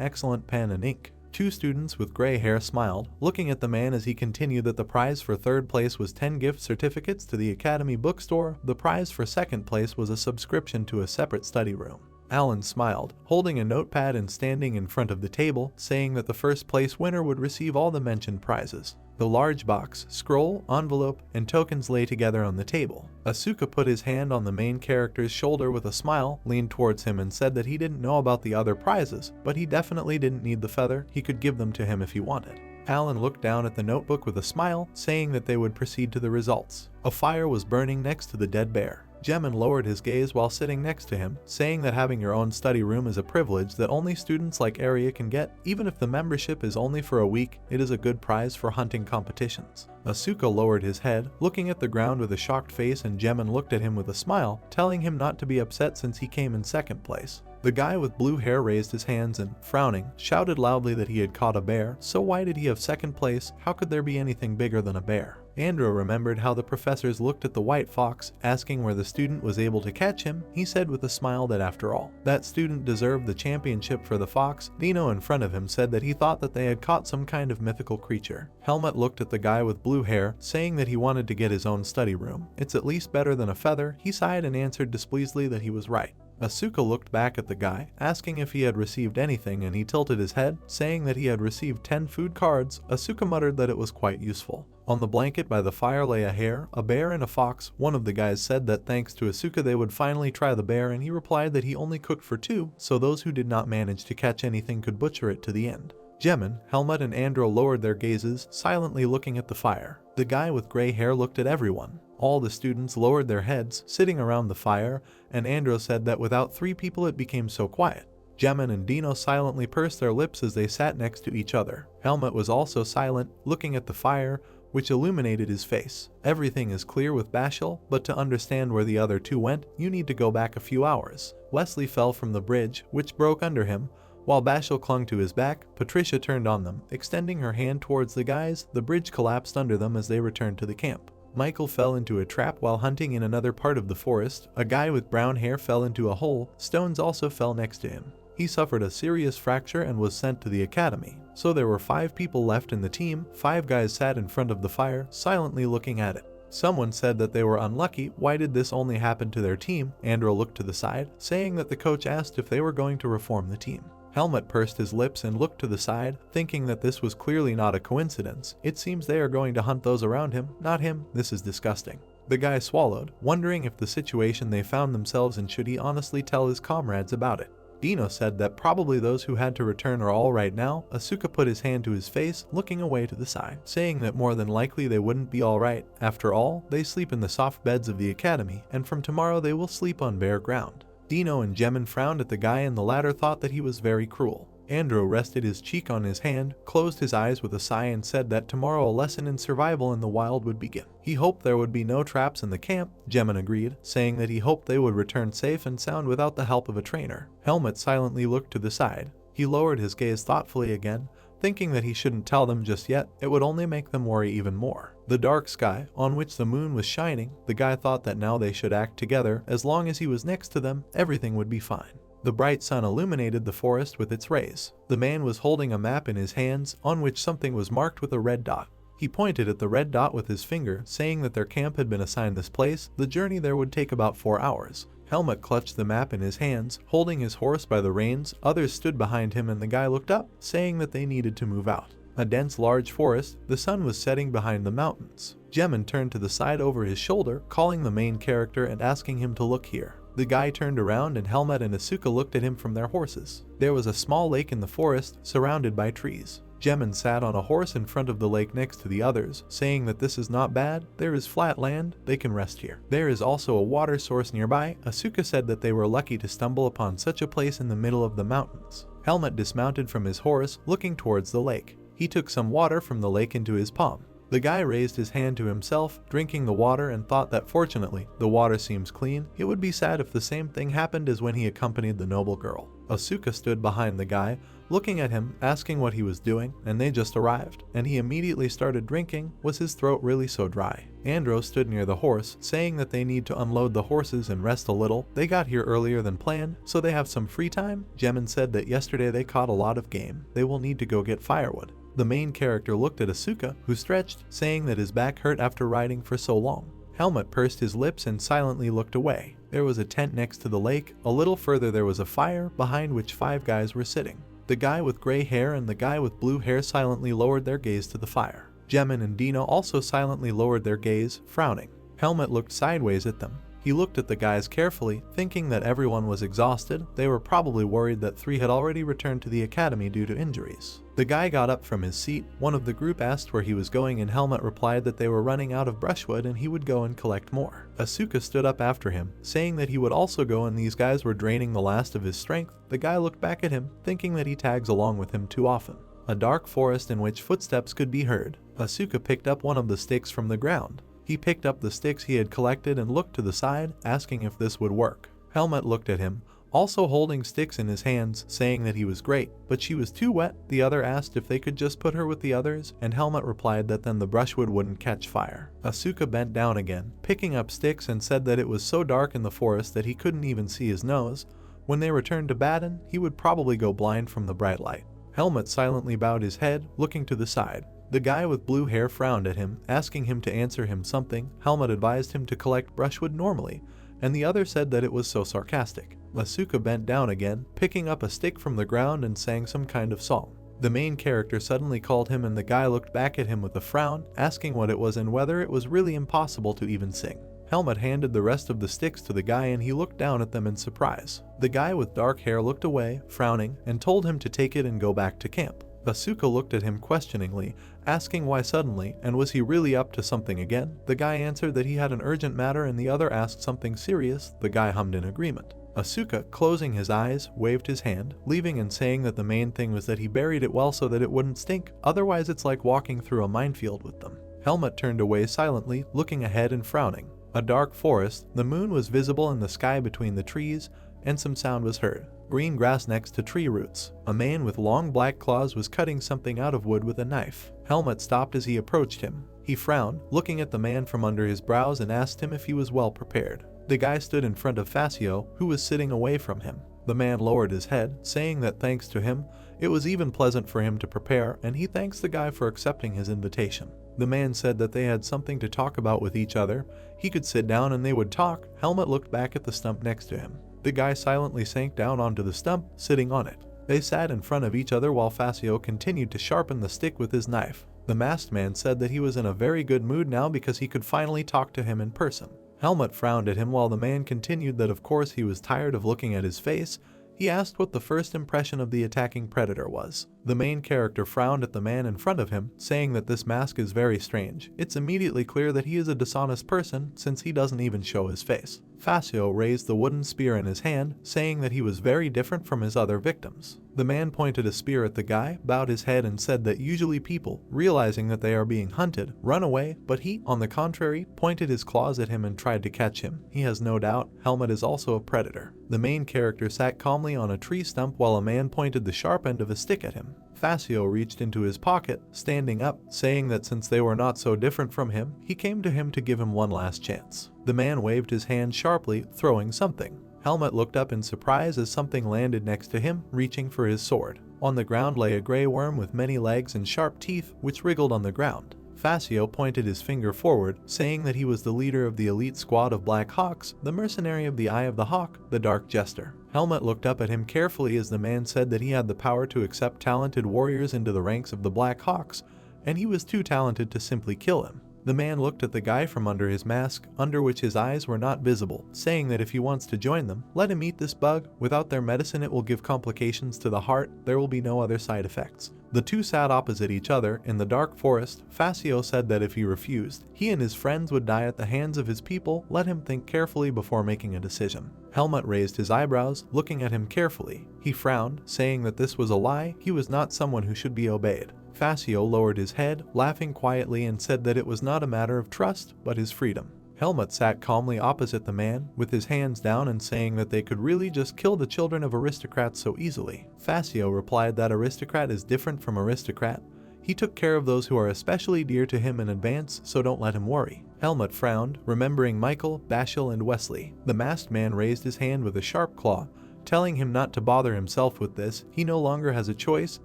excellent pen and ink. 2 students with gray hair smiled, looking at the man as he continued that the prize for 3rd place was 10 gift certificates to the academy bookstore. The prize for 2nd place was a subscription to a separate study room. Alan smiled, holding a notepad and standing in front of the table, saying that the 1st place winner would receive all the mentioned prizes. The large box, scroll, envelope, and tokens lay together on the table. Asuka put his hand on the main character's shoulder with a smile, leaned towards him and said that he didn't know about the other prizes, but he definitely didn't need the feather. He could give them to him if he wanted. Alan looked down at the notebook with a smile, saying that they would proceed to the results. A fire was burning next to the dead bear. Jemin lowered his gaze while sitting next to him, saying that having your own study room is a privilege that only students like Arya can get. Even if the membership is only for a week, it is a good prize for hunting competitions. Asuka lowered his head, looking at the ground with a shocked face, and Jemin looked at him with a smile, telling him not to be upset since he came in 2nd place. The guy with blue hair raised his hands and, frowning, shouted loudly that he had caught a bear. So why did he have 2nd place? How could there be anything bigger than a bear? Andrew remembered how the professors looked at the white fox, asking where the student was able to catch him. He said with a smile that after all, that student deserved the championship for the fox. Dino in front of him said that he thought that they had caught some kind of mythical creature. Helmut looked at the guy with blue hair, saying that he wanted to get his own study room. It's at least better than a feather. He sighed and answered displeasedly that he was right. Asuka looked back at the guy, asking if he had received anything, and he tilted his head, saying that he had received 10 food cards. Asuka muttered that it was quite useful. On the blanket by the fire lay a hare, a bear, and a fox. One of the guys said that thanks to Asuka they would finally try the bear, and he replied that he only cooked for 2, so those who did not manage to catch anything could butcher it to the end. Jemin, Helmut, and Andro lowered their gazes, silently looking at the fire. The guy with gray hair looked at everyone. All the students lowered their heads, sitting around the fire, and Andro said that without 3 people it became so quiet. Jemin and Dino silently pursed their lips as they sat next to each other. Helmut was also silent, looking at the fire, which illuminated his face. Everything is clear with Bashal, but to understand where the other 2 went, you need to go back a few hours. Wesley fell from the bridge, which broke under him. While Bashal clung to his back, Patricia turned on them, extending her hand towards the guys. The bridge collapsed under them as they returned to the camp. Michael fell into a trap while hunting in another part of the forest. A guy with brown hair fell into a hole. Stones also fell next to him. He suffered a serious fracture and was sent to the academy. So there were 5 people left in the team. 5 guys sat in front of the fire, silently looking at it. Someone said that they were unlucky. Why did this only happen to their team? Andrew looked to the side, saying that the coach asked if they were going to reform the team. Helmut pursed his lips and looked to the side, thinking that this was clearly not a coincidence. It seems they are going to hunt those around him, not him. This is disgusting. The guy swallowed, wondering if the situation they found themselves in should he honestly tell his comrades about it. Dino said that probably those who had to return are all right now. Asuka put his hand to his face, looking away to the side, saying that more than likely they wouldn't be all right. After all, they sleep in the soft beds of the academy, and from tomorrow they will sleep on bare ground. Dino and Jemin frowned at the guy, and the latter thought that he was very cruel. Andrew rested his cheek on his hand, closed his eyes with a sigh, and said that tomorrow a lesson in survival in the wild would begin. He hoped there would be no traps in the camp. Jemin agreed, saying that he hoped they would return safe and sound without the help of a trainer. Helmut silently looked to the side. He lowered his gaze thoughtfully again, thinking that he shouldn't tell them just yet. It would only make them worry even more. The dark sky, on which the moon was shining, the guy thought that now they should act together. As long as he was next to them, everything would be fine. The bright sun illuminated the forest with its rays. The man was holding a map in his hands, on which something was marked with a red dot. He pointed at the red dot with his finger, saying that their camp had been assigned this place. The journey there would take about 4 hours. Helmut clutched the map in his hands, holding his horse by the reins. Others stood behind him, and the guy looked up, saying that they needed to move out. A dense, large forest. The sun was setting behind the mountains. Jemin turned to the side over his shoulder, calling the main character and asking him to look here. The guy turned around, and Helmut and Asuka looked at him from their horses. There was a small lake in the forest, surrounded by trees. Jemin sat on a horse in front of the lake next to the others, saying that this is not bad. There is flat land, they can rest here. There is also a water source nearby. Asuka said that they were lucky to stumble upon such a place in the middle of the mountains. Helmut dismounted from his horse, looking towards the lake. He took some water from the lake into his palm. The guy raised his hand to himself, drinking the water, and thought that fortunately, the water seems clean. It would be sad if the same thing happened as when he accompanied the noble girl. Asuka stood behind the guy, looking at him, asking what he was doing, and they just arrived, and he immediately started drinking. Was his throat really so dry? Andro stood near the horse, saying that they need to unload the horses and rest a little. They got here earlier than planned, so they have some free time. Jemin said that yesterday they caught a lot of game. They will need to go get firewood. The main character looked at Asuka, who stretched, saying that his back hurt after riding for so long. Helmut pursed his lips and silently looked away. There was a tent next to the lake. A little further there was a fire, behind which 5 guys were sitting. The guy with gray hair and the guy with blue hair silently lowered their gaze to the fire. Jemin and Dino also silently lowered their gaze, frowning. Helmut looked sideways at them. He looked at the guys carefully, thinking that everyone was exhausted. They were probably worried that 3 had already returned to the academy due to injuries. The guy got up from his seat. One of the group asked where he was going, and Helmut replied that they were running out of brushwood and he would go and collect more. Asuka stood up after him, saying that he would also go, and these guys were draining the last of his strength. The guy looked back at him, thinking that he tags along with him too often. A dark forest in which footsteps could be heard. Asuka picked up one of the sticks from the ground. He picked up the sticks he had collected and looked to the side, asking if this would work. Helmut looked at him, also holding sticks in his hands, saying that he was great, but she was too wet. The other asked if they could just put her with the others, and Helmut replied that then the brushwood wouldn't catch fire. Asuka bent down again, picking up sticks, and said that it was so dark in the forest that he couldn't even see his nose. When they returned to Baden, he would probably go blind from the bright light. Helmut silently bowed his head, looking to the side. The guy with blue hair frowned at him, asking him to answer him something. Helmut advised him to collect brushwood normally, and the other said that it was so sarcastic. Asuka bent down again, picking up a stick from the ground and sang some kind of song. The main character suddenly called him, and the guy looked back at him with a frown, asking what it was and whether it was really impossible to even sing. Helmut handed the rest of the sticks to the guy, and he looked down at them in surprise. The guy with dark hair looked away, frowning, and told him to take it and go back to camp. Asuka looked at him questioningly, asking why suddenly, and was he really up to something again? The guy answered that he had an urgent matter, and the other asked something serious. The guy hummed in agreement. Asuka, closing his eyes, waved his hand, leaving and saying that the main thing was that he buried it well so that it wouldn't stink, otherwise it's like walking through a minefield with them. Helmut turned away silently, looking ahead and frowning. A dark forest, the moon was visible in the sky between the trees, and some sound was heard. Green grass next to tree roots. A man with long black claws was cutting something out of wood with a knife. Helmut stopped as he approached him. He frowned, looking at the man from under his brows, and asked him if he was well prepared. The guy stood in front of Fascio, who was sitting away from him. The man lowered his head, saying that thanks to him, it was even pleasant for him to prepare, and he thanks the guy for accepting his invitation. The man said that they had something to talk about with each other. He could sit down and they would talk. Helmut looked back at the stump next to him. The guy silently sank down onto the stump, sitting on it. They sat in front of each other while Fascio continued to sharpen the stick with his knife. The masked man said that he was in a very good mood now because he could finally talk to him in person. Helmut frowned at him while the man continued that of course he was tired of looking at his face. He asked what the first impression of the attacking predator was. The main character frowned at the man in front of him, saying that this mask is very strange. It's immediately clear that he is a dishonest person since he doesn't even show his face. Fascio raised the wooden spear in his hand, saying that he was very different from his other victims. The man pointed a spear at the guy, bowed his head and said that usually people, realizing that they are being hunted, run away, but he, on the contrary, pointed his claws at him and tried to catch him. He has no doubt Helmut is also a predator. The main character sat calmly on a tree stump while a man pointed the sharp end of a stick at him. Fascio reached into his pocket, standing up, saying that since they were not so different from him, he came to him to give him one last chance. The man waved his hand sharply, throwing something. Helmut looked up in surprise as something landed next to him, reaching for his sword. On the ground lay a gray worm with many legs and sharp teeth, which wriggled on the ground. Fascio pointed his finger forward, saying that he was the leader of the elite squad of Black Hawks, the mercenary of the Eye of the Hawk, the Dark Jester. Helmut looked up at him carefully as the man said that he had the power to accept talented warriors into the ranks of the Black Hawks, and he was too talented to simply kill him. The man looked at the guy from under his mask, under which his eyes were not visible, saying that if he wants to join them, let him eat this bug. Without their medicine it will give complications to the heart, there will be no other side effects. The two sat opposite each other in the dark forest. Fascio said that if he refused, he and his friends would die at the hands of his people. Let him think carefully before making a decision. Helmut raised his eyebrows, looking at him carefully. He frowned, saying that this was a lie, he was not someone who should be obeyed. Fascio lowered his head, laughing quietly, and said that it was not a matter of trust, but his freedom. Helmut sat calmly opposite the man, with his hands down and saying that they could really just kill the children of aristocrats so easily. Fascio replied that aristocrat is different from aristocrat. He took care of those who are especially dear to him in advance, so don't let him worry. Helmut frowned, remembering Michael, Bashil, and Wesley. The masked man raised his hand with a sharp claw, telling him not to bother himself with this. He no longer has a choice.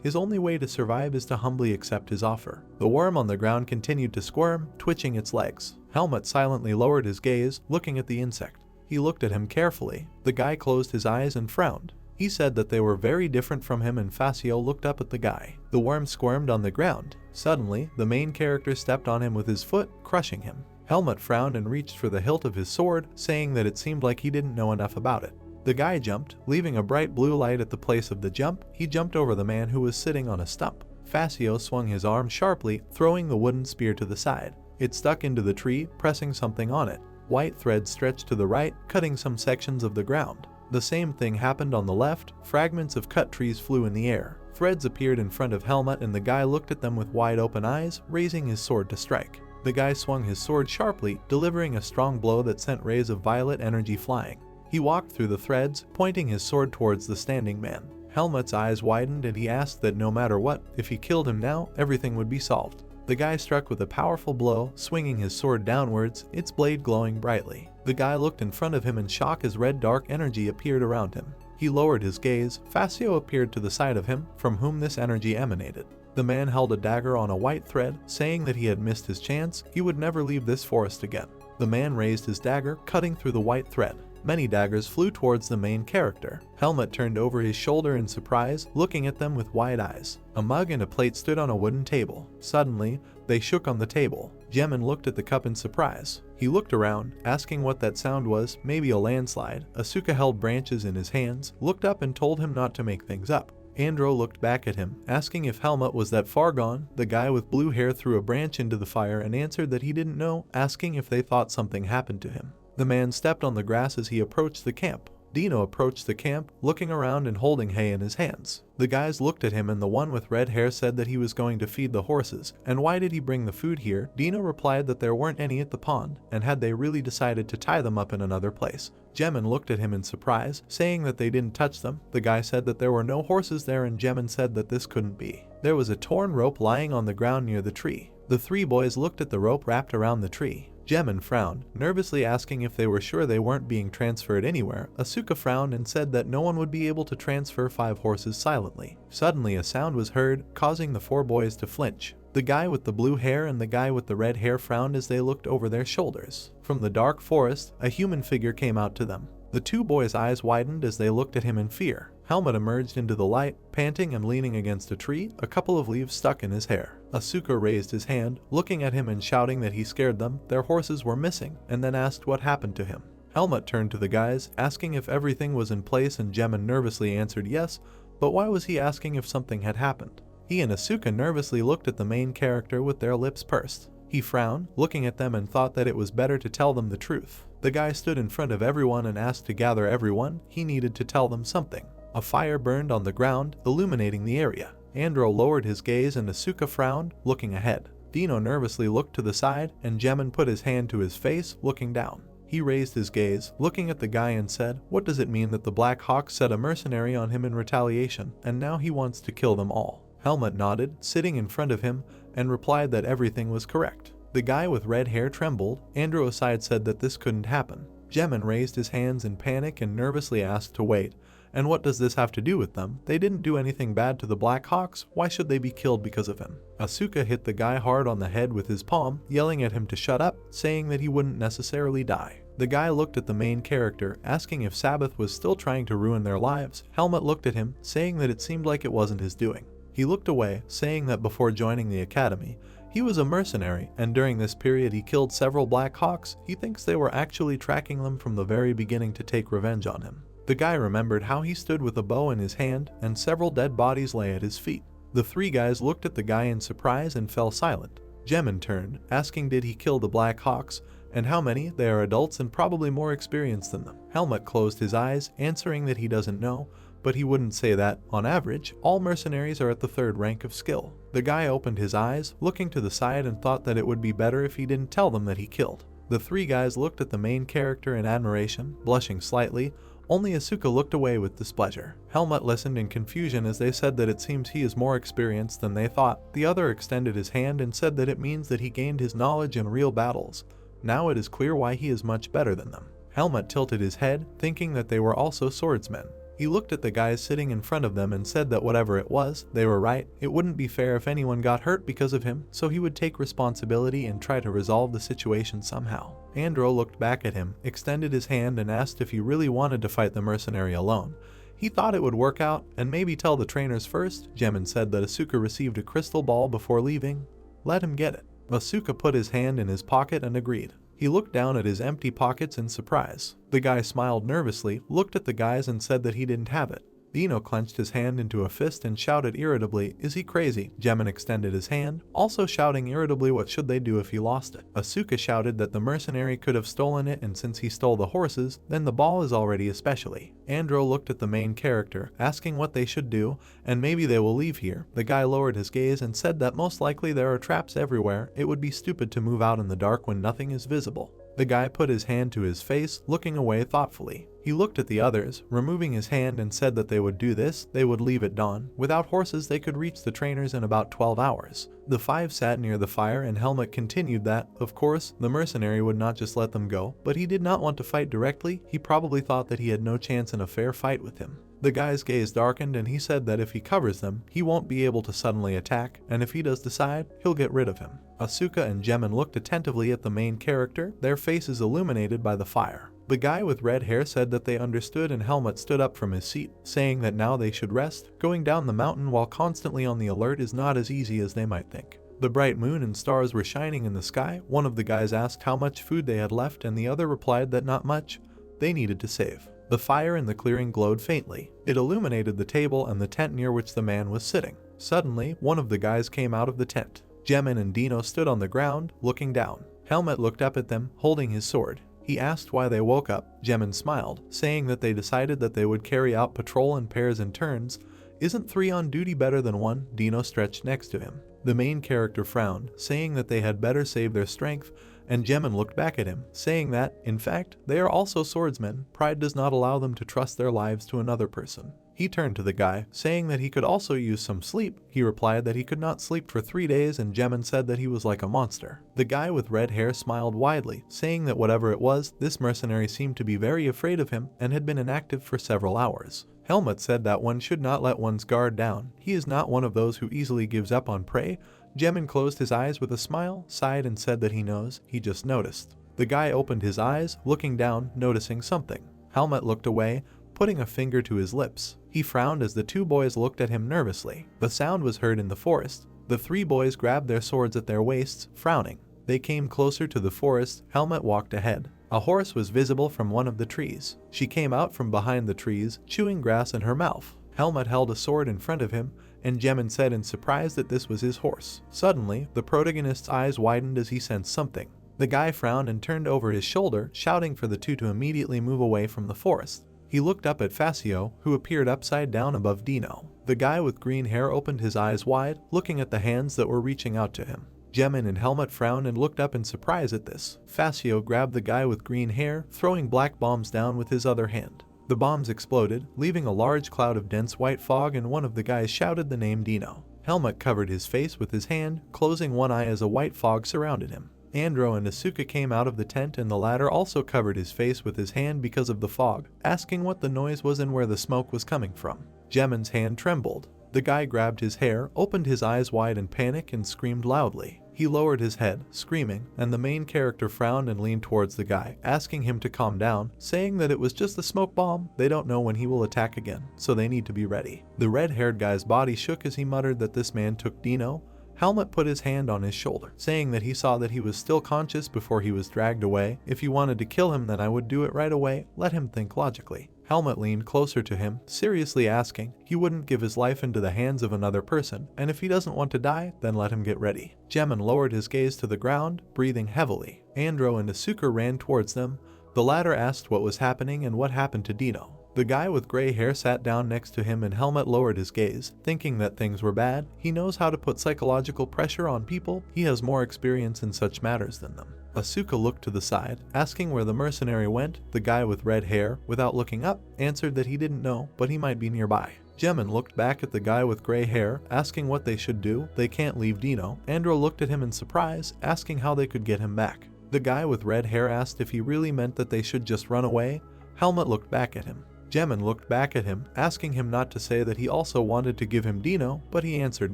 His only way to survive is to humbly accept his offer. The worm on the ground continued to squirm, twitching its legs. Helmut silently lowered his gaze, looking at the insect. He looked at him carefully. The guy closed his eyes and frowned. He said that they were very different from him, and Fascio looked up at the guy. The worm squirmed on the ground. Suddenly, the main character stepped on him with his foot, crushing him. Helmut frowned and reached for the hilt of his sword, saying that it seemed like he didn't know enough about it. The guy jumped, leaving a bright blue light at the place of the jump. He jumped over the man who was sitting on a stump. Fascio swung his arm sharply, throwing the wooden spear to the side. It stuck into the tree, pressing something on it. White thread stretched to the right, cutting some sections of the ground. The same thing happened on the left. Fragments of cut trees flew in the air. Threads appeared in front of Helmut, and the guy looked at them with wide open eyes, raising his sword to strike. The guy swung his sword sharply, delivering a strong blow that sent rays of violet energy flying. He walked through the threads, pointing his sword towards the standing man. Helmut's eyes widened and he asked that no matter what, if he killed him now, everything would be solved. The guy struck with a powerful blow, swinging his sword downwards, its blade glowing brightly. The guy looked in front of him in shock as red dark energy appeared around him. He lowered his gaze. Fascio appeared to the side of him, from whom this energy emanated. The man held a dagger on a white thread, saying that he had missed his chance. He would never leave this forest again. The man raised his dagger, cutting through the white thread. Many daggers flew towards the main character. Helmut turned over his shoulder in surprise, looking at them with wide eyes. A mug and a plate stood on a wooden table. Suddenly, they shook on the table. Jemin looked at the cup in surprise. He looked around, asking what that sound was, maybe a landslide. Asuka held branches in his hands, looked up and told him not to make things up. Andro looked back at him, asking if Helmut was that far gone. The guy with blue hair threw a branch into the fire and answered that he didn't know, asking if they thought something happened to him. The man stepped on the grass as he approached the camp. Dino approached the camp, looking around and holding hay in his hands. The guys looked at him and the one with red hair said that he was going to feed the horses. And why did he bring the food here? Dino replied that there weren't any at the pond, and had they really decided to tie them up in another place. Jemin looked at him in surprise, saying that they didn't touch them. The guy said that there were no horses there, and Jemin said that this couldn't be. There was a torn rope lying on the ground near the tree. The three boys looked at the rope wrapped around the tree. Jemin frowned, nervously asking if they were sure they weren't being transferred anywhere. Asuka frowned and said that no one would be able to transfer 5 horses silently. Suddenly a sound was heard, causing the 4 boys to flinch. The guy with the blue hair and the guy with the red hair frowned as they looked over their shoulders. From the dark forest, a human figure came out to them. The 2 boys' eyes widened as they looked at him in fear. Helmut emerged into the light, panting and leaning against a tree, a couple of leaves stuck in his hair. Asuka raised his hand, looking at him and shouting that he scared them. Their horses were missing, and then asked what happened to him. Helmut turned to the guys, asking if everything was in place, and Jemin nervously answered yes, but why was he asking if something had happened? He and Asuka nervously looked at the main character with their lips pursed. He frowned, looking at them, and thought that it was better to tell them the truth. The guy stood in front of everyone and asked to gather everyone. He needed to tell them something. A fire burned on the ground, illuminating the area. Andro lowered his gaze and Asuka frowned, looking ahead. Dino nervously looked to the side, and Jemin put his hand to his face, looking down. He raised his gaze, looking at the guy, and said, "What does it mean that the Black Hawk set a mercenary on him in retaliation, and now he wants to kill them all?" Helmut nodded, sitting in front of him, and replied that everything was correct. The guy with red hair trembled. Andro aside said that this couldn't happen. Jemin raised his hands in panic and nervously asked to wait. "And what does this have to do with them? They didn't do anything bad to the Black Hawks. Why should they be killed because of him?" Asuka hit the guy hard on the head with his palm, yelling at him to shut up, saying that he wouldn't necessarily die. The guy looked at the main character, asking if Sabbath was still trying to ruin their lives. Helmut looked at him, saying that it seemed like it wasn't his doing. He looked away, saying that before joining the academy, he was a mercenary, and during this period he killed several Black Hawks. He thinks they were actually tracking them from the very beginning to take revenge on him. The guy remembered how he stood with a bow in his hand, and several dead bodies lay at his feet. The three guys looked at the guy in surprise and fell silent. Jemin turned, asking did he kill the Black Hawks, and how many. They are adults and probably more experienced than them. Helmut closed his eyes, answering that he doesn't know, but he wouldn't say that. On average, all mercenaries are at the 3rd rank of skill. The guy opened his eyes, looking to the side, and thought that it would be better if he didn't tell them that he killed. The three guys looked at the main character in admiration, blushing slightly. Only Asuka looked away with displeasure. Helmut listened in confusion as they said that it seems he is more experienced than they thought. The other extended his hand and said that it means that he gained his knowledge in real battles. Now it is clear why he is much better than them. Helmut tilted his head, thinking that they were also swordsmen. He looked at the guys sitting in front of them and said that whatever it was, they were right. It wouldn't be fair if anyone got hurt because of him, so he would take responsibility and try to resolve the situation somehow. Andro looked back at him, extended his hand, and asked if he really wanted to fight the mercenary alone. He thought it would work out, and maybe tell the trainers first. Jemin said that Asuka received a crystal ball before leaving. Let him get it. Asuka put his hand in his pocket and agreed. He looked down at his empty pockets in surprise. The guy smiled nervously, looked at the guys, and said that he didn't have it. Dino clenched his hand into a fist and shouted irritably, "Is he crazy?" Jemin extended his hand, also shouting irritably what should they do if he lost it. Asuka shouted that the mercenary could have stolen it, and since he stole the horses, then the ball is already especially. Andro looked at the main character, asking what they should do, and maybe they will leave here. The guy lowered his gaze and said that most likely there are traps everywhere. It would be stupid to move out in the dark when nothing is visible. The guy put his hand to his face, looking away thoughtfully. He looked at the others, removing his hand, and said that they would do this. They would leave at dawn. Without horses, they could reach the trainers in about 12 hours. The five sat near the fire, and Helmut continued that, of course, the mercenary would not just let them go, but he did not want to fight directly. He probably thought that he had no chance in a fair fight with him. The guy's gaze darkened, and he said that if he covers them, he won't be able to suddenly attack, and if he does decide, he'll get rid of him. Asuka and Jemin looked attentively at the main character, their faces illuminated by the fire. The guy with red hair said that they understood, and Helmut stood up from his seat, saying that now they should rest. Going down the mountain while constantly on the alert is not as easy as they might think. The bright moon and stars were shining in the sky. One of the guys asked how much food they had left, and the other replied that not much. They needed to save. The fire in the clearing glowed faintly. It illuminated the table and the tent near which the man was sitting. Suddenly, one of the guys came out of the tent. Jemin and Dino stood on the ground, looking down. Helmut looked up at them, holding his sword. He asked why they woke up. Jemin smiled, saying that they decided that they would carry out patrol in pairs and turns. Isn't 3 on duty better than 1? Dino stretched next to him. The main character frowned, saying that they had better save their strength, and Jemin looked back at him, saying that, in fact, they are also swordsmen. Pride does not allow them to trust their lives to another person. He turned to the guy, saying that he could also use some sleep. He replied that he could not sleep for 3 days, and Jemin said that he was like a monster. The guy with red hair smiled widely, saying that whatever it was, this mercenary seemed to be very afraid of him and had been inactive for several hours. Helmut said that one should not let one's guard down. He is not one of those who easily gives up on prey. Jemin closed his eyes with a smile, sighed, and said that he knows. He just noticed. The guy opened his eyes, looking down, noticing something. Helmut looked away, putting a finger to his lips. He frowned as the 2 boys looked at him nervously. The sound was heard in the forest. The 3 boys grabbed their swords at their waists, frowning. They came closer to the forest. Helmut walked ahead. A horse was visible from one of the trees. She came out from behind the trees, chewing grass in her mouth. Helmut held a sword in front of him, and Jemin said in surprise that this was his horse. Suddenly, the protagonist's eyes widened as he sensed something. The guy frowned and turned over his shoulder, shouting for the two to immediately move away from the forest. He looked up at Facio, who appeared upside down above Dino. The guy with green hair opened his eyes wide, looking at the hands that were reaching out to him. Jemin and Helmut frowned and looked up in surprise at this. Facio grabbed the guy with green hair, throwing black bombs down with his other hand. The bombs exploded, leaving a large cloud of dense white fog, and one of the guys shouted the name Dino. Helmut covered his face with his hand, closing one eye as a white fog surrounded him. Andro and Asuka came out of the tent, and the latter also covered his face with his hand because of the fog, asking what the noise was and where the smoke was coming from. Jemin's hand trembled. The guy grabbed his hair, opened his eyes wide in panic, and screamed loudly. He lowered his head, screaming, and the main character frowned and leaned towards the guy, asking him to calm down, saying that it was just a smoke bomb, they don't know when he will attack again, so they need to be ready. The red-haired guy's body shook as he muttered that this man took Dino. Helmut put his hand on his shoulder, saying that he saw that he was still conscious before he was dragged away. If you wanted to kill him, then I would do it right away. Let him think logically. Helmut leaned closer to him, seriously asking. He wouldn't give his life into the hands of another person, and if he doesn't want to die, then let him get ready. Jemin lowered his gaze to the ground, breathing heavily. Andro and Asuka ran towards them. The latter asked what was happening and what happened to Dino. The guy with gray hair sat down next to him, and Helmut lowered his gaze, thinking that things were bad. He knows how to put psychological pressure on people. He has more experience in such matters than them. Asuka looked to the side, asking where the mercenary went. The guy with red hair, without looking up, answered that he didn't know, but he might be nearby. Jemin looked back at the guy with gray hair, asking what they should do. They can't leave Dino. Andro looked at him in surprise, asking how they could get him back. The guy with red hair asked if he really meant that they should just run away. Helmut looked back at him. Jemin looked back at him, asking him not to say that he also wanted to give him Dino, but he answered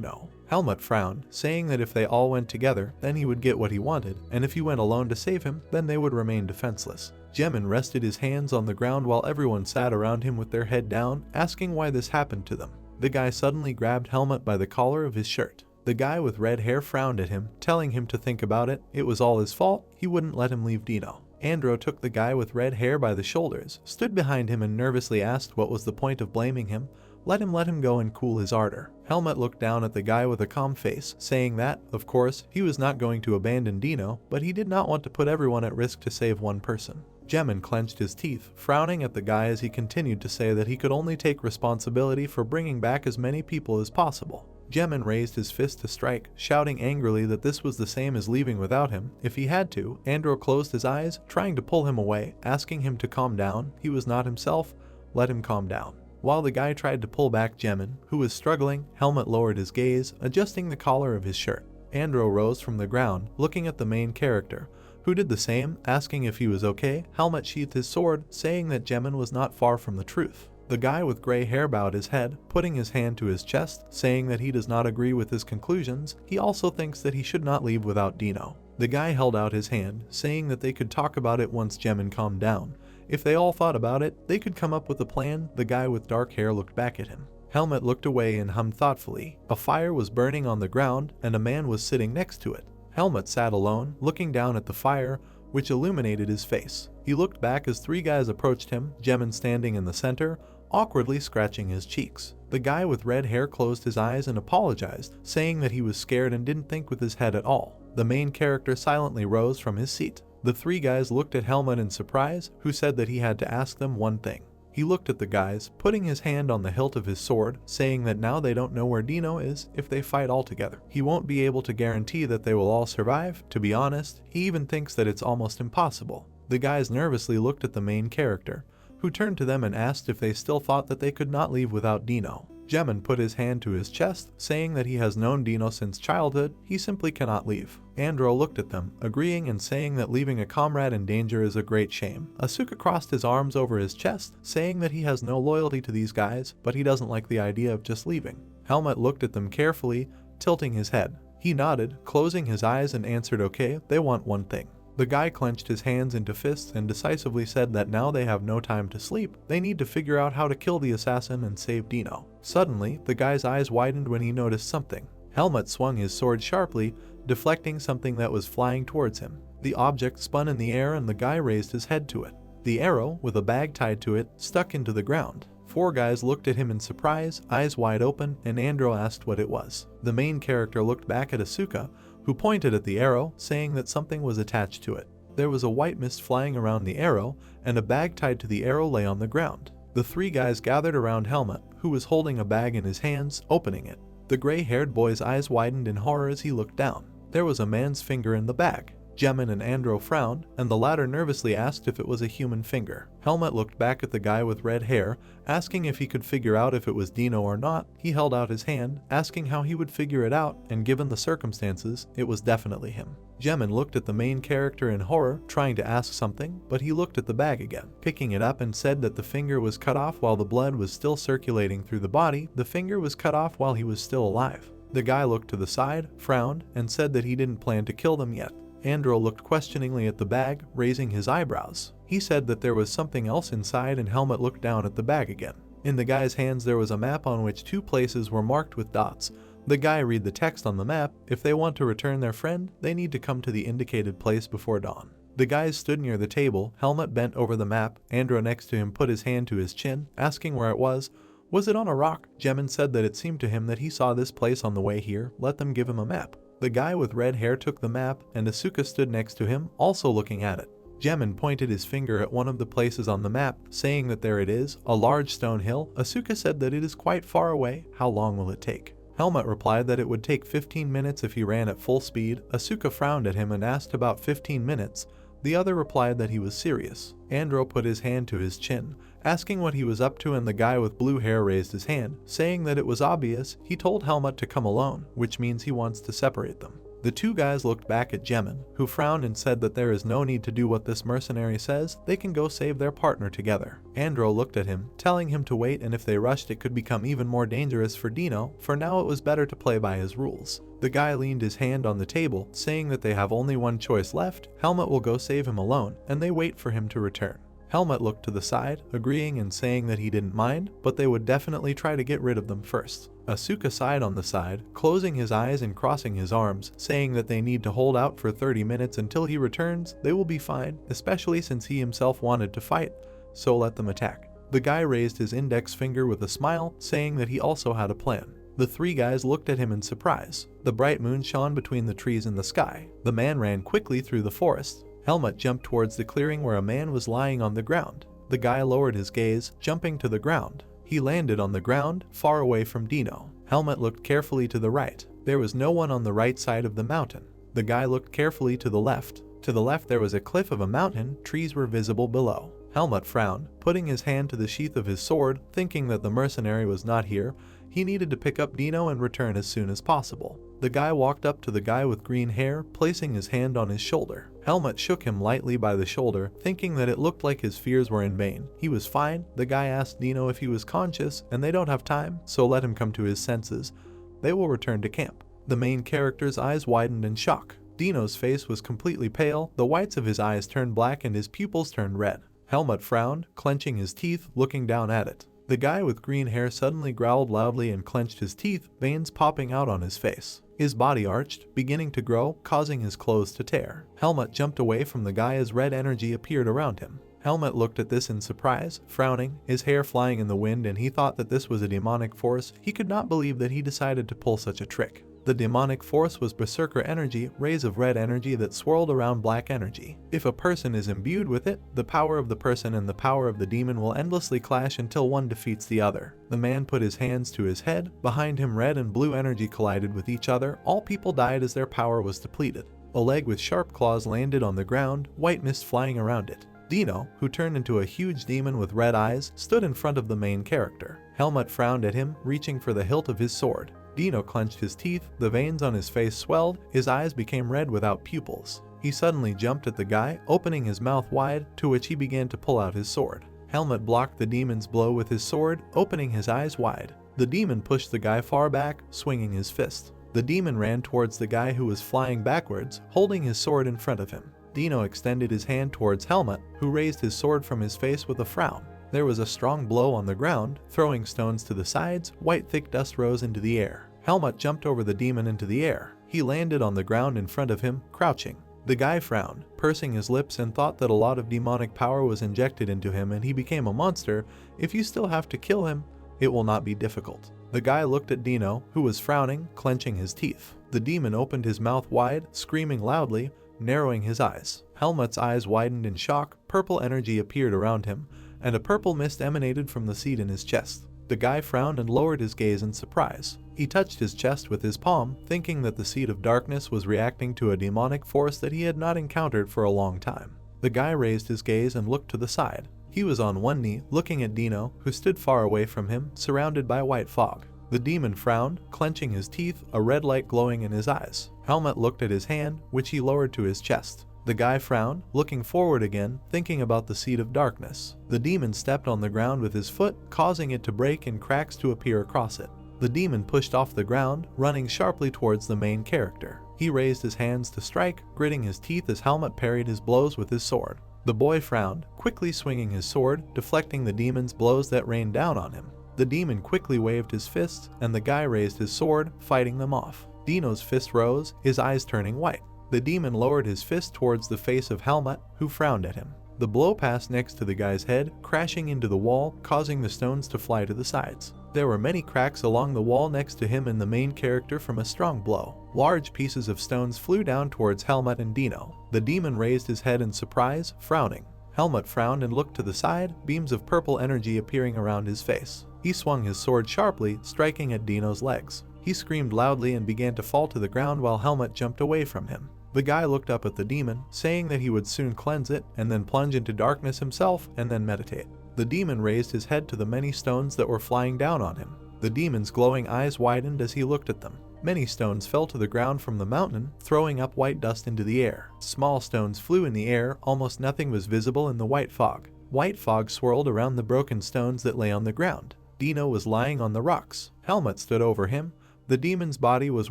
no. Helmut frowned, saying that if they all went together, then he would get what he wanted, and if he went alone to save him, then they would remain defenseless. Jemin rested his hands on the ground while everyone sat around him with their head down, asking why this happened to them. The guy suddenly grabbed Helmut by the collar of his shirt. The guy with red hair frowned at him, telling him to think about it. It was all his fault. He wouldn't let him leave Dino. Andro took the guy with red hair by the shoulders, stood behind him, and nervously asked what was the point of blaming him. Let him go and cool his ardor. Helmut looked down at the guy with a calm face, saying that, of course, he was not going to abandon Dino, but he did not want to put everyone at risk to save one person. Jemin clenched his teeth, frowning at the guy as he continued to say that he could only take responsibility for bringing back as many people as possible. Jemin raised his fist to strike, shouting angrily that this was the same as leaving without him. If he had to, Andro closed his eyes, trying to pull him away, asking him to calm down. He was not himself. Let him calm down. While the guy tried to pull back Jemin, who was struggling, Helmut lowered his gaze, adjusting the collar of his shirt. Andro rose from the ground, looking at the main character, who did the same, asking if he was okay. Helmut sheathed his sword, saying that Jemin was not far from the truth. The guy with gray hair bowed his head, putting his hand to his chest, saying that he does not agree with his conclusions. He also thinks that he should not leave without Dino. The guy held out his hand, saying that they could talk about it once Jemin calmed down. If they all thought about it, they could come up with a plan. The guy with dark hair looked back at him. Helmut looked away and hummed thoughtfully. A fire was burning on the ground, and a man was sitting next to it. Helmut sat alone, looking down at the fire, which illuminated his face. He looked back as three guys approached him, Jemin standing in the center, awkwardly scratching his cheeks. The guy with red hair closed his eyes and apologized, saying that he was scared and didn't think with his head at all. The main character silently rose from his seat. The three guys looked at Helmut in surprise, who said that he had to ask them one thing. He looked at the guys, putting his hand on the hilt of his sword, saying that now they don't know where Dino is if they fight all together. He won't be able to guarantee that they will all survive. To be honest, he even thinks that it's almost impossible. The guys nervously looked at the main character, who turned to them and asked if they still thought that they could not leave without Dino. Jemin put his hand to his chest, saying that he has known Dino since childhood. He simply cannot leave. Andro looked at them, agreeing and saying that leaving a comrade in danger is a great shame. Asuka crossed his arms over his chest, saying that he has no loyalty to these guys, but he doesn't like the idea of just leaving. Helmut looked at them carefully, tilting his head. He nodded, closing his eyes, and answered okay, they want one thing. The guy clenched his hands into fists and decisively said that now they have no time to sleep. They need to figure out how to kill the assassin and save Dino. Suddenly, the guy's eyes widened when he noticed something. Helmut swung his sword sharply, deflecting something that was flying towards him. The object spun in the air and the guy raised his head to it. The arrow, with a bag tied to it, stuck into the ground. 4 guys looked at him in surprise, eyes wide open, and Andro asked what it was. The main character looked back at Asuka, who pointed at the arrow, saying that something was attached to it. There was a white mist flying around the arrow, and a bag tied to the arrow lay on the ground. The 3 guys gathered around Helmut, who was holding a bag in his hands, opening it. The gray-haired boy's eyes widened in horror as he looked down. There was a man's finger in the bag. Jemin and Andro frowned, and the latter nervously asked if it was a human finger. Helmut looked back at the guy with red hair, asking if he could figure out if it was Dino or not. He held out his hand, asking how he would figure it out, and given the circumstances, it was definitely him. Jemin looked at the main character in horror, trying to ask something, but he looked at the bag again, picking it up and said that the finger was cut off while the blood was still circulating through the body. The finger was cut off while he was still alive. The guy looked to the side, frowned, and said that he didn't plan to kill them yet. Andro looked questioningly at the bag, raising his eyebrows. He said that there was something else inside, and Helmut looked down at the bag again. In the guy's hands there was a map on which 2 places were marked with dots. The guy read the text on the map. If they want to return their friend, they need to come to the indicated place before dawn. The guys stood near the table. Helmut bent over the map. Andro next to him put his hand to his chin, asking where it was. Was it on a rock? Jemin said that it seemed to him that he saw this place on the way here. Let them give him a map. The guy with red hair took the map, and Asuka stood next to him, also looking at it. Jemin pointed his finger at one of the places on the map, saying that there it is, a large stone hill. Asuka said that it is quite far away. How long will it take? Helmut replied that it would take 15 minutes if he ran at full speed. Asuka frowned at him and asked about 15 minutes. The other replied that he was serious. Andro put his hand to his chin, asking what he was up to, and the guy with blue hair raised his hand, saying that it was obvious. He told Helmut to come alone, which means he wants to separate them. The 2 guys looked back at Jemin, who frowned and said that there is no need to do what this mercenary says. They can go save their partner together. Andro looked at him, telling him to wait, and if they rushed it could become even more dangerous for Dino. For now it was better to play by his rules. The guy leaned his hand on the table, saying that they have only one choice left. Helmut will go save him alone, and they wait for him to return. Helmut looked to the side, agreeing and saying that he didn't mind, but they would definitely try to get rid of them first. Asuka sighed on the side, closing his eyes and crossing his arms, saying that they need to hold out for 30 minutes until he returns. They will be fine, especially since he himself wanted to fight, so let them attack. The guy raised his index finger with a smile, saying that he also had a plan. The 3 guys looked at him in surprise. The bright moon shone between the trees in the sky. The man ran quickly through the forest. Helmut jumped towards the clearing where a man was lying on the ground. The guy lowered his gaze, jumping to the ground. He landed on the ground, far away from Dino. Helmut looked carefully to the right. There was no one on the right side of the mountain. The guy looked carefully to the left. To the left there was a cliff of a mountain. Trees were visible below. Helmut frowned, putting his hand to the sheath of his sword, thinking that the mercenary was not here. He needed to pick up Dino and return as soon as possible. The guy walked up to the guy with green hair, placing his hand on his shoulder. Helmut shook him lightly by the shoulder, thinking that it looked like his fears were in vain. He was fine. The guy asked Dino if he was conscious, and they don't have time, so let him come to his senses. They will return to camp. The main character's eyes widened in shock. Dino's face was completely pale. The whites of his eyes turned black and his pupils turned red. Helmut frowned, clenching his teeth, looking down at it. The guy with green hair suddenly growled loudly and clenched his teeth, veins popping out on his face. His body arched, beginning to grow, causing his clothes to tear. Helmut jumped away from the guy as red energy appeared around him. Helmut looked at this in surprise, frowning, his hair flying in the wind, and he thought that this was a demonic force. He could not believe that he decided to pull such a trick. The demonic force was berserker energy, rays of red energy that swirled around black energy. If a person is imbued with it, the power of the person and the power of the demon will endlessly clash until one defeats the other. The man put his hands to his head. Behind him, red and blue energy collided with each other. All people died as their power was depleted. A leg with sharp claws landed on the ground, white mist flying around it. Dino, who turned into a huge demon with red eyes, stood in front of the main character. Helmut frowned at him, reaching for the hilt of his sword. Dino clenched his teeth, the veins on his face swelled, his eyes became red without pupils. He suddenly jumped at the guy, opening his mouth wide, to which he began to pull out his sword. Helmut blocked the demon's blow with his sword, opening his eyes wide. The demon pushed the guy far back, swinging his fist. The demon ran towards the guy who was flying backwards, holding his sword in front of him. Dino extended his hand towards Helmut, who raised his sword from his face with a frown. There was a strong blow on the ground, throwing stones to the sides. White thick dust rose into the air. Helmut jumped over the demon into the air. He landed on the ground in front of him, crouching. The guy frowned, pursing his lips, and thought that a lot of demonic power was injected into him and he became a monster. If you still have to kill him, it will not be difficult. The guy looked at Dino, who was frowning, clenching his teeth. The demon opened his mouth wide, screaming loudly, narrowing his eyes. Helmut's eyes widened in shock, purple energy appeared around him, and a purple mist emanated from the seed in his chest. The guy frowned and lowered his gaze in surprise. He touched his chest with his palm, thinking that the seed of darkness was reacting to a demonic force that he had not encountered for a long time. The guy raised his gaze and looked to the side. He was on one knee, looking at Dino, who stood far away from him, surrounded by white fog. The demon frowned, clenching his teeth, a red light glowing in his eyes. Helmut looked at his hand, which he lowered to his chest. The guy frowned, looking forward again, thinking about the seed of darkness. The demon stepped on the ground with his foot, causing it to break and cracks to appear across it. The demon pushed off the ground, running sharply towards the main character. He raised his hands to strike, gritting his teeth as Helmut parried his blows with his sword. The boy frowned, quickly swinging his sword, deflecting the demon's blows that rained down on him. The demon quickly waved his fists, and the guy raised his sword, fighting them off. Dino's fist rose, his eyes turning white. The demon lowered his fist towards the face of Helmut, who frowned at him. The blow passed next to the guy's head, crashing into the wall, causing the stones to fly to the sides. There were many cracks along the wall next to him and the main character from a strong blow. Large pieces of stones flew down towards Helmut and Dino. The demon raised his head in surprise, frowning. Helmut frowned and looked to the side, beams of purple energy appearing around his face. He swung his sword sharply, striking at Dino's legs. He screamed loudly and began to fall to the ground while Helmut jumped away from him. The guy looked up at the demon, saying that he would soon cleanse it, and then plunge into darkness himself, and then meditate. The demon raised his head to the many stones that were flying down on him. The demon's glowing eyes widened as he looked at them. Many stones fell to the ground from the mountain, throwing up white dust into the air. Small stones flew in the air, almost nothing was visible in the white fog. White fog swirled around the broken stones that lay on the ground. Dino was lying on the rocks. Helmut stood over him. The demon's body was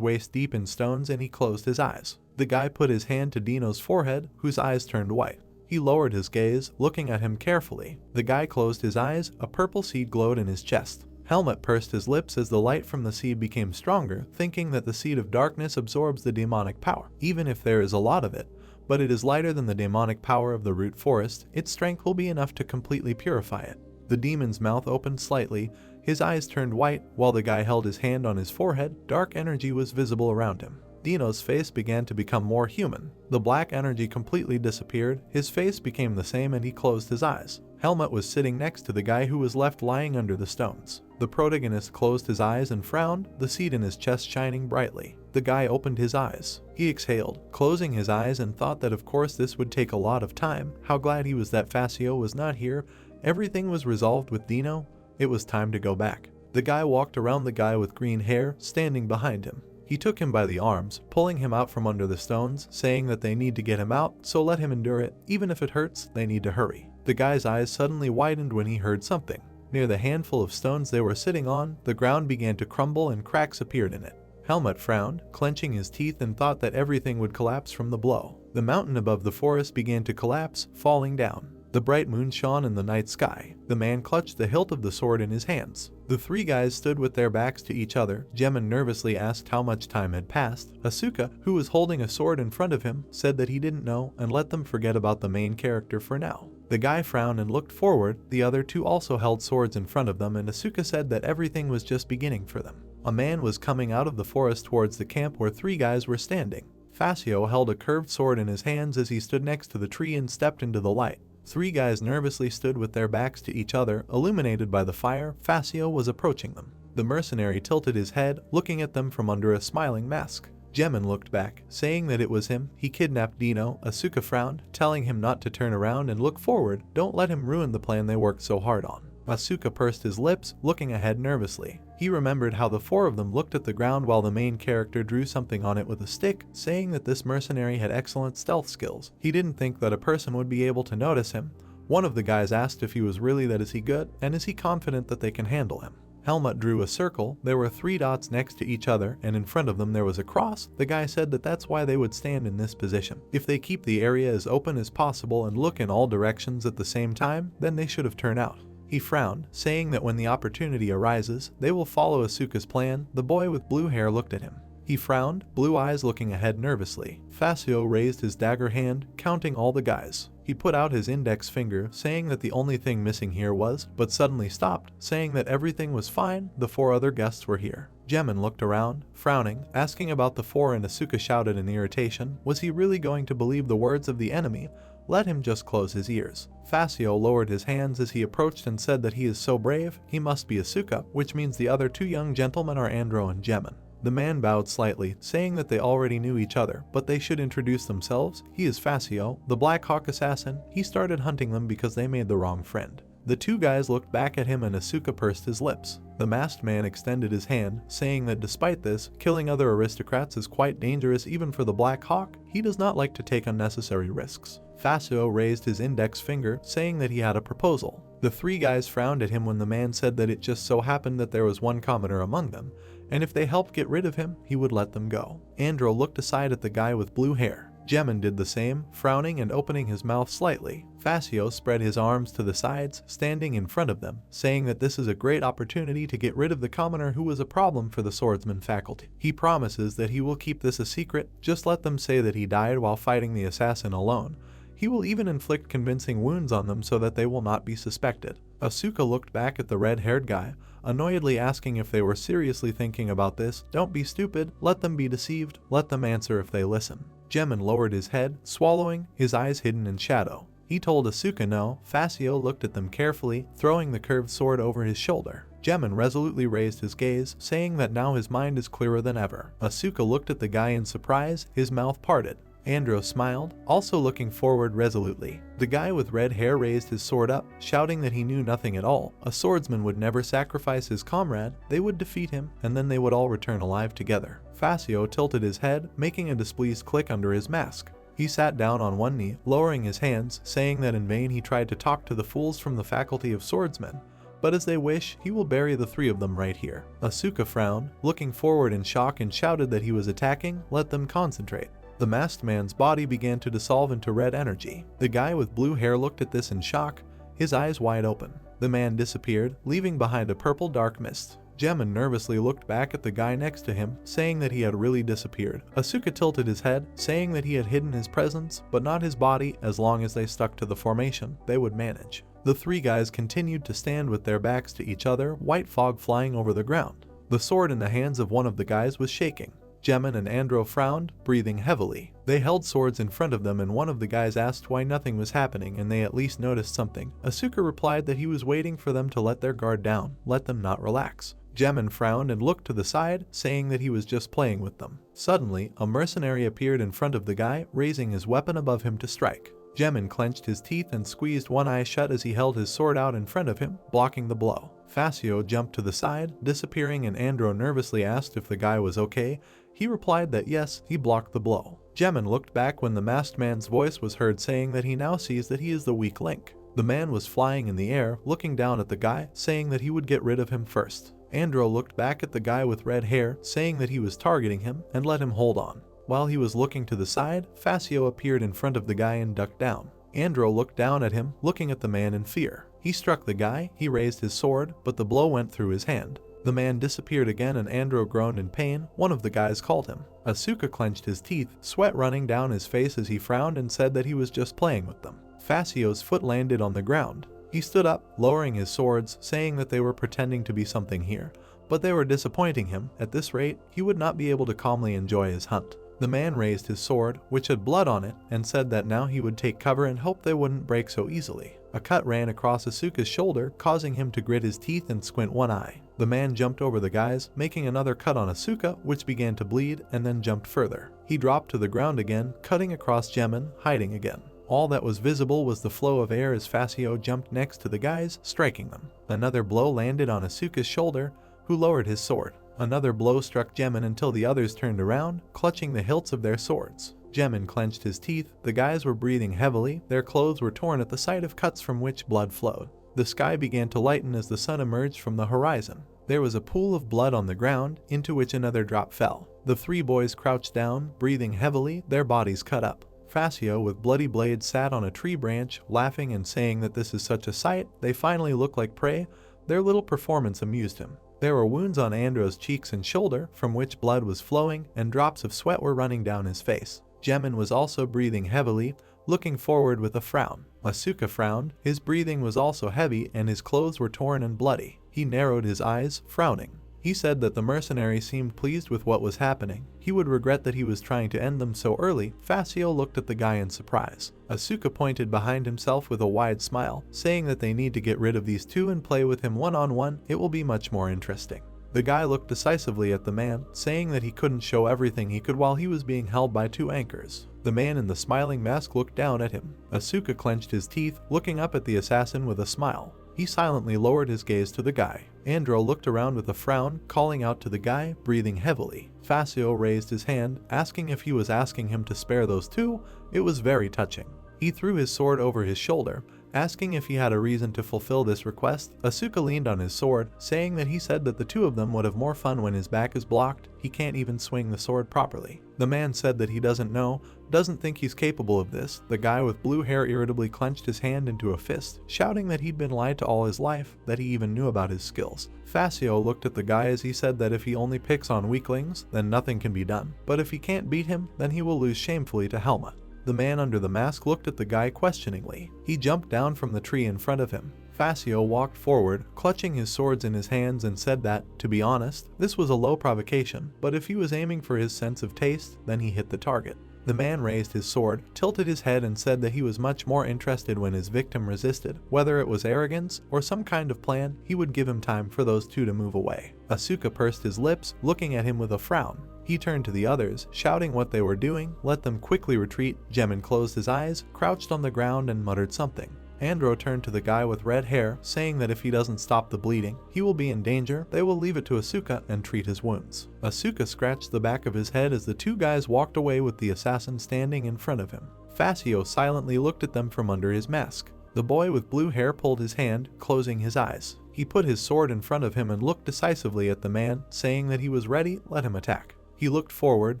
waist deep in stones and he closed his eyes. The guy put his hand to Dino's forehead, whose eyes turned white. He lowered his gaze, looking at him carefully. The guy closed his eyes, a purple seed glowed in his chest. Helmut pursed his lips as the light from the seed became stronger, thinking that the seed of darkness absorbs the demonic power, even if there is a lot of it, but it is lighter than the demonic power of the root forest. Its strength will be enough to completely purify it. The demon's mouth opened slightly, his eyes turned white, while the guy held his hand on his forehead. Dark energy was visible around him. Dino's face began to become more human. The black energy completely disappeared, his face became the same and he closed his eyes. Helmut was sitting next to the guy who was left lying under the stones. The protagonist closed his eyes and frowned, the seed in his chest shining brightly. The guy opened his eyes. He exhaled, closing his eyes, and thought that of course this would take a lot of time. How glad he was that Facio was not here. Everything was resolved with Dino. It was time to go back. The guy walked around the guy with green hair, standing behind him. He took him by the arms, pulling him out from under the stones, saying that they need to get him out, so let him endure it. Even if it hurts, they need to hurry. The guy's eyes suddenly widened when he heard something. Near the handful of stones they were sitting on, the ground began to crumble and cracks appeared in it. Helmut frowned, clenching his teeth, and thought that everything would collapse from the blow. The mountain above the forest began to collapse, falling down. The bright moon shone in the night sky. The man clutched the hilt of the sword in his hands. The three guys stood with their backs to each other. Jemin nervously asked how much time had passed. Asuka, who was holding a sword in front of him, said that he didn't know and let them forget about the main character for now. The guy frowned and looked forward. The other two also held swords in front of them, and Asuka said that everything was just beginning for them. A man was coming out of the forest towards the camp where three guys were standing. Facio held a curved sword in his hands as he stood next to the tree and stepped into the light. Three guys nervously stood with their backs to each other, illuminated by the fire. Facio was approaching them. The mercenary tilted his head, looking at them from under a smiling mask. Jemin looked back, saying that it was him. He kidnapped Dino. Asuka frowned, telling him not to turn around and look forward. Don't let him ruin the plan they worked so hard on. Asuka pursed his lips, looking ahead nervously. He remembered how the four of them looked at the ground while the main character drew something on it with a stick, saying that this mercenary had excellent stealth skills. He didn't think that a person would be able to notice him. One of the guys asked if he was really that is he good, and is he confident that they can handle him. Helmut drew a circle. There were three dots next to each other, and in front of them there was a cross. The guy said that that's why they would stand in this position. If they keep the area as open as possible and look in all directions at the same time, then they should have turned out. He frowned, saying that when the opportunity arises, they will follow Asuka's plan. The boy with blue hair looked at him. He frowned, blue eyes looking ahead nervously. Fasio raised his dagger hand, counting all the guys. He put out his index finger, saying that the only thing missing here was, but suddenly stopped, saying that everything was fine, the 4 other guests were here. Jemin looked around, frowning, asking about the 4, and Asuka shouted in irritation, was he really going to believe the words of the enemy? Let him just close his ears. Fasio lowered his hands as he approached and said that he is so brave, he must be Asuka, which means the other 2 young gentlemen are Andro and Jemin. The man bowed slightly, saying that they already knew each other, but they should introduce themselves. He is Fasio, the Black Hawk assassin. He started hunting them because they made the wrong friend. The 2 guys looked back at him and Asuka pursed his lips. The masked man extended his hand, saying that despite this, killing other aristocrats is quite dangerous even for the Black Hawk. He does not like to take unnecessary risks. Fasio raised his index finger, saying that he had a proposal. The 3 guys frowned at him when the man said that it just so happened that there was one commoner among them, and if they helped get rid of him, he would let them go. Andro looked aside at the guy with blue hair. Jemin did the same, frowning and opening his mouth slightly. Fasio spread his arms to the sides, standing in front of them, saying that this is a great opportunity to get rid of the commoner who was a problem for the swordsman faculty. He promises that he will keep this a secret, just let them say that he died while fighting the assassin alone. He will even inflict convincing wounds on them so that they will not be suspected. Asuka looked back at the red-haired guy, annoyedly asking if they were seriously thinking about this. Don't be stupid, let them be deceived, let them answer if they listen. Jemin lowered his head, swallowing, his eyes hidden in shadow. He told Asuka no. Fasio looked at them carefully, throwing the curved sword over his shoulder. Jemin resolutely raised his gaze, saying that now his mind is clearer than ever. Asuka looked at the guy in surprise, his mouth parted. Andro smiled, also looking forward resolutely. The guy with red hair raised his sword up, shouting that he knew nothing at all. A swordsman would never sacrifice his comrade, they would defeat him, and then they would all return alive together. Fasio tilted his head, making a displeased click under his mask. He sat down on one knee, lowering his hands, saying that in vain he tried to talk to the fools from the faculty of swordsmen. But as they wish, he will bury the 3 of them right here. Asuka frowned, looking forward in shock, and shouted that he was attacking. Let them concentrate. The masked man's body began to dissolve into red energy. The guy with blue hair looked at this in shock, his eyes wide open. The man disappeared, leaving behind a purple dark mist. Jemin nervously looked back at the guy next to him, saying that he had really disappeared. Asuka tilted his head, saying that he had hidden his presence, but not his body. As long as they stuck to the formation, they would manage. The 3 guys continued to stand with their backs to each other, white fog flying over the ground. The sword in the hands of one of the guys was shaking. Jemin and Andro frowned, breathing heavily. They held swords in front of them, and one of the guys asked why nothing was happening, and they at least noticed something. Asuka replied that he was waiting for them to let their guard down, let them not relax. Jemin frowned and looked to the side, saying that he was just playing with them. Suddenly, a mercenary appeared in front of the guy, raising his weapon above him to strike. Jemin clenched his teeth and squeezed one eye shut as he held his sword out in front of him, blocking the blow. Fasio jumped to the side, disappearing, and Andro nervously asked if the guy was okay. He replied that yes, he blocked the blow. Jemin looked back when the masked man's voice was heard, saying that he now sees that he is the weak link. The man was flying in the air, looking down at the guy, saying that he would get rid of him first. Andro looked back at the guy with red hair, saying that he was targeting him, and let him hold on. While he was looking to the side, Fasio appeared in front of the guy and ducked down. Andro looked down at him, looking at the man in fear. He struck the guy, he raised his sword, but the blow went through his hand. The man disappeared again and Andro groaned in pain. One of the guys called him. Asuka clenched his teeth, sweat running down his face as he frowned and said that he was just playing with them. Fasio's foot landed on the ground. He stood up, lowering his swords, saying that they were pretending to be something here, but they were disappointing him. At this rate, he would not be able to calmly enjoy his hunt. The man raised his sword, which had blood on it, and said that now he would take cover and hope they wouldn't break so easily. A cut ran across Asuka's shoulder, causing him to grit his teeth and squint one eye. The man jumped over the guys, making another cut on Asuka, which began to bleed, and then jumped further. He dropped to the ground again, cutting across Jemin, hiding again. All that was visible was the flow of air as Fasio jumped next to the guys, striking them. Another blow landed on Asuka's shoulder, who lowered his sword. Another blow struck Jemin until the others turned around, clutching the hilts of their swords. Jemin clenched his teeth. The guys were breathing heavily, their clothes were torn at the sight of cuts from which blood flowed. The sky began to lighten as the sun emerged from the horizon. There was a pool of blood on the ground, into which another drop fell. The three boys crouched down, breathing heavily, their bodies cut up. Fascio with bloody blades sat on a tree branch, laughing and saying that this is such a sight, they finally look like prey. Their little performance amused him. There were wounds on Andro's cheeks and shoulder, from which blood was flowing, and drops of sweat were running down his face. Jemin was also breathing heavily, looking forward with a frown. Asuka frowned, his breathing was also heavy and his clothes were torn and bloody. He narrowed his eyes, frowning. He said that the mercenary seemed pleased with what was happening. He would regret that he was trying to end them so early. Fascio looked at the guy in surprise. Asuka pointed behind himself with a wide smile, saying that they need to get rid of these two and play with him one-on-one. It will be much more interesting. The guy looked decisively at the man, saying that he couldn't show everything he could while he was being held by two anchors. The man in the smiling mask looked down at him. Asuka clenched his teeth, looking up at the assassin with a smile. He silently lowered his gaze to the guy. Andro looked around with a frown, calling out to the guy, breathing heavily. Fascio raised his hand, asking if he was asking him to spare those two. It was very touching. He threw his sword over his shoulder, asking if he had a reason to fulfill this request. Asuka leaned on his sword, saying that he said that the two of them would have more fun when his back is blocked. He can't even swing the sword properly. The man said that he doesn't know, doesn't think he's capable of this. The guy with blue hair irritably clenched his hand into a fist, shouting that he'd been lied to all his life, that he even knew about his skills. Fascio looked at the guy as he said that if he only picks on weaklings, then nothing can be done. But if he can't beat him, then he will lose shamefully to Helmut. The man under the mask looked at the guy questioningly. He jumped down from the tree in front of him. Fascio walked forward, clutching his swords in his hands, and said that, to be honest, this was a low provocation, but if he was aiming for his sense of taste, then he hit the target. The man raised his sword, tilted his head, and said that he was much more interested when his victim resisted. Whether it was arrogance or some kind of plan, he would give him time for those two to move away. Asuka pursed his lips, looking at him with a frown. He turned to the others, shouting what they were doing. Let them quickly retreat. Jemin closed his eyes, crouched on the ground, and muttered something. Andro turned to the guy with red hair, saying that if he doesn't stop the bleeding, he will be in danger. They will leave it to Asuka and treat his wounds. Asuka scratched the back of his head as the two guys walked away with the assassin standing in front of him. Fascio silently looked at them from under his mask. The boy with blue hair pulled his hand, closing his eyes. He put his sword in front of him and looked decisively at the man, saying that he was ready. Let him attack. He looked forward.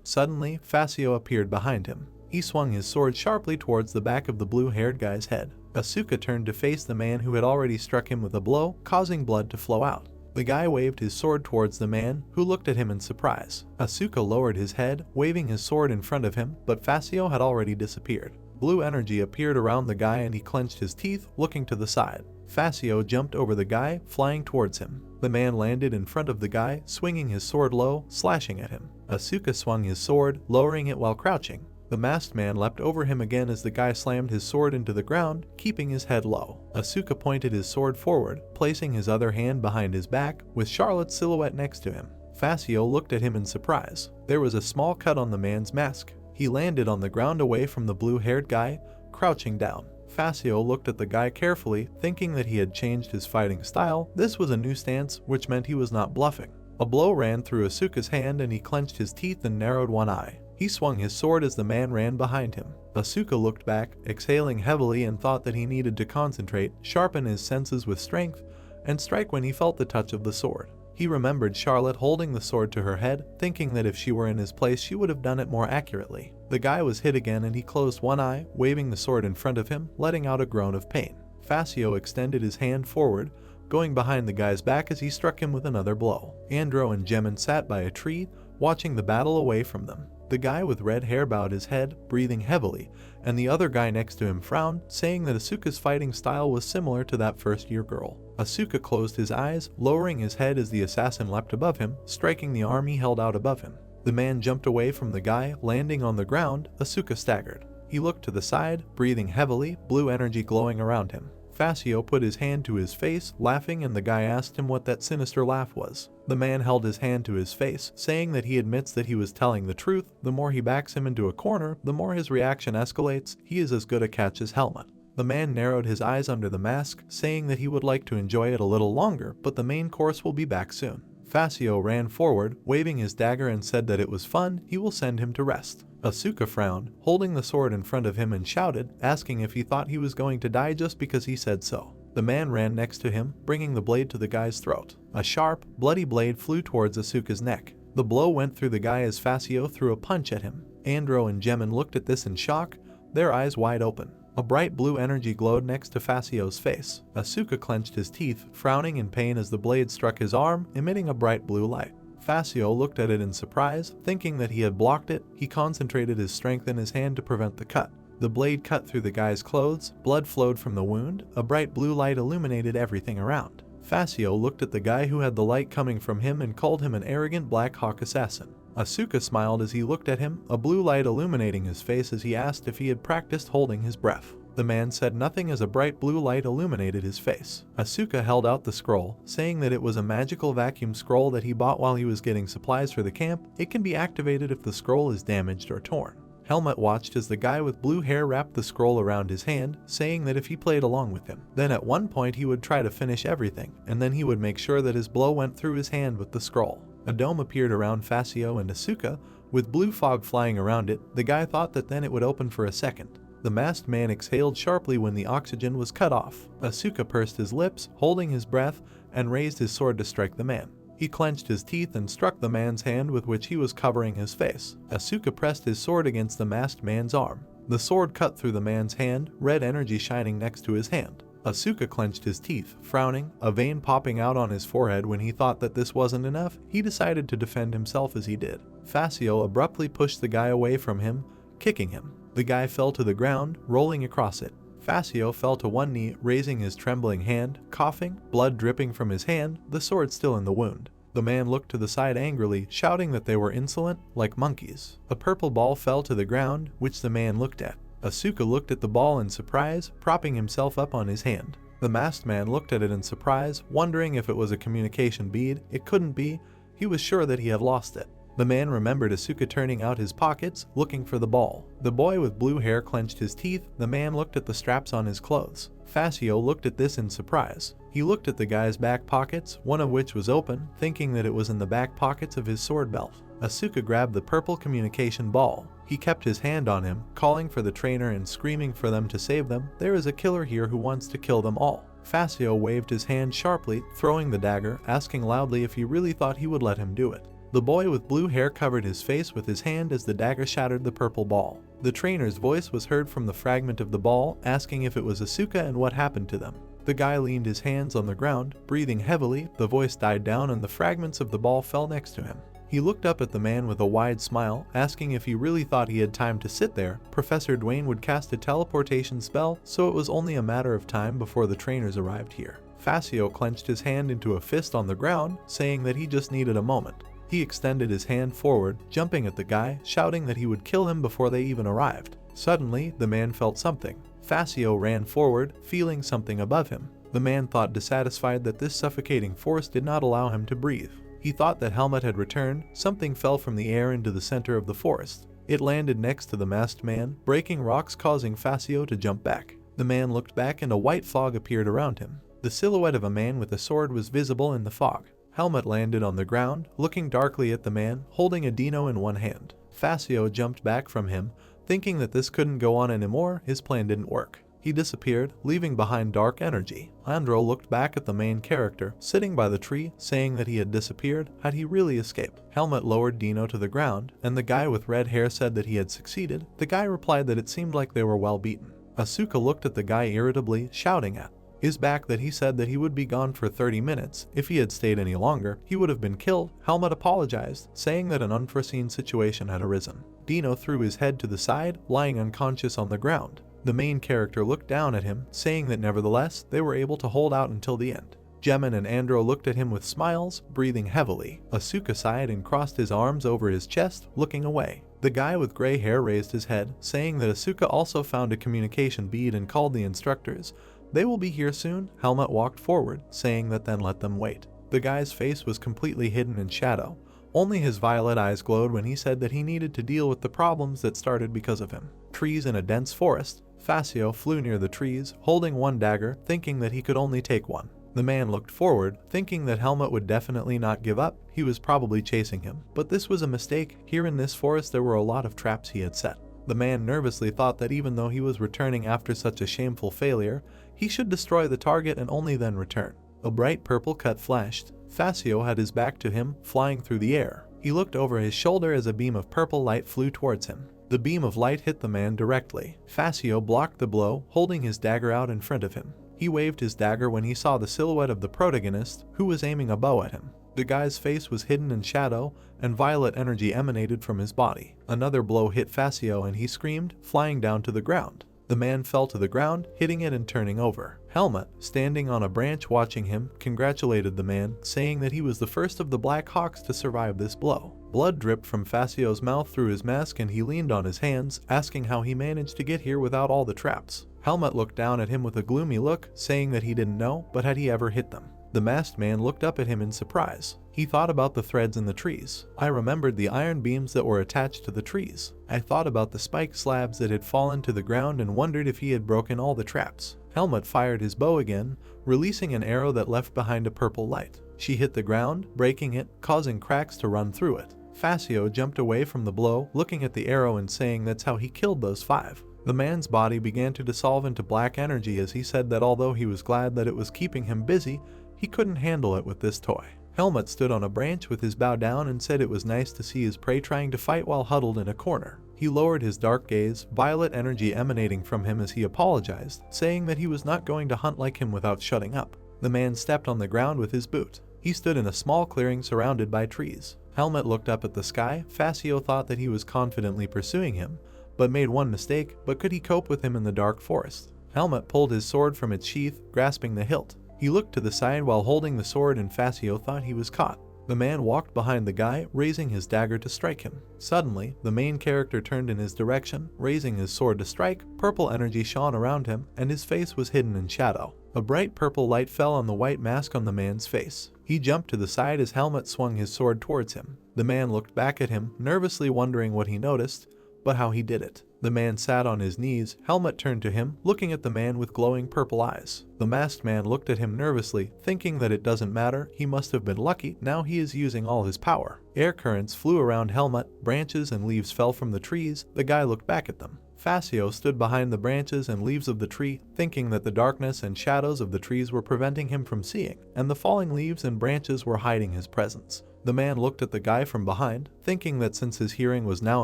Suddenly, Fascio appeared behind him. He swung his sword sharply towards the back of the blue-haired guy's head. Asuka turned to face the man who had already struck him with a blow, causing blood to flow out. The guy waved his sword towards the man, who looked at him in surprise. Asuka lowered his head, waving his sword in front of him, but Fascio had already disappeared. Blue energy appeared around the guy and he clenched his teeth, looking to the side. Fascio jumped over the guy, flying towards him. The man landed in front of the guy, swinging his sword low, slashing at him. Asuka swung his sword, lowering it while crouching. The masked man leapt over him again as the guy slammed his sword into the ground, keeping his head low. Asuka pointed his sword forward, placing his other hand behind his back, with Charlotte's silhouette next to him. Fascio looked at him in surprise. There was a small cut on the man's mask. He landed on the ground away from the blue-haired guy, crouching down. Fascio looked at the guy carefully, thinking that he had changed his fighting style. This was a new stance, which meant he was not bluffing. A blow ran through Asuka's hand and he clenched his teeth and narrowed one eye. He swung his sword as the man ran behind him. Asuka looked back, exhaling heavily, and thought that he needed to concentrate, sharpen his senses with strength, and strike when he felt the touch of the sword. He remembered Charlotte holding the sword to her head, thinking that if she were in his place she would have done it more accurately. The guy was hit again and he closed one eye, waving the sword in front of him, letting out a groan of pain. Fascio extended his hand forward, going behind the guy's back as he struck him with another blow. Andro and Jemin sat by a tree, watching the battle away from them. The guy with red hair bowed his head, breathing heavily, and the other guy next to him frowned, saying that Asuka's fighting style was similar to that first-year girl. Asuka closed his eyes, lowering his head as the assassin leapt above him, striking the arm he held out above him. The man jumped away from the guy, landing on the ground. Asuka staggered. He looked to the side, breathing heavily, blue energy glowing around him. Fascio put his hand to his face, laughing, and the guy asked him what that sinister laugh was. The man held his hand to his face, saying that he admits that he was telling the truth. The more he backs him into a corner, the more his reaction escalates. He is as good a catch as Helmut. The man narrowed his eyes under the mask, saying that he would like to enjoy it a little longer, but the main course will be back soon. Fascio ran forward, waving his dagger, and said that it was fun. He will send him to rest. Asuka frowned, holding the sword in front of him, and shouted, asking if he thought he was going to die just because he said so. The man ran next to him, bringing the blade to the guy's throat. A sharp, bloody blade flew towards Asuka's neck. The blow went through the guy as Fascio threw a punch at him. Andro and Jemin looked at this in shock, their eyes wide open. A bright blue energy glowed next to Fasio's face. Asuka clenched his teeth, frowning in pain as the blade struck his arm, emitting a bright blue light. Fasio looked at it in surprise, thinking that he had blocked it. He concentrated his strength in his hand to prevent the cut. The blade cut through the guy's clothes, blood flowed from the wound, a bright blue light illuminated everything around. Fasio looked at the guy who had the light coming from him and called him an arrogant Black Hawk assassin. Asuka smiled as he looked at him, a blue light illuminating his face as he asked if he had practiced holding his breath. The man said nothing as a bright blue light illuminated his face. Asuka held out the scroll, saying that it was a magical vacuum scroll that he bought while he was getting supplies for the camp. It can be activated if the scroll is damaged or torn. Helmut watched as the guy with blue hair wrapped the scroll around his hand, saying that if he played along with him, then at one point he would try to finish everything, and then he would make sure that his blow went through his hand with the scroll. A dome appeared around Fasio and Asuka, with blue fog flying around it. The guy thought that then it would open for a second. The masked man exhaled sharply when the oxygen was cut off. Asuka pursed his lips, holding his breath, and raised his sword to strike the man. He clenched his teeth and struck the man's hand with which he was covering his face. Asuka pressed his sword against the masked man's arm. The sword cut through the man's hand, red energy shining next to his hand. Asuka clenched his teeth, frowning, a vein popping out on his forehead. When he thought that this wasn't enough, he decided to defend himself as he did. Fasio abruptly pushed the guy away from him, kicking him. The guy fell to the ground, rolling across it. Fasio fell to one knee, raising his trembling hand, coughing, blood dripping from his hand, the sword still in the wound. The man looked to the side angrily, shouting that they were insolent, like monkeys. A purple ball fell to the ground, which the man looked at. Asuka looked at the ball in surprise, propping himself up on his hand. The masked man looked at it in surprise, wondering if it was a communication bead. It couldn't be. He was sure that he had lost it. The man remembered Asuka turning out his pockets, looking for the ball. The boy with blue hair clenched his teeth. The man looked at the straps on his clothes. Fasio looked at this in surprise. He looked at the guy's back pockets, one of which was open, thinking that it was in the back pockets of his sword belt. Asuka grabbed the purple communication ball. He kept his hand on him, calling for the trainer and screaming for them to save them. There is a killer here who wants to kill them all. Fasio waved his hand sharply, throwing the dagger, asking loudly if he really thought he would let him do it. The boy with blue hair covered his face with his hand as the dagger shattered the purple ball. The trainer's voice was heard from the fragment of the ball, asking if it was Asuka and what happened to them. The guy leaned his hands on the ground, breathing heavily. The voice died down and the fragments of the ball fell next to him. He looked up at the man with a wide smile, asking if he really thought he had time to sit there. Professor Dwayne would cast a teleportation spell, so it was only a matter of time before the trainers arrived here. Fasio clenched his hand into a fist on the ground, saying that he just needed a moment. He extended his hand forward, jumping at the guy, shouting that he would kill him before they even arrived. Suddenly, the man felt something. Fasio ran forward, feeling something above him. The man thought, dissatisfied that this suffocating force did not allow him to breathe. He thought that Helmut had returned. Something fell from the air into the center of the forest. It landed next to the masked man, breaking rocks, causing Fasio to jump back. The man looked back and a white fog appeared around him. The silhouette of a man with a sword was visible in the fog. Helmut landed on the ground, looking darkly at the man, holding a dino in one hand. Fasio jumped back from him, thinking that this couldn't go on anymore. His plan didn't work. He disappeared, leaving behind dark energy. Andro looked back at the main character, sitting by the tree, saying that he had disappeared. Had he really escaped? Helmut lowered Dino to the ground, and the guy with red hair said that he had succeeded. The guy replied that it seemed like they were well beaten. Asuka looked at the guy irritably, shouting at his back that he said that he would be gone for 30 minutes. If he had stayed any longer, he would have been killed. Helmut apologized, saying that an unforeseen situation had arisen. Dino threw his head to the side, lying unconscious on the ground. The main character looked down at him, saying that nevertheless, they were able to hold out until the end. Gemin and Andro looked at him with smiles, breathing heavily. Asuka sighed and crossed his arms over his chest, looking away. The guy with gray hair raised his head, saying that Asuka also found a communication bead and called the instructors. They will be here soon. Helmut walked forward, saying that then let them wait. The guy's face was completely hidden in shadow. Only his violet eyes glowed when he said that he needed to deal with the problems that started because of him. Trees in a dense forest. Fasio flew near the trees, holding one dagger, thinking that he could only take one. The man looked forward, thinking that Helmut would definitely not give up. He was probably chasing him. But this was a mistake. Here in this forest there were a lot of traps he had set. The man nervously thought that even though he was returning after such a shameful failure, he should destroy the target and only then return. A bright purple cut flashed. Fasio had his back to him, flying through the air. He looked over his shoulder as a beam of purple light flew towards him. The beam of light hit the man directly. Fascio blocked the blow, holding his dagger out in front of him. He waved his dagger when he saw the silhouette of the protagonist, who was aiming a bow at him. The guy's face was hidden in shadow, and violet energy emanated from his body. Another blow hit Fascio and he screamed, flying down to the ground. The man fell to the ground, hitting it and turning over. Helmut, standing on a branch watching him, congratulated the man, saying that he was the first of the Black Hawks to survive this blow. Blood dripped from Fascio's mouth through his mask and he leaned on his hands, asking how he managed to get here without all the traps. Helmut looked down at him with a gloomy look, saying that he didn't know, but had he ever hit them? The masked man looked up at him in surprise. He thought about the threads in the trees. I remembered the iron beams that were attached to the trees. I thought about the spike slabs that had fallen to the ground and wondered if he had broken all the traps. Helmut fired his bow again, releasing an arrow that left behind a purple light. She hit the ground, breaking it, causing cracks to run through it. Fascio jumped away from the blow, looking at the arrow and saying that's how he killed those 5. The man's body began to dissolve into black energy as he said that although he was glad that it was keeping him busy, he couldn't handle it with this toy. Helmut stood on a branch with his bow down and said it was nice to see his prey trying to fight while huddled in a corner. He lowered his dark gaze, violet energy emanating from him as he apologized, saying that he was not going to hunt like him without shutting up. The man stepped on the ground with his boot. He stood in a small clearing surrounded by trees. Helmut looked up at the sky. Fascio thought that he was confidently pursuing him, but made one mistake. But could he cope with him in the dark forest? Helmut pulled his sword from its sheath, grasping the hilt. He looked to the side while holding the sword and Fascio thought he was caught. The man walked behind the guy, raising his dagger to strike him. Suddenly, the main character turned in his direction, raising his sword to strike. Purple energy shone around him, and his face was hidden in shadow. A bright purple light fell on the white mask on the man's face. He jumped to the side as Helmut swung his sword towards him. The man looked back at him, nervously wondering what he noticed, but how he did it. The man sat on his knees. Helmut turned to him, looking at the man with glowing purple eyes. The masked man looked at him nervously, thinking that it doesn't matter, he must have been lucky, now he is using all his power. Air currents flew around Helmut, branches and leaves fell from the trees. The guy looked back at them. Fascio stood behind the branches and leaves of the tree, thinking that the darkness and shadows of the trees were preventing him from seeing, and the falling leaves and branches were hiding his presence. The man looked at the guy from behind, thinking that since his hearing was now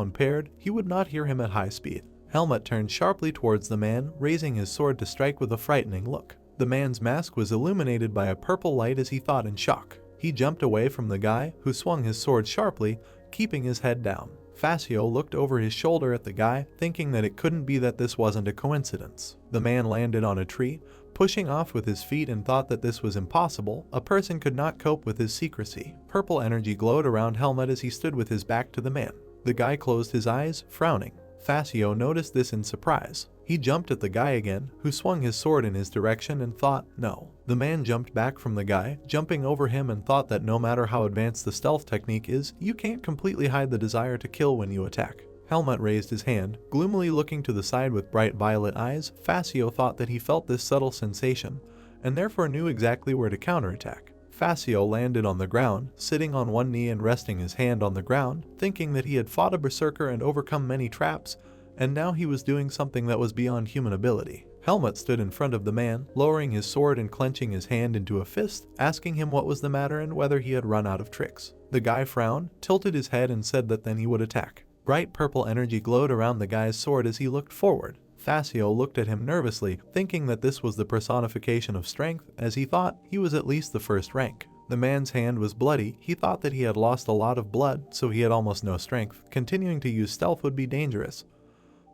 impaired, he would not hear him at high speed. Helmut turned sharply towards the man, raising his sword to strike with a frightening look. The man's mask was illuminated by a purple light as he thought in shock. He jumped away from the guy, who swung his sword sharply, keeping his head down. Fascio looked over his shoulder at the guy, thinking that it couldn't be that this wasn't a coincidence. The man landed on a tree, pushing off with his feet and thought that this was impossible. A person could not cope with his secrecy. Purple energy glowed around Helmut as he stood with his back to the man. The guy closed his eyes, frowning. Fascio noticed this in surprise. He jumped at the guy again, who swung his sword in his direction and thought, no. The man jumped back from the guy, jumping over him and thought that no matter how advanced the stealth technique is, you can't completely hide the desire to kill when you attack. Helmut raised his hand, gloomily looking to the side with bright violet eyes. Fascio thought that he felt this subtle sensation, and therefore knew exactly where to counterattack. Fascio landed on the ground, sitting on one knee and resting his hand on the ground, thinking that he had fought a berserker and overcome many traps, and now he was doing something that was beyond human ability. Helmut stood in front of the man, lowering his sword and clenching his hand into a fist, asking him what was the matter and whether he had run out of tricks. The guy frowned, tilted his head and said that then he would attack. Bright purple energy glowed around the guy's sword as he looked forward. Fascio looked at him nervously, thinking that this was the personification of strength, as he thought he was at least the first rank. The man's hand was bloody. He thought that he had lost a lot of blood, so he had almost no strength. Continuing to use stealth would be dangerous,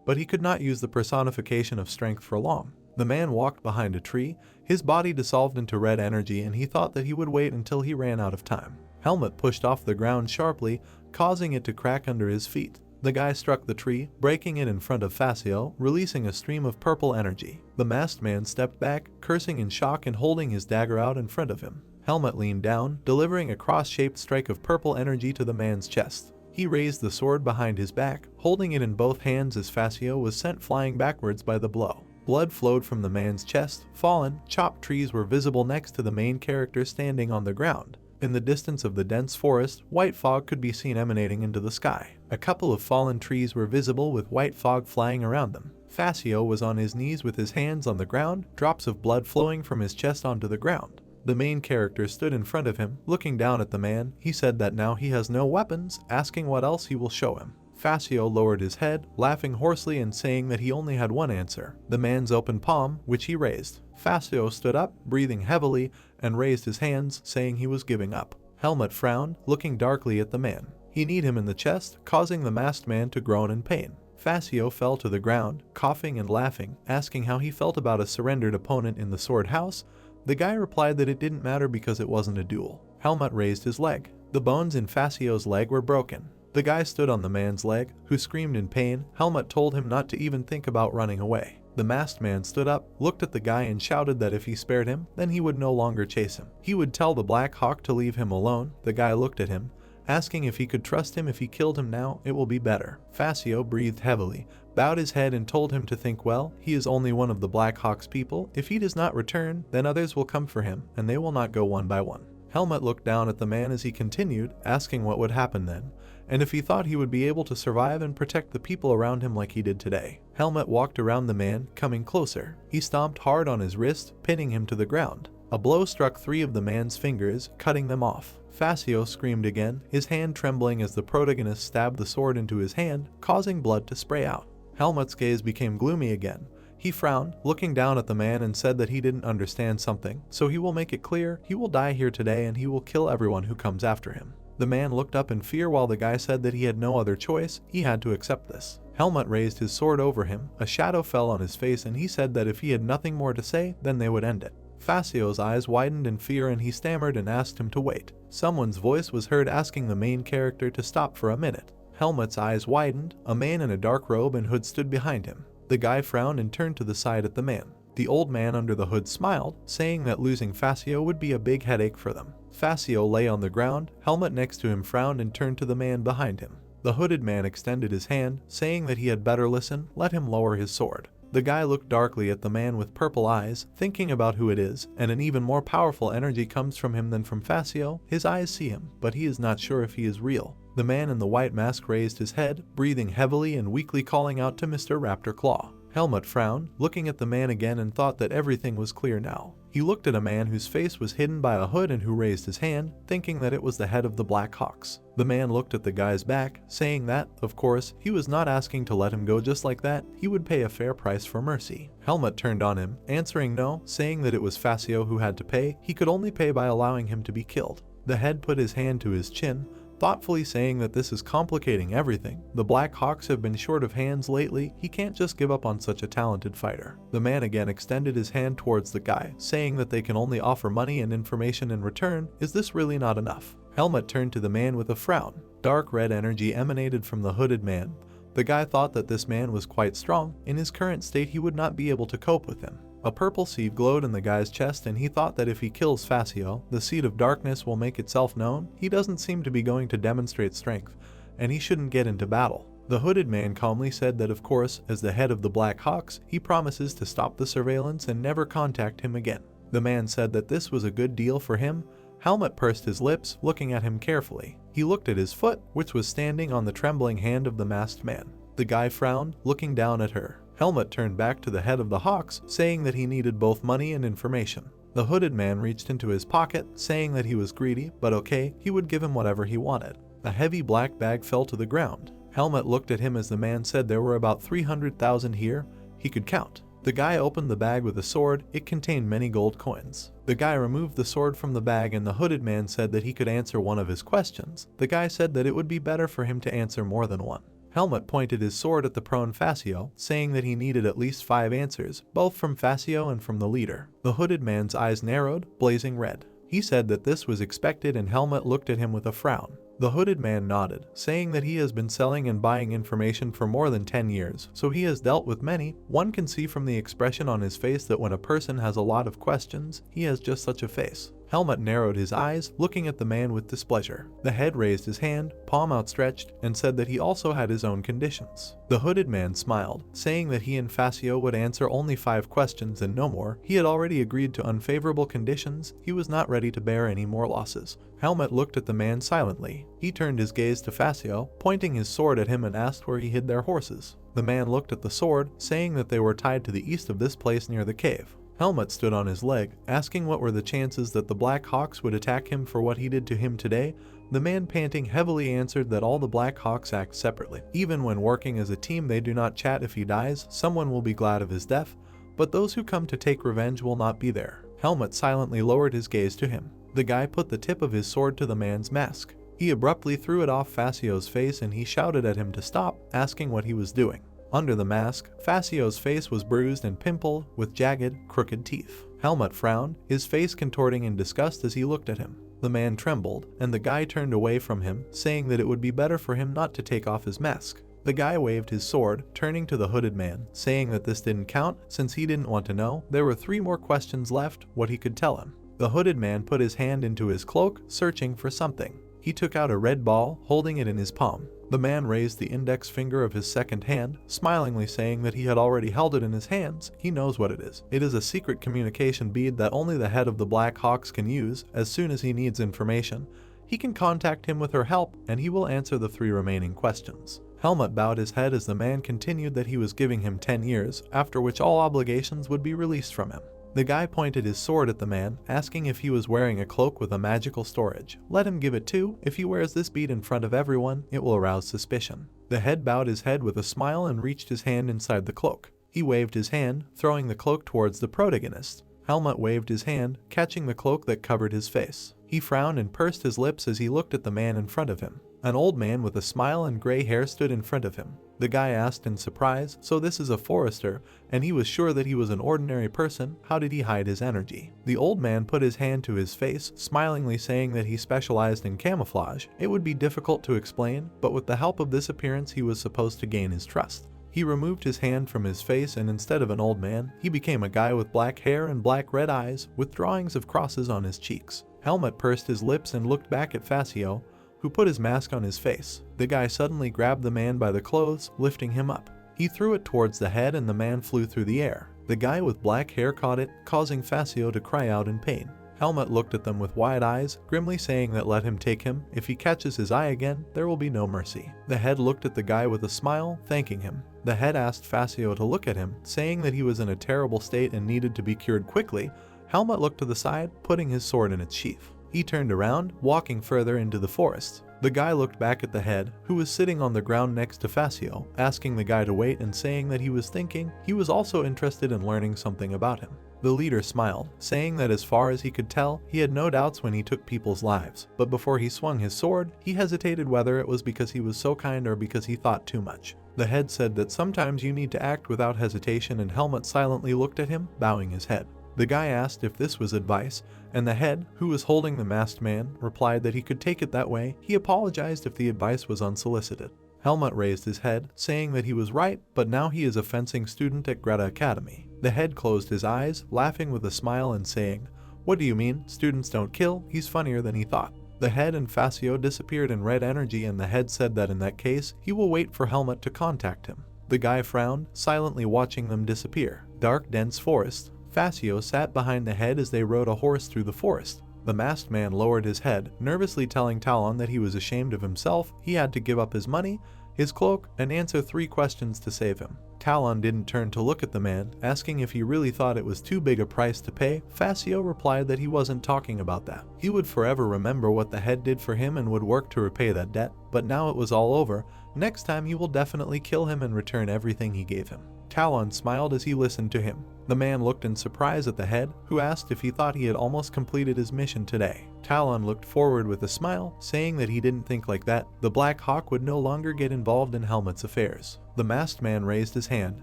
but he could not use the personification of strength for long. The man walked behind a tree. His body dissolved into red energy and he thought that he would wait until he ran out of time. Helmut pushed off the ground sharply, causing it to crack under his feet. The guy struck the tree, breaking it in front of Fascio, releasing a stream of purple energy. The masked man stepped back, cursing in shock and holding his dagger out in front of him. Helmut leaned down, delivering a cross-shaped strike of purple energy to the man's chest. He raised the sword behind his back, holding it in both hands as Fascio was sent flying backwards by the blow. Blood flowed from the man's chest. Fallen, chopped trees were visible next to the main character standing on the ground. In the distance of the dense forest, white fog could be seen emanating into the sky. A couple of fallen trees were visible with white fog flying around them. Fascio was on his knees with his hands on the ground, drops of blood flowing from his chest onto the ground. The main character stood in front of him, looking down at the man. He said that now he has no weapons, asking what else he will show him. Fascio lowered his head, laughing hoarsely and saying that he only had one answer, the man's open palm, which he raised. Fascio stood up, breathing heavily, and raised his hands, saying he was giving up. Helmut frowned, looking darkly at the man. He kneed him in the chest, causing the masked man to groan in pain. Fascio fell to the ground, coughing and laughing, asking how he felt about a surrendered opponent in the sword house. The guy replied that it didn't matter because it wasn't a duel. Helmut raised his leg. The bones in Fascio's leg were broken. The guy stood on the man's leg, who screamed in pain. Helmut told him not to even think about running away. The masked man stood up, looked at the guy and shouted that if he spared him, then he would no longer chase him. He would tell the Black Hawk to leave him alone. The guy looked at him, asking if he could trust him. If he killed him now, it will be better. Fascio breathed heavily, bowed his head and told him to think well. He is only one of the Black Hawk's people. If he does not return, then others will come for him, and they will not go one by one. Helmut looked down at the man as he continued, asking what would happen then, and if he thought he would be able to survive and protect the people around him like he did today. Helmut walked around the man, coming closer. He stomped hard on his wrist, pinning him to the ground. A blow struck 3 of the man's fingers, cutting them off. Fascio screamed again, his hand trembling as the protagonist stabbed the sword into his hand, causing blood to spray out. Helmut's gaze became gloomy again. He frowned, looking down at the man, and said that he didn't understand something, so he will make it clear. He will die here today and he will kill everyone who comes after him. The man looked up in fear while the guy said that he had no other choice. He had to accept this. Helmut raised his sword over him. A shadow fell on his face and he said that if he had nothing more to say, then they would end it. Fascio's eyes widened in fear and he stammered and asked him to wait. Someone's voice was heard asking the main character to stop for a minute. Helmut's eyes widened. A man in a dark robe and hood stood behind him. The guy frowned and turned to the side at the man. The old man under the hood smiled, saying that losing Fascio would be a big headache for them. Fascio lay on the ground. Helmut next to him frowned and turned to the man behind him. The hooded man extended his hand, saying that he had better listen. Let him lower his sword. The guy looked darkly at the man with purple eyes, thinking about who it is, and an even more powerful energy comes from him than from Fascio. His eyes see him, but he is not sure if he is real. The man in the white mask raised his head, breathing heavily and weakly, calling out to Mr. Raptor Claw. Helmut frowned, looking at the man again, and thought that everything was clear now. He looked at a man whose face was hidden by a hood and who raised his hand, thinking that it was the head of the Black Hawks. The man looked at the guy's back, saying that, of course, he was not asking to let him go just like that. He would pay a fair price for mercy. Helmut turned on him, answering no, saying that it was Fascio who had to pay. He could only pay by allowing him to be killed. The head put his hand to his chin, thoughtfully saying that this is complicating everything. The Black Hawks have been short of hands lately. He can't just give up on such a talented fighter. The man again extended his hand towards the guy, saying that they can only offer money and information in return. Is this really not enough? Helmut turned to the man with a frown. Dark red energy emanated from the hooded man. The guy thought that this man was quite strong. In his current state, he would not be able to cope with him. A purple seed glowed in the guy's chest and he thought that if he kills Fascio, the seed of darkness will make itself known. He doesn't seem to be going to demonstrate strength, and he shouldn't get into battle. The hooded man calmly said that of course, as the head of the Black Hawks, he promises to stop the surveillance and never contact him again. The man said that this was a good deal for him. Helmut pursed his lips, looking at him carefully. He looked at his foot, which was standing on the trembling hand of the masked man. The guy frowned, looking down at her. Helmut turned back to the head of the Hawks, saying that he needed both money and information. The hooded man reached into his pocket, saying that he was greedy, but okay, he would give him whatever he wanted. A heavy black bag fell to the ground. Helmut looked at him as the man said there were about 300,000 here. He could count. The guy opened the bag with a sword. It contained many gold coins. The guy removed the sword from the bag and the hooded man said that he could answer one of his questions. The guy said that it would be better for him to answer more than one. Helmut pointed his sword at the prone Fascio, saying that he needed at least 5 answers, both from Fascio and from the leader. The hooded man's eyes narrowed, blazing red. He said that this was expected and Helmut looked at him with a frown. The hooded man nodded, saying that he has been selling and buying information for more than 10 years, so he has dealt with many. One can see from the expression on his face that when a person has a lot of questions, he has just such a face. Helmut narrowed his eyes, looking at the man with displeasure. The head raised his hand, palm outstretched, and said that he also had his own conditions. The hooded man smiled, saying that he and Fascio would answer only 5 questions and no more. He had already agreed to unfavorable conditions. He was not ready to bear any more losses. Helmut looked at the man silently. He turned his gaze to Fascio, pointing his sword at him and asked where he hid their horses. The man looked at the sword, saying that they were tied to the east of this place near the cave. Helmut stood on his leg, asking what were the chances that the Black Hawks would attack him for what he did to him today. The man panting heavily answered that all the Black Hawks act separately. Even when working as a team, they do not chat. If he dies, someone will be glad of his death, but those who come to take revenge will not be there. Helmut silently lowered his gaze to him. The guy put the tip of his sword to the man's mask. He abruptly threw it off Facio's face and he shouted at him to stop, asking what he was doing. Under the mask, Facio's face was bruised and pimpled, with jagged, crooked teeth. Helmut frowned, his face contorting in disgust as he looked at him. The man trembled, and the guy turned away from him, saying that it would be better for him not to take off his mask. The guy waved his sword, turning to the hooded man, saying that this didn't count since he didn't want to know. There were 3 more questions left, what he could tell him. The hooded man put his hand into his cloak, searching for something. He took out a red ball, holding it in his palm. The man raised the index finger of his second hand, smilingly saying that he had already held it in his hands. He knows what it is. It is a secret communication bead that only the head of the Black Hawks can use. As soon as he needs information, he can contact him with her help, and he will answer the 3 remaining questions. Helmut bowed his head as the man continued that he was giving him 10 years, after which all obligations would be released from him. The guy pointed his sword at the man, asking if he was wearing a cloak with a magical storage. Let him give it too. If he wears this bead in front of everyone, it will arouse suspicion. The head bowed his head with a smile and reached his hand inside the cloak. He waved his hand, throwing the cloak towards the protagonist. Helmut waved his hand, catching the cloak that covered his face. He frowned and pursed his lips as he looked at the man in front of him. An old man with a smile and gray hair stood in front of him. The guy asked in surprise, "So this is a forester?" And he was sure that he was an ordinary person. How did he hide his energy? The old man put his hand to his face, smilingly saying that he specialized in camouflage. It would be difficult to explain, but with the help of this appearance he was supposed to gain his trust. He removed his hand from his face and instead of an old man, he became a guy with black hair and black red eyes, with drawings of crosses on his cheeks. Helmut pursed his lips and looked back at Facio, who put his mask on his face. The guy suddenly grabbed the man by the clothes, lifting him up. He threw it towards the head and the man flew through the air. The guy with black hair caught it, causing Facio to cry out in pain. Helmut looked at them with wide eyes, grimly saying that let him take him. If he catches his eye again, there will be no mercy. The head looked at the guy with a smile, thanking him. The head asked Facio to look at him, saying that he was in a terrible state and needed to be cured quickly. Helmut looked to the side, putting his sword in its sheath. He turned around, walking further into the forest. The guy looked back at the head, who was sitting on the ground next to Facio, asking the guy to wait and saying that he was thinking he was also interested in learning something about him. The leader smiled, saying that as far as he could tell, he had no doubts when he took people's lives, but before he swung his sword, he hesitated whether it was because he was so kind or because he thought too much. The head said that sometimes you need to act without hesitation, and Helmut silently looked at him, bowing his head. The guy asked if this was advice, and the head, who was holding the masked man, replied that he could take it that way. He apologized if the advice was unsolicited. Helmut raised his head, saying that he was right, but now he is a fencing student at Greta Academy. The head closed his eyes, laughing with a smile and saying, "What do you mean? Students don't kill? He's funnier than he thought." The head and Facio disappeared in red energy, and the head said that in that case, he will wait for Helmut to contact him. The guy frowned, silently watching them disappear. Dark, dense forest. Facio sat behind the head as they rode a horse through the forest. The masked man lowered his head, nervously telling Talon that he was ashamed of himself. He had to give up his money, his cloak, and answer 3 questions to save him. Talon didn't turn to look at the man, asking if he really thought it was too big a price to pay. Facio replied that he wasn't talking about that. He would forever remember what the head did for him and would work to repay that debt, but now it was all over. Next time he will definitely kill him and return everything he gave him. Talon smiled as he listened to him. The man looked in surprise at the head, who asked if he thought he had almost completed his mission today. Talon looked forward with a smile, saying that he didn't think like that. The Black Hawk would no longer get involved in Helmut's affairs. The masked man raised his hand,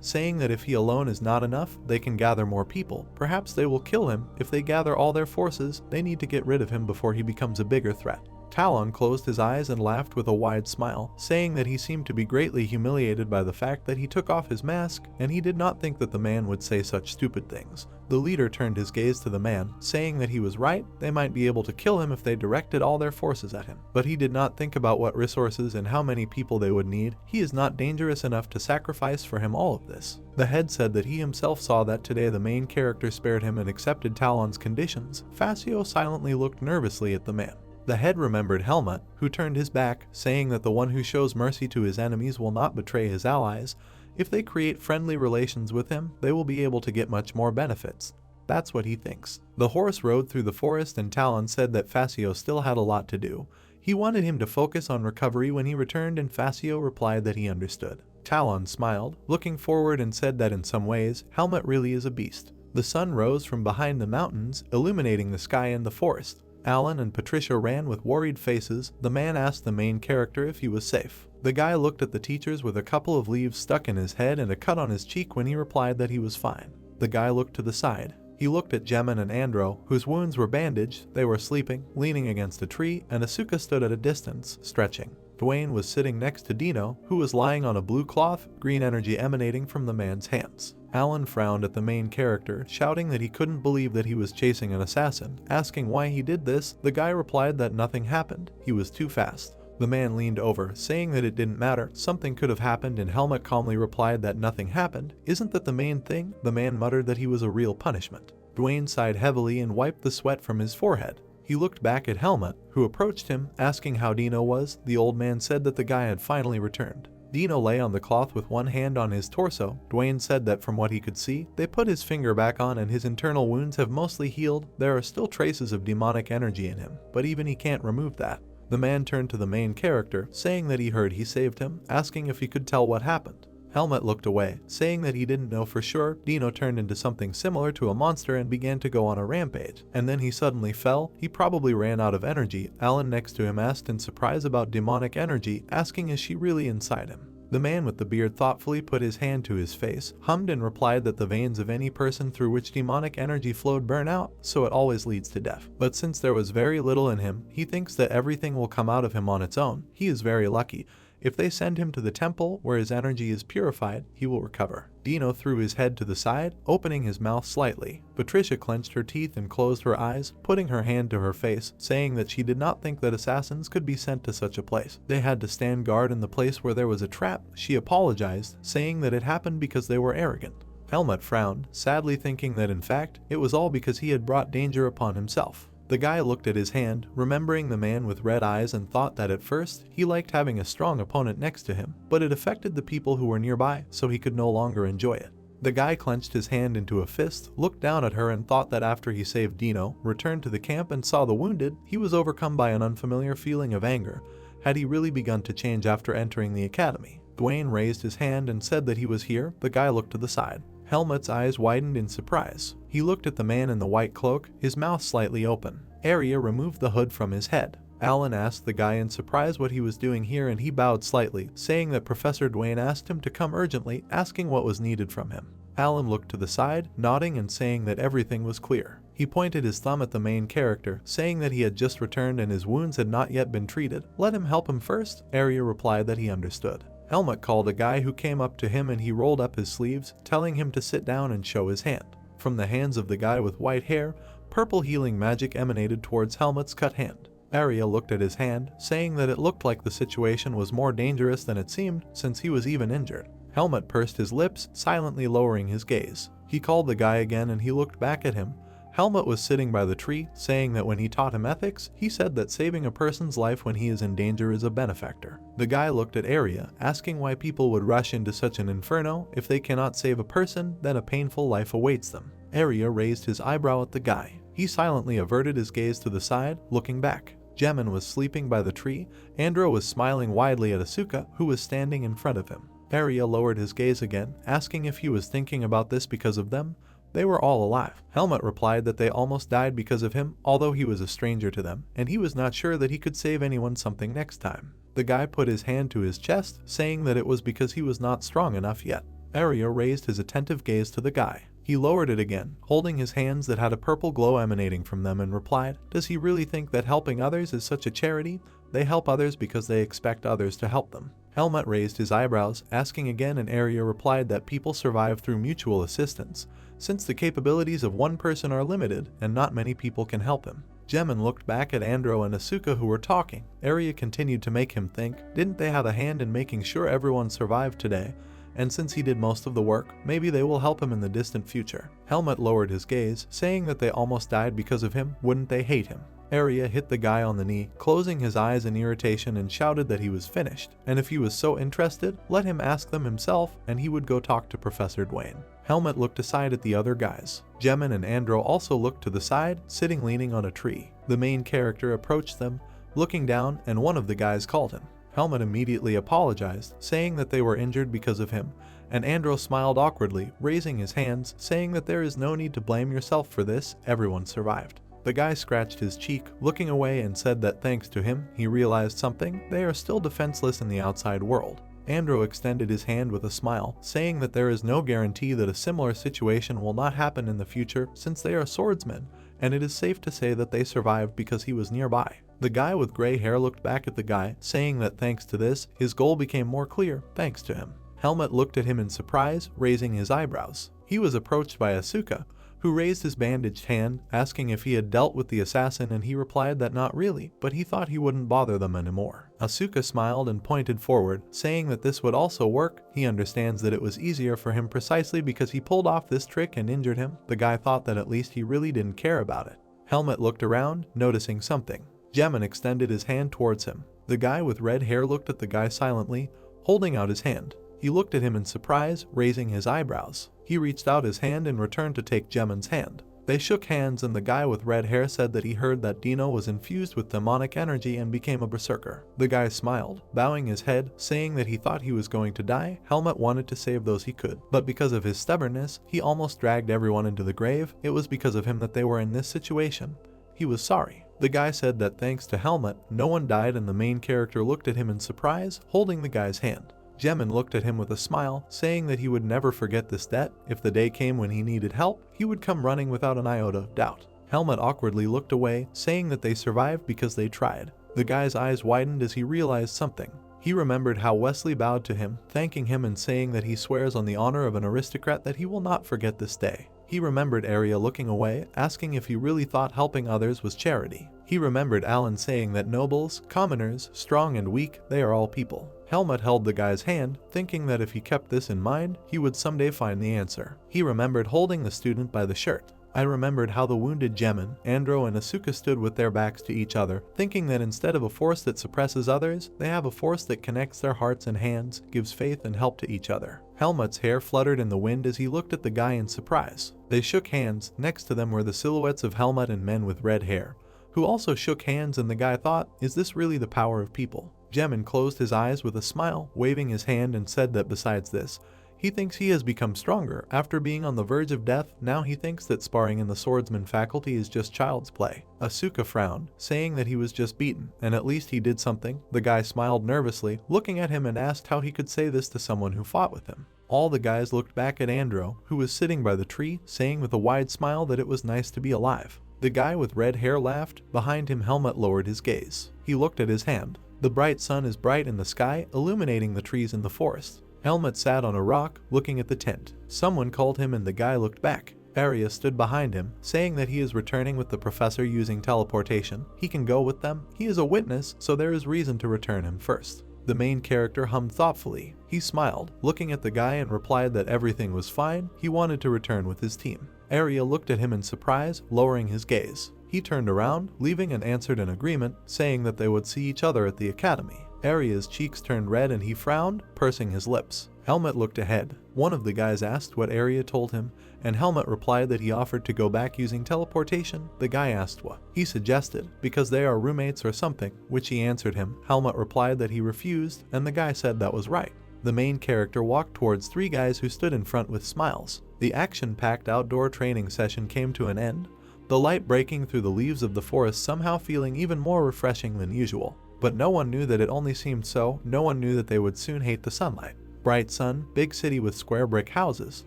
saying that if he alone is not enough, they can gather more people. Perhaps they will kill him. If they gather all their forces, they need to get rid of him before he becomes a bigger threat. Talon closed his eyes and laughed with a wide smile, saying that he seemed to be greatly humiliated by the fact that he took off his mask, and he did not think that the man would say such stupid things. The leader turned his gaze to the man, saying that he was right. They might be able to kill him if they directed all their forces at him. But he did not think about what resources and how many people they would need. He is not dangerous enough to sacrifice for him all of this. The head said that he himself saw that today the main character spared him and accepted Talon's conditions. Facio silently looked nervously at the man. The head remembered Helmut, who turned his back, saying that the one who shows mercy to his enemies will not betray his allies. If they create friendly relations with him, they will be able to get much more benefits. That's what he thinks. The horse rode through the forest and Talon said that Facio still had a lot to do. He wanted him to focus on recovery when he returned, and Facio replied that he understood. Talon smiled, looking forward, and said that in some ways, Helmut really is a beast. The sun rose from behind the mountains, illuminating the sky and the forest. Alan and Patricia ran with worried faces. The man asked the main character if he was safe. The guy looked at the teachers with a couple of leaves stuck in his head and a cut on his cheek when he replied that he was fine. The guy looked to the side. He looked at Jemin and Andro, whose wounds were bandaged. They were sleeping, leaning against a tree, and Asuka stood at a distance, stretching. Dwayne was sitting next to Dino, who was lying on a blue cloth, green energy emanating from the man's hands. Alan frowned at the main character, shouting that he couldn't believe that he was chasing an assassin. Asking why he did this, the guy replied that nothing happened. He was too fast. The man leaned over, saying that it didn't matter, something could have happened, and Helmut calmly replied that nothing happened. Isn't that the main thing? The man muttered that he was a real punishment. Dwayne sighed heavily and wiped the sweat from his forehead. He looked back at Helmut, who approached him, asking how Dino was. The old man said that the guy had finally returned. Dino lay on the cloth with one hand on his torso. Dwayne said that from what he could see, they put his finger back on and his internal wounds have mostly healed. There are still traces of demonic energy in him, but even he can't remove that. The man turned to the main character, saying that he heard he saved him, asking if he could tell what happened. Helmut looked away, saying that he didn't know for sure. Dino turned into something similar to a monster and began to go on a rampage, and then he suddenly fell. He probably ran out of energy. Alan next to him asked in surprise about demonic energy, asking is she really inside him. The man with the beard thoughtfully put his hand to his face, hummed and replied that the veins of any person through which demonic energy flowed burn out, so it always leads to death. But since there was very little in him, he thinks that everything will come out of him on its own. He is very lucky. If they send him to the temple where his energy is purified, he will recover. Dino threw his head to the side, opening his mouth slightly. Patricia clenched her teeth and closed her eyes, putting her hand to her face, saying that she did not think that assassins could be sent to such a place. They had to stand guard in the place where there was a trap. She apologized, saying that it happened because they were arrogant. Helmut frowned, sadly thinking that in fact, it was all because he had brought danger upon himself. The guy looked at his hand, remembering the man with red eyes, and thought that at first, he liked having a strong opponent next to him, but it affected the people who were nearby, so he could no longer enjoy it. The guy clenched his hand into a fist, looked down at her, and thought that after he saved Dino, returned to the camp and saw the wounded, he was overcome by an unfamiliar feeling of anger. Had he really begun to change after entering the academy? Dwayne raised his hand and said that he was here. The guy looked to the side. Helmut's eyes widened in surprise. He looked at the man in the white cloak, his mouth slightly open. Arya removed the hood from his head. Alan asked the guy in surprise what he was doing here, and he bowed slightly, saying that Professor Dwayne asked him to come urgently, asking what was needed from him. Alan looked to the side, nodding and saying that everything was clear. He pointed his thumb at the main character, saying that he had just returned and his wounds had not yet been treated. Let him help him first. Arya replied that he understood. Helmut called a guy who came up to him and he rolled up his sleeves, telling him to sit down and show his hand. From the hands of the guy with white hair, purple healing magic emanated towards Helmut's cut hand. Arya looked at his hand, saying that it looked like the situation was more dangerous than it seemed, since he was even injured. Helmut pursed his lips, silently lowering his gaze. He called the guy again and he looked back at him. Helmut was sitting by the tree, saying that when he taught him ethics, he said that saving a person's life when he is in danger is a benefactor. The guy looked at Arya, asking why people would rush into such an inferno. If they cannot save a person, then a painful life awaits them. Arya raised his eyebrow at the guy. He silently averted his gaze to the side, looking back. Jemin was sleeping by the tree. Andro was smiling widely at Asuka, who was standing in front of him. Arya lowered his gaze again, asking if he was thinking about this because of them. They were all alive. Helmut replied that they almost died because of him, although he was a stranger to them, and he was not sure that he could save anyone something next time. The guy put his hand to his chest, saying that it was because he was not strong enough yet. Arya raised his attentive gaze to the guy. He lowered it again, holding his hands that had a purple glow emanating from them, and replied, "Does he really think that helping others is such a charity? They help others because they expect others to help them." Helmut raised his eyebrows, asking again, and Arya replied that people survive through mutual assistance, since the capabilities of one person are limited and not many people can help him. Jemin looked back at Andro and Asuka, who were talking. Arya continued to make him think, didn't they have a hand in making sure everyone survived today? And since he did most of the work, maybe they will help him in the distant future. Helmut lowered his gaze, saying that they almost died because of him. Wouldn't they hate him? Arya hit the guy on the knee, closing his eyes in irritation, and shouted that he was finished, and if he was so interested, let him ask them himself, and he would go talk to Professor Dwayne. Helmut looked aside at the other guys. Jemin and Andro also looked to the side, sitting leaning on a tree. The main character approached them. looking down, and one of the guys called him. Helmut immediately apologized, saying that they were injured because of him, and Andro smiled awkwardly, raising his hands, saying that there is no need to blame yourself for this, everyone survived. The guy scratched his cheek, looking away, and said that thanks to him, he realized something: they are still defenseless in the outside world. Andro extended his hand with a smile, saying that there is no guarantee that a similar situation will not happen in the future since they are swordsmen, and it is safe to say that they survived because he was nearby. The guy with gray hair looked back at the guy, saying that thanks to this, his goal became more clear thanks to him. Helmut looked at him in surprise, raising his eyebrows. He was approached by Asuka, who raised his bandaged hand, asking if he had dealt with the assassin, and he replied that not really, but he thought he wouldn't bother them anymore. Asuka smiled and pointed forward, saying that this would also work. He understands that it was easier for him precisely because he pulled off this trick and injured him. The guy thought that at least he really didn't care about it. Helmut looked around, noticing something. Jemin extended his hand towards him. The guy with red hair looked at the guy silently, holding out his hand. He looked at him in surprise, raising his eyebrows. He reached out his hand in return to take Jemin's hand. They shook hands, and the guy with red hair said that he heard that Dino was infused with demonic energy and became a berserker. The guy smiled, bowing his head, saying that he thought he was going to die. Helmut wanted to save those he could, but because of his stubbornness, he almost dragged everyone into the grave. It was because of him that they were in this situation. He was sorry. The guy said that thanks to Helmut, no one died, and the main character looked at him in surprise, holding the guy's hand. Jemin looked at him with a smile, saying that he would never forget this debt. If the day came when he needed help, he would come running without an iota of doubt. Helmut awkwardly looked away, saying that they survived because they tried. The guy's eyes widened as he realized something. He remembered how Wesley bowed to him, thanking him and saying that he swears on the honor of an aristocrat that he will not forget this day. He remembered Arya looking away, asking if he really thought helping others was charity. He remembered Alan saying that nobles, commoners, strong and weak, they are all people. Helmut held the guy's hand, thinking that if he kept this in mind, he would someday find the answer. He remembered holding the student by the shirt. I remembered how the wounded Jemin, Andro and Asuka stood with their backs to each other, thinking that instead of a force that suppresses others, they have a force that connects their hearts and hands, gives faith and help to each other. Helmut's hair fluttered in the wind as he looked at the guy in surprise. They shook hands. Next to them were the silhouettes of Helmut and men with red hair, who also shook hands, and the guy thought, is this really the power of people? Jemin closed his eyes with a smile, waving his hand, and said that besides this, he thinks he has become stronger. After being on the verge of death, now he thinks that sparring in the swordsman faculty is just child's play. Asuka frowned, saying that he was just beaten, and at least he did something. The guy smiled nervously, looking at him, and asked how he could say this to someone who fought with him. All the guys looked back at Andro, who was sitting by the tree, saying with a wide smile that it was nice to be alive. The guy with red hair laughed. Behind him, Helmut lowered his gaze. He looked at his hand. The bright sun is bright in the sky, illuminating the trees in the forest. Helmut sat on a rock, looking at the tent. Someone called him, and the guy looked back. Arya stood behind him, saying that he is returning with the professor using teleportation. He can go with them. He is a witness, so there is reason to return him first. The main character hummed thoughtfully. He smiled, looking at the guy, and replied that everything was fine. He wanted to return with his team. Arya looked at him in surprise, lowering his gaze. He turned around, leaving, and answered an agreement, saying that they would see each other at the academy. Arya's cheeks turned red and he frowned, pursing his lips. Helmut looked ahead. One of the guys asked what Arya told him, and Helmut replied that he offered to go back using teleportation. The guy asked what. He suggested, because they are roommates or something, which he answered him. Helmut replied that he refused, and the guy said that was right. The main character walked towards three guys who stood in front with smiles. The action-packed outdoor training session came to an end, the light breaking through the leaves of the forest somehow feeling even more refreshing than usual. But no one knew that it only seemed so. No one knew that they would soon hate the sunlight. Bright sun, big city with square brick houses.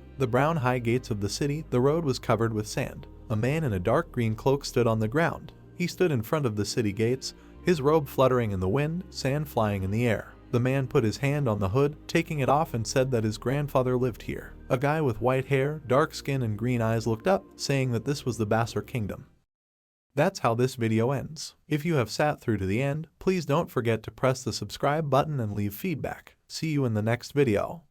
The brown high gates of the city, the road was covered with sand. A man in a dark green cloak stood on the ground. He stood in front of the city gates, his robe fluttering in the wind, sand flying in the air. The man put his hand on the hood, taking it off, and said that his grandfather lived here. A guy with white hair, dark skin, and green eyes looked up, saying that this was the Basser Kingdom. That's how this video ends. If you have sat through to the end, please don't forget to press the subscribe button and leave feedback. See you in the next video.